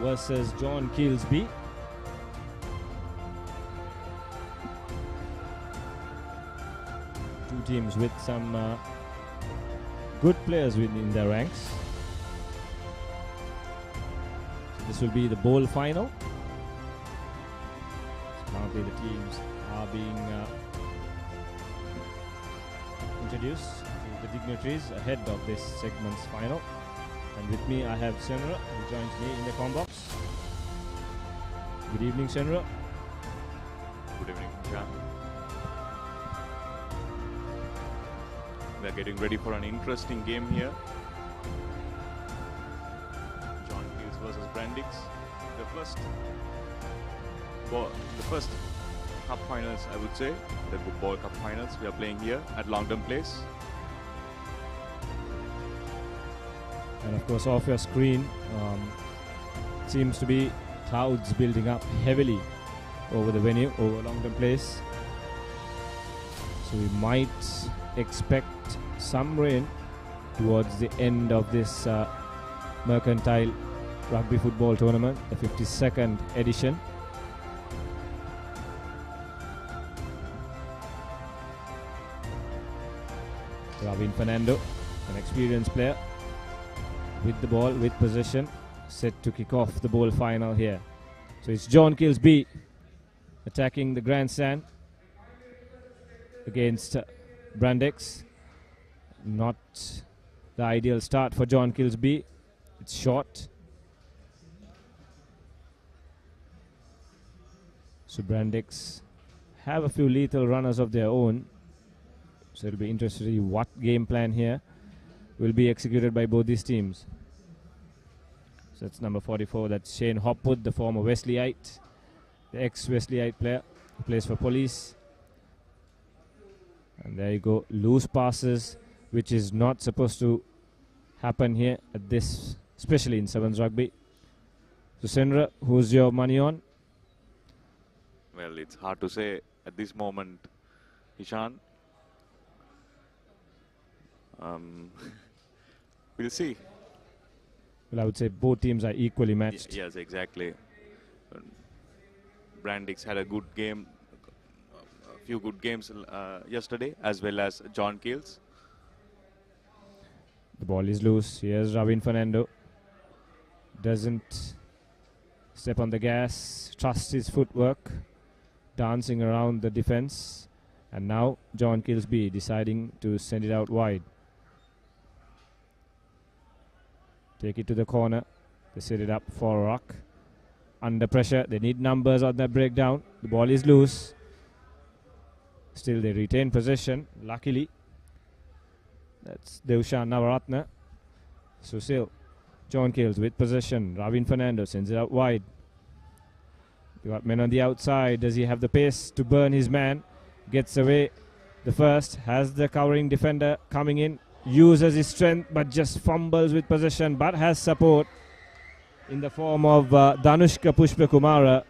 versus John Keells B. Two teams with some good players within their ranks. So this will be the bowl final. So currently the teams are being introduced to the dignitaries ahead of this segment's final. And with me I have Senra, who joins me in the combox. Good evening, Senra. Good evening, Jan. We are getting ready for an interesting game here. John Keells versus Brandex. The first cup finals, I would say, the Ball Cup finals we are playing here at Longdon Place. And of course, off your screen seems to be clouds building up heavily over the venue, over Longdon Place. So we might expect some rain towards the end of this Mercantile Rugby Football Tournament, the 52nd edition. Ravin Fernando, an experienced player, with the ball, with possession, set to kick off the ball final here. So it's John Keells B attacking the grandstand against Brandex. Not the ideal start for John Keells B. It's short. So Brandex have a few lethal runners of their own. So it'll be interesting to see what game plan here will be executed by both these teams. So that's number 44. That's Shane Hopwood, the former Wesleyite, the ex-Wesleyite player who plays for Police. And there you go. Loose passes, which is not supposed to happen here at this, especially in Sevens rugby. So Senra, who's your money on? Well, it's hard to say at this moment, Ishan. We'll see. Well, I would say both teams are equally matched. Yes, exactly. Brandeis had a good game, a few good games yesterday, as well as John Keells. The ball is loose. Here's Ravin Fernando. Doesn't step on the gas, trusts his footwork, dancing around the defense. And now John Keells B deciding to send it out wide. Take it to the corner. They set it up for a ruck. Under pressure. They need numbers on that breakdown. The ball is loose. Still they retain possession. Luckily. That's Devshan Navaratna. So still John Keells with possession. Ravin Fernando sends it out wide. They got men on the outside. Does he have the pace to burn his man? Gets away the first. Has the covering defender coming in. Uses his strength but just fumbles with possession, but has support in the form of Danushka Pushpakumara.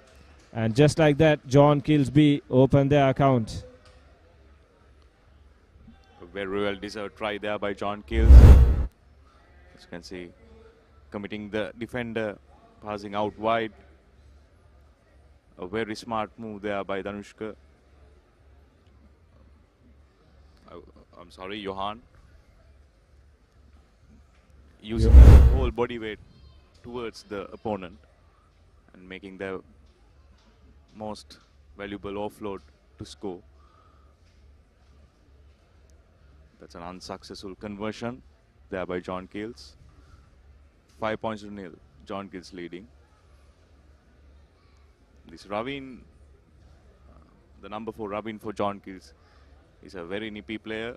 And just like that, John Keells B opened their account. A very well deserved try there by John Keells. As you can see, committing the defender, passing out wide. A very smart move there by Danushka. I'm sorry, Johan. Using the whole body weight towards the opponent and making the most valuable offload to score. That's an unsuccessful conversion there by John Keells. 5 points to nil. John Keells leading. This Ravin, the number 4 Ravin for John Keells, is a very nippy player.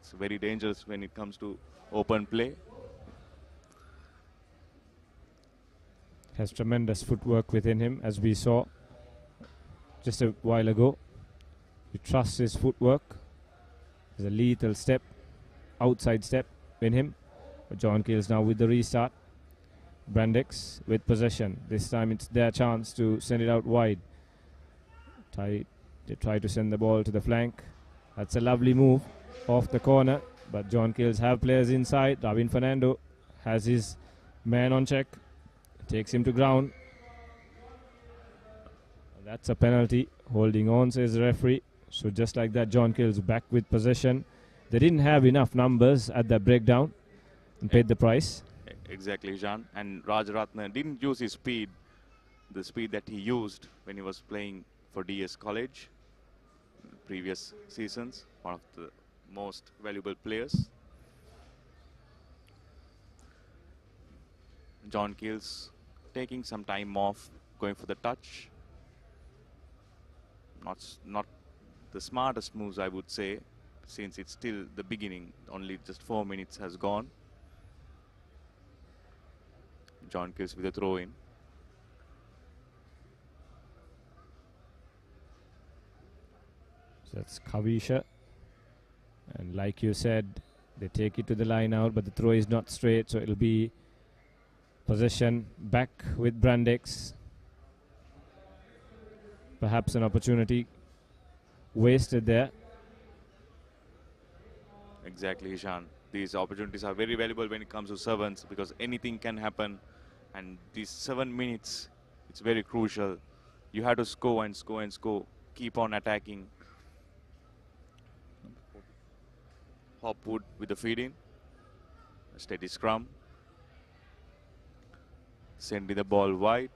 It's very dangerous when it comes to open play. Has tremendous footwork within him, as we saw just a while ago. He trusts his footwork. There's a lethal step, outside step in him. But John Keells now with the restart. Brandex with possession. This time it's their chance to send it out wide. They try to send the ball to the flank. That's a lovely move off the corner. But John Keells have players inside. Ravin Fernando has his man on check. Takes him to ground. That's a penalty. Holding on, says the referee. So just like that, John Keells back with possession. They didn't have enough numbers at the breakdown and paid the price. Exactly, Jean. And Rajaratna didn't use his speed, the speed that he used when he was playing for DS College in previous seasons. One of the most valuable players. John Keells taking some time off, going for the touch. Not the smartest moves, I would say, since it's still the beginning. Only just 4 minutes has gone. John Keells with a throw in. So that's Kavisha. And like you said, they take it to the line out, but the throw is not straight, so it'll be possession back with Brandex. Perhaps an opportunity wasted there. Exactly, Ishan. These opportunities are very valuable when it comes to sevens because anything can happen. And these 7 minutes, it's very crucial. You have to score and score and score. Keep on attacking. Hopwood with the feed in. A steady scrum. Sending the ball wide.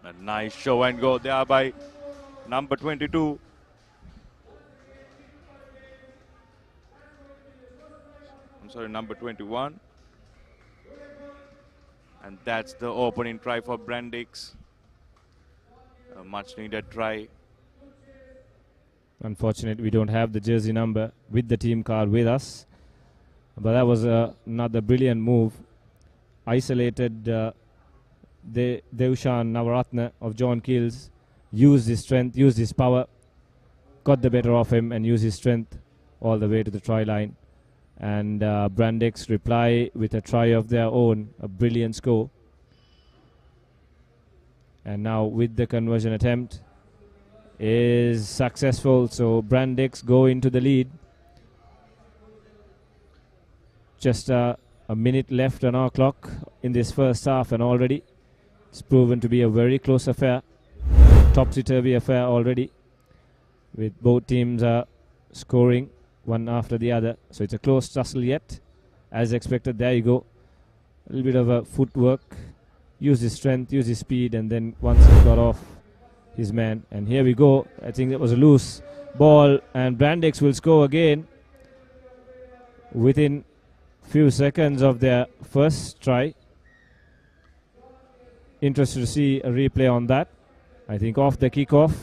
A nice show and go there by number 22. I'm sorry, number 21. And that's the opening try for Brandix. A much needed try. Unfortunate we don't have the jersey number with the team card with us. But that was another brilliant move. Isolated Devshan Navaratna of John Keells. Used his strength, used his power. Got the better of him and used his strength all the way to the try line. And Brandix reply with a try of their own. A brilliant score. And now with the conversion attempt is successful. So Brandix go into the lead. Just a minute left on our clock in this first half, and already it's proven to be a very close affair. Topsy-turvy affair already, with both teams scoring one after the other. So it's a close tussle yet. As expected, there you go. A little bit of a footwork. Use his strength, use his speed, and then once he got off his man. And here we go. I think that was a loose ball, and Brandix will score again within few seconds of their first try. Interested to see a replay on that. I think off the kickoff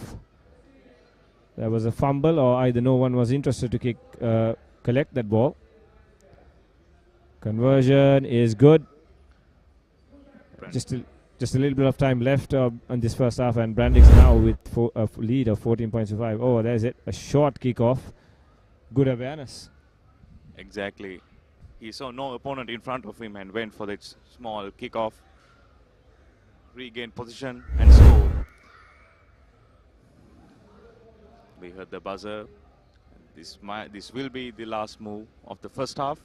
there was a fumble, or either no one was interested to collect that ball. Conversion is good. Just a little bit of time left on this first half, and Brandix now with a lead of 14 points to 5. Oh, there's it. A short kickoff. Good awareness. Exactly. He saw no opponent in front of him and went for that small kickoff. Regain position and score. We heard the buzzer. This will be the last move of the first half.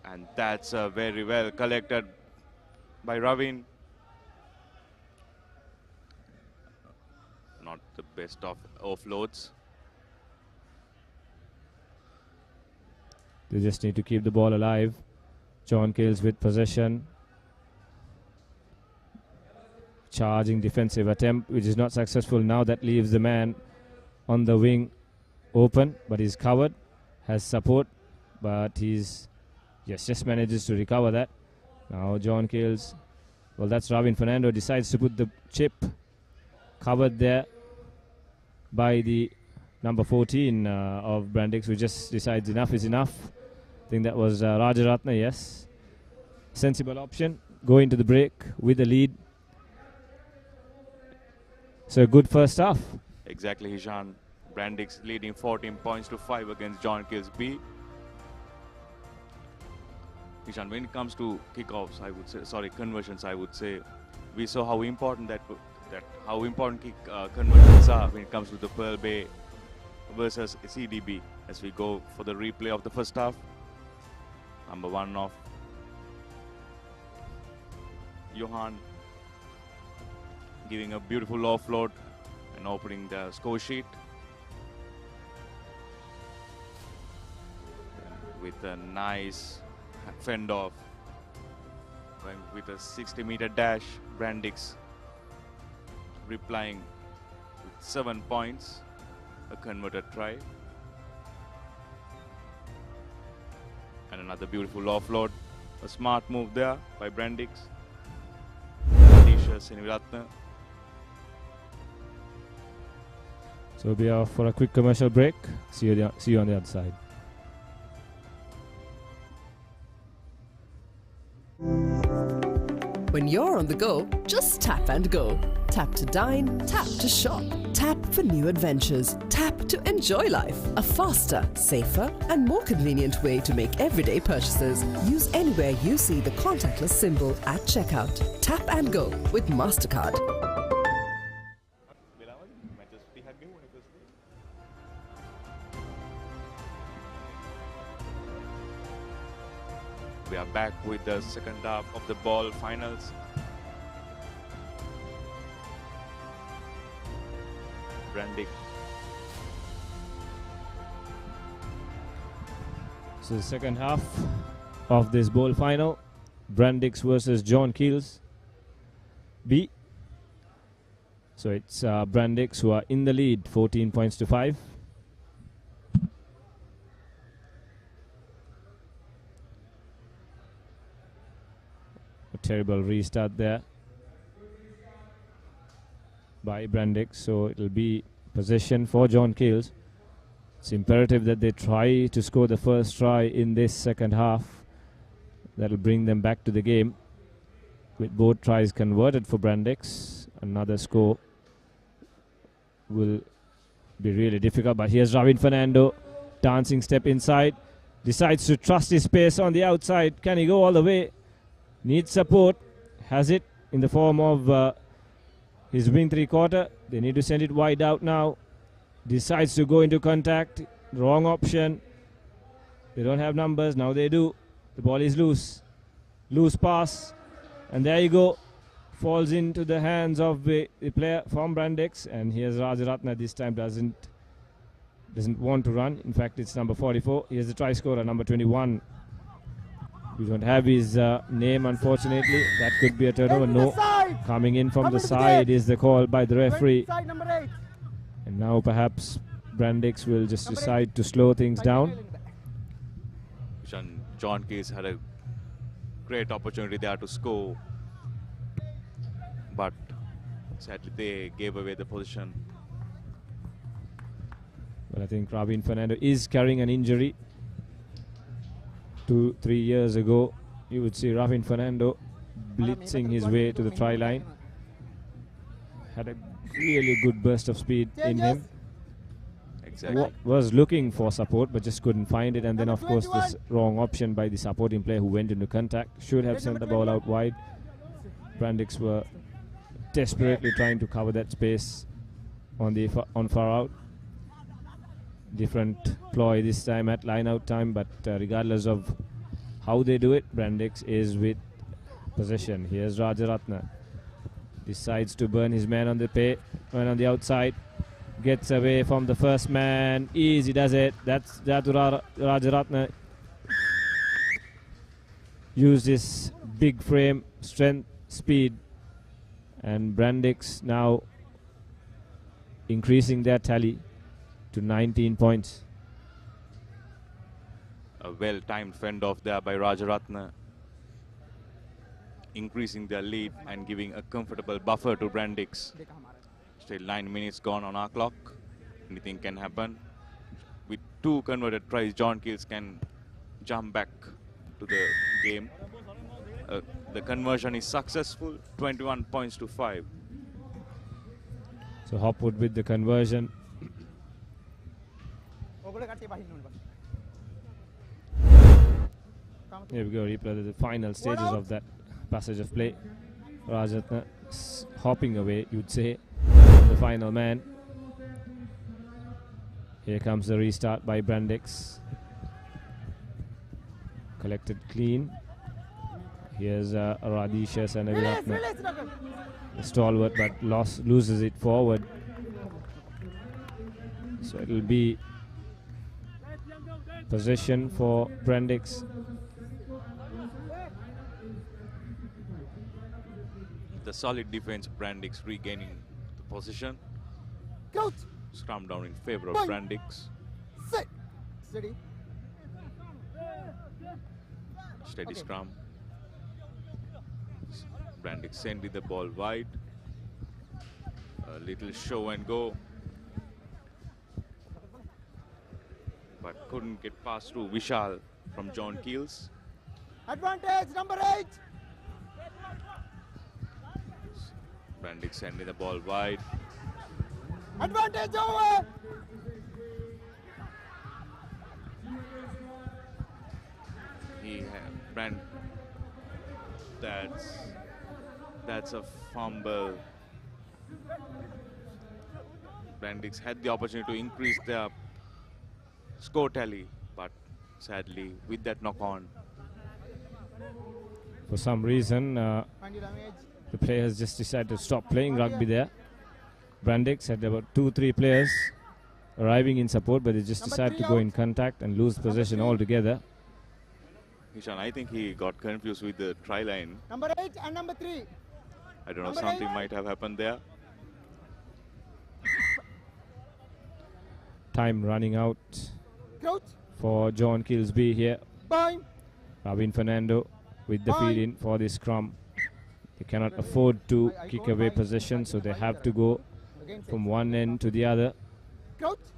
And that's very well collected by Ravin. Not the best of offloads. They just need to keep the ball alive. John Keells with possession. Charging defensive attempt, which is not successful. Now that leaves the man on the wing open, but he's covered. Has support, but he's just manages to recover that. Now John Keells, well, that's Ravin Fernando, decides to put the chip covered there by the number 14 of Brandix, who just decides enough is enough. I think that was Rajaratna, yes. Sensible option. Go into the break with the lead. So a good first half. Exactly, Hishan. Brandix leading 14 points to 5 against John Keells B. Hishan, when it comes to kickoffs, conversions, I would say, we saw how important conversions are when it comes to the Pearl Bay versus CDB. As we go for the replay of the first half, number 1 of Johan giving a beautiful offload and opening the score sheet with a nice fend off. Going with a 60-meter dash, Brandix replying with 7 points, a converted try. And another beautiful offload. A smart move there by Brandix. Adisha Seniviratna. So we'll be off for a quick commercial break. See you on the other side. When you're on the go, just tap and go. Tap to dine, tap to shop, tap for new adventures, tap to enjoy life. A faster, safer, and more convenient way to make everyday purchases. Use anywhere you see the contactless symbol at checkout. Tap and go with Mastercard. We are back with the second half of the ball finals. Brandix So the second half of this bowl final, Brandix versus John Keells B. So it's Brandix who are in the lead, 14 points to 5. A terrible restart there by Brandix, so it'll be possession for John Keells. It's imperative that they try to score the first try in this second half. That'll bring them back to the game. With both tries converted for Brandix, another score will be really difficult. But here's Ravin Fernando, dancing step inside, decides to trust his pace on the outside. Can he go all the way? Needs support, has it in the form of his wing three-quarter. They need to send it wide out now. Decides to go into contact. Wrong option. They don't have numbers. Now they do. The ball is loose. Loose pass. And there you go. Falls into the hands of the player from Brandix. And here's Rajaratna. This time doesn't want to run. In fact, it's number 44. Here's the try scorer, number 21. We don't have his name, unfortunately. That could be a turnover. No. Coming in from the side is the call by the referee. And now perhaps Brandix will just decide to slow things down. John Keells had a great opportunity there to score, but sadly they gave away the position. Well, I think Ravin Fernando is carrying an injury. 2-3 years ago, you would see Ravin Fernando blitzing his way to the try line. Had a really good burst of speed in him. Exactly. Was looking for support but just couldn't find it, and then of course this wrong option by the supporting player who went into contact. Should have sent the ball out wide. Brandix were desperately trying to cover that space on far out. Different ploy this time at line out time, but regardless of how they do it, Brandix is with possession. Here's Rajaratna. Decides to burn his man on the outside. Gets away from the first man. Easy does it. That's Rajaratna. Used his big frame, strength, speed. And Brandix now increasing their tally to 19 points. A well-timed fend off there by Rajaratna, increasing their lead and giving a comfortable buffer to Brandix. Still 9 minutes gone on our clock. Anything can happen. With 2 converted tries, John Keells can jump back to the game. The conversion is successful, 21 points to 5. So Hopwood with the conversion. Here we go, replay the final stages of that passage of play. Rajatna hopping away, you'd say, from the final man. Here comes the restart by Brandix. Collected clean. Here's Radisha Sanaviratna. Stalwart, but loses it forward. So it'll be possession for Brandix. The solid defense, Brandix regaining the position. Scrum down in favor of Brandix. Steady scrum. Brandix sending the ball wide. A little show and go. But couldn't get past through Vishal from John Keells. Advantage, number 8. Brandix sending the ball wide. Advantage over. That's a fumble. Brandix had the opportunity to increase their score tally, but sadly, with that knock-on, for some reason, the players just decided to stop playing rugby there. Brandix had about 2-3 players arriving in support, but they just decided to go in contact and lose possession altogether. Hishan, I think he got confused with the try line. Number 8 and number 3. I don't know, Number something 8. might have happened there. Time running out Crouch. for John Keelsby here. Bye. Ravin Fernando with the feed in for this scrum. They cannot afford to kick away possession, so they have to go from one end to the other.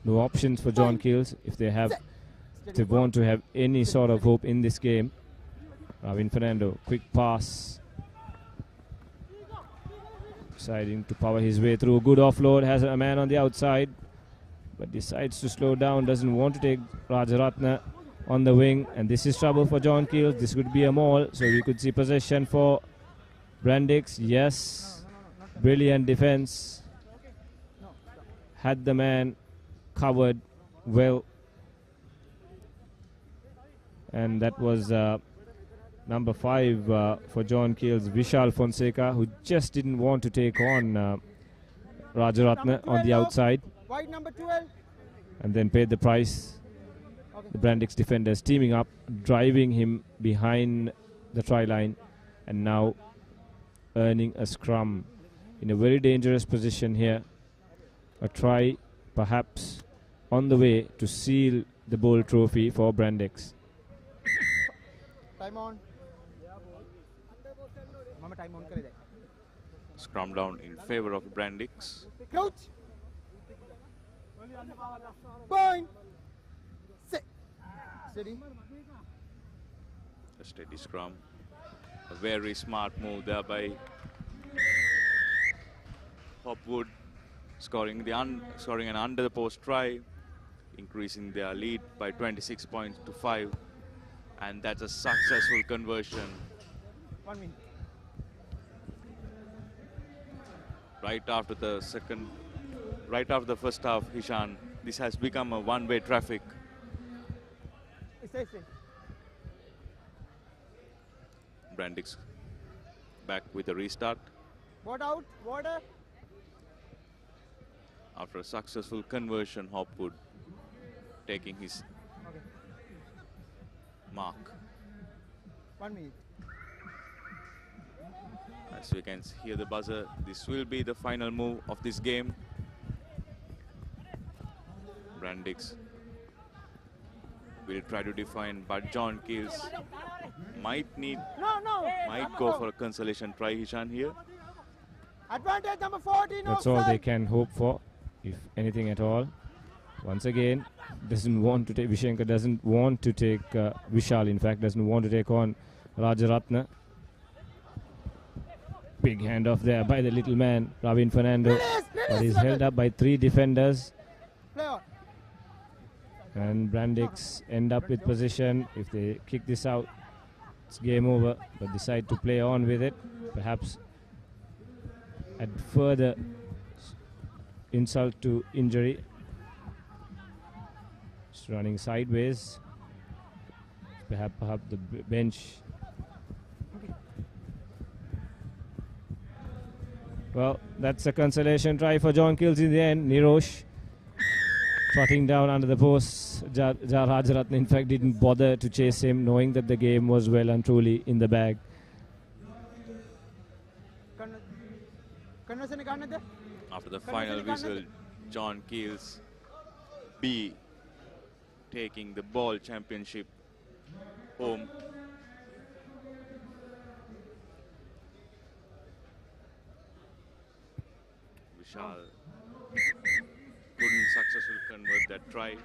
No options for John Keells if they want to have any sort of hope in this game. Ravin Fernando, quick pass. Deciding to power his way through. Good offload, has a man on the outside, but decides to slow down, doesn't want to take Rajaratna on the wing, and this is trouble for John Keells. This could be a maul, so we could see possession for Brandix. Yes, brilliant defense. Had the man covered well, and that was number 5 for John Keells, Vishal Fonseca, who just didn't want to take on Rajaratna on the outside, White number 12. and then paid the price. The Brandix defenders teaming up, driving him behind the try line, and now earning a scrum in a very dangerous position here. A try perhaps on the way to seal the bowl trophy for Brandix. Time on. Mama time on kare de. Scrum down in favor of Brandix. Crouch. Point. Sit. Steady. A steady scrum. A very smart move there by Hopwood, scoring an under the post try, increasing their lead by 26 points to 5, and that's a successful conversion. 1 minute. Right after the first half, Hishan, this has become a one-way traffic. Stay. Brandix back with a restart. What out? Water. After a successful conversion, Hopwood taking his mark. 1 minute. As we can hear the buzzer, this will be the final move of this game. Brandix will try to define, but John Keells might go for a consolation try, Hishan, here. Advantage number 14. That's all they can hope for, if anything at all. Once again, Vishenka doesn't want to take, Vishal in fact doesn't want to take on Rajaratna. Big handoff there by the little man, Ravin Fernando, but he's held up by 3 defenders. And Brandix end up with possession. If they kick this out, it's game over, but decide to play on with it, perhaps add further insult to injury. Just running sideways. Perhaps the bench. Well, that's a consolation try for John Keells in the end. Nirosh trotting down under the post. Rajaratna in fact didn't bother to chase him, knowing that the game was well and truly in the bag. After the final whistle, John Keells B taking the ball championship home. Vishal couldn't successfully convert that try.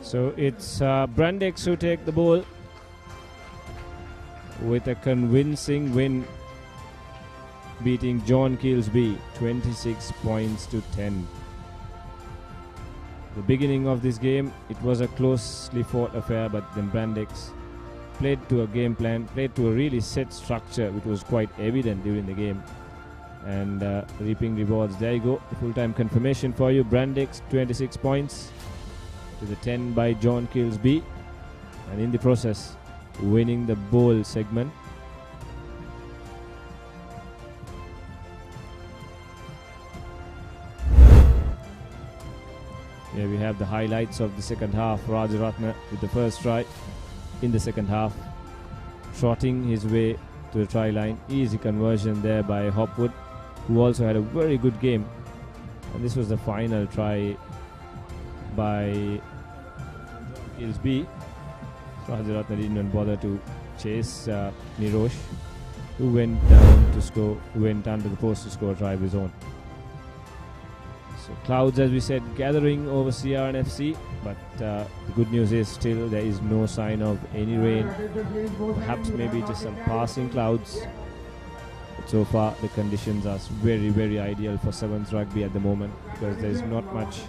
So it's Brandix who take the ball with a convincing win, beating John Keells B 26 points to 10. The beginning of this game, it was a closely fought affair, but then Brandix played to a game plan, played to a really set structure, which was quite evident during the game, and reaping rewards. There you go, the full-time confirmation for you. Brandix 26 points to the 10 by John Keells B, and in the process winning the bowl segment. have the highlights of the second half. Rajaratne with the first try in the second half, trotting his way to the try line. Easy conversion there by Hopwood, who also had a very good game. And this was the final try by Keells B. Rajaratne didn't even bother to chase Nirosh, who went down to score, went under the post to score a try of his own. So clouds, as we said, gathering over CRNFC, but the good news is still there is no sign of any rain. Perhaps maybe just some passing clouds. But so far the conditions are very, very ideal for Sevens rugby at the moment, because there's not much,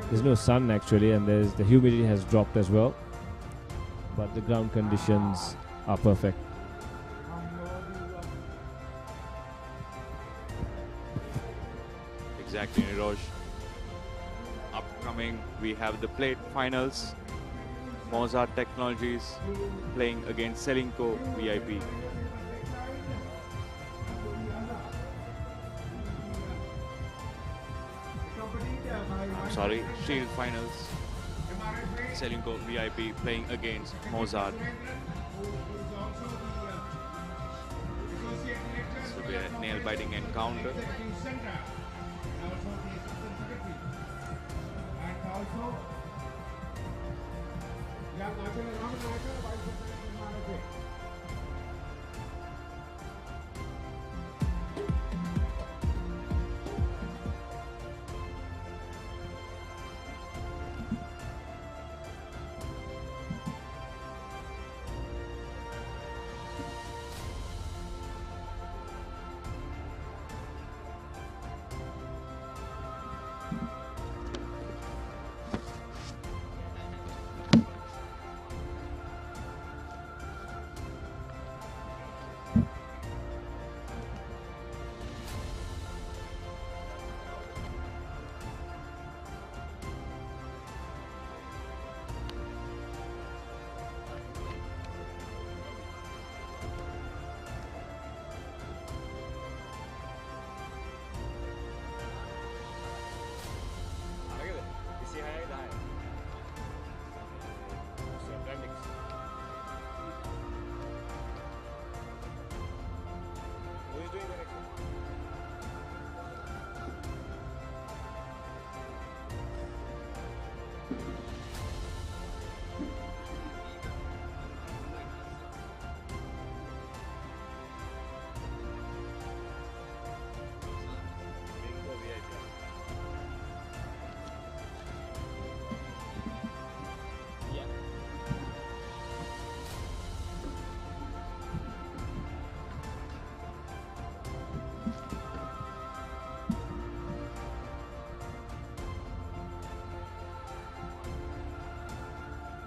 there's no sun actually, and the humidity has dropped as well. But the ground conditions are perfect. Exactly, Nirosh. Upcoming, we have the plate finals. Moresand Technologies playing against Ceylinco VIP. I'm sorry, Shield finals. Ceylinco VIP playing against Moresand. This will be a nail-biting encounter.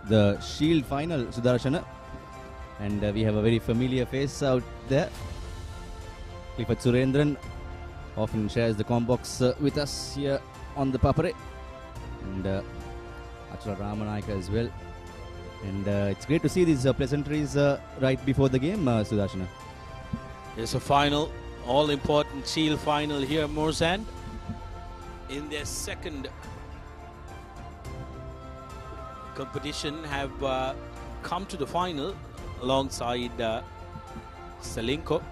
The Shield final, Sudarshana, and we have a very familiar face out there. Clifford Surendran often shares the combox with us here on the Papare, and Achal Ramanayaka as well. And it's great to see these pleasantries right before the game, Sudarshana. It's a final, all-important Shield final here, Moresand, in their second competition, have come to the final alongside Ceylinco,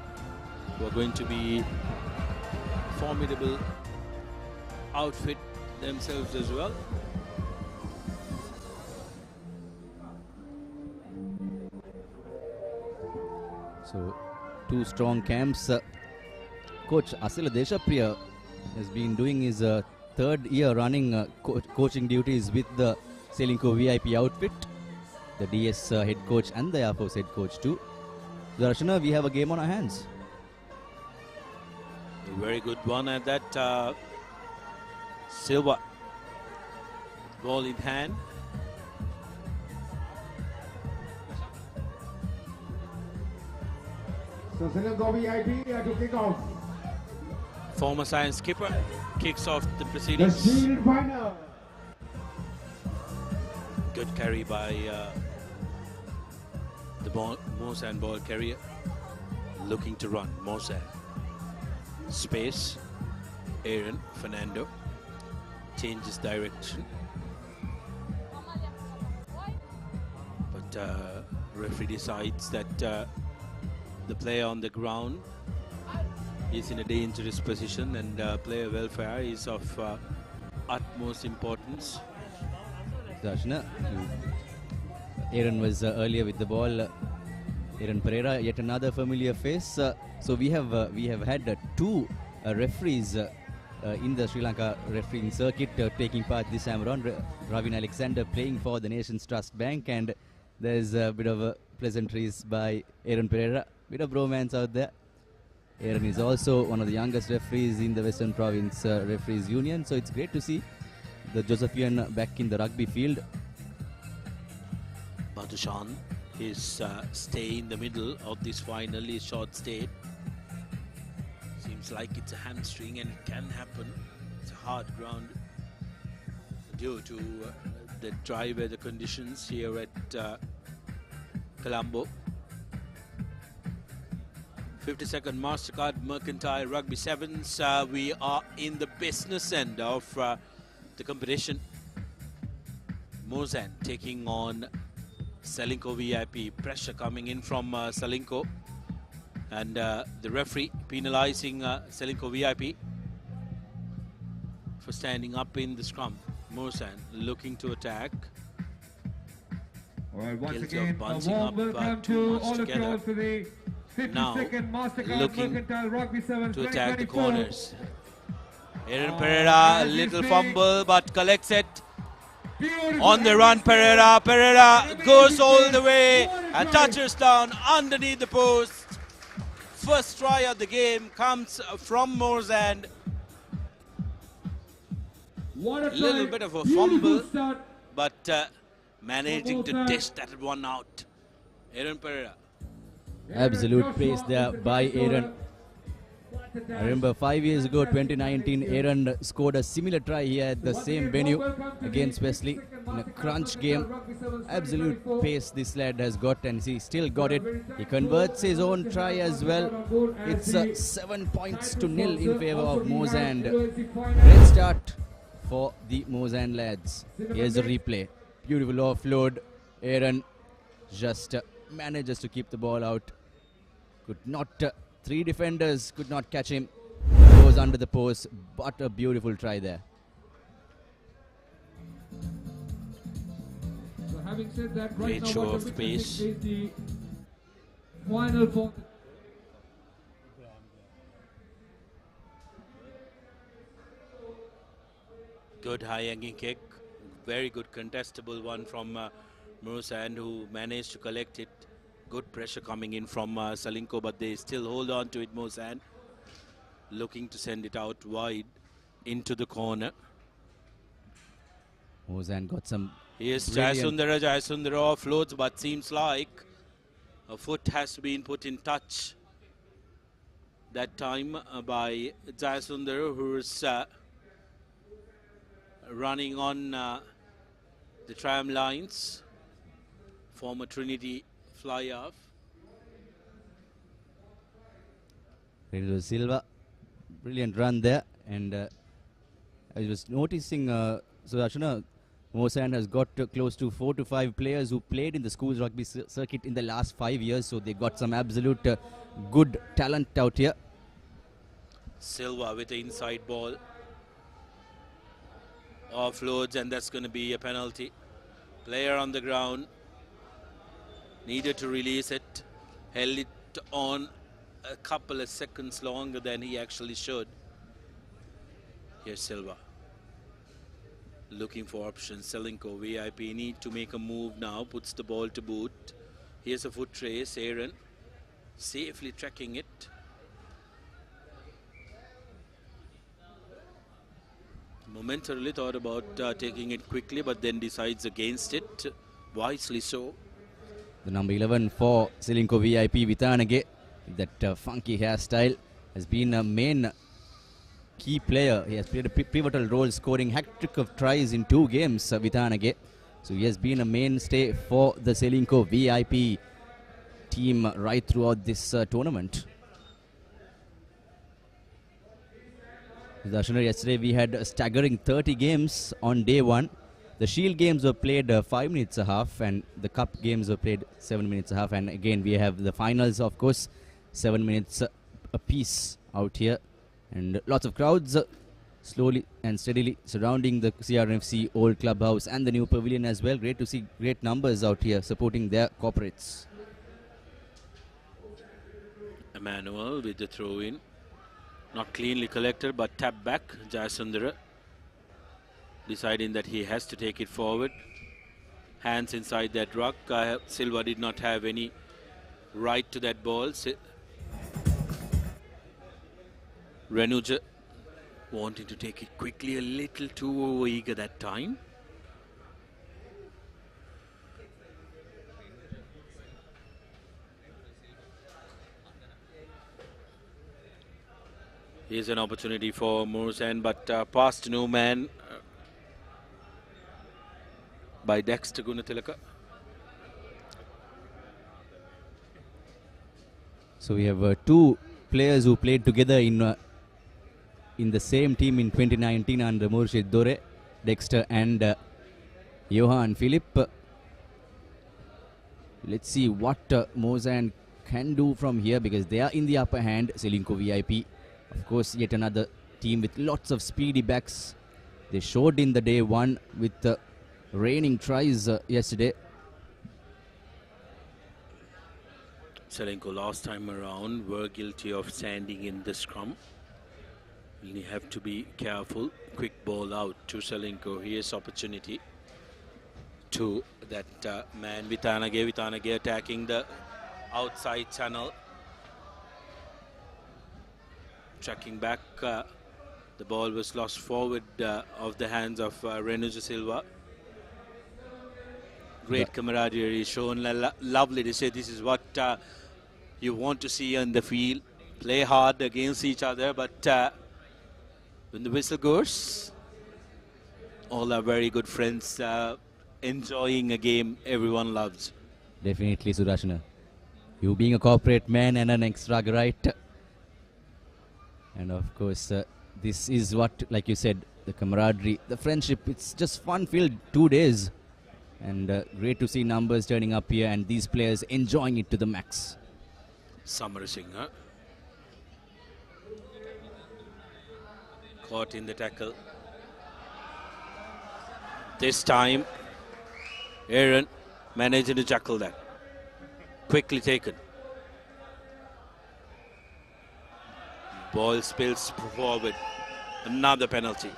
who are going to be formidable outfit themselves as well. So, two strong camps. Coach Asila Deshapriya has been doing his third year running coaching duties with the Ceylinco VIP outfit, the DS head coach and the Air Force head coach too. Darshana, we have a game on our hands. A very good one at that. Silva, ball in hand. So Ceylinco VIP to kick off. Former science skipper kicks off the proceedings. The Shield final. Good carry by the Moresand ball carrier, looking to run. Moresand. Space. Aaron Fernando changes direction. referee decides that the player on the ground is in a dangerous position, and player welfare is of utmost importance. Darshana, Aaron was earlier with the ball. Aaron Pereira, yet another familiar face. So we have had two referees in the Sri Lanka refereeing circuit taking part this time around. Ravin Alexander playing for the Nations Trust Bank, and there's a bit of pleasantries by Aaron Pereira. Bit of bromance out there. Aaron is also one of the youngest referees in the Western Province Referees Union, so it's great to see the Josephian back in the rugby field. Badushan, his stay in the middle of this final is short stayed. Seems like it's a hamstring, and it can happen. It's a hard ground due to the dry weather conditions here at Colombo. 50-second Mastercard Mercantile Rugby Sevens. We are in the business end of the competition. Moresand taking on Ceylinco VIP. Pressure coming in from Ceylinco, and the referee penalizing Ceylinco VIP for standing up in the scrum. Moresand looking to attack. Well, once Keells again, bunching a up warm welcome too to much all of you all together. for the 52nd Now Mastercard looking Mercantile Rugby Sevens to attack the 2024. corners. Aaron Pereira, a little fumble, but collects it. On the run, Pereira. Pereira goes all the way and touches down underneath the post. First try of the game comes from Moresand. Little bit of a fumble, but managing to dish that one out. Aaron Pereira. Absolute praise there by Aaron. I remember 5 years ago, 2019, Aaron scored a similar try here at the same venue against Wesley in a crunch game. Absolute pace this lad has got, and he still got it. He converts his own try as well. It's 7 points to nil in favor of Moresand. Great start for the Moresand lads. Here's a replay. Beautiful offload. Aaron just manages to keep the ball out. Could not... Three defenders could not catch him. Goes under the post, but a beautiful try there. So having said that, right Great now show what of we're pace. witnessing is the final for Good high hanging kick. Very good contestable one from Moresand, who managed to collect it. Good pressure coming in from Ceylinco, but they still hold on to it. Moresand looking to send it out wide into the corner. Moresand got some. Here's brilliant- Jayasundara offloads, but seems like a foot has been put in touch that time by Jayasundara, who's running on the tram lines. Former Trinity fly-off. Renato Silva, brilliant run there, and I was noticing, so Ashana, Moresand has got close to 4 to 5 players who played in the schools rugby circuit in the last 5 years, so they got some absolute good talent out here. Silva with the inside ball. Offloads, and that's going to be a penalty. Player on the ground. Needed to release it. Held it on a couple of seconds longer than he actually should. Here's Silva. Looking for options. Ceylinco VIP need to make a move now. Puts the ball to boot. Here's a foot trace. Aaron safely tracking it. Momentarily thought about taking it quickly, but then decides against it. Wisely so. The number 11 for Ceylinco VIP, Vitanage, that funky hairstyle, has been a main key player. He has played a pivotal role, scoring hat-trick of tries in 2 games, Vitanage. So he has been a mainstay for the Ceylinco VIP team right throughout this tournament. Dashana, yesterday we had a staggering 30 games on day 1. The Shield games were played 5 minutes a half, and the Cup games were played 7 minutes a half. And again, we have the finals, of course, 7 minutes a piece out here. And lots of crowds slowly and steadily surrounding the CRFC old clubhouse and the new pavilion as well. Great to see great numbers out here supporting their corporates. Emmanuel with the throw in. Not cleanly collected, but tapped back. Jayasundara deciding that he has to take it forward. Hands inside that ruck. Silva did not have any right to that ball. Renuja wanting to take it quickly, a little too over eager that time. Here's an opportunity for Moresand, but past no man by Dexter Gunatilaka. So we have two players who played together in the same team in 2019 under Murshid Dore, Dexter and Johan Philip. Let's see what Moresand can do from here, because they are in the upper hand. Ceylinco VIP, of course, yet another team with lots of speedy backs. They showed in the day one with raining tries yesterday. Ceylinco last time around were guilty of standing in the scrum. You have to be careful. Quick ball out to Ceylinco. Here's opportunity to that man Vitanage. Vitanage attacking the outside channel. Tracking back. The ball was lost forward of the hands of Renuja Silva. Great camaraderie shown. Lovely to say this is what you want to see on the field. Play hard against each other, but when the whistle goes, all are very good friends, enjoying a game everyone loves. Definitely, Sudarshana. You being a corporate man and an ex-rug, right? And of course, this is what, like you said, the camaraderie, the friendship, it's just fun-filled 2 days. And great to see numbers turning up here and these players enjoying it to the max. Samar Singh caught in the tackle. This time, Aaron managed to tackle that. Quickly taken. Ball spills forward. Another penalty.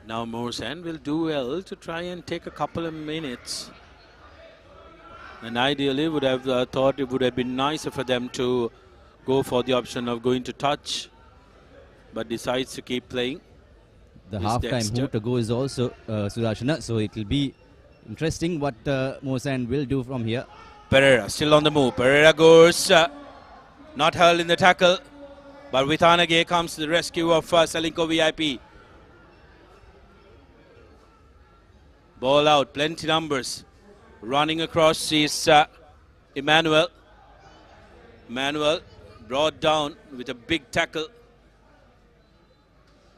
Now Moresand will do well to try and take a couple of minutes. And ideally would have thought it would have been nicer for them to go for the option of going to touch, but decides to keep playing. The half-time hoot goes also Sudarshana, so it will be interesting what Moresand will do from here. Pereira still on the move. Pereira goes, not hurled in the tackle, but Vitanage comes to the rescue of Ceylinco VIP. Ball out, plenty numbers. Running across is Emmanuel. Emmanuel brought down with a big tackle.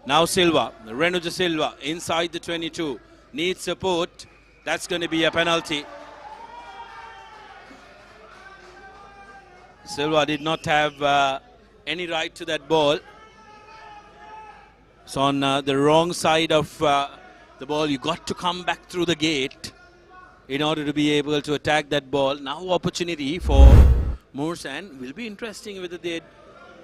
Now Silva, Renuja Silva inside the 22. Needs support. That's going to be a penalty. Silva did not have any right to that ball. It's on the wrong side of the ball. You got to come back through the gate in order to be able to attack that ball. Now opportunity for Moresand. Will be interesting whether they'd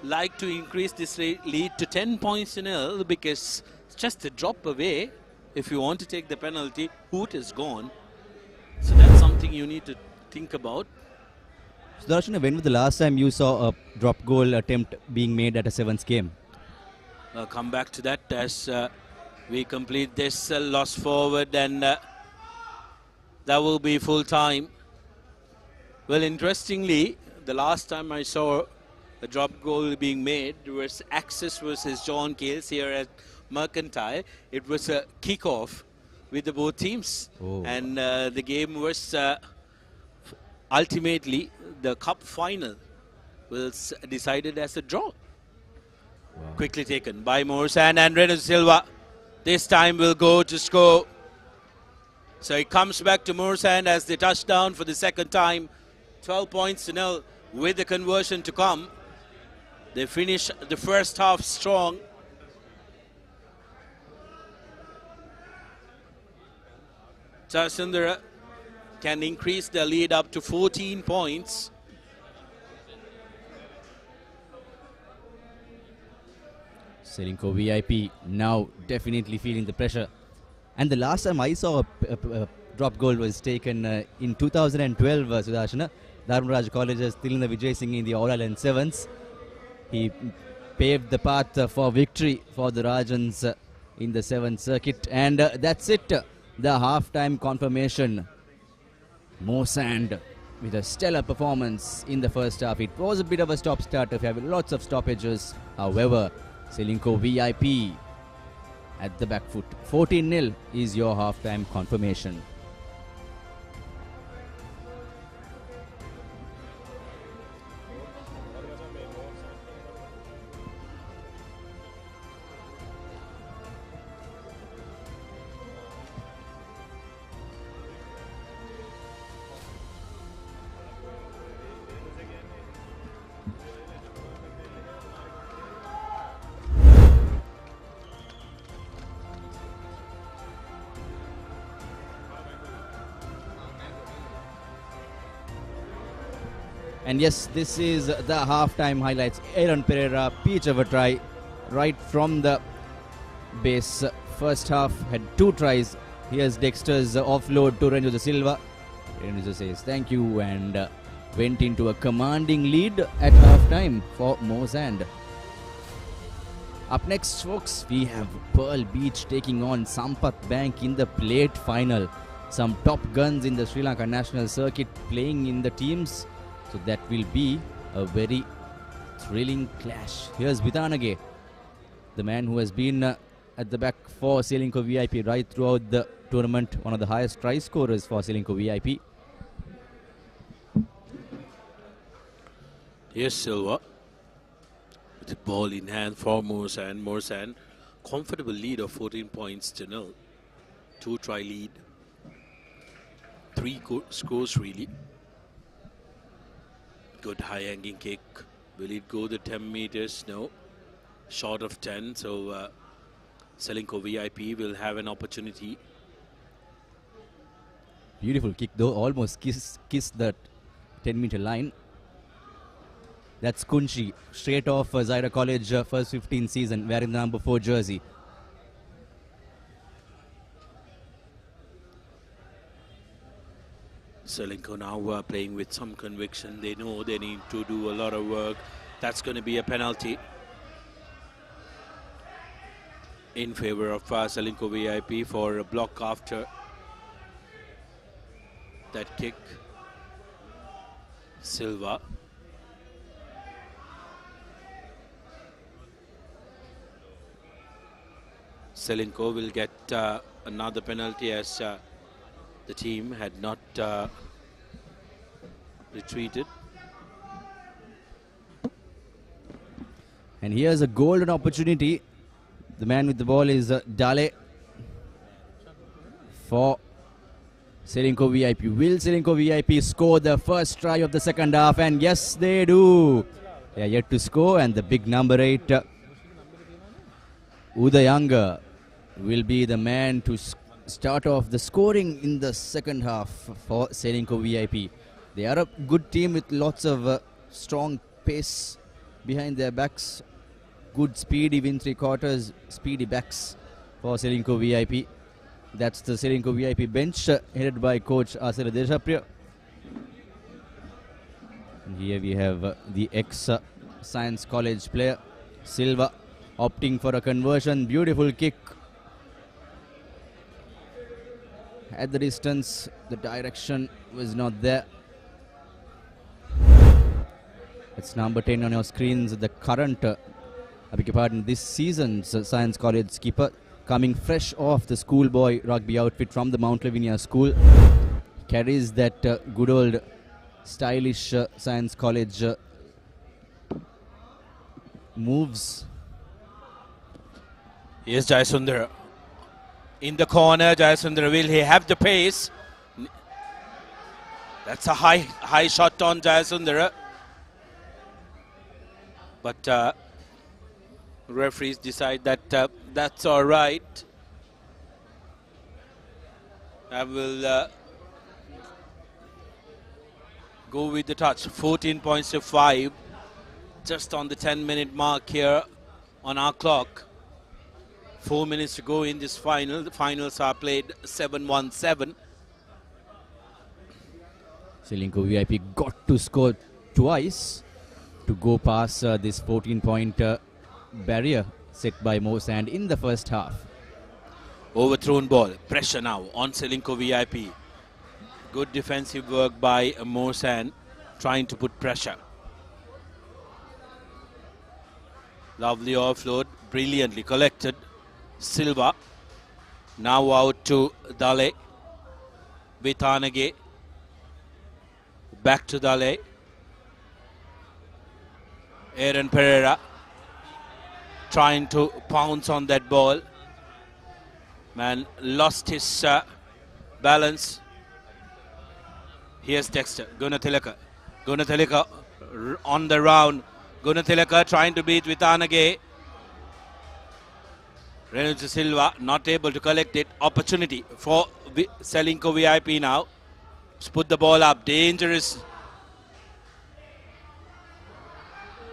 like to increase this lead to 10 points to nil, because it's just a drop away. If you want to take the penalty, Hoot is gone. So that's something you need to think about. Sudarshana, when was the last time you saw a drop goal attempt being made at a sevens game? I'll come back to that as we complete this loss forward, and that will be full time. Well, interestingly, the last time I saw a drop goal being made was Axis versus John Keells here at Mercantile. It was a kickoff with the both teams, and the game was ultimately the cup final was decided as a draw. Quickly taken by Moresand and Renu Silva. This time will go to score. So it comes back to Moresand as they touch down for the second time. 12 points to nil with the conversion to come. They finish the first half strong. Tasundara can increase the lead up to 14 points. Ceylinco VIP now definitely feeling the pressure. And the last time I saw a drop goal was taken in 2012, Sudashana. Dharmaraj College is still in the Vijay Singh in the All Island Sevens. He paved the path for victory for the Rajans in the 7th circuit. And that's it, the half-time confirmation. Moresand with a stellar performance in the first half. It was a bit of a stop-start. We have lots of stoppages. However, Ceylinco VIP at the back foot. 14-0 is your half-time confirmation. And yes, this is the half-time highlights. Aaron Pereira, peach of a try right from the base. First half had 2 tries. Here's Dexter's offload to Renzo Silva. Renzo says thank you and went into a commanding lead at half-time for Moresand. Up next, folks, we have Pearl Beach taking on Sampath Bank in the plate final. Some top guns in the Sri Lanka national circuit playing in the teams. So that will be a very thrilling clash. Here's Vitanage, the man who has been at the back for Ceylinco VIP right throughout the tournament. One of the highest try scorers for Ceylinco VIP. Here's Silva with the ball in hand for Moresand. Moresand, comfortable lead of 14 points to nil. 2 try lead. 3 scores really. Good high hanging kick. Will it go the 10 meters? No. Short of 10. So Ceylinco VIP will have an opportunity. Beautiful kick though. Almost kissed that 10-meter line. That's Kunshi. Straight off Zaira College first 15 season wearing the number 4 jersey. Ceylinco now playing with some conviction. They know they need to do a lot of work. That's going to be a penalty in favor of Ceylinco VIP for a block after that kick. Silva. Ceylinco will get another penalty as the team had not retreated. And here's a golden opportunity. The man with the ball is Dale for Ceylinco VIP. Will Ceylinco VIP score the first try of the second half? And yes, they do. They are yet to score, and the big number 8, Udayanga, will be the man to start off the scoring in the second half for Ceylinco VIP. They are a good team with lots of strong pace behind their backs. Good speedy win 3 quarters, speedy backs for Ceylinco VIP. That's the Ceylinco VIP bench headed by coach Asira Deshapriya. Here we have the ex-Science College player Silva opting for a conversion. Beautiful kick. At the distance, the direction was not there. It's number 10 on your screens. The current, I beg your pardon, this season's Science College skipper, coming fresh off the schoolboy rugby outfit from the Mount Lavinia school. Carries that good old stylish Science College moves Here's Jayasundara. In the corner, Jayasundara, will he have the pace? That's a high shot on Jayasundara. But referees decide that that's all right. I will go with the touch. 14 points to 5. Just on the 10-minute mark here on our clock. 4 minutes to go in this final. The finals are played 7-1-7. Ceylinco VIP got to score twice to go past this 14-point barrier set by Moresand in the first half. Overthrown ball. Pressure now on Ceylinco VIP. Good defensive work by Moresand, trying to put pressure. Lovely offload, brilliantly collected. Silva now out to Dale. Vitanage. Back to Dale. Aaron Pereira trying to pounce on that ball. Man lost his balance. Here's Dexter. Gunathilaka. Gunathilaka on the round. Gunathilaka trying to beat Vitanage. Reynolds Silva not able to collect it. Opportunity for Ceylinco VIP now. Let's put the ball up. Dangerous.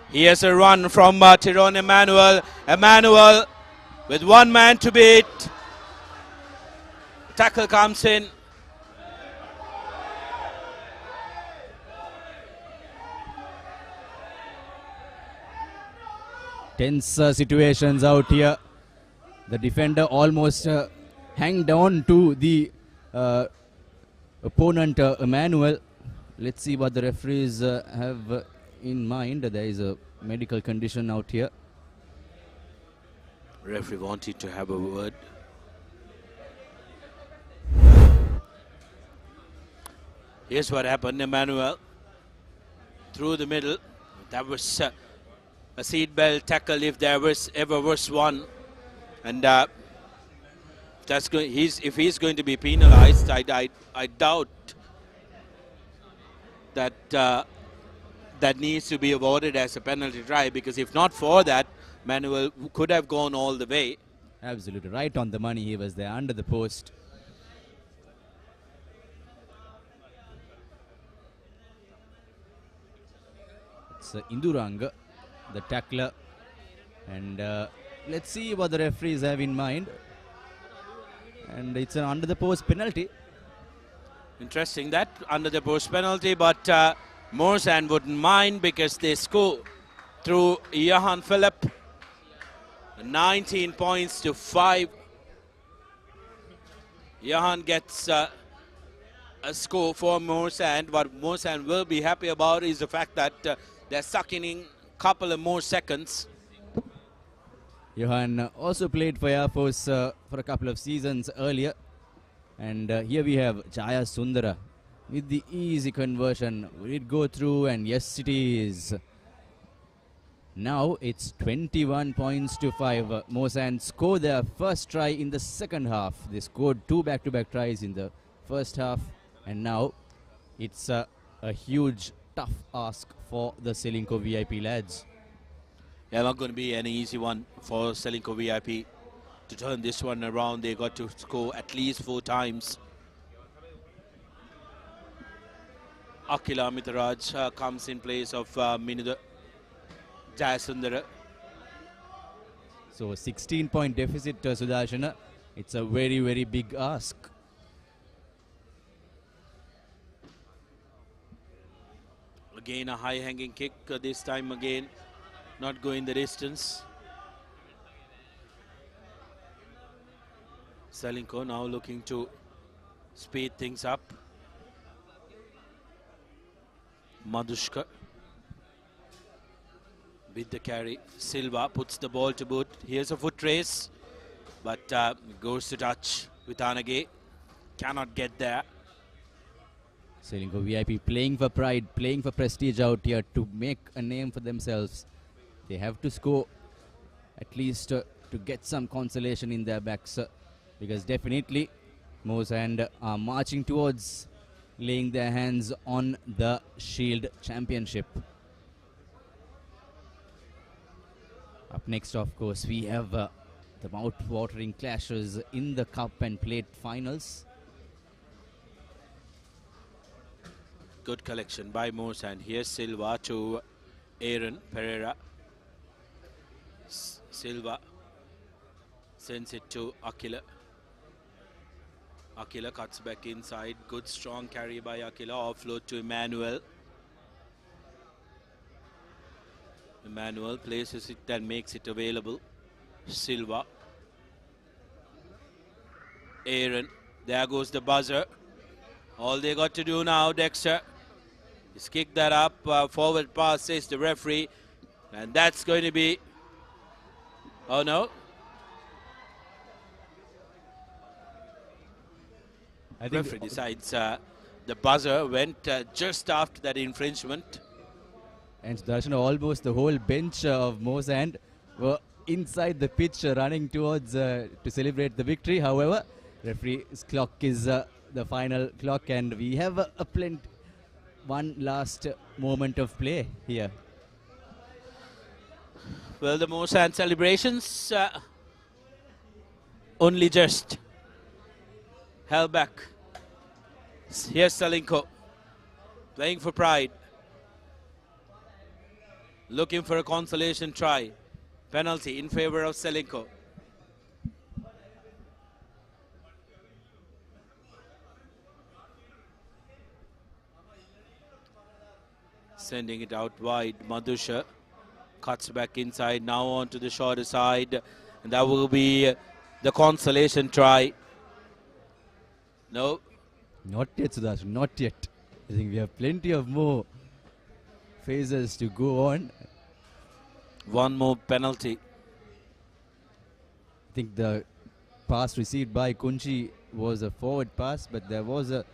Here's a run from Tyrone Emmanuel. Emmanuel with one man to beat. Tackle comes in. Tense situations out here. The defender almost hanged on to the opponent Emmanuel. Let's see what the referees have in mind. There is a medical condition out here. Referee wanted to have a word. Here's what happened. Emmanuel through the middle. That was a seatbelt tackle if there was ever was one. And that's going. If he's going to be penalized, I doubt that that needs to be awarded as a penalty try, because if not for that, Manuel could have gone all the way. Absolutely right on the money. He was there under the post. It's Induranga, the tackler, and let's see what the referees have in mind. And it's an under the post penalty. Interesting that, under the post penalty, but Moresand wouldn't mind because they score through Johan Philip. 19 points to 5. Johan gets a score for Moresand. What Moresand will be happy about is the fact that they're sucking in a couple of more seconds. Johan also played for Air Force for a couple of seasons earlier. And here we have Jayasundara with the easy conversion. Will it go through? And yes, it is. Now it's 21 points to 5. Moresand scored their first try in the second half. They scored 2 back-to-back tries in the first half. And now it's a huge, tough ask for the Ceylinco VIP lads. Yeah, not going to be an easy one for Ceylinco VIP to turn this one around. They got to score at least 4 times. Akila Mitraj comes in place of Minuda Jayasundara. So 16-point deficit, Sudarshana. It's a very, very big ask. Again, a high-hanging kick. This time again, not going the distance. Ceylinco now looking to speed things up. Madhushka with the carry. Silva puts the ball to boot. Here's a foot race, but goes to touch with Anage. Cannot get there. Ceylinco VIP playing for pride, playing for prestige out here to make a name for themselves. They have to score at least to get some consolation in their backs, because definitely Moresand are marching towards laying their hands on the Shield Championship. Up next, of course, we have the mouth-watering clashes in the Cup and Plate finals. Good collection by Moresand. Here's Silva to Aaron Pereira. Silva sends it to Akila. Akila cuts back inside. Good strong carry by Akila. Offload to Emmanuel. Emmanuel places it and makes it available. Silva. Aaron. There goes the buzzer. All they got to do now, Dexter, is kick that up. Forward pass, says the referee. And that's going to be... Oh, no. I think referee decides the buzzer went just after that infringement. And Darshana, almost the whole bench of Moresand were inside the pitch running towards to celebrate the victory. However, referee's clock is the final clock, and we have one last moment of play here. Well, the Moresand celebrations only just held back. Here's Ceylinco playing for pride, looking for a consolation try. Penalty in favor of Ceylinco. Sending it out wide. Madhusha cuts back inside, now onto the shorter side, and that will be the consolation try. No. Not yet, Sudarshan, not yet. I think we have plenty of more phases to go on. One more penalty. I think the pass received by Kunchi was a forward pass, but there was an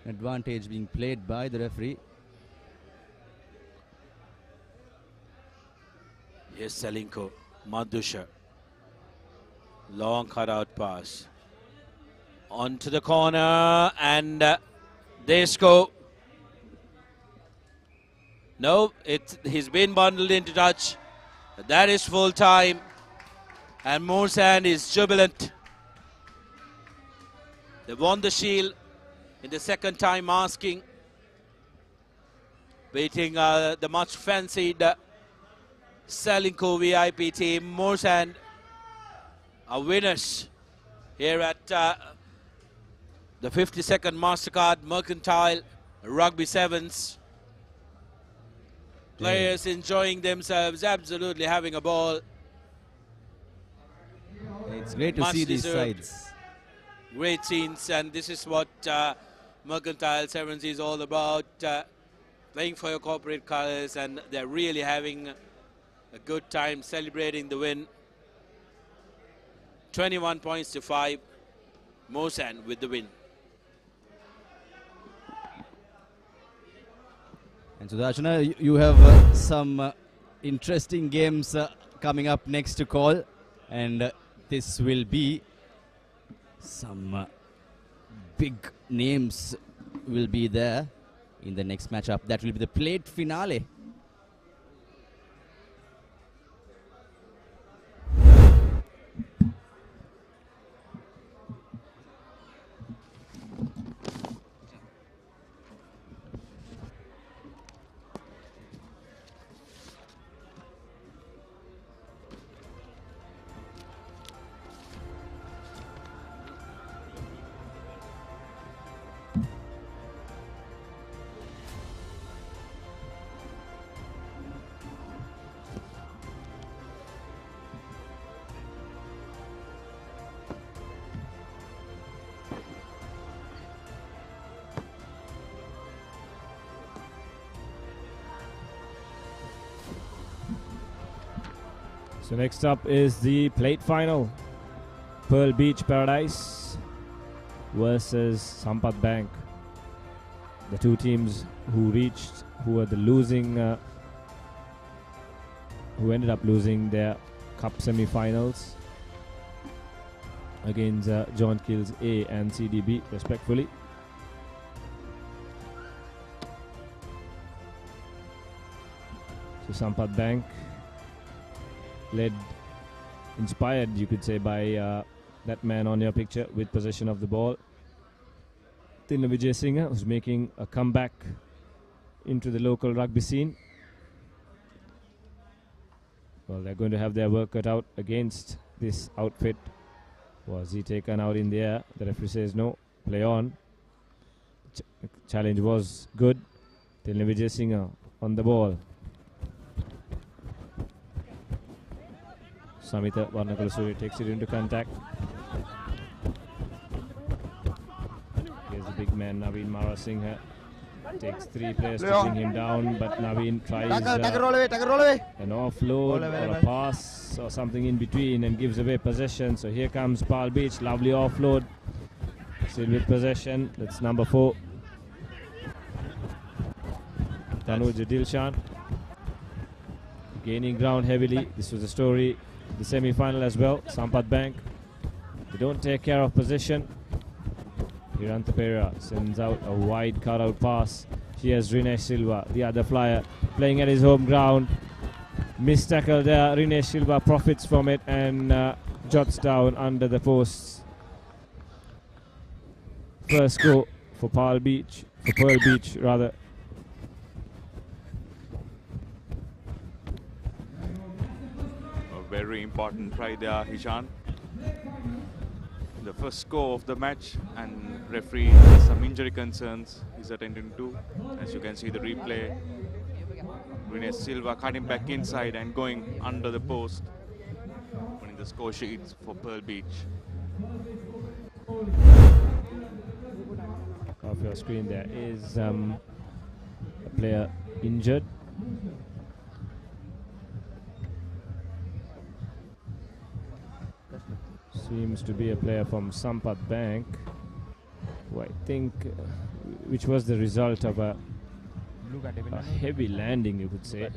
advantage being played by the referee. Here's Ceylinco, Madhusha. Long cutout pass. Onto the corner, and they score. No, he's been bundled into touch. That is full time, and Moresand is jubilant. They won the Shield in the second time asking, beating the much fancied Ceylinco VIP team. Moresand are winners here at the 52nd Mastercard Mercantile Rugby Sevens. Players enjoying themselves, absolutely having a ball. It's great to see these sides. Great scenes, and this is what Mercantile Sevens is all about. Playing for your corporate colors, and they're really having a good time celebrating the win. 21 points to 5. Moresand with the win. And Sudarshana, you have some interesting games coming up next to call, and this will be some big names will be there in the next matchup. That will be the plate finale. So next up is the plate final. Pearl Beach Paradise versus Sampath Bank. The two teams who were the losing, who ended up losing their cup semi-finals against John Keells A and CDB respectfully. So Sampath Bank led, inspired you could say by that man on your picture with possession of the ball. Tilna Vijay Singh, who's making a comeback into the local rugby scene. Well, they're going to have their work cut out against this outfit. Was he taken out in the air? The referee says no, play on. Challenge was good. Tilna Vijay Singh on the ball. Samitha Varnakalasuri takes it into contact. Here's the big man Naveen Marasinghe. Takes 3 players to bring him down, but Naveen tries an offload or a pass or something in between and gives away possession. So here comes Pal Beach, lovely offload. Still with possession, that's number 4. Tanuj Dilshan gaining ground heavily. This was the story, the semi-final as well. Sampath Bank, they don't take care of possession. ThePapare sends out a wide cut-out pass. Here's Rinesh Silva, the other flyer, playing at his home ground. Missed tackle there. Rinesh Silva profits from it and jots down under the posts. First go for Pearl Beach, rather. A very important try there, Hishan. The first score of the match, and referee has some injury concerns he's attending to. As you can see the replay, Rinesh Silva cutting back inside and going under the post. Winning the score sheets for Pearl Beach. Off your screen there is a player injured. Seems to be a player from Sampath Bank, who I think, which was the result of a heavy landing, you could say.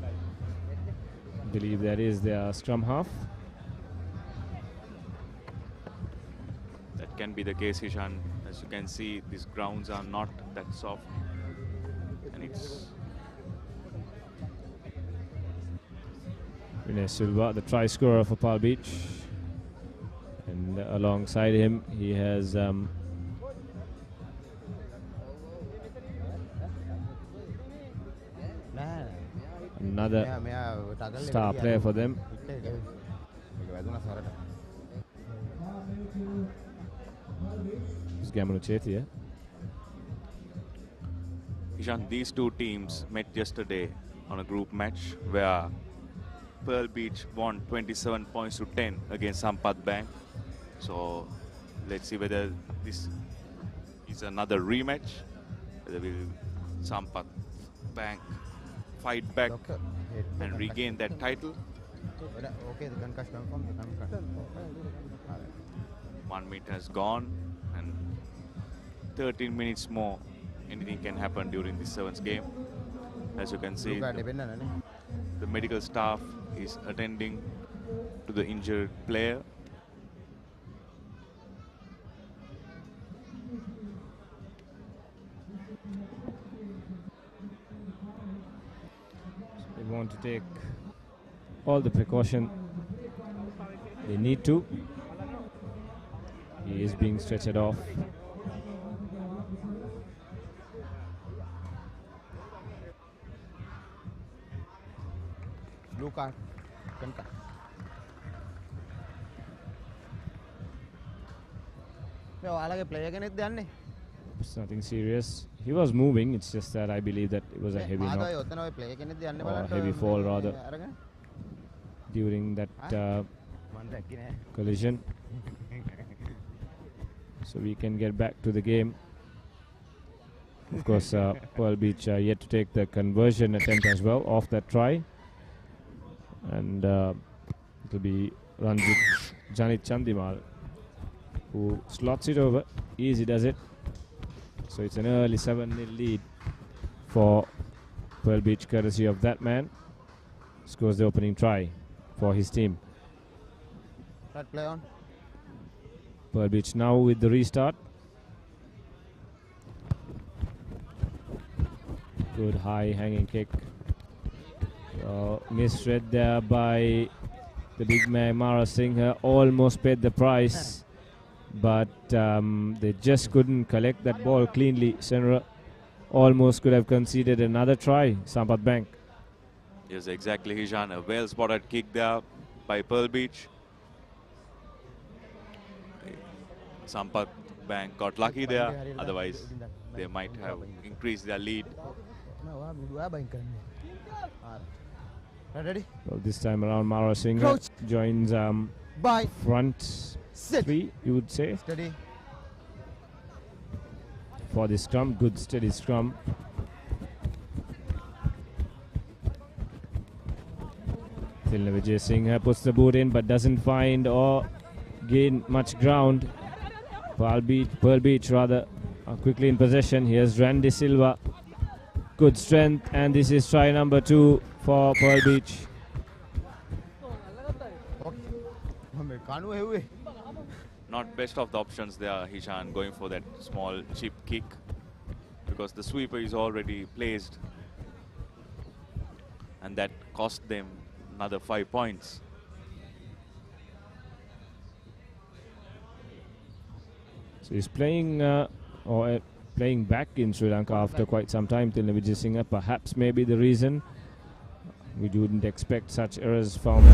I believe that is their scrum half. That can be the case, Hishan. As you can see, these grounds are not that soft, and it's Rinesh Silva, the try scorer for Pearl Beach, and alongside him he has another star player for them. It's Gamanu Chetia. Ishan, these two teams met yesterday on a group match where Pearl Beach won 27 points to 10 against Sampath Bank. So let's see whether this is another rematch, whether will Sampath Bank fight back and regain that title. 1 minute has gone and 13 minutes more. Anything can happen during this sevens game. As you can see, the medical staff is attending to the injured player. They want to take all the precaution they need to. He is being stretched off. Blue card. It's nothing serious. He was moving. It's just that I believe that it was a heavy knock or heavy fall rather during that collision. So we can get back to the game. Of course, Pearl Beach yet to take the conversion attempt as well off that try. And it will be Ranjit Janit Chandimal who slots it over. Easy does it. So it's an early 7-0 lead for Pearl Beach, courtesy of that man. Scores the opening try for his team. Play on. Pearl Beach now with the restart. Good high hanging kick. Misread there by the big man Mara Singh. Almost paid the price, but they just couldn't collect that ball cleanly. Senra almost could have conceded another try. Sampath Bank. Yes, exactly, Hishan. A well spotted kick there by Pearl Beach. Sampath Bank got lucky there, otherwise they might have increased their lead. Ready? Well, this time around Mara Singh joins front three, you would say. Steady. For the scrum, good steady scrum. Vijay Singh puts the boot in but doesn't find or gain much ground. Pearl Beach rather quickly in possession. Here's Randy Silva. Good strength, and this is try number 2 for Pearl Beach. Not best of the options there, Hishan, going for that small chip kick because the sweeper is already placed, and that cost them another 5 points. So he's playing playing back in Sri Lanka after quite some time. Vijay Singh, perhaps maybe the reason. We wouldn't expect such errors from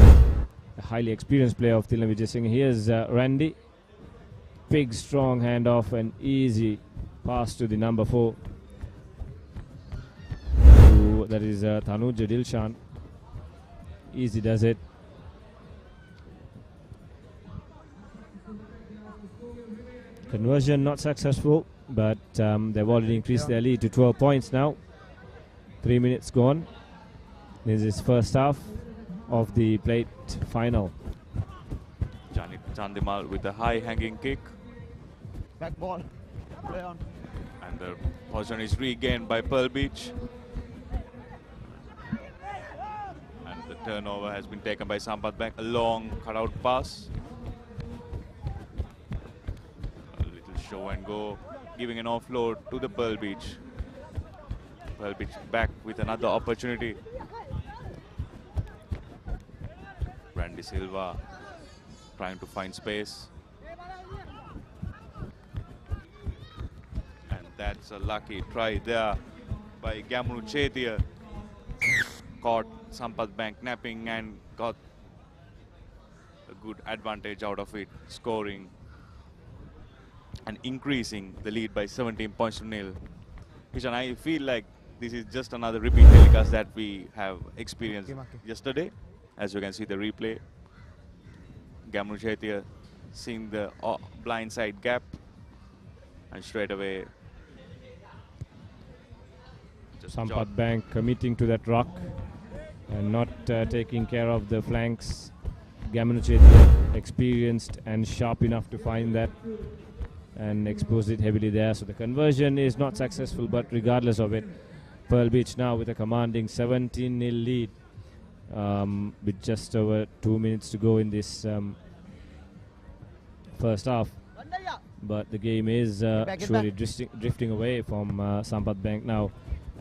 a highly experienced player of Vijay Singh. Here's Randy. Big strong handoff and easy pass to the number 4. That is Tanuj Dilshan. Easy does it. Conversion not successful, but they've already increased their lead to 12 points now. 3 minutes gone. This is first half of the plate final. Janit Chandimal with a high hanging kick. Back ball. Play on. And the position is regained by Pearl Beach. And the turnover has been taken by Sampath Bank. A long cutout pass. Show and go, giving an offload to the Pearl Beach. Pearl Beach back with another opportunity. Randy Silva trying to find space. And that's a lucky try there by Gamru Chetia. Caught Sampath Bank napping and got a good advantage out of it, scoring and increasing the lead by 17 points to 0. Hishan, I feel like this is just another repeat telecast that we have experienced yesterday. As you can see the replay, Gamru Chetia seeing the blind side gap and straight away Sampath Bank committing to that rock and not taking care of the flanks. Gamru Chetia experienced and sharp enough to find that and expose it heavily there. So the conversion is not successful, but regardless of it, Pearl Beach now with a commanding 17-0 lead with just over 2 minutes to go in this first half. But the game is surely drifting away from Sampath Bank now.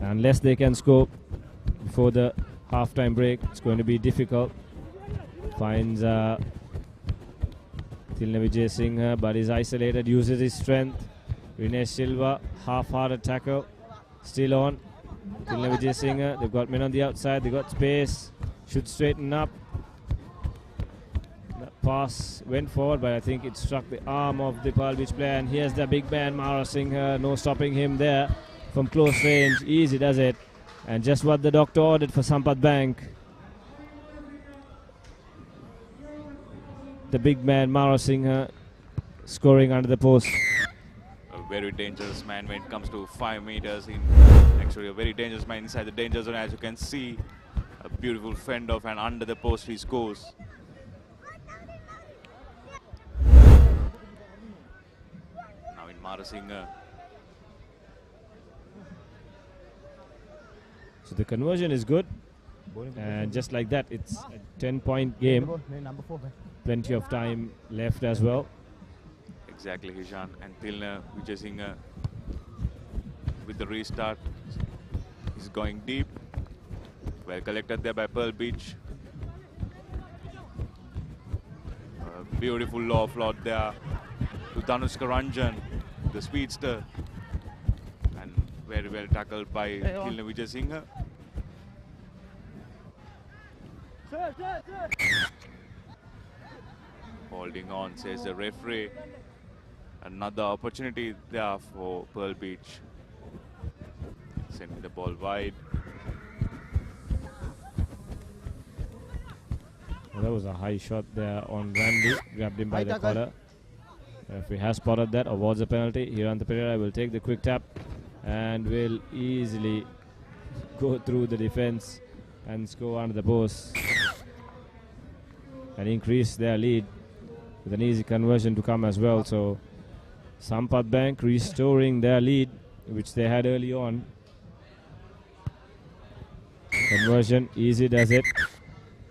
Unless they can score before the half-time break, it's going to be difficult. Finds Vijay Singh, but is isolated, uses his strength. Rinesh Silva, half-hearted tackle, still on. Vijay Singh, they've got men on the outside, they've got space, should straighten up. That pass went forward, but I think it struck the arm of the Pearl Beach player. And here's the big man, Mara Singh, no stopping him there from close range. Easy does it. And just what the doctor ordered for Sampath Bank. The big man, Mara Singh, scoring under the post. A very dangerous man when it comes to 5 meters. Actually, a very dangerous man inside the danger zone. As you can see, a beautiful fend off, and under the post he scores. Now in Mara Singh. So the conversion is good, And just like that, it's a 10-point game. Number 4. Plenty of time left as well. Exactly, Hishan. And Tilna Vijay Singh with the restart. He's going deep. Well collected there by Pearl Beach. Beautiful low offload there to Danushka Ranjan, the speedster. And very well tackled by Tilna Vijay Singh. Holding on, says the referee. Another opportunity there for Pearl Beach. Sending the ball wide. Well, that was a high shot there on Randy. Grabbed him by the collar. If he has spotted that, awards a penalty. Here on the ThePapare will take the quick tap and will easily go through the defense and score under the post and increase their lead with an easy conversion to come as well. So Sampath Bank restoring their lead, which they had early on. Conversion, easy does it.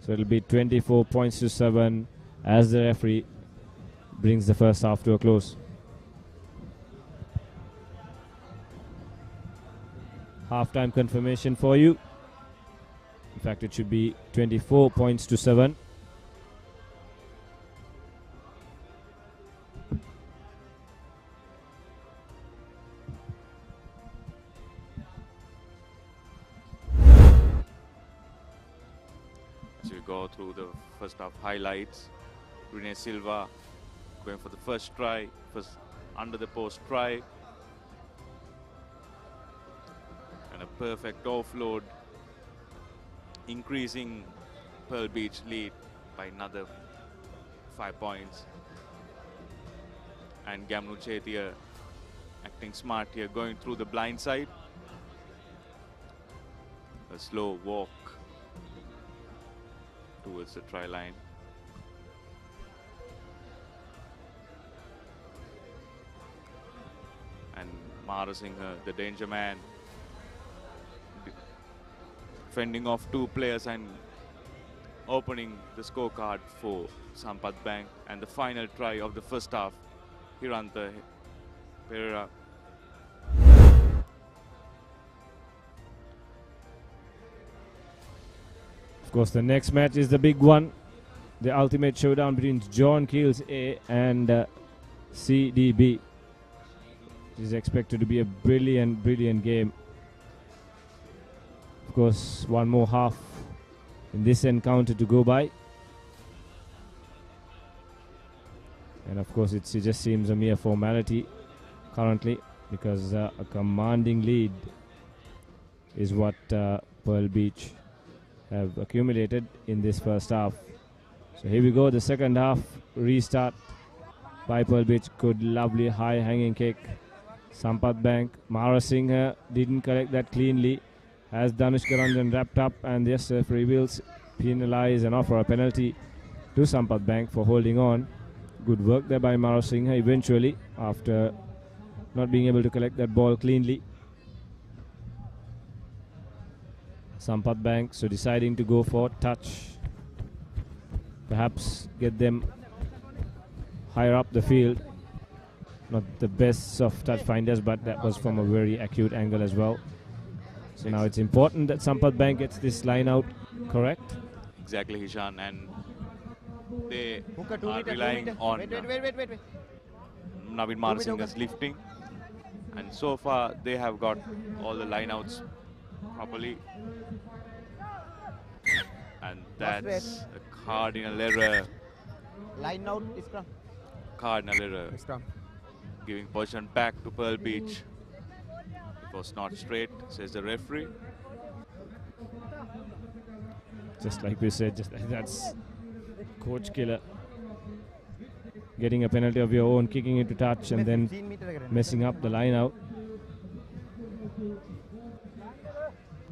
So it'll be 24 points to 7 as the referee brings the first half to a close. Half-time confirmation for you. In fact, it should be 24 points to 7. So we go through the first half highlights. Rene Silva going for the first try, first under the post try. And a perfect offload, increasing Pearl Beach lead by another 5 points. And Gamnu Chetia acting smart here, going through the blind side. A slow walk towards the try line. And Moresand, the danger man, fending off two players and opening the scorecard for Sampath Bank. And the final try of the first half, Hiranta Pereira. Of course, the next match is the big one, the ultimate showdown between John Keells A and CDB. It is expected to be a brilliant, brilliant game. Of course, one more half in this encounter to go by. And of course, it just seems a mere formality currently, because a commanding lead is what Pearl Beach have accumulated in this first half. So here we go, the second half restart by Pearl Beach. Good, lovely high hanging kick. Sampath Bank, Moresand didn't collect that cleanly. As Danushka Ranjan wrapped up, and yes, referee will penalize and offer a penalty to Sampath Bank for holding on. Good work there by Moresand eventually, after not being able to collect that ball cleanly. Sampath Bank, so deciding to go for touch. Perhaps get them higher up the field. Not the best of touch finders, but that was from a very acute angle as well. So now it's important that Sampath Bank gets this line out correct. Exactly, Hishan, and they are relying on Navin Moresand's lifting. And so far, they have got all the line-outs properly. And that's a cardinal error. Line out is from Cardinal error. Giving possession back to Pearl Beach. It was not straight, says the referee. Just like we said, just like that's coach killer. Getting a penalty of your own, kicking it to touch, and then messing up the line out.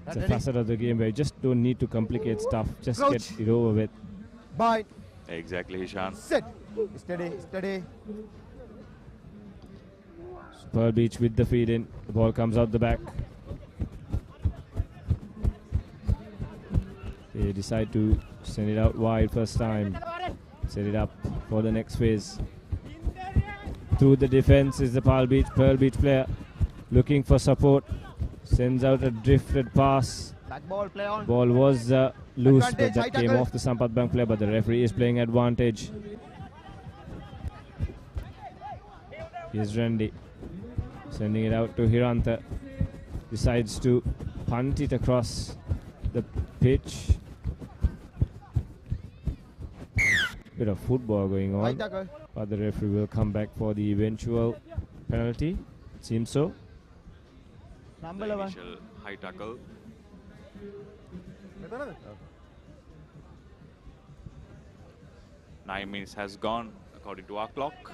It's a facet of the game where you just don't need to complicate stuff. Just get it over with. Bye. Exactly, Hishan. Sit. Steady, steady. Pearl Beach with the feed in. The ball comes out the back. They decide to send it out wide first time. Set it up for the next phase. Through the defense is the Pearl Beach player looking for support. Sends out a drifted pass. Back ball, play on. Ball was loose, but Advantage, high that came tackle. off the Sampath Bank player, but the referee is playing advantage. Here's Randy. Sending it out to Hirantha. Decides to punt it across the pitch. Bit of football going on, but the referee will come back for the eventual penalty. Seems so. Number 11. Initial high tackle. 9 minutes has gone according to our clock.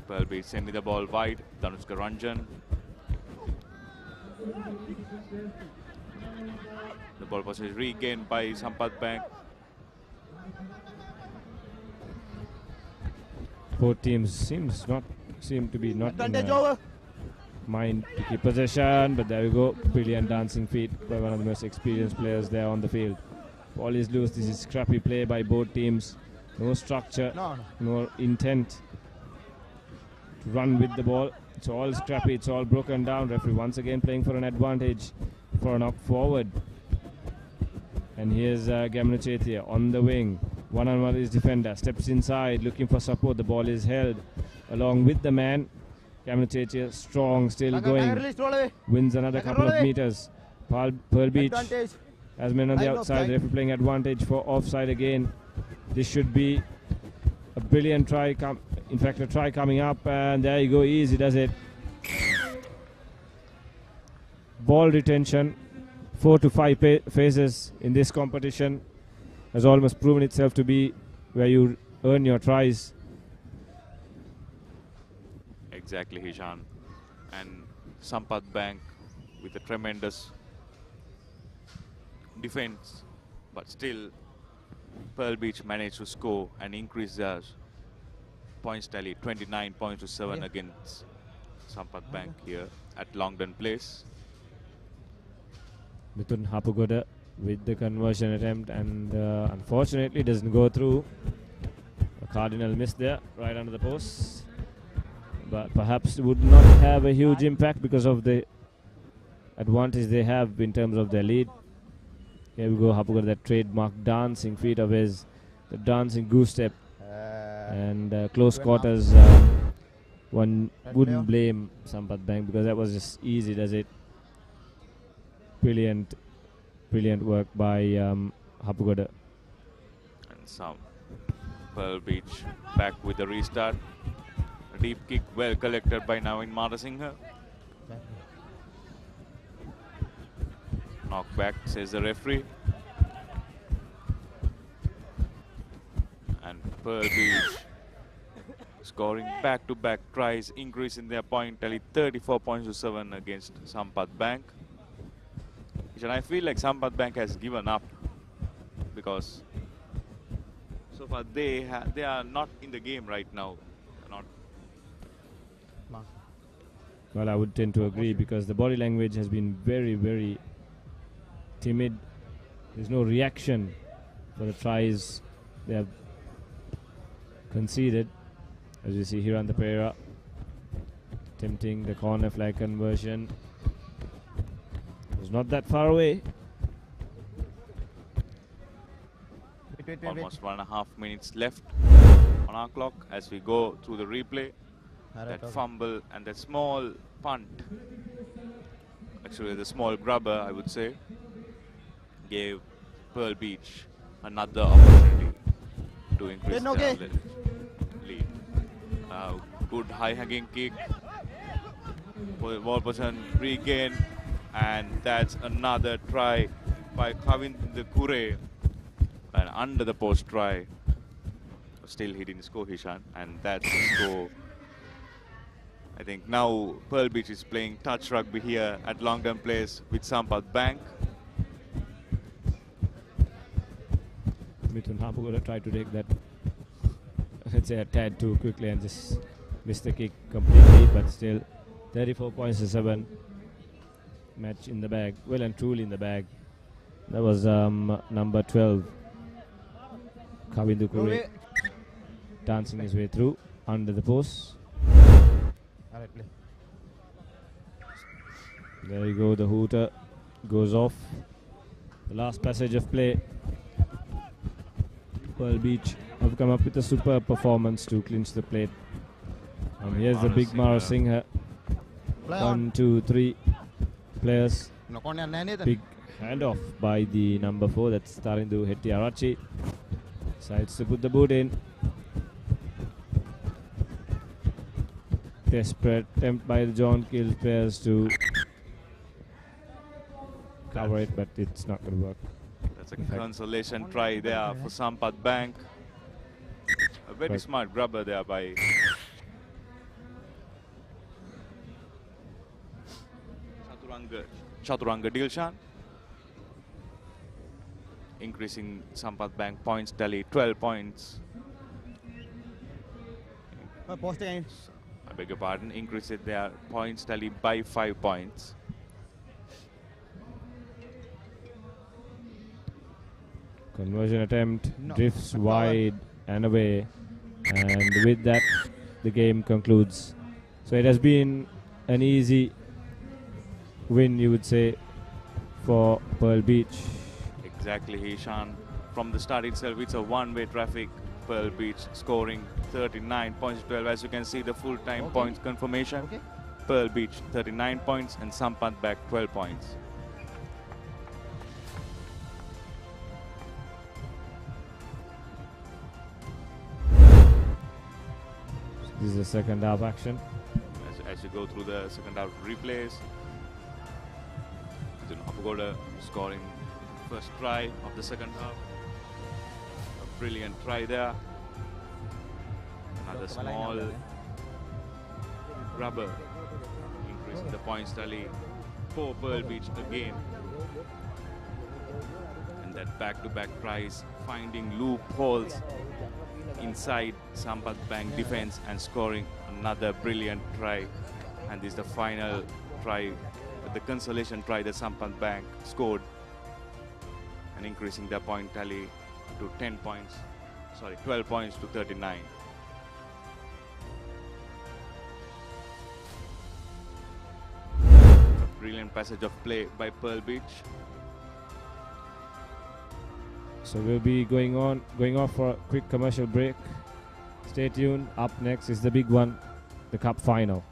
Pearl Beach sending the ball wide. Danushka Ranjan. The ball was regained by Sampath Bank. Both teams seem to be not in a mind to keep possession, but there we go. Brilliant dancing feet by one of the most experienced players there on the field. Ball is loose. This is scrappy play by both teams. No structure, no intent to run with the ball. It's all scrappy, it's all broken down. Referee once again playing for an advantage, for a knock forward. And here's Gamna Chetia on the wing. One-on-one is defender, steps inside, looking for support. The ball is held along with the man. Gamna Chetia strong, still going. Wins another couple of meters. Pearl Beach has men on the outside. Referee playing advantage for offside again. This should be a brilliant try. In fact, a try coming up, and there you go. Easy does it. Ball retention. 4 to 5 phases in this competition has almost proven itself to be where you earn your tries. Exactly, Hishan. And Sampath Bank with a tremendous defense, but still Pearl Beach managed to score and increase their points tally. 29 points to 7 against Sampath Bank here at Longdon Place. Mithun Hapugoda with the conversion attempt, and unfortunately doesn't go through. A cardinal miss there right under the post, but perhaps would not have a huge impact because of the advantage they have in terms of their lead. Here we go, Hapugoda, that trademark dancing feet of his, the dancing goose step, and close quarters. One wouldn't blame Sampath Bank because that was just easy, does it? Brilliant work by Hapugoda. And some Pearl Beach back with the restart. A deep kick, well collected by Navin Marasinghe. Knock back, says the referee. And Pearl Beach scoring back-to-back tries, increasing their point tally 34 points to 7 against Sampath Bank. And I feel like Sampath Bank has given up because so far they are not in the game right now. Well, I would tend to agree because the body language has been very, very timid. There's no reaction for the tries they have conceded. As you see here on the ThePapare, attempting the corner flag conversion. It's not that far away. Almost 1.5 minutes left on our clock as we go through the replay. That fumble and that small punt, actually the small grubber I would say, gave Pearl Beach another opportunity to increase their lead. Good high hanging kick, ball position regain, and that's another try by Kavind Kure, and under the post try. Still he didn't score, Hishan, and that's the score. I think now Pearl Beach is playing touch rugby here at Longdon Place with Sampath Bank. Mithun Hapugoda tried to take that, let's say, a tad too quickly and just missed the kick completely, but still 34 points to 7. match in the bag, well and truly in the bag. That was number 12, Kavindu Kure, dancing his way through under the post. There you go, the hooter goes off. The last passage of play. Pearl Beach have come up with a superb performance to clinch the plate. And here's the big Mara Singh. 1, 2, 3 players. Big handoff by the number 4, that's Tarindu Hettiarachi. Decides to put the boot in. Desperate attempt by the John Keells players to cover it, but it's not going to work. That's a consolation try there for Sampath Bank. A very smart grubber there by Chaturanga Dilshan. Increasing Sampath Bank points tally 12 points. I beg your pardon, increases their points tally by 5 points. Conversion attempt drifts wide and away, and with that the game concludes. So it has been an easy win, you would say, for Pearl Beach. Exactly, Hishan. From the start itself, it's a one-way traffic. Pearl Beach scoring 39 points to 12. As you can see, the full-time points confirmation. Pearl Beach 39 points and Sampath Bank 12 points. This is the second half action. As you go through the second half replays, Apagoda scoring first try of the second half. A brilliant try there. Another small rubber, increasing the points tally for Pearl Beach again. And that back-to-back tries, finding loopholes inside Sampath Bank defense and scoring another brilliant try. And this is the final try, the consolation try that Sampath Bank scored, and increasing their point tally to 12 points to 39. A brilliant passage of play by Pearl Beach. So we'll be going off for a quick commercial break. Stay tuned. Up next is the big one, the cup final.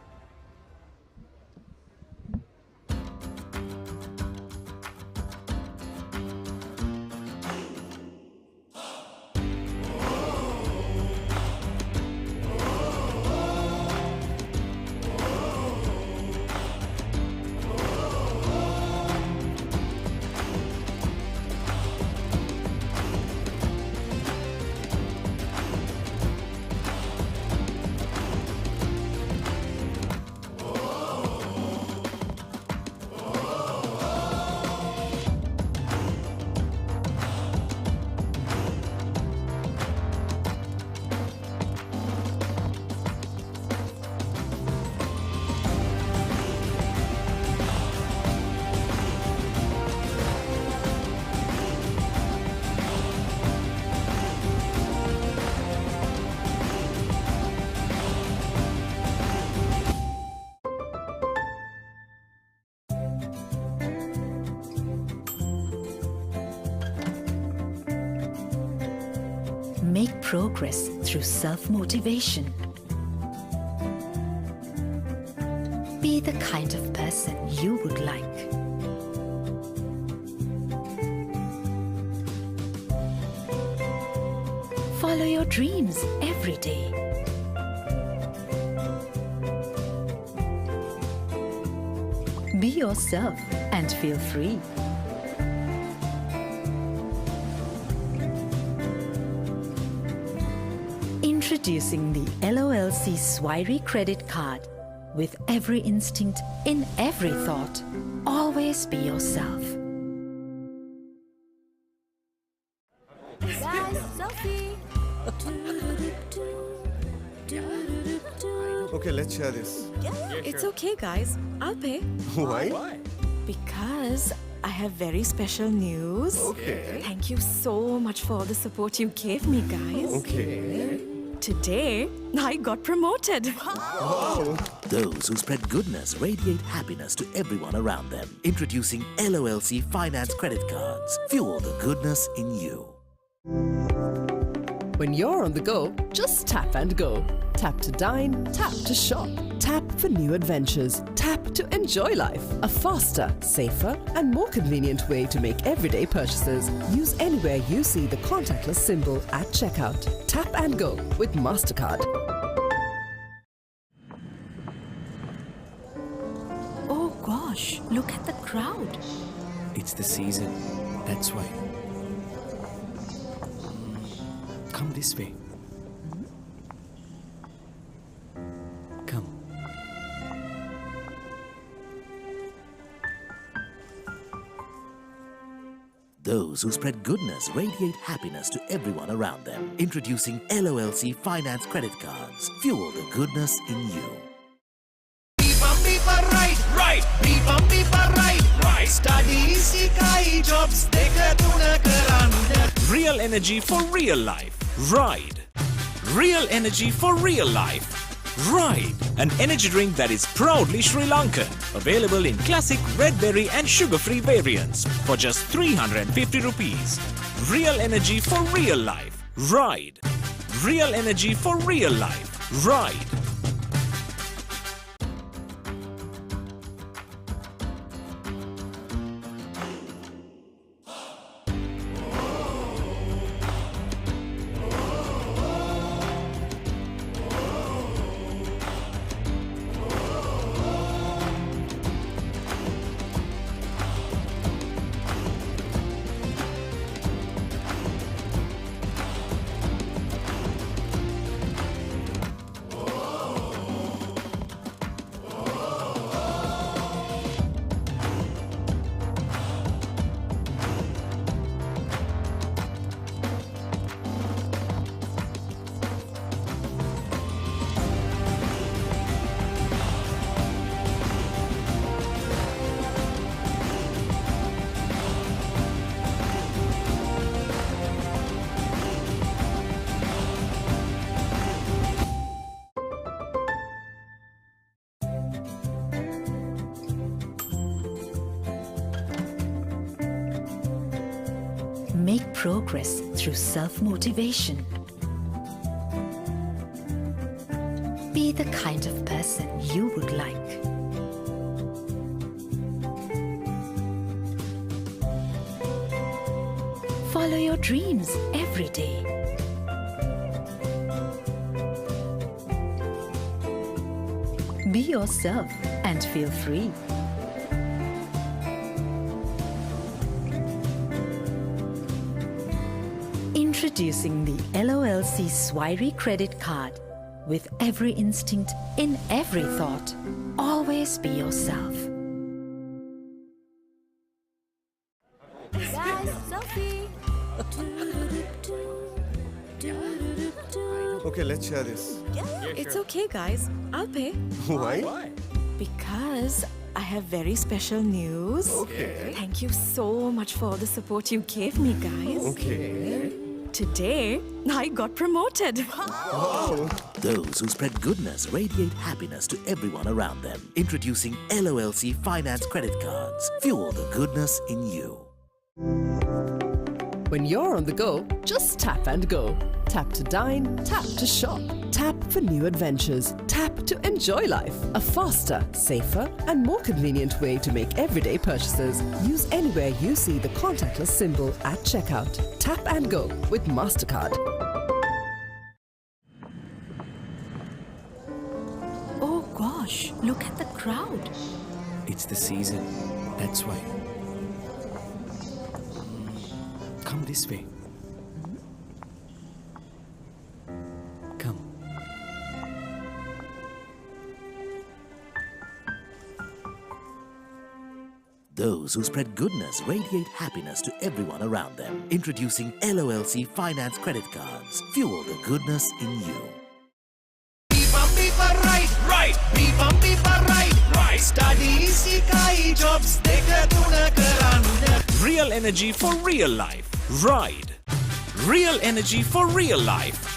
Make progress through self-motivation. Be the kind of person you would like. Follow your dreams every day. Be yourself and feel free. Introducing the LOLC Swirey credit card. With every instinct, in every thought, always be yourself. Guys, Sophie. Okay, let's share this. It's okay, guys. I'll pay. Why? Because I have very special news. Okay. Thank you so much for all the support you gave me, guys. Okay. Today, I got promoted. Wow. Those who spread goodness radiate happiness to everyone around them. Introducing LOLC Finance Credit Cards. Fuel the goodness in you. When you're on the go, just tap and go. Tap to dine, tap to shop, tap for new adventures, tap to enjoy life. A faster, safer, and more convenient way to make everyday purchases. Use anywhere you see the contactless symbol at checkout. Tap and go with Mastercard. Oh gosh, look at the crowd. It's the season. That's why. Come this way. Come. Those who spread goodness radiate happiness to everyone around them. Introducing LOLC Finance Credit Cards. Fuel the goodness in you. Right. Right. Studies ikai jobs deka tuna karanda. Real energy for real life. Ride. Real energy for real life. Ride. An energy drink that is proudly Sri Lankan. Available in classic red berry and sugar-free variants for just 350 rupees. Real energy for real life. Ride. Real energy for real life. Ride. Make progress through self-motivation. Be the kind of person you would like. Follow your dreams every day. Be yourself and feel free. Introducing the LOLC Swirey Credit Card. With every instinct, in every thought, always be yourself. Guys, selfie. Okay, let's share this. It's okay, guys. I'll pay. Why? Because I have very special news. Okay. Thank you so much for all the support you gave me, guys. Okay. Today, I got promoted. Wow. Those who spread goodness radiate happiness to everyone around them. Introducing LOLC Finance Credit Cards. Fuel the goodness in you. When you're on the go, just tap and go. Tap to dine, tap to shop, tap for new adventures, tap to enjoy life. A faster, safer, and more convenient way to make everyday purchases. Use anywhere you see the contactless symbol at checkout. Tap and go with Mastercard. Oh gosh, look at the crowd. It's the season. That's why. Come this way. Come. Those who spread goodness radiate happiness to everyone around them. Introducing LOLC Finance Credit Cards. Fuel the goodness in you. Right. right. Right. Studies ikai jobs deka tuna karanda. Real energy for real life. Ride. Real energy for real life.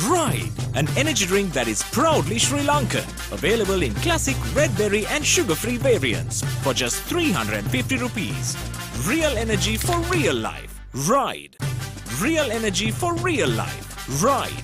Ride, an energy drink that is proudly Sri Lankan. Available in classic red berry and sugar-free variants for just 350 rupees. Real energy for real life. Ride. Real energy for real life. Ride.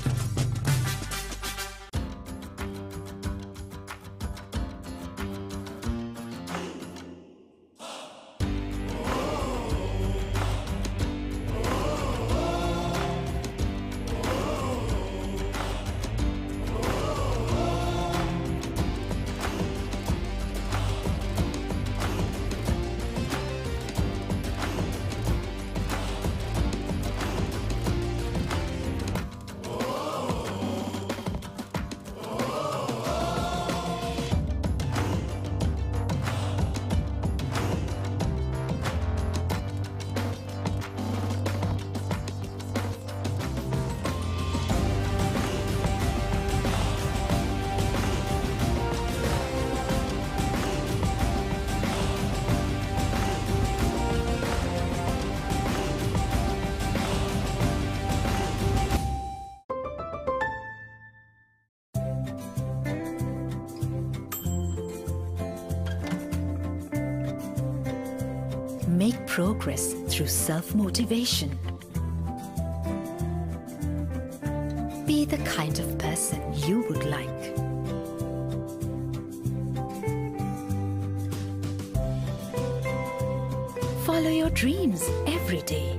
Make progress through self-motivation. Be the kind of person you would like. Follow your dreams every day.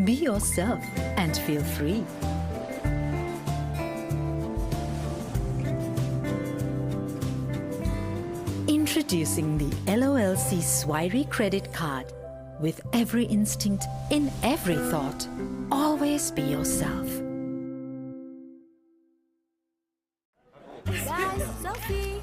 Be yourself and feel free. Introducing the LOLC Swirey credit card. With every instinct, in every thought, always be yourself. Guys, selfie.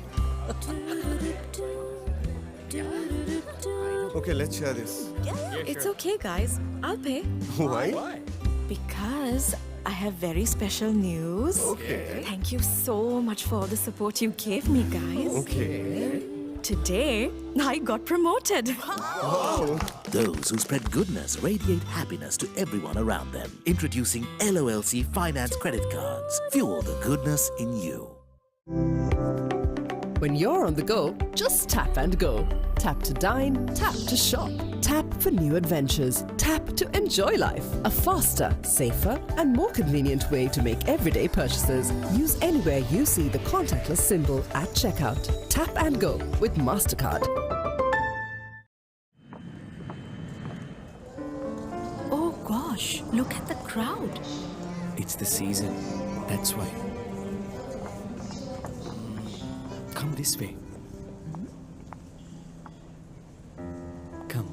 Okay, let's share this. Yeah, it's okay, guys. I'll pay. Why? Because I have very special news. Okay. Thank you so much for all the support you gave me, guys. Okay. Today, I got promoted. Wow. Those who spread goodness radiate happiness to everyone around them. Introducing LOLC Finance Credit Cards. Fuel the goodness in you. When you're on the go, just tap and go. Tap to dine, tap to shop. Tap for new adventures. Tap to enjoy life. A faster, safer, and more convenient way to make everyday purchases. Use anywhere you see the contactless symbol at checkout. Tap and go with Mastercard. Oh gosh, look at the crowd. It's the season. That's why. Come this way. Come.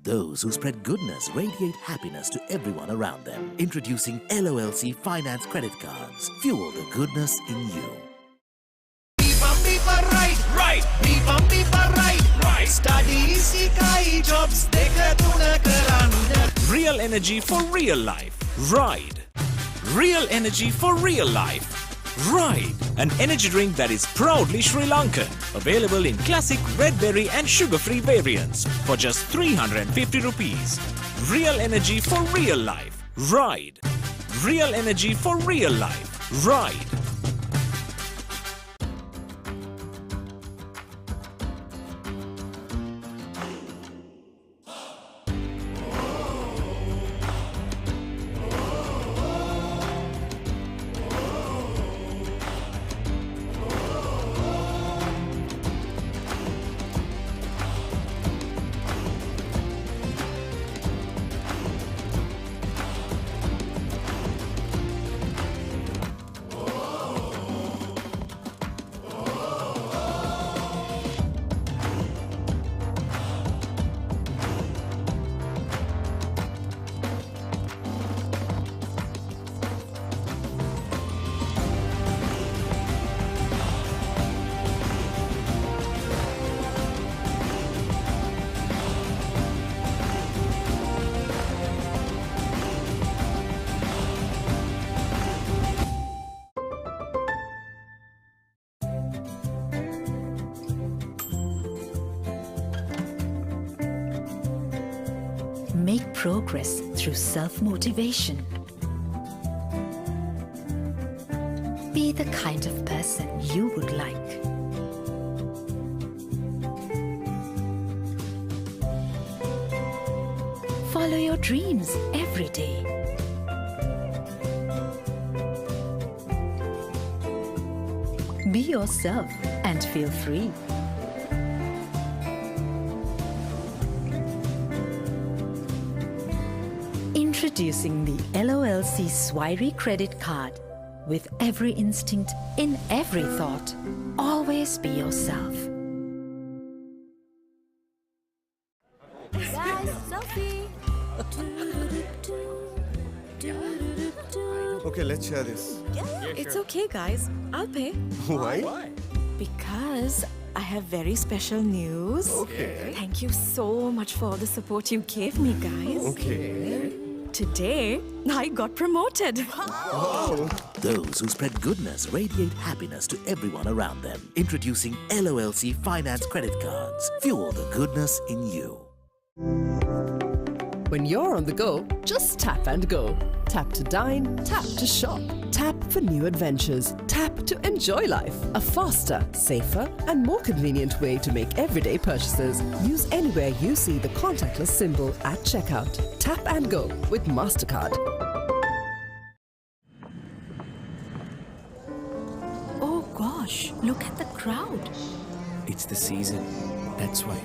Those who spread goodness radiate happiness to everyone around them. Introducing LOLC Finance Credit Cards. Fuel the goodness in you. Right. Right. Studies ikai jobs deka tuna karanda. Real energy for real life. Ride. Real energy for real life. Ride, an energy drink that is proudly Sri Lankan. Available in classic red berry and sugar-free variants for just 350 rupees. Real energy for real life. Ride. Real energy for real life. Ride. Make progress through self-motivation. Be the kind of person you would like. Follow your dreams every day. Be yourself and feel free. Introducing the LOLC Swiry credit card. With every instinct in every thought, always be yourself. Guys, selfie. Okay, let's share this. It's okay, guys. I'll pay. Why? Because I have very special news. Okay. Thank you so much for all the support you gave me, guys. Okay. Today, I got promoted. Wow. Those who spread goodness radiate happiness to everyone around them. Introducing LOLC Finance Credit Cards. Fuel the goodness in you. When you're on the go, just tap and go. Tap to dine, tap to shop. Tap for new adventures. Tap to enjoy life. A faster, safer, and more convenient way to make everyday purchases. Use anywhere you see the contactless symbol at checkout. Tap and go with Mastercard. Oh gosh, look at the crowd. It's the season. That's why.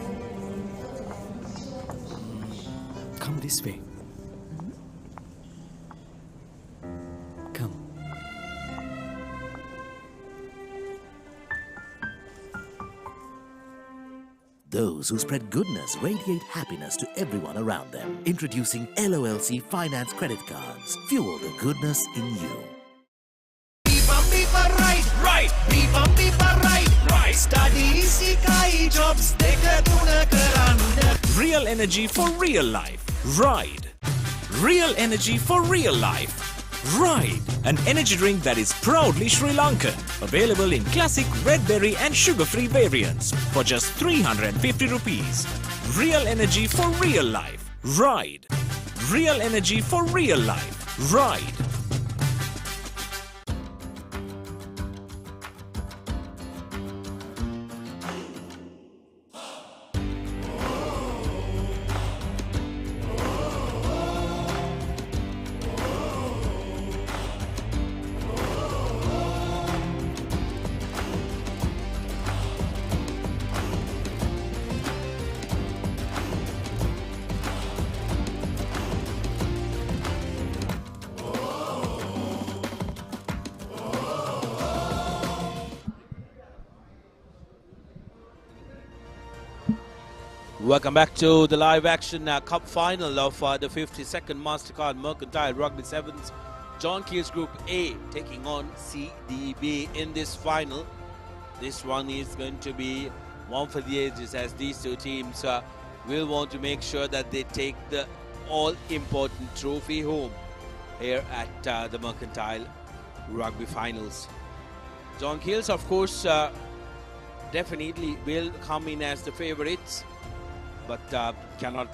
Come this way. Come. Those who spread goodness radiate happiness to everyone around them. Introducing LOLC Finance Credit Cards. Fuel the goodness in you. Right. Right. Studies, ikai jobs, dekaduna karanda. Real energy for real life. Ride. Real energy for real life. Ride, an energy drink that is proudly Sri Lankan. Available in classic red berry and sugar-free variants for just 350 rupees. Real energy for real life. Ride. Real energy for real life. Ride. Welcome back to the live action cup final of the 52nd Mastercard Mercantile Rugby Sevens. John Keells Group A taking on CDB in this final. This one is going to be one for the ages, as these two teams will want to make sure that they take the all-important trophy home here at the Mercantile Rugby Finals. John Keells, of course, definitely will come in as the favourites, but cannot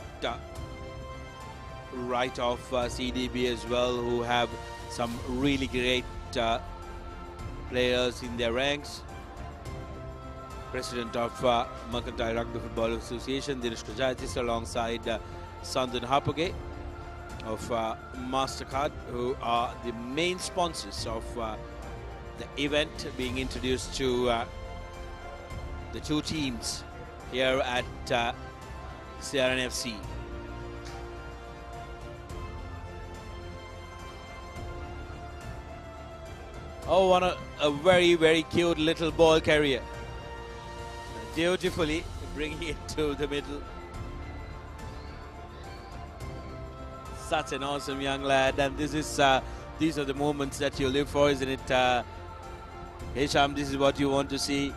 write off CDB as well, who have some really great players in their ranks. President of Mercantile Rugby Football Association, Dinesh Kajatis, alongside Sandhan Hapage of Mastercard, who are the main sponsors of the event, being introduced to the two teams here at CRN FC. Oh, what a very, very cute little ball carrier. Beautifully bringing it to the middle. Such an awesome young lad, and this is these are the moments that you live for, isn't it? Hisham, this is what you want to see.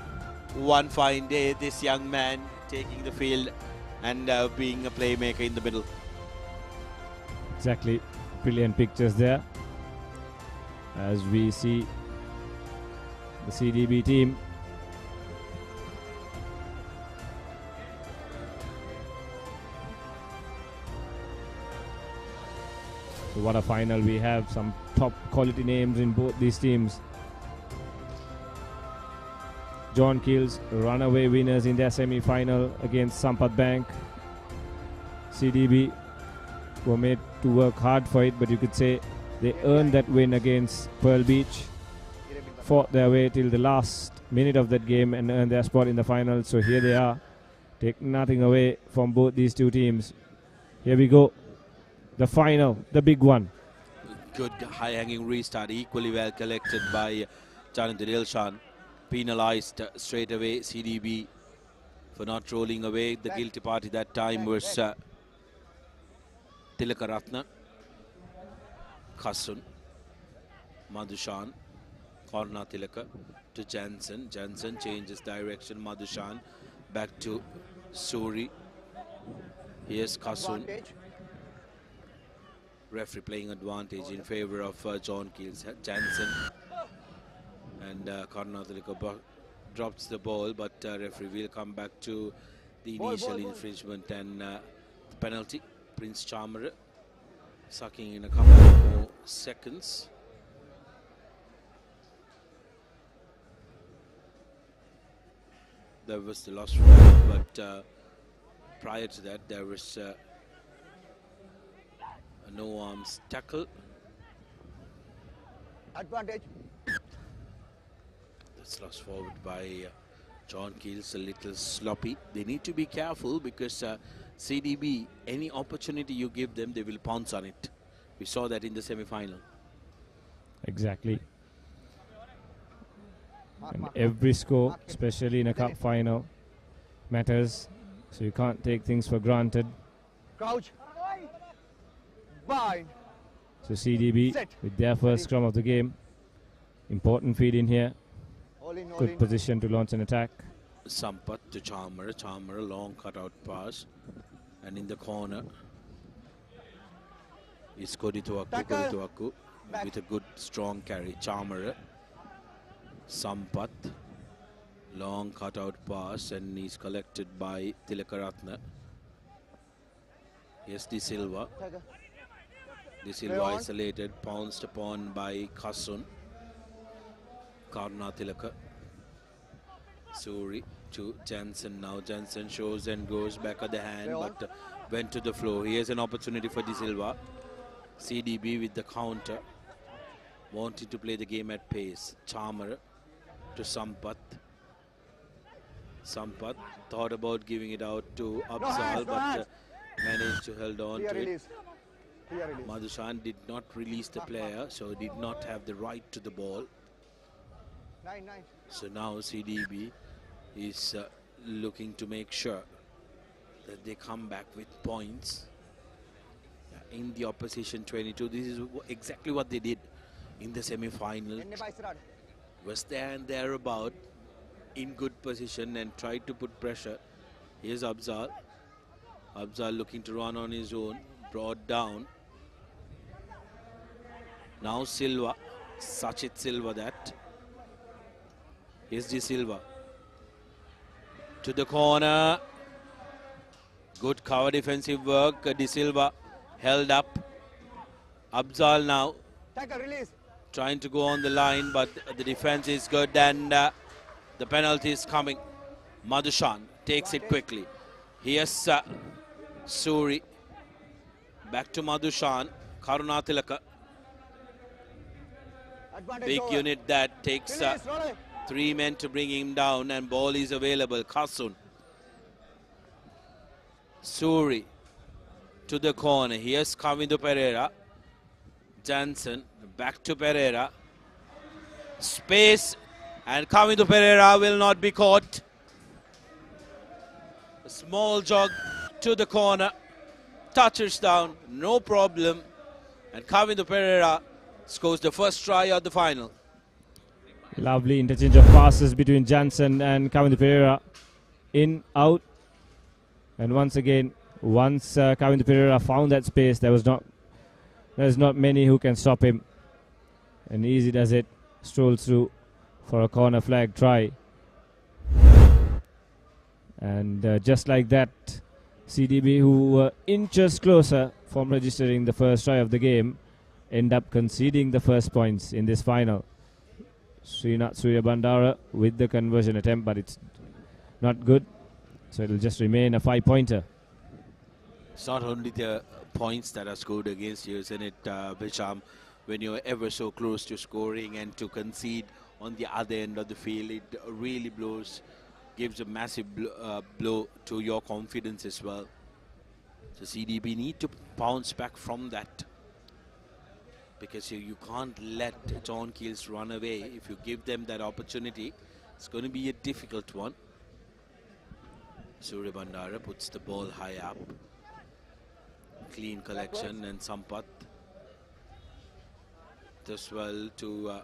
One fine day, this young man taking the field and being a playmaker in the middle. Exactly. Brilliant pictures there as we see the CDB team what a final we have. Some top quality names in both these teams. John Keells, runaway winners in their semi-final against Sampath Bank. CDB were made to work hard for it, but you could say they earned that win against Pearl Beach. Fought their way till the last minute of that game and earned their spot in the final. So here they are. Take nothing away from both these two teams. Here we go. The final, the big one. Good high-hanging restart, equally well collected by Jonathan Dilshan. Penalized straight away CDB for not rolling away. The guilty party that time was Tilakaratna, Kasun, Madhushan, Korna Tilaka to Jansen. Jansen changes direction. Madhushan back to Suri. Here's Kasun. Referee playing advantage in favor of John Keells. Jansen and Korna Tilaka drops the ball, but referee will come back to the initial infringement and the penalty. Prince Chamara sucking in a couple more seconds. There was the lost run, but prior to that there was a no arms tackle. Advantage. That's lost forward by John Keells, a little sloppy. They need to be careful because CDB, any opportunity you give them, they will pounce on it. We saw that in the semi-final. Exactly. And every score, especially in a cup final, matters. So you can't take things for granted. Crouch. Bind. So CDB with their first scrum of the game. Important feed in here. Good position to launch an attack. Sampath to Chamara. Chamara, long cutout pass. And in the corner is Kodituaku with a good strong carry. Chamara. Sampath. Long cutout pass and he's collected by Tilakaratna. Yes, De Silva. De Silva isolated, pounced upon by Kasun. Karna Tilaka. Suri to Jansen now. Jansen shows and goes back at the hand, but went to the floor. Here's an opportunity for De Silva. CDB with the counter. Wanted to play the game at pace. Chamara to Sampath. Sampath thought about giving it out to Abzal, but managed to hold on to it. Madhushan did not release the player, so did not have the right to the ball. So now CDB is looking to make sure that they come back with points in the opposition 22. This is exactly what they did in the semi-final. Was there and thereabout in good position and tried to put pressure. Here's Abzal. Abzal looking to run on his own, brought down. Now Silva, Sachit Silva that. Here's De Silva. To the corner. Good cover defensive work. De Silva held up. Abzal now. Trying to go on the line, but the defense is good and the penalty is coming. Madhushan takes it quickly. Here's Suri. Back to Madhushan. Karuna Tilaka. Big unit that takes 3 men to bring him down and ball is available. Kasun. Suri to the corner. Here's Kavindu Pereira. Jansen back to Pereira. Space and Kavindu Pereira will not be caught. A small jog to the corner. Touches down, no problem. And Kavindu Pereira scores the first try of the final. Lovely interchange of passes between Jansen and Kavindu Pereira. In, out. And once again, once Kavindu Pereira found that space, there's not many who can stop him. And easy does it. Strolls through for a corner flag try. And just like that, CDB, who were inches closer from registering the first try of the game, end up conceding the first points in this final. Srinath Suryabandara with the conversion attempt, but it's not good. So it'll just remain a 5-pointer. It's not only the points that are scored against you, isn't it, Bisham? When you're ever so close to scoring and to concede on the other end of the field, it really gives a massive blow to your confidence as well. So CDB need to bounce back from that, because you can't let John Keells run away. If you give them that opportunity, it's going to be a difficult one. Suryabandara puts the ball high up. Clean collection, and Sampath does well to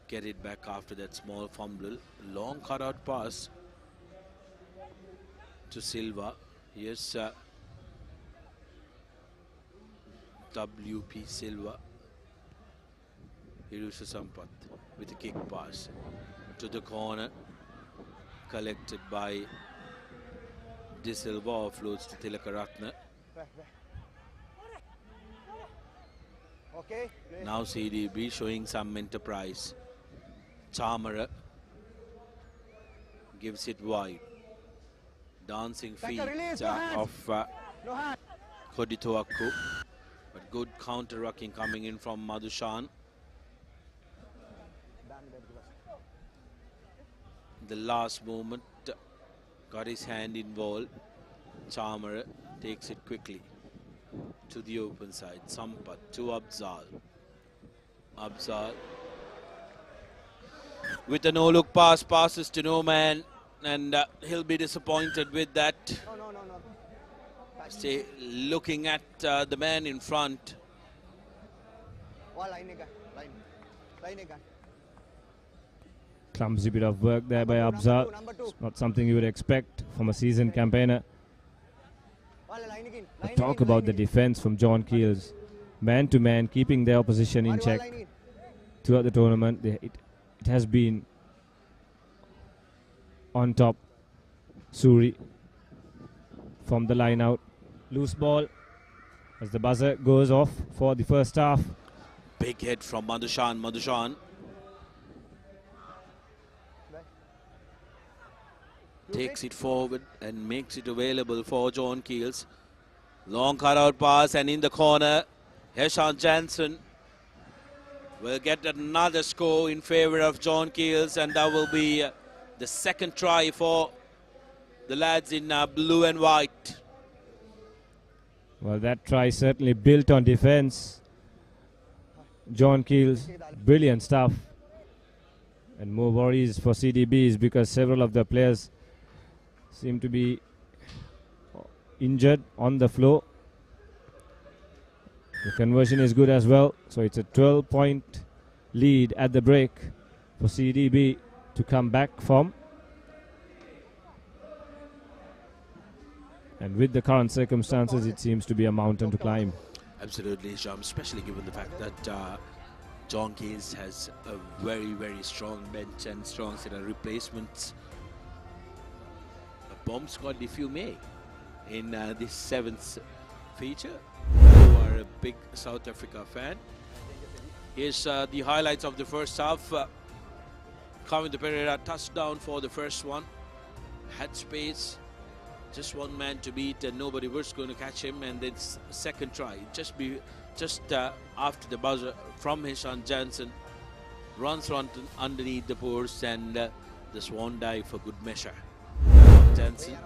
get it back after that small fumble. Long cutout pass to Silva. Here's WP Silva. Hirusha Sampath with a kick pass to the corner, collected by De Silva, offloads to Tilakaratne. Now CDB showing some enterprise. Chamara gives it wide. Dancing feet of Koditoaku. But good counter-rucking coming in from Madhushan. The last moment got his hand involved. Chamara takes it quickly to the open side. Sampath to Abzal. Abzal with a no-look pass, passes to no man, and he'll be disappointed with that. Stay looking at the man in front. Clumsy bit of work there by Abzal. It's not something you would expect from a seasoned campaigner. But talk about the defense from John Keells. Man to man, keeping their opposition in check throughout the tournament. It has been on top. Suri from the line out. Loose ball as the buzzer goes off for the first half. Big hit from Madhushan. Madhushan takes it forward and makes it available for John Keells. Long cutout pass, and in the corner, Heshan Jansen will get another score in favor of John Keells, and that will be the second try for the lads in blue and white. Well, that try certainly built on defense. John Keells, brilliant stuff. And more worries for CDBs because several of the players seem to be injured on the floor. The conversion is good as well, so it's a 12-point lead at the break for CDB to come back from. And with the current circumstances, it seems to be a mountain to climb. Absolutely, Sham, especially given the fact that John Keells has a very, very strong bench and strong set of replacements. A bomb squad, if you may, in this seventh feature. You are a big South Africa fan. Here's the highlights of the first half. Kavindra Pereira touchdown for the first one. Had space. Just one man to beat and nobody was going to catch him, and then second try just after the buzzer from Heshan Jansen, runs underneath the post, and the swan dive for good measure. Jansen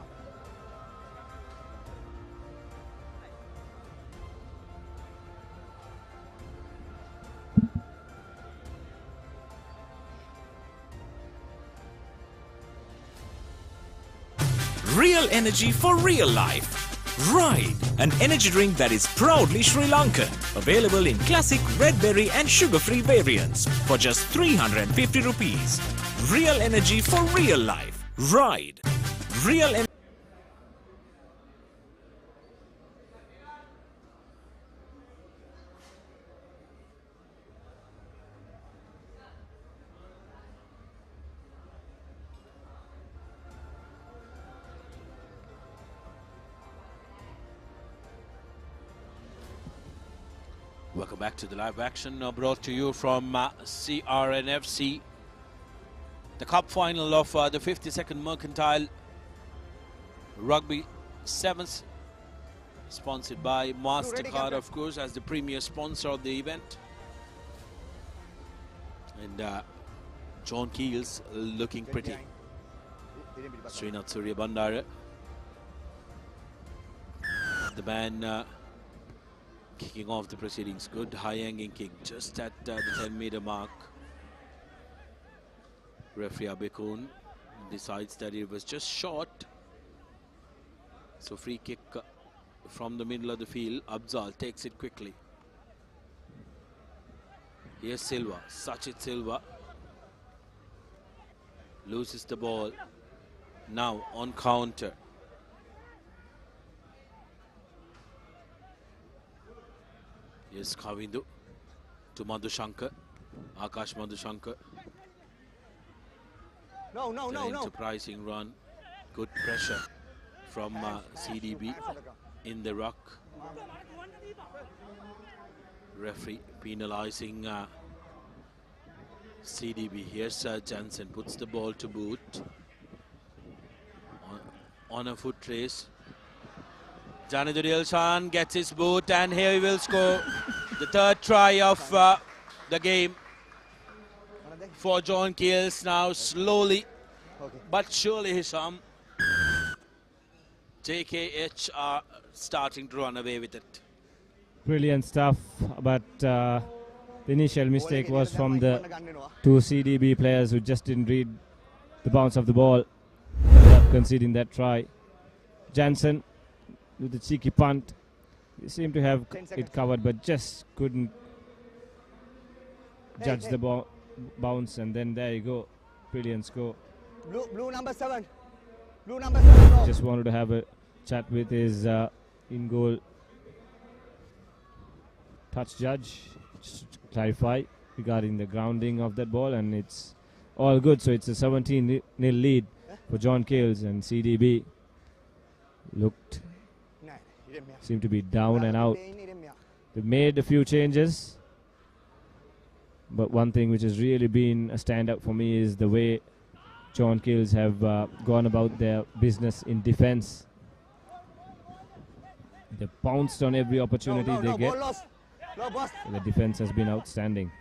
Real energy for real life. Ride, an energy drink that is proudly Sri Lankan. Available in classic red berry and sugar-free variants for just 350 rupees. Real energy for real life. Ride. Real energy. Welcome back to the live action, brought to you from CRNFC. The cup final of the 52nd Mercantile Rugby Sevens, sponsored by Mastercard, of course, as the premier sponsor of the event. And John Keells looking pretty. Srinath Surya Bandara, the man kicking off the proceedings. Good high-hanging kick just at the 10-meter mark. Referee Abekun decides that it was just short. So free kick from the middle of the field. Abzal takes it quickly. Here's Silva, Sachit Silva. Loses the ball. Now on counter. Here's Kavindu to Madhushankar. Akash Madhushankar. No. Enterprising run. Good pressure from CDB in the ruck. Referee penalizing CDB. Here's Jansen puts the ball to boot. On a foot race. Janidul Dilshan gets his boot, and here he will score the third try of the game for John Keells. Now slowly but surely, Hisham, JKH are starting to run away with it. Brilliant stuff, but the initial mistake was from the two CDB players who just didn't read the bounce of the ball, conceding that try. Jansen with the cheeky punt. He seemed to have it covered, but just couldn't judge the bounce, and then there you go. Brilliant score. Blue number 7. Blue number 7. No. Just wanted to have a chat with his in-goal touch judge, just to clarify regarding the grounding of that ball, and it's all good. So it's a 17-0 lead for John Keells, and CDB seemed to be down and out. They made a few changes, but one thing which has really been a standout for me is the way John Keells have gone about their business in defense. They pounced on every opportunity they get. The defense has been outstanding.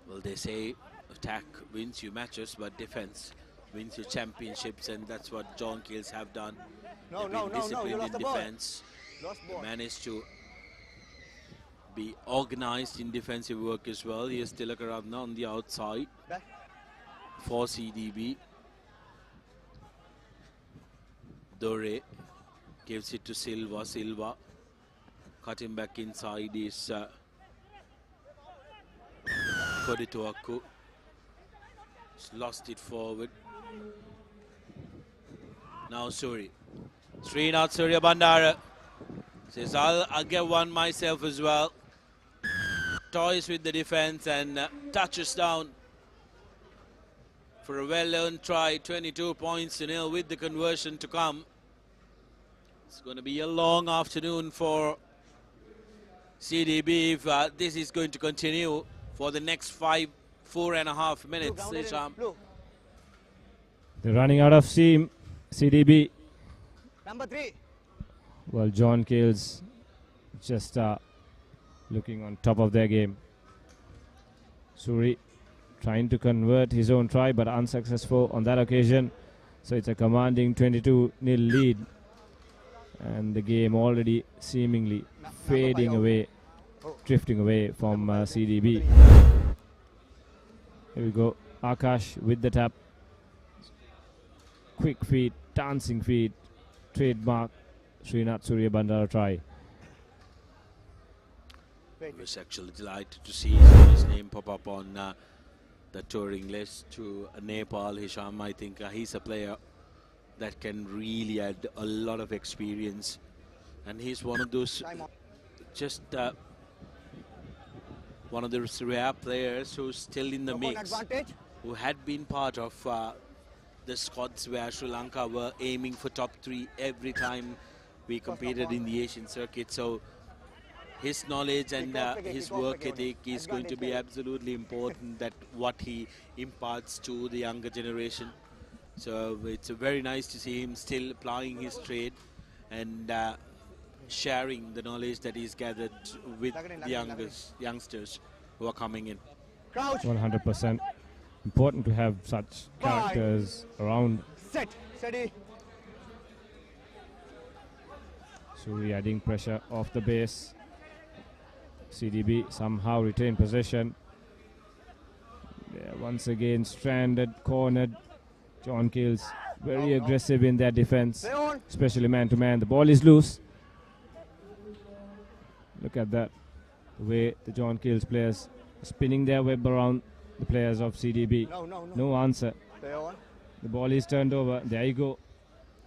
Well, they say attack wins you matches, but defense wins you championships, and that's what John Keells have done. They've been disciplined in defense. They managed to be organized in defensive work as well. Here's Tilakaratna on the outside for CDB. Dore gives it to Silva. Silva cutting back inside is Kodituaku. Lost it forward. Now Suri. Srinath Surya Bandara says, I'll get one myself as well. Toys with the defense and touches down for a well-earned try. 22 points to nil with the conversion to come. It's going to be a long afternoon for CDB if this is going to continue for the next 4.5 minutes. They're running out of steam, CDB. Number 3. Well, John Keells just looking on top of their game. Suri trying to convert his own try, but unsuccessful on that occasion. So it's a commanding 22-0 lead. And the game already seemingly fading away, drifting away from CDB. Here we go. Akash with the tap. Quick feet, dancing feet, trademark Srinath Surya Bandara try. I was actually delighted to see his name pop up on the touring list to Nepal. Hisham, I think he's a player that can really add a lot of experience, and he's one of those just one of those rare players who's still in the mix, who had been part of the squads where Sri Lanka were aiming for top 3 every time we competed in the Asian circuit. So his knowledge and his work ethic is going to be absolutely important, that what he imparts to the younger generation. So it's very nice to see him still applying his trade and sharing the knowledge that he's gathered with the youngsters who are coming in. 100%. Important to have such characters around. Set. Steady. Suri adding pressure off the base. CDB somehow retain possession. They're once again stranded, cornered. John Keells very aggressive in their defense, especially man-to-man. The ball is loose. Look at that, the way the John Keells players spinning their web around the players of CDB. No answer. The ball is turned over. There you go.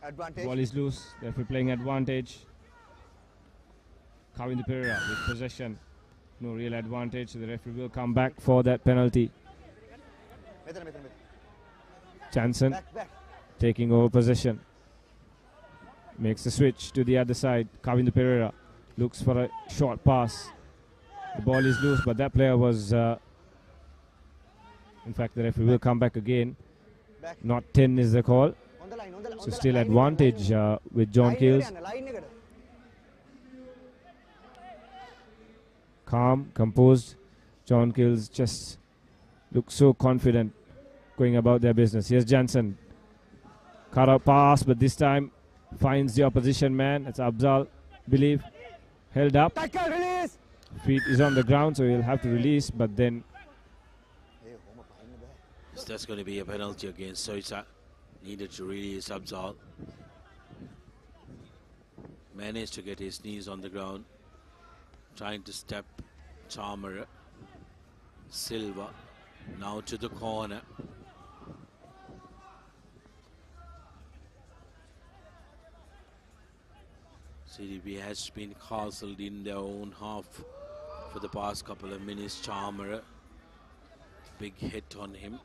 Advantage. Ball is loose. Referee playing advantage. Kavinda Pereira with possession. No real advantage. So the referee will come back for that penalty. Jansen taking over possession. Makes the switch to the other side. Kavinda Pereira looks for a short pass. The ball is loose, but that player was... in fact, the referee will come back again. Not 10 is the call. So still advantage with John Keells. Calm, composed. John Keells just looks so confident going about their business. Here's Jansen. Cut out pass, but this time finds the opposition man. It's Abzal, believe. Held up. Feet is on the ground, so he'll have to release, but then... So that's going to be a penalty against Soita. Needed to release Abzal. Managed to get his knees on the ground. Trying to step Charmer. Silva now to the corner. CDB has been castled in their own half for the past couple of minutes. Charmer, big hit on him.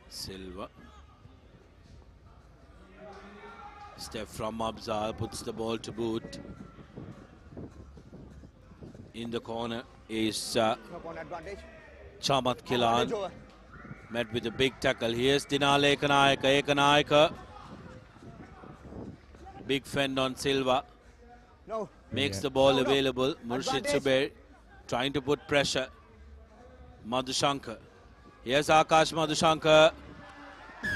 Silva. Step from Abzal, puts the ball to boot. In the corner is Chamath Kilan. Met with a big tackle. Here's Dinale Ekanaika. Big fend on Silva. Makes the ball available. Murshid Zubair trying to put pressure. Madhushankar. Here's Akash Madhushankar.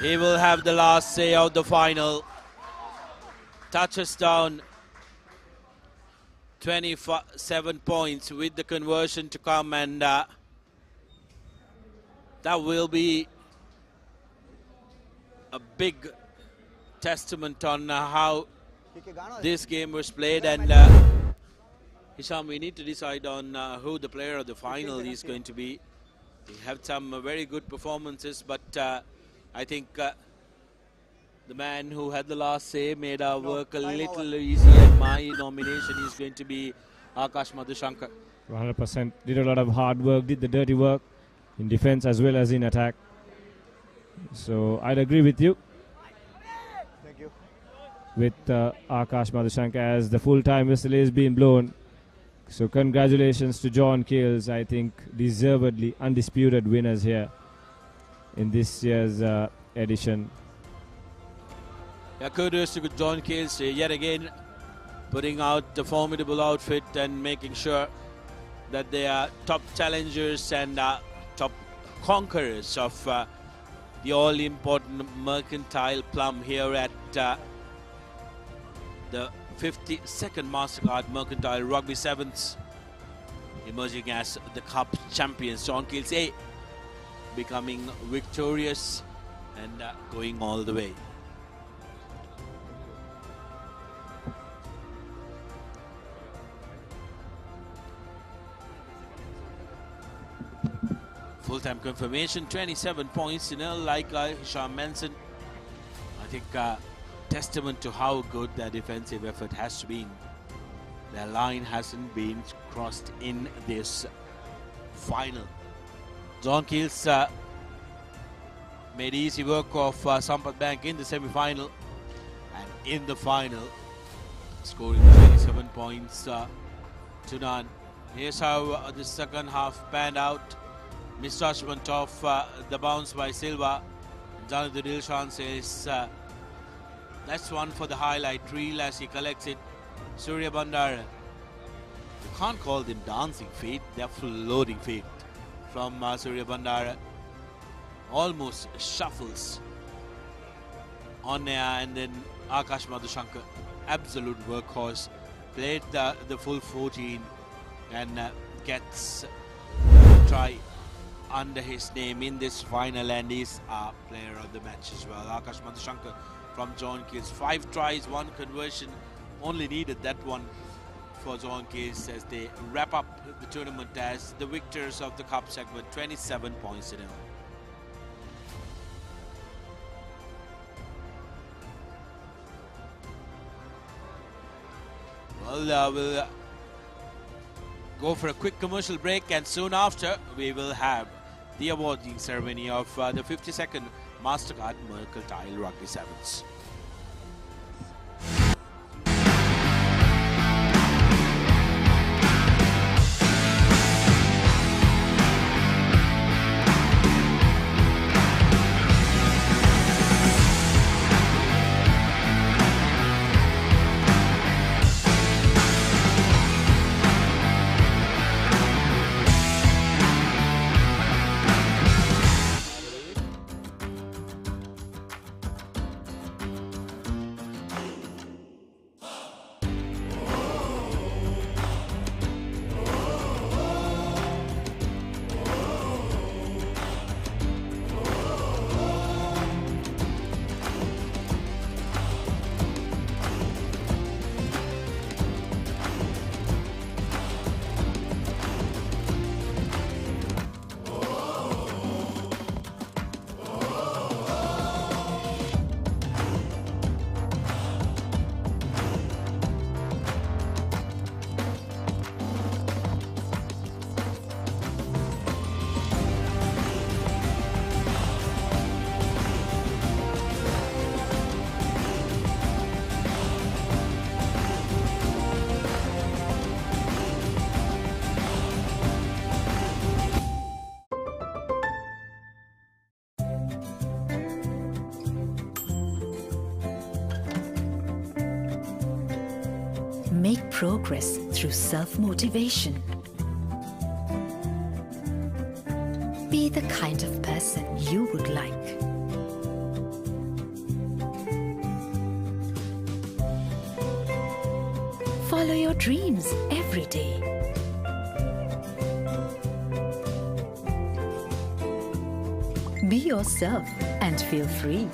He will have the last say of the final. Touches down. 27 points with the conversion to come, and that will be a big testament on how this game was played. And Hisham, we need to decide on who the player of the final is going to be. We have some very good performances, but I think the man who had the last say made our work a little easier, and my nomination is going to be Akash Madhushankar. 100%. Did a lot of hard work, did the dirty work in defense as well as in attack. So I'd agree with you. Thank you. With Akash Madhushankar as the full-time whistle is being blown. So congratulations to John Keells. I think deservedly undisputed winners here in this year's edition. Yeah, kudos to John Keells yet again putting out the formidable outfit and making sure that they are top challengers and top conquerors of the all-important Mercantile Plum here at the 52nd Mastercard Mercantile Rugby Sevens, emerging as the Cup champions. John Keells becoming victorious and going all the way. Full-time confirmation, 27 points, like Hisham mentioned. I think testament to how good their defensive effort has been. Their line hasn't been crossed in this final. John Keells made easy work of Sampath Bank in the semi-final, and in the final, scoring 26 7 points to none. Here's how the second half panned out. Misjudgment of the bounce by Silva. Jonathan Dilshan says that's one for the highlight reel as he collects it. Surya Bandara. You can't call them dancing feet, they're floating feet from Surya Bandara. Almost shuffles on air, and then Akash Madhushankar, absolute workhorse, played the full 14 and gets a try under his name in this final, and is our player of the match as well. Akash Madhushankar from John Keells. 5 tries, 1 conversion, only needed that one for John Keells as they wrap up the tournament as the victors of the cup segment, 27 points to nil. Well, we'll go for a quick commercial break, and soon after we will have the awarding ceremony of the 52nd Mastercard Mercantile Rugby Sevens. Make progress through self-motivation. Be the kind of person you would like. Follow your dreams every day. Be yourself and feel free.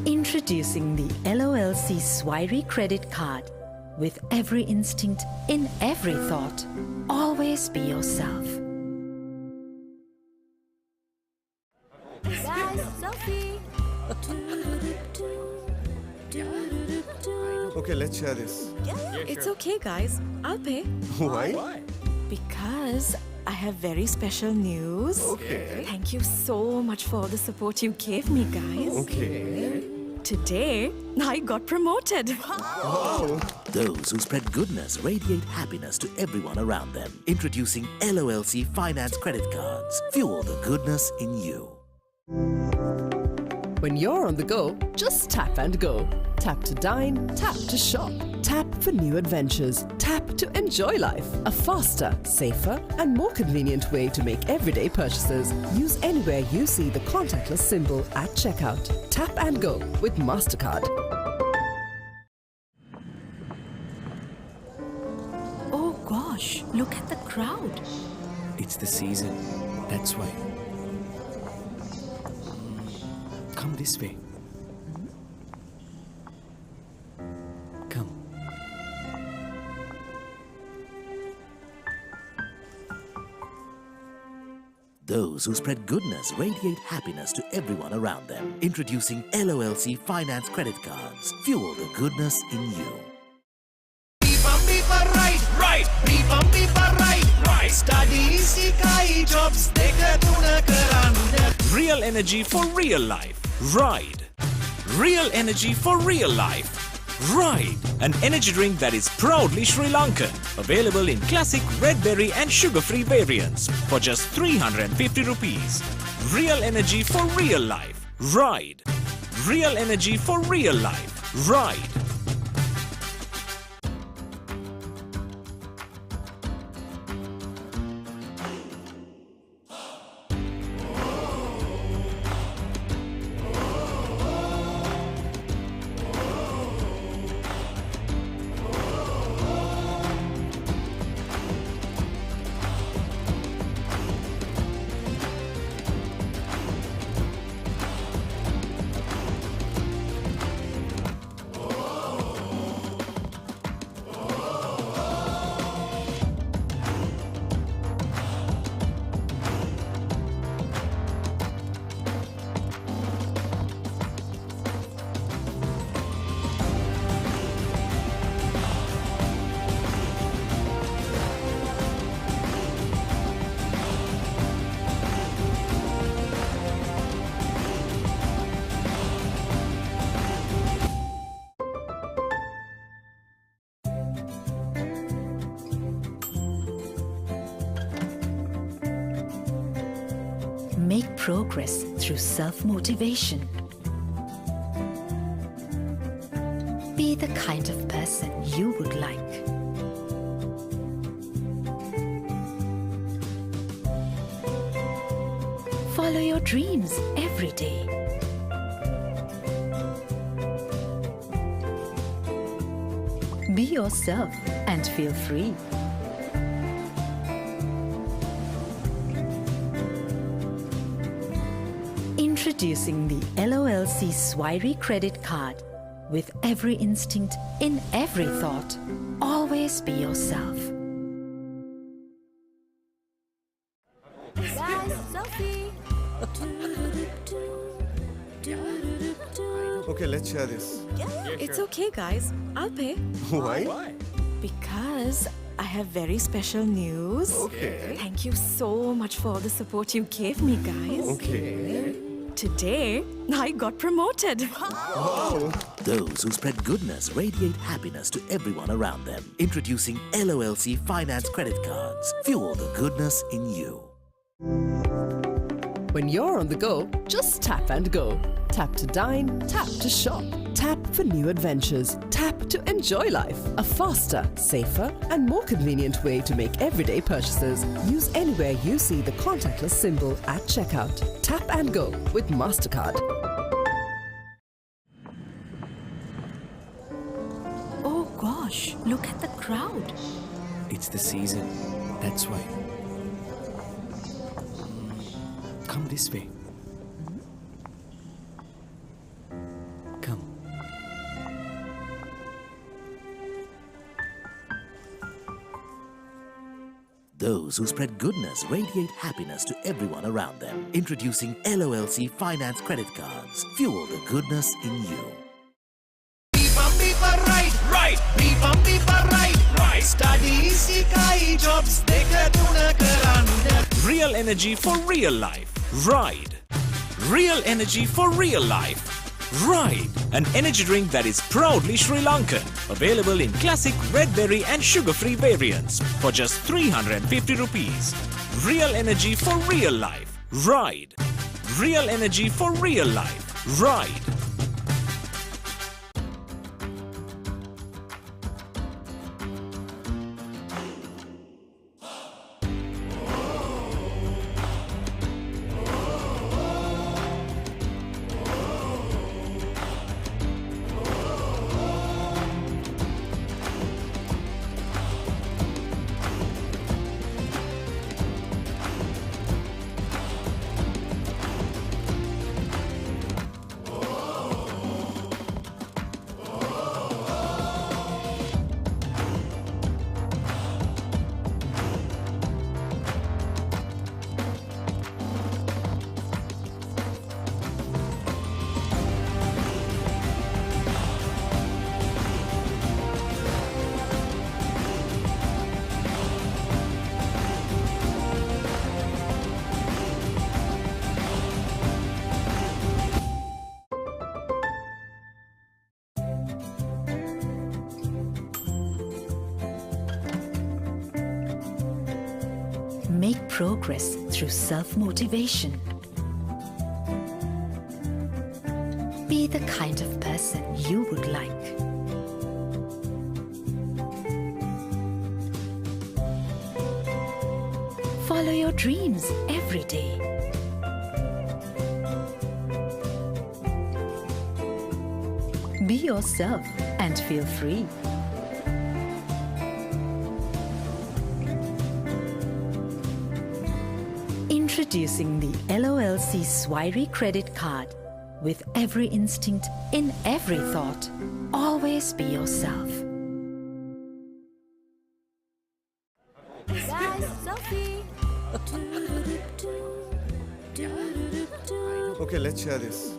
Introducing the LOLC Swirey credit card. With every instinct, in every thought, always be yourself. Guys, selfie. Okay, let's share this. It's okay, guys. I'll pay. Why? Because I have very special news. Okay. Thank you so much for all the support you gave me, guys. Okay. Today, I got promoted. Wow. Those who spread goodness radiate happiness to everyone around them. Introducing LOLC Finance Credit Cards. Fuel the goodness in you. When you're on the go, just tap and go. Tap to dine, tap to shop. Tap for new adventures. Tap to enjoy life. A faster, safer, and more convenient way to make everyday purchases. Use anywhere you see the contactless symbol at checkout. Tap and go with Mastercard. Oh gosh, look at the crowd. It's the season. That's why. Come this way. Come. Those who spread goodness radiate happiness to everyone around them. Introducing LOLC Finance Credit Cards. Fuel the goodness in you. Right. Right. Studies, jobs, Real energy for real life. Ride. Real energy for real life. Ride, an energy drink that is proudly Sri Lankan. Available in classic red berry and sugar-free variants for just 350 rupees. Real energy for real life. Ride. Real energy for real life. Ride. Make progress through self-motivation. Be the kind of person you would like. Follow your dreams every day. Be yourself and feel free. Introducing the LOLC Swirey credit card. With every instinct, in every thought, always be yourself. Guys, selfie. Okay, let's share this. Yeah, it's okay, guys. I'll pay. Why? Because I have very special news. Okay. Thank you so much for all the support you gave me, guys. Okay. Today, I got promoted. Wow. Those who spread goodness radiate happiness to everyone around them. Introducing LOLC Finance Credit Cards. Fuel the goodness in you. When you're on the go, just tap and go. Tap to dine, tap to shop. Tap for new adventures. Tap to enjoy life. A faster, safer, and more convenient way to make everyday purchases. Use anywhere you see the contactless symbol at checkout. Tap and go with Mastercard. Oh gosh, look at the crowd. It's the season. That's why. Come this way. Come. Those who spread goodness radiate happiness to everyone around them. Introducing LOLC Finance Credit Cards. Fuel the goodness in you. Right. Right. Studies, ikai jobs, dekha tuna karanda. Real energy for real life. Ride. Real energy for real life. Ride, an energy drink that is proudly Sri Lankan. Available in classic red berry and sugar-free variants for just 350 rupees. Real energy for real life. Ride. Real energy for real life. Ride. Make progress through self-motivation. Be the kind of person you would like. Follow your dreams every day. Be yourself and feel free. Introducing the LOLC Swiry credit card. With every instinct in every thought, always be yourself. Guys, selfie. Okay, let's share this.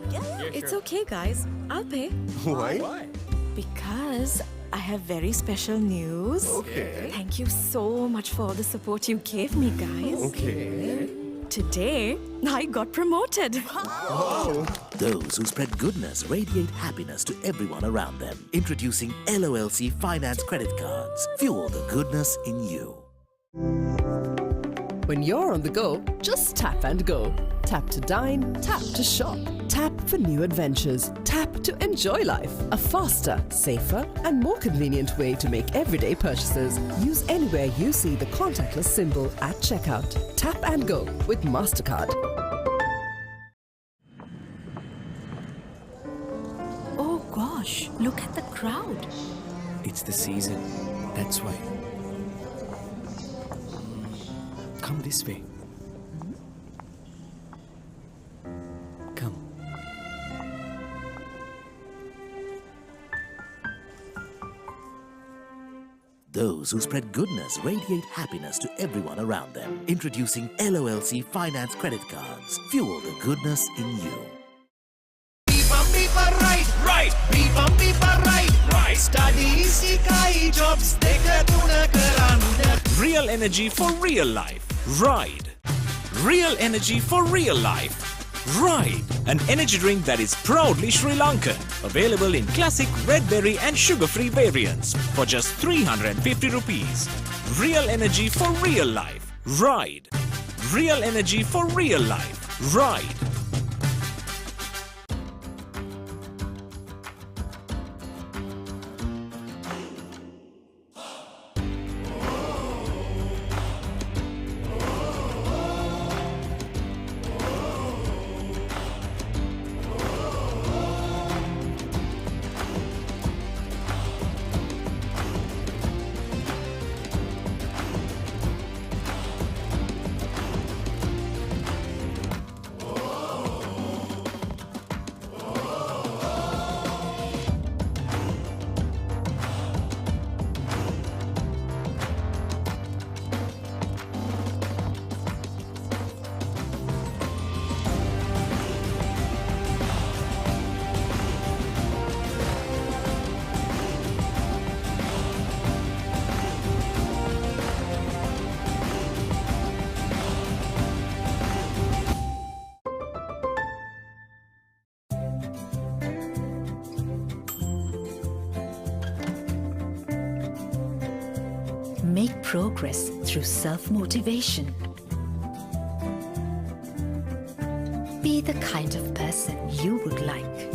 It's okay, guys. I'll pay. Why? Because I have very special news. Okay. Thank you so much for all the support you gave me, guys. Okay. Today, I got promoted. Wow. Those who spread goodness radiate happiness to everyone around them. Introducing LOLC Finance Credit Cards. Fuel the goodness in you. When you're on the go, just tap and go. Tap to dine, tap to shop. Tap for new adventures. Tap to enjoy life. A faster, safer, and more convenient way to make everyday purchases. Use anywhere you see the contactless symbol at checkout. Tap and go with Mastercard. Oh gosh, look at the crowd. It's the season. That's why. Come this way. Come. Those who spread goodness radiate happiness to everyone around them. Introducing LOLC Finance Credit Cards. Fuel the goodness in you. Right. Right. Studies, ikai jobs, dekatuna karanda. Real energy for real life. Ride. Real energy for real life. Ride. An energy drink that is proudly Sri Lankan. Available in classic red berry and sugar-free variants for just 350 rupees. Real energy for real life. Ride. Real energy for real life. Ride. Make progress through self-motivation. Be the kind of person you would like.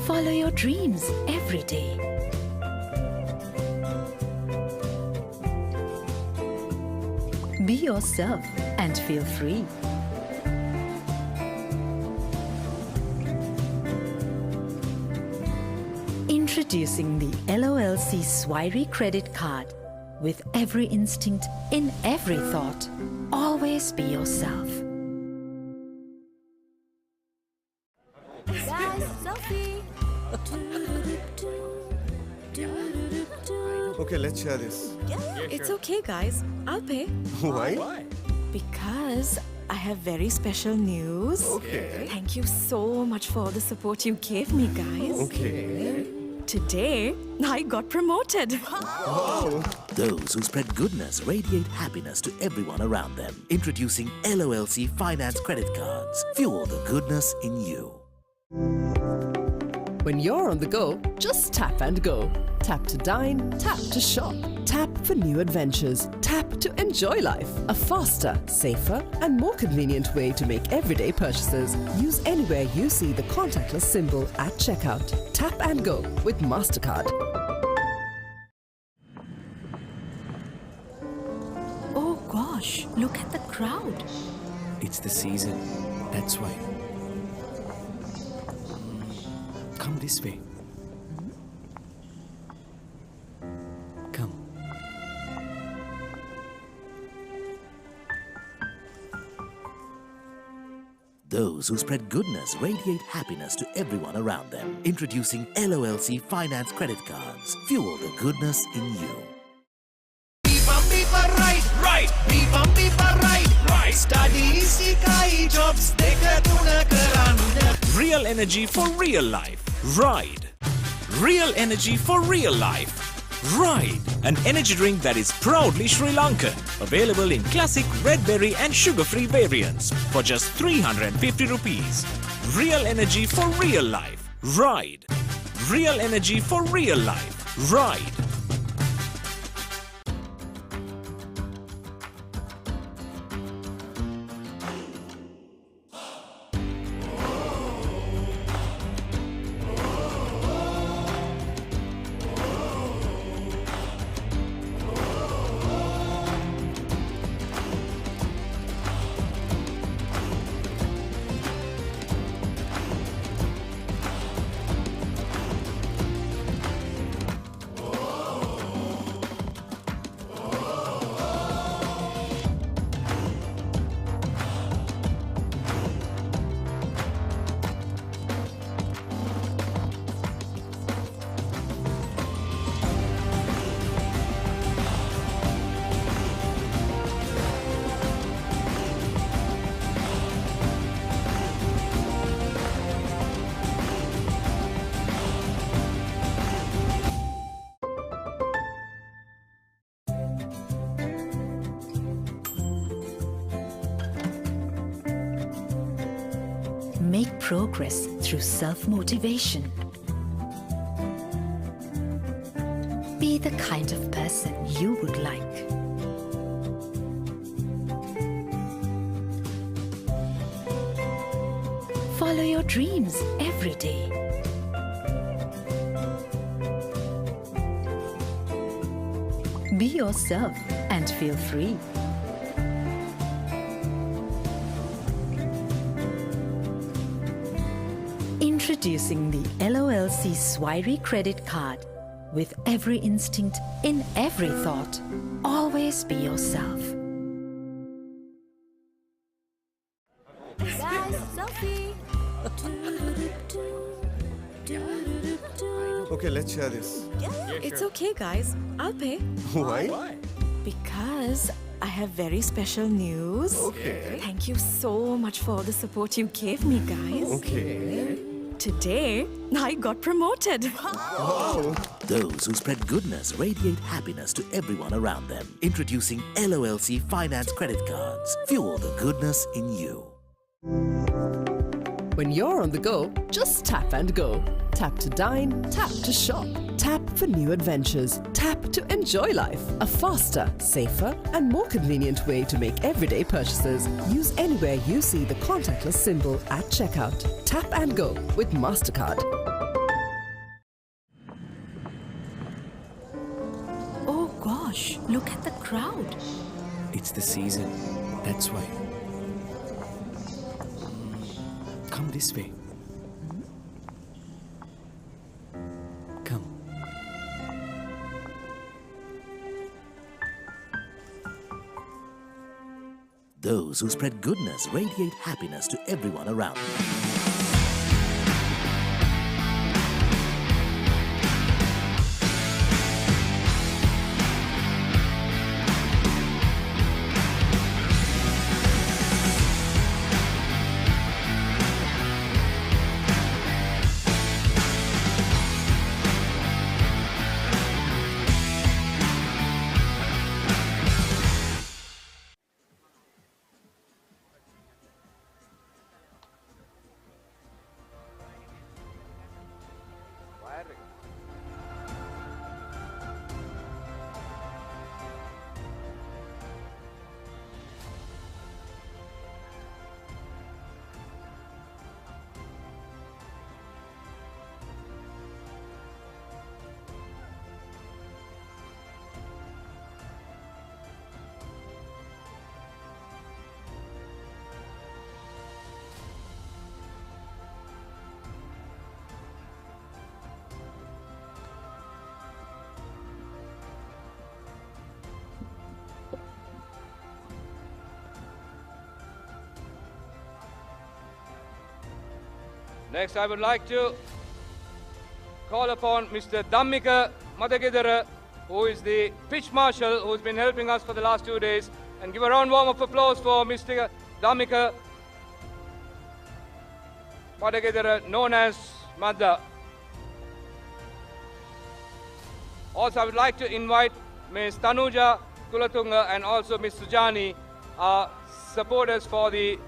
Follow your dreams every day. Be yourself and feel free. Introducing the LOLC Swiry credit card. With every instinct in every thought, always be yourself. Guys, selfie. Okay, let's share this. It's okay, guys. I'll pay. Why? Because I have very special news. Okay. Thank you so much for all the support you gave me, guys. Okay. Today, I got promoted. Wow. Those who spread goodness radiate happiness to everyone around them. Introducing LOLC Finance Credit Cards. Fuel the goodness in you. When you're on the go, just tap and go. Tap to dine, tap to shop. Tap for new adventures. Tap to enjoy life. A faster, safer, and more convenient way to make everyday purchases. Use anywhere you see the contactless symbol at checkout. Tap and go with Mastercard. Oh gosh, look at the crowd. It's the season. That's why. Come this way. Come. Those who spread goodness radiate happiness to everyone around them. Introducing LOLC Finance Credit Cards. Fuel the goodness in you. Right. Studies, jobs, real energy for real life. Ride. Real energy for real life. Ride. An energy drink that is proudly Sri Lankan. Available in classic red berry and sugar-free variants for just 350 rupees. Real energy for real life. Ride. Real energy for real life. Ride. Make progress through self-motivation. Be the kind of person you would like. Follow your dreams every day. Be yourself and feel free. Introducing the LOLC Swirey credit card. With every instinct, in every thought, always be yourself. Guys, selfie. Okay, let's share this. It's okay, guys. I'll pay. Why? Because I have very special news. Okay. Thank you so much for all the support you gave me, guys. Okay. Today, I got promoted. Wow. Those who spread goodness radiate happiness to everyone around them. Introducing LOLC Finance Credit Cards. Fuel the goodness in you. When you're on the go, just tap and go. Tap to dine, tap to shop. Tap for new adventures. Tap to enjoy life. A faster, safer, and more convenient way to make everyday purchases. Use anywhere you see the contactless symbol at checkout. Tap and go with Mastercard. Oh gosh, look at the crowd. It's the season. That's why. Come this way. Come. Those who spread goodness radiate happiness to everyone around them. Next, I would like to call upon Mr. Dhammika Madagedara, who is the pitch marshal, who's been helping us for the last 2 days. And give a round warm of applause for Mr. Dhammika Madagedara, known as Madda. Also, I would like to invite Ms. Tanuja Kulatunga and also Ms. Sujani, our supporters for the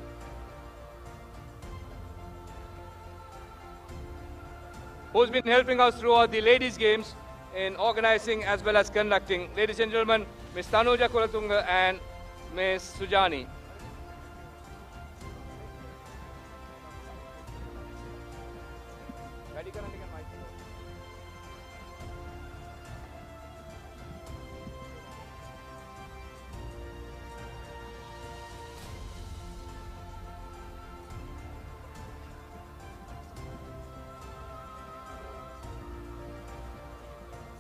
who's been helping us throughout the ladies' games in organizing as well as conducting. Ladies and gentlemen, Ms. Tanuja Kulatunga and Ms. Sujani.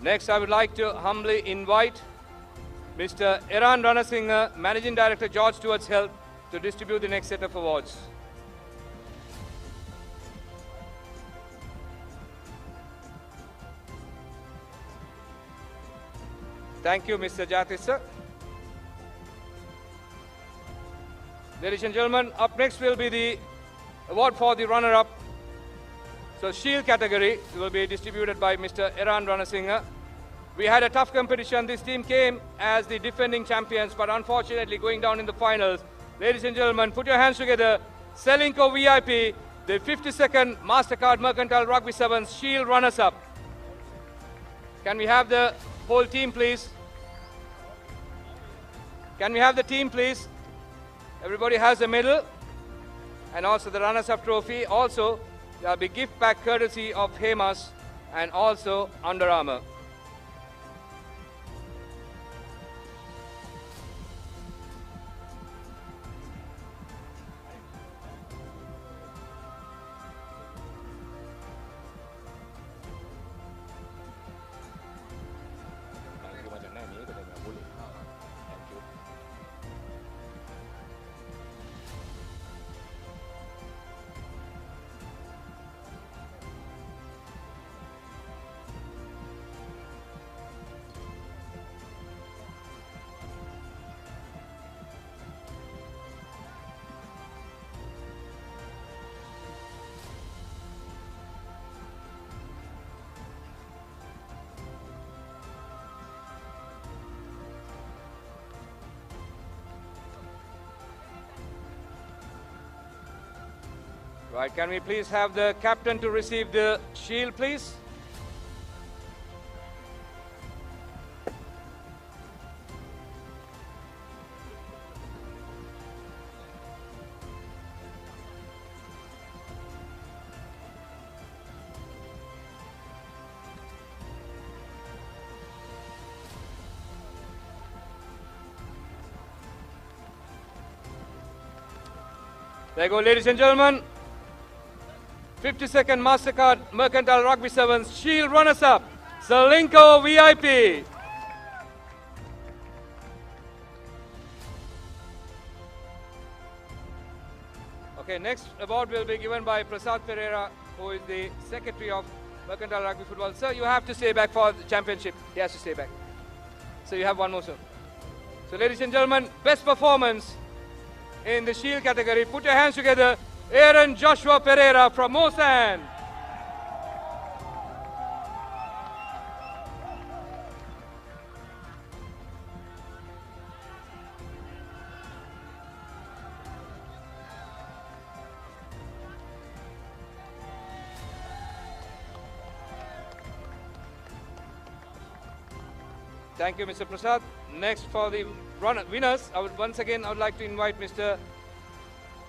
Next, I would like to humbly invite Mr. Iran Ranasinghe, Managing Director, George Stewart's Health, to distribute the next set of awards. Thank you, Mr. Jatis. Ladies and gentlemen, up next will be the award for the runner-up. So, Shield category will be distributed by Mr. Iran Ranasinghe. We had a tough competition. This team came as the defending champions, but unfortunately going down in the finals. Ladies and gentlemen, put your hands together. Ceylinco VIP, the 52nd Mastercard Mercantile Rugby Sevens Shield runners-up. Can we have the whole team, please? Can we have the team, please? Everybody has a medal and also the runners-up trophy. Also, there will be gift pack courtesy of Hemas and also Under Armour. Right, can we please have the captain to receive the shield, please? There you go, ladies and gentlemen. 52nd Mastercard Mercantile Rugby Sevens Shield runners-up, Ceylinco VIP. Okay, next award will be given by Prasad Pereira, who is the Secretary of Mercantile Rugby Football. Sir, you have to stay back for the championship. He has to stay back. So you have one more, sir. So ladies and gentlemen, best performance in the Shield category. Put your hands together. Aaron Joshua Pereira from Moresand. Thank you, Mr. Prasad. Next, for the winners, I would like to invite Mr.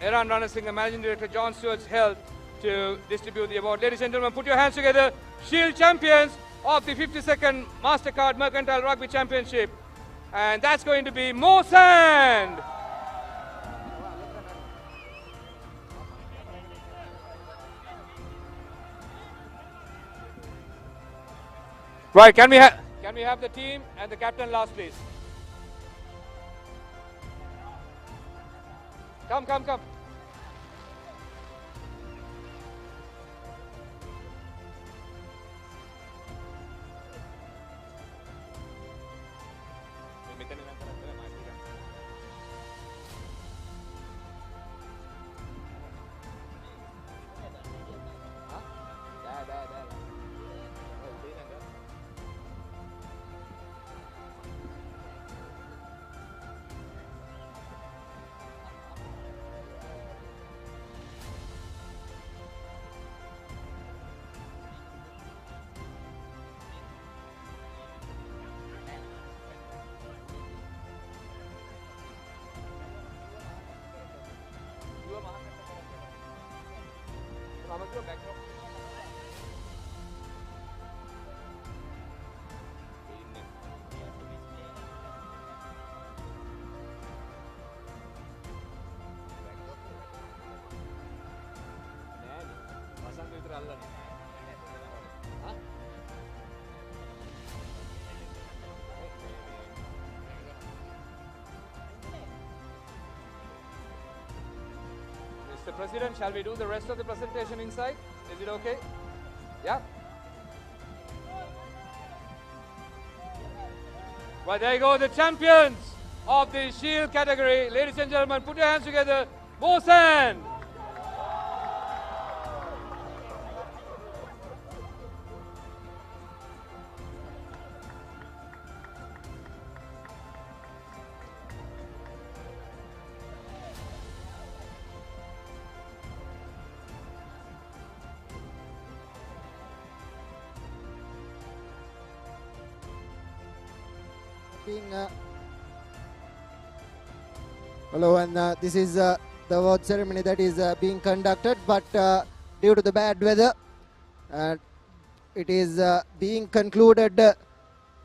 Iran Ranasinghe, Managing Director, John Stewart's Health, to distribute the award. Ladies and gentlemen, put your hands together. Shield champions of the 52nd Mastercard Mercantile Rugby Championship. And that's going to be Moresand. Right, can we have the team and the captain last, please? Come. Mr. President, shall we do the rest of the presentation inside? Is it okay? Yeah? Well, there you go, the champions of the Shield category. Ladies and gentlemen, put your hands together. Moresand! Hello, and this is the award ceremony that is being conducted, but due to the bad weather, it is being concluded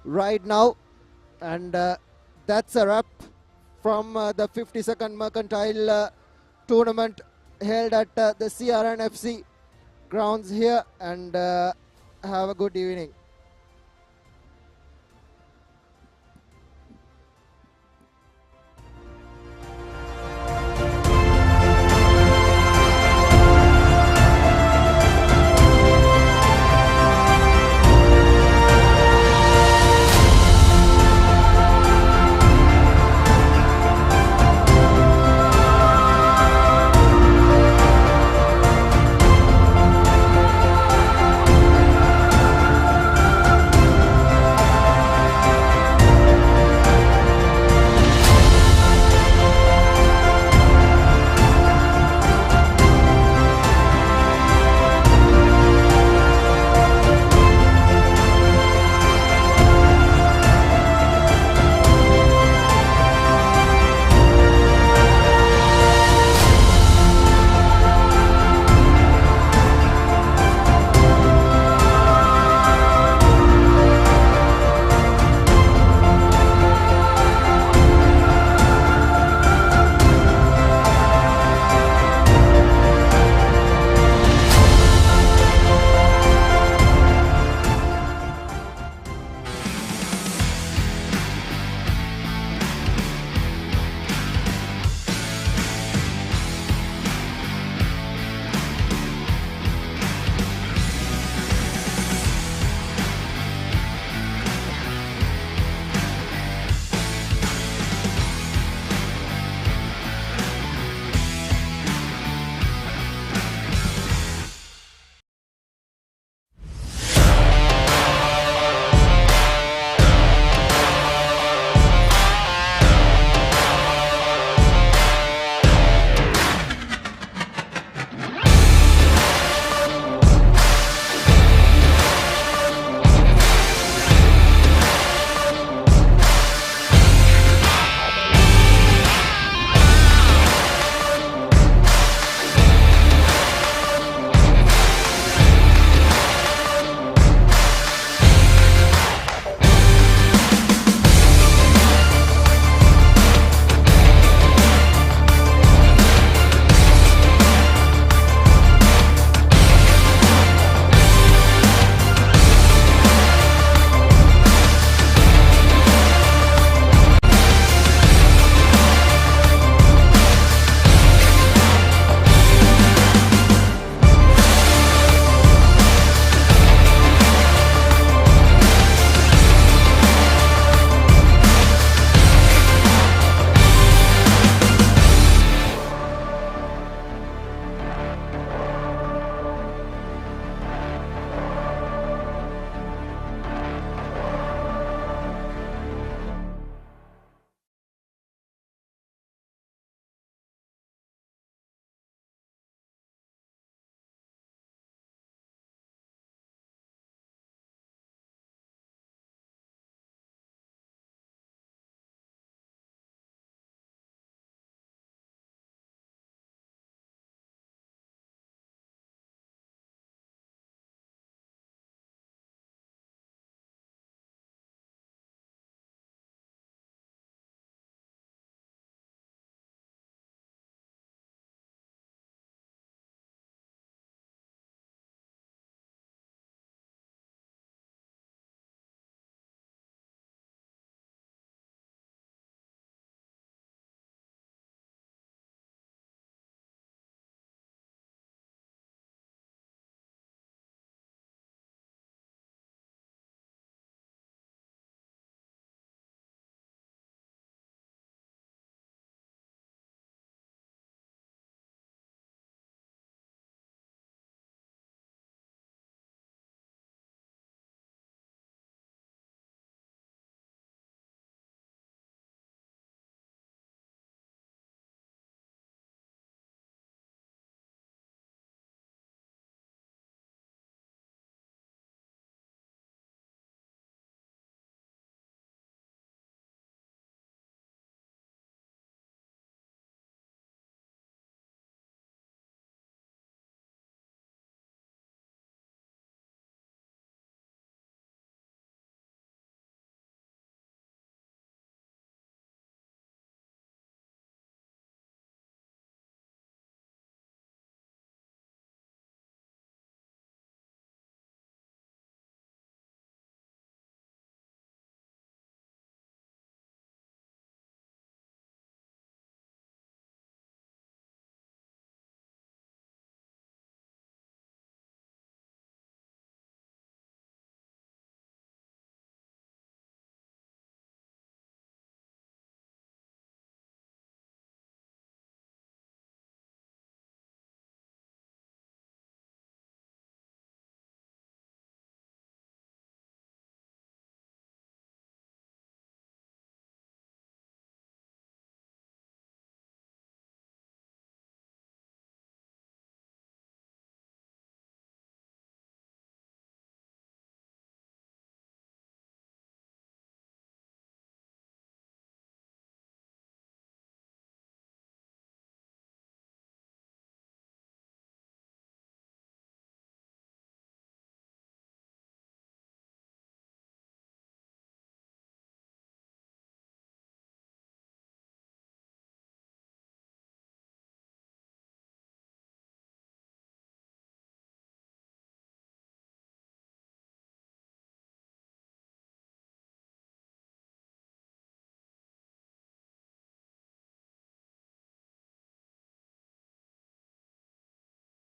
right now, and that's a wrap from the 52nd Mercantile tournament held at the CRNFC grounds here, and have a good evening.